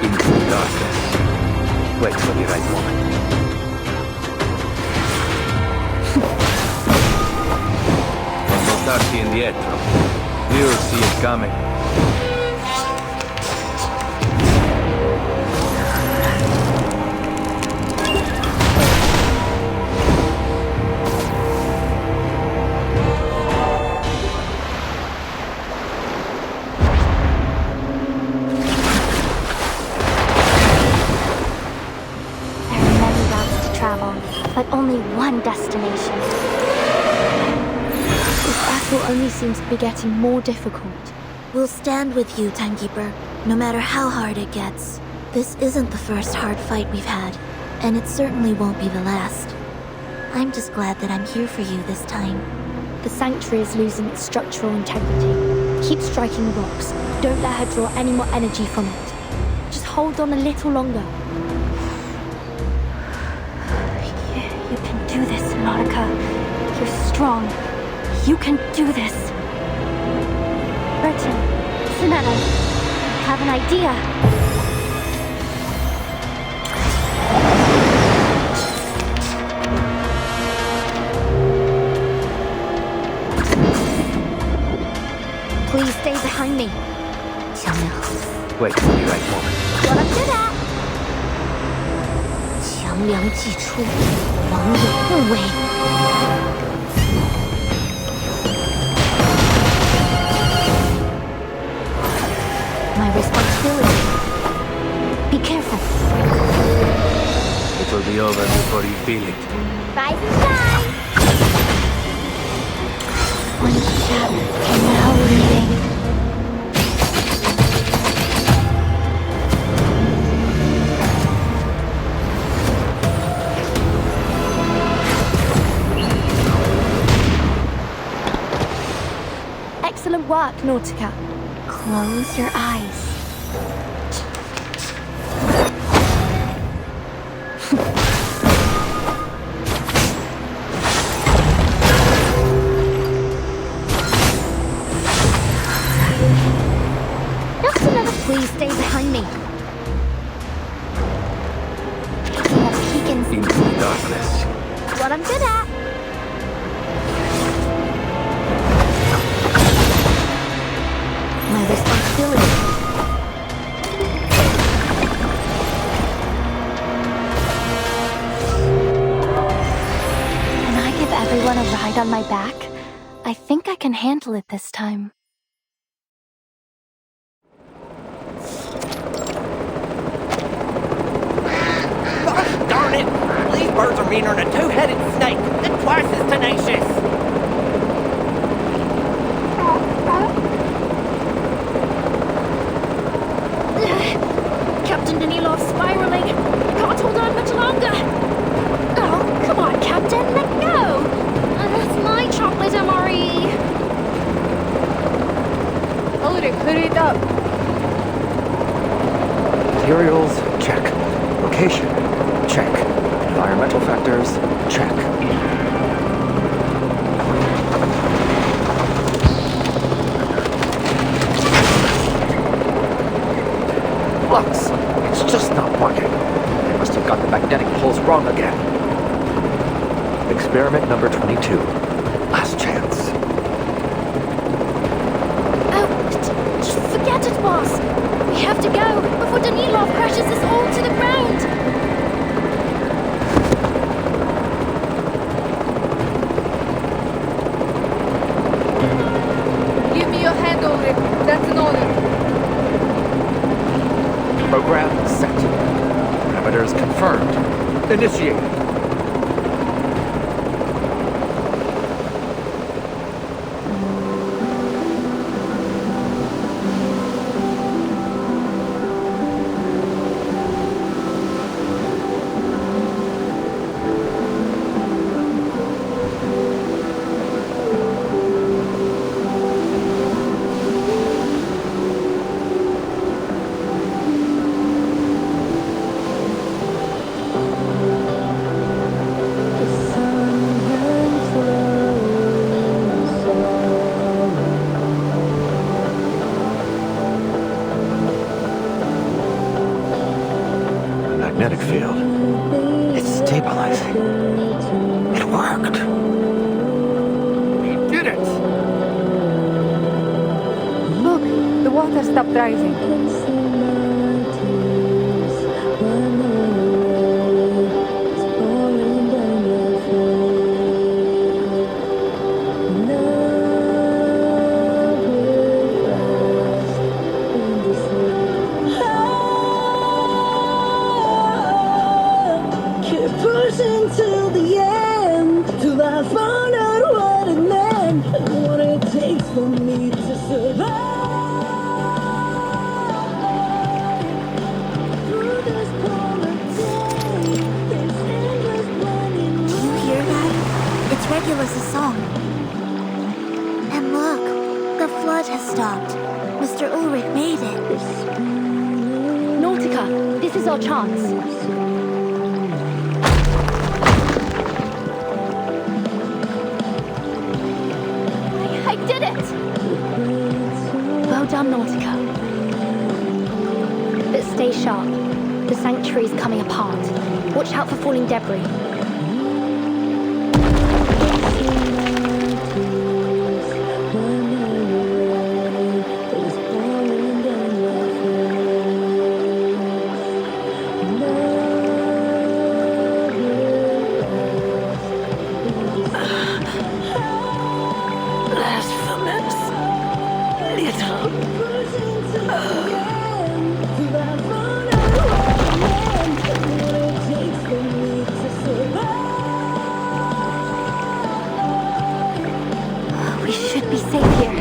into the darkness. Wait for the right moment. Non voltarti indietro. You'll see it coming. But only one destination. This battle only seems to be getting more difficult. We'll stand with you, Timekeeper, no matter how hard it gets. This isn't the first hard fight we've had, and it certainly won't be the last. I'm just glad that I'm here for you this time. The sanctuary is losing its structural integrity. Keep striking the rocks. Don't let her draw any more energy from it. Just hold on a little longer. You can do this, Nautika. You're strong. You can do this. Burton, Sonata, I have an idea. Please stay behind me. Wait for the right moment. What I'm good at. 强梁既出，王有不为。My responsibility. Be careful. It will be over before you feel it. Rise and shine. One shadow can now remain. Excellent work, Nautika. Close your eyes. Please stay behind me. Taking a peek into the darkness. What I'm good at. My responsibility. Can I give everyone a ride on my back? I think I can handle it this time. Gosh darn it! These birds are meaner than a two-headed snake, and twice as tenacious! Captain Danilov spiraling. Can't hold on much longer. Oh, come on, Captain, let go. That's my chocolate MRE. Hurry it up. Materials, check. Location, check. Environmental factors, check. Lux, it's just not working. They must have got the magnetic pulse wrong again. Experiment number 22. Last chance. Oh, just forget it, boss. We have to go before Danilov crashes us all to the ground. Give me your hand over it. That's an order. Program set. Parameters confirmed. Initiate. magnetic field. It's stabilizing. It worked. We did it! Look, the water stopped rising. Keep pushing till the end, till I found out what it meant, and what it takes for me to survive. Through this polar day, this endless running. Do you hear that? It's Regulus's song. And look, the flood has stopped. Mr. Ulrich made it. Nautika, this is our chance. I did it! Well done, Nautica. But stay sharp. The sanctuary is coming apart. Watch out for falling debris. Blasphemous. We should be safe here.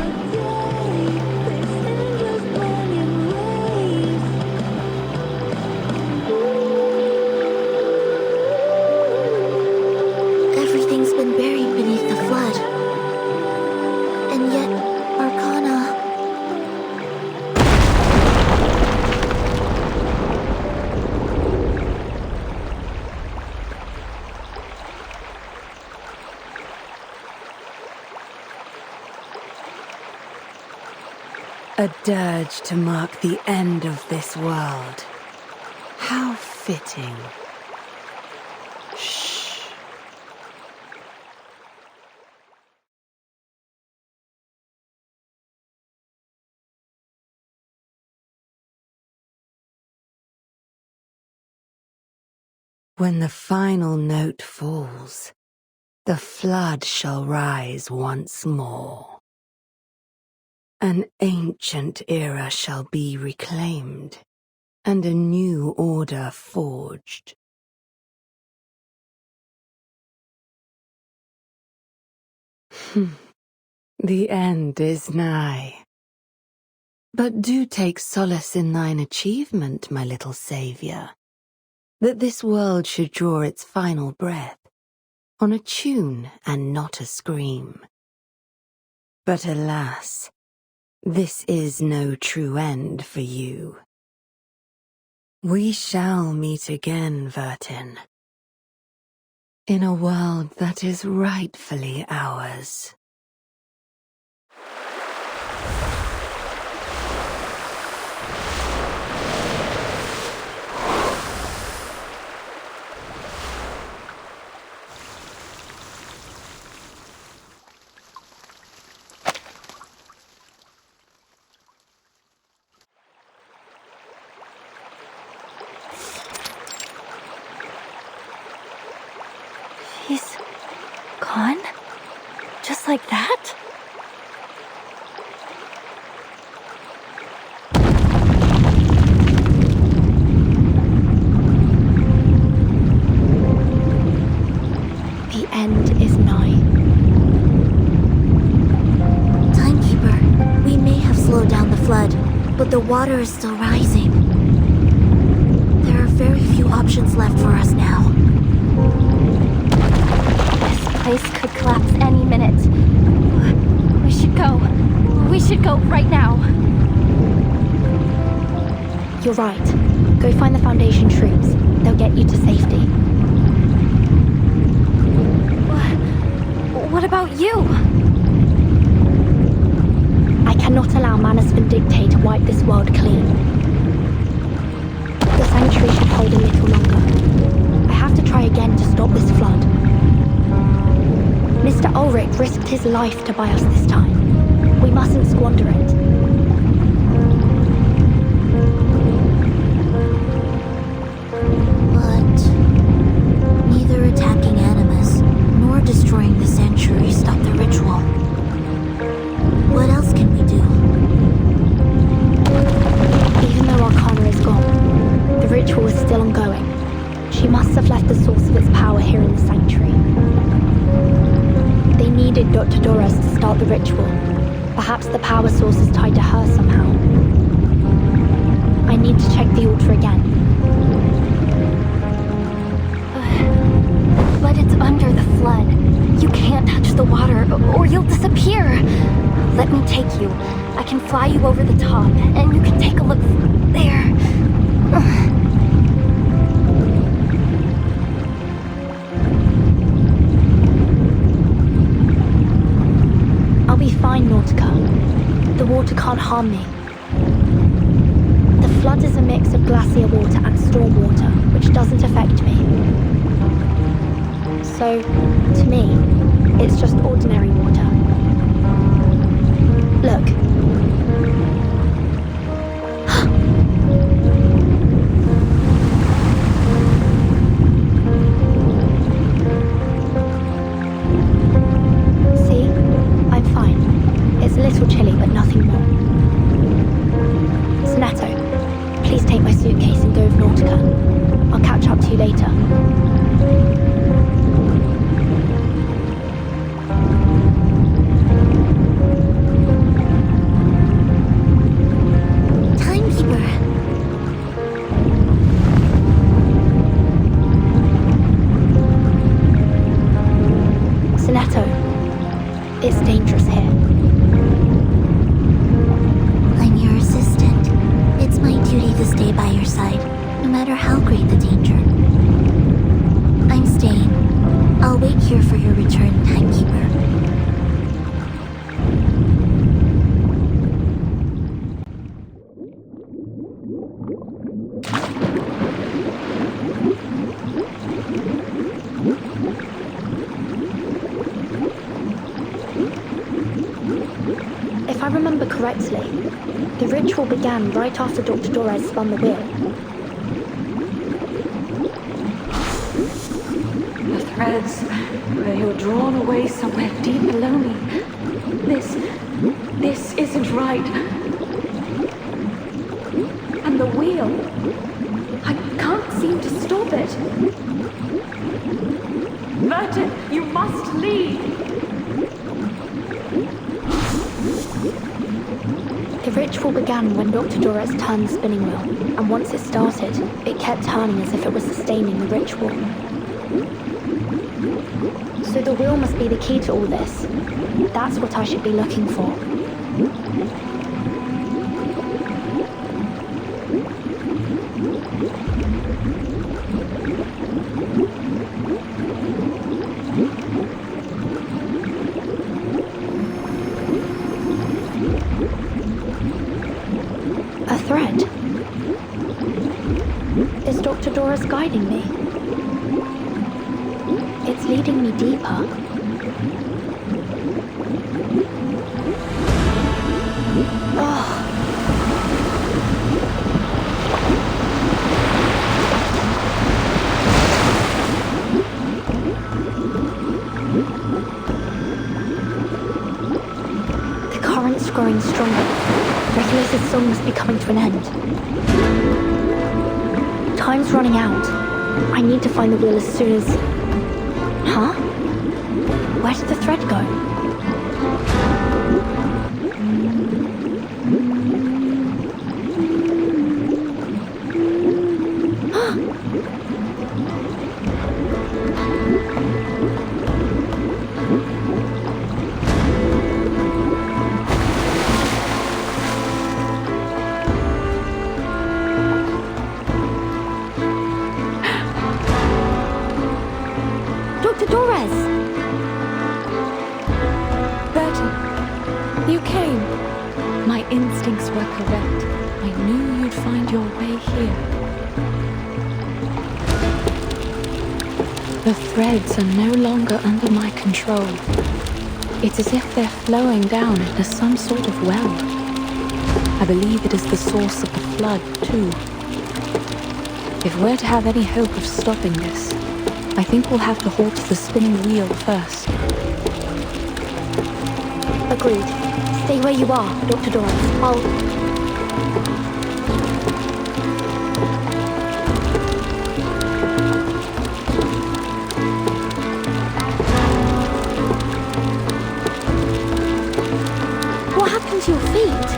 Everything's been buried beneath the flood. And yet, Arcana... A dirge to mark the end of this world. How fitting. Shh. When the final note falls, the flood shall rise once more. An ancient era shall be reclaimed, and a new order forged. The end is nigh. But do take solace in thine achievement, my little saviour, that this world should draw its final breath on a tune and not a scream. But alas, this is no true end for you. We shall meet again, Vertin, in a world that is rightfully ours. He's gone? Just like that? The end is nigh. Timekeeper, we may have slowed down the flood, but the water is still rising. There are very few options left for us now. This place could collapse any minute. We should go. We should go right now. You're right. Go find the Foundation troops. They'll get you to safety. What about you? I cannot allow Manus Vindictae to wipe this world clean. The Sanctuary should hold a little longer. again to stop this flood. Mr. Ulrich risked his life to buy us this time. We mustn't squander it. But neither attacking Animus nor destroying the sanctuary stopped the ritual. What else can we do? Even though Arcana is gone, the ritual is still ongoing. She must have left the source of its power here in the sanctuary. They needed Dr. Doris to start the ritual. Perhaps the power source is tied to her somehow. I need to check the altar again. But it's under the flood. You can't touch the water, or you'll disappear. Let me take you. I can fly you over the top, and you can take a look there. I'll be fine, Nautika. The water can't harm me. The flood is a mix of glacier water and storm water, which doesn't affect me. So, to me, it's just ordinary water. Look. See? I'm fine. It's a little chilly, but nothing more. Sonetto, please take my suitcase and go with Nautika. I'll catch up to you later. It's dangerous here. I'm your assistant. It's my duty to stay by your side, no matter how great the danger. I'm staying. I'll wait here for your return, Timekeeper. If I remember correctly, the ritual began right after Dr. Dorez spun the wheel. The threads, they were drawn away somewhere deep below me. This isn't right. And the wheel, I can't seem to stop it. Merton, you must leave! The ritual began when Dr. Dorez turned the spinning wheel, and once it started, it kept turning as if it was sustaining the ritual. So the wheel must be the key to all this. That's what I should be looking for. A thread? Is Dr. Dorez guiding me? It's leading me deeper. Oh. The current's growing stronger. Regulus's song must be coming to an end. Time's running out. I need to find the wheel as soon as... Huh? Where did the thread go? Dr. Dorez! The threads are no longer under my control. It's as if they're flowing down into some sort of well. I believe it is the source of the flood, too. If we're to have any hope of stopping this, I think we'll have to halt the spinning wheel first. Agreed. Stay where you are, Dr. Doris. What happened to your feet?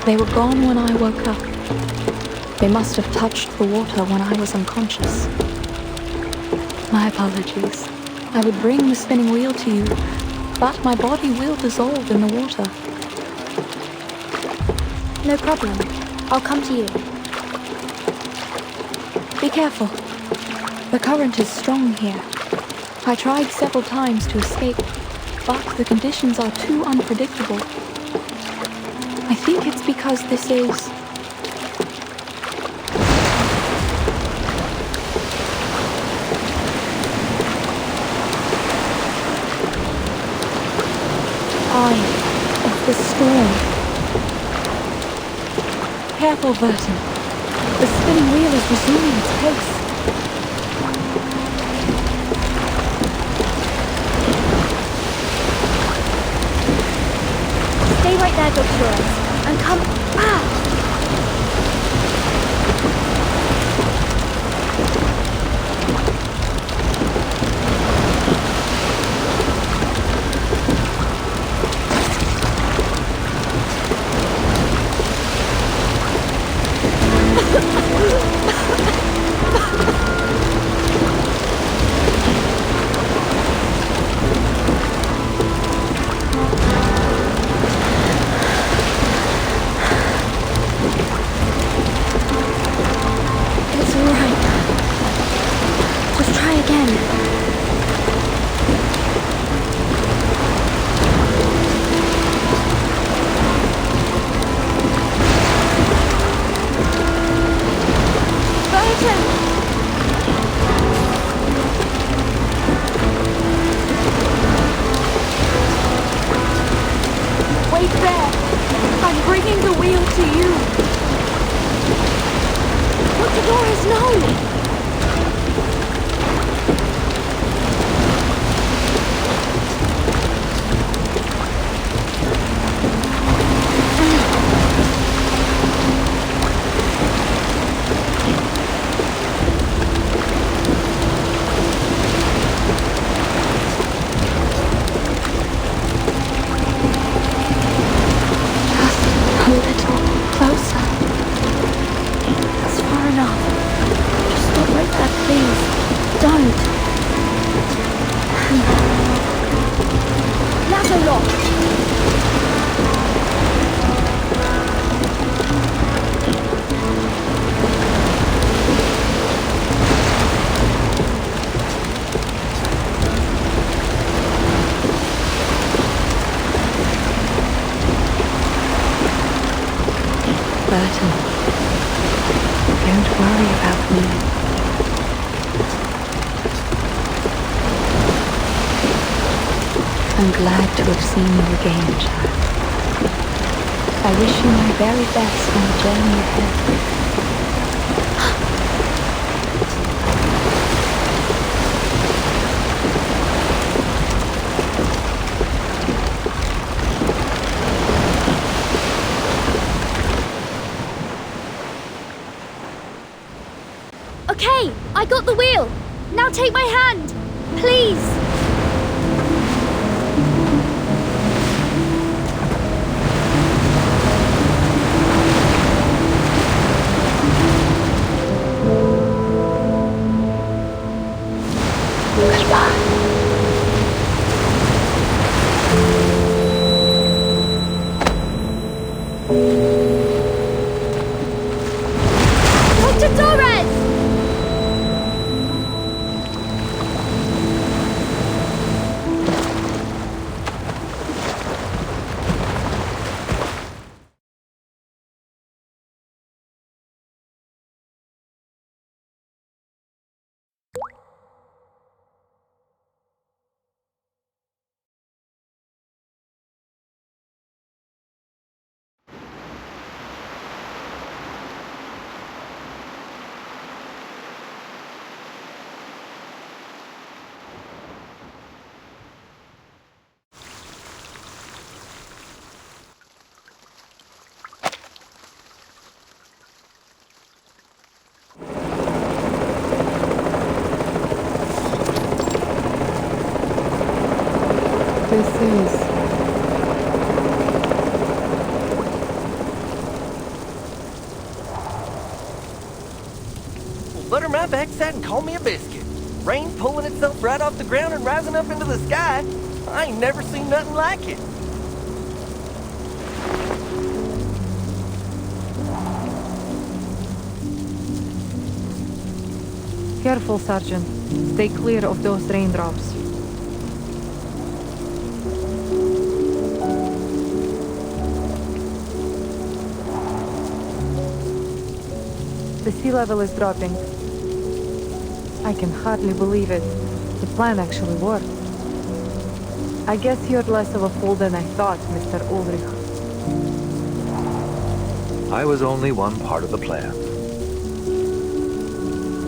They were gone when I woke up. They must have touched the water when I was unconscious. My apologies. I would bring the spinning wheel to you, but my body will dissolve in the water. No problem. I'll come to you. Be careful. The current is strong here. I tried several times to escape, but the conditions are too unpredictable. I think it's because this is... eye of the storm. Careful, Burton. The spinning wheel is resuming its pace. Stay right there, Dr. Doris, and come... Wait there! I'm bringing the wheel to you! Dr. Doris, no! Burton, don't worry about me. I'm glad to have seen you again, child. I wish you my very best on the journey ahead. Okay, I got the wheel. Now take my hand, please. this is. Butter my backside and call me a biscuit. Rain pulling itself right off the ground and rising up into the sky. I ain't never seen nothing like it. Careful, Sergeant. Stay clear of those raindrops. The sea level is dropping. I can hardly believe it. The plan actually worked. I guess you're less of a fool than I thought, Mr. Ulrich. I was only one part of the plan.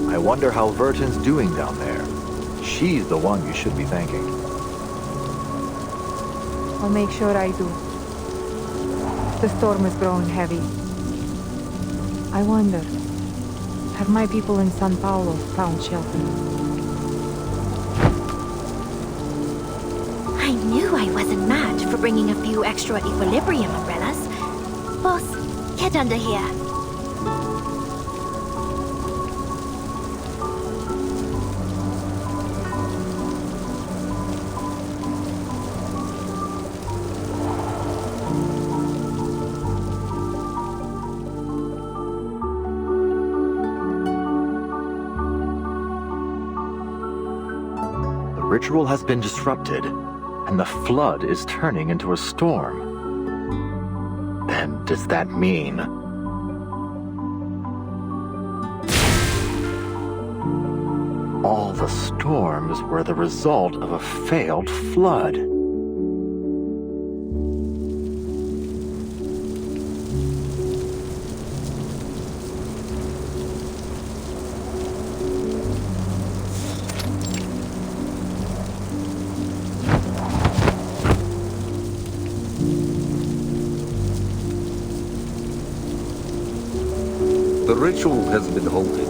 I wonder how Verton's doing down there. She's the one you should be thanking. I'll make sure I do. The storm is growing heavy. I wonder, have my people in San Paulo found shelter? I knew I wasn't mad for bringing a few extra equilibrium umbrellas. Boss, get under here. The ritual has been disrupted, and the flood is turning into a storm. Then does that mean... all the storms were the result of a failed flood? The ritual has been halted,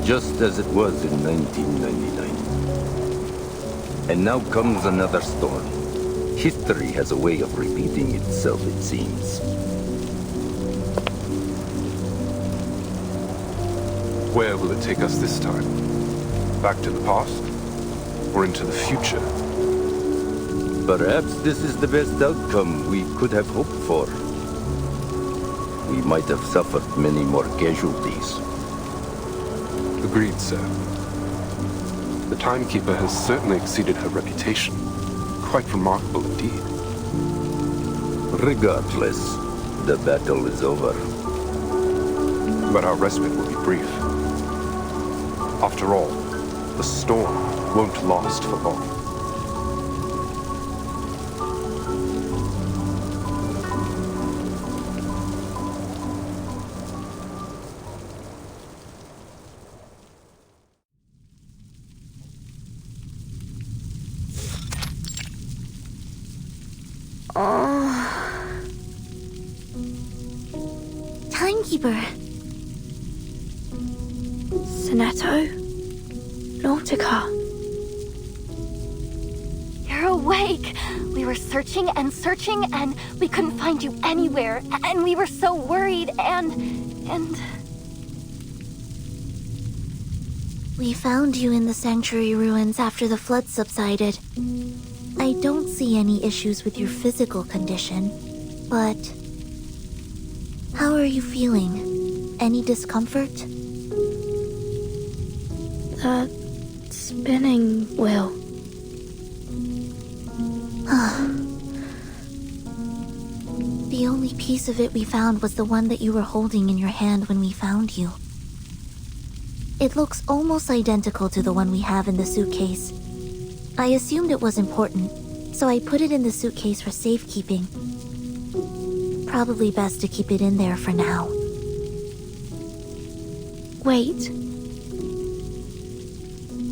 just as it was in 1999. And now comes another storm. History has a way of repeating itself, it seems. Where will it take us this time? Back to the past? Or into the future? Perhaps this is the best outcome we could have hoped for. We might have suffered many more casualties. Agreed, sir. The Timekeeper has certainly exceeded her reputation. Quite remarkable indeed. Regardless, the battle is over. But our respite will be brief. After all, the storm won't last for long. Timekeeper. Sonetto? Nautika. You're awake! We were searching and searching, and we couldn't find you anywhere. And we were so worried, and... We found you in the sanctuary ruins after the flood subsided. I don't see any issues with your physical condition, but... how are you feeling? Any discomfort? The spinning wheel. The only piece of it we found was the one that you were holding in your hand when we found you. It looks almost identical to the one we have in the suitcase. I assumed it was important, so I put it in the suitcase for safekeeping. Probably best to keep it in there for now. Wait.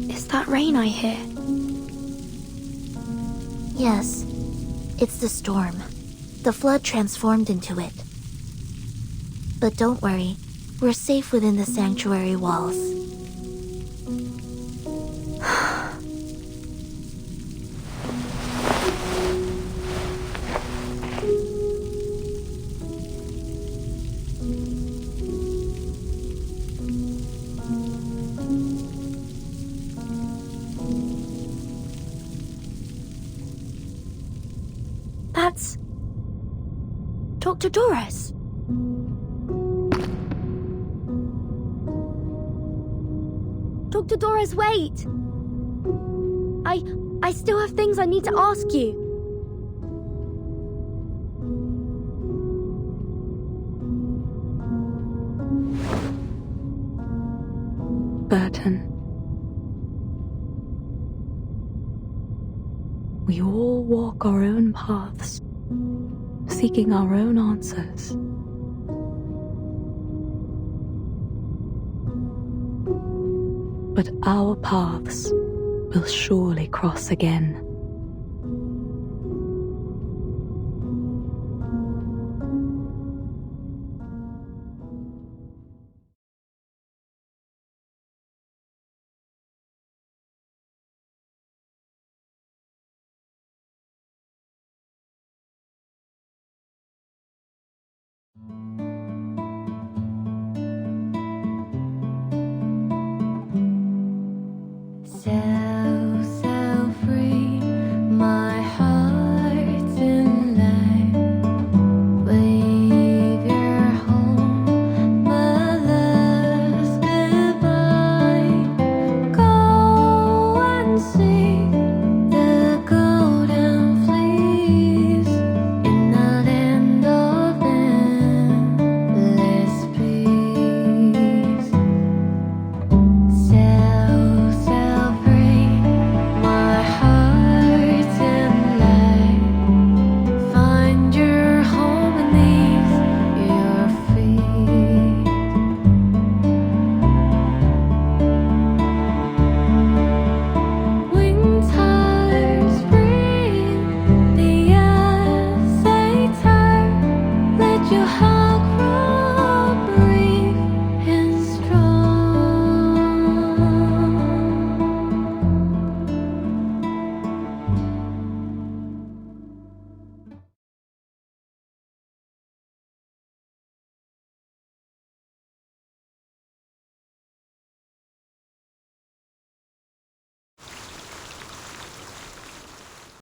Is that rain I hear? Yes. It's the storm. The flood transformed into it. But don't worry. We're safe within the sanctuary walls. That's... Dr. Doris. Dr. Doris, wait! I still have things I need to ask you. Burton. We all walk our own paths, seeking our own answers. But our paths will surely cross again.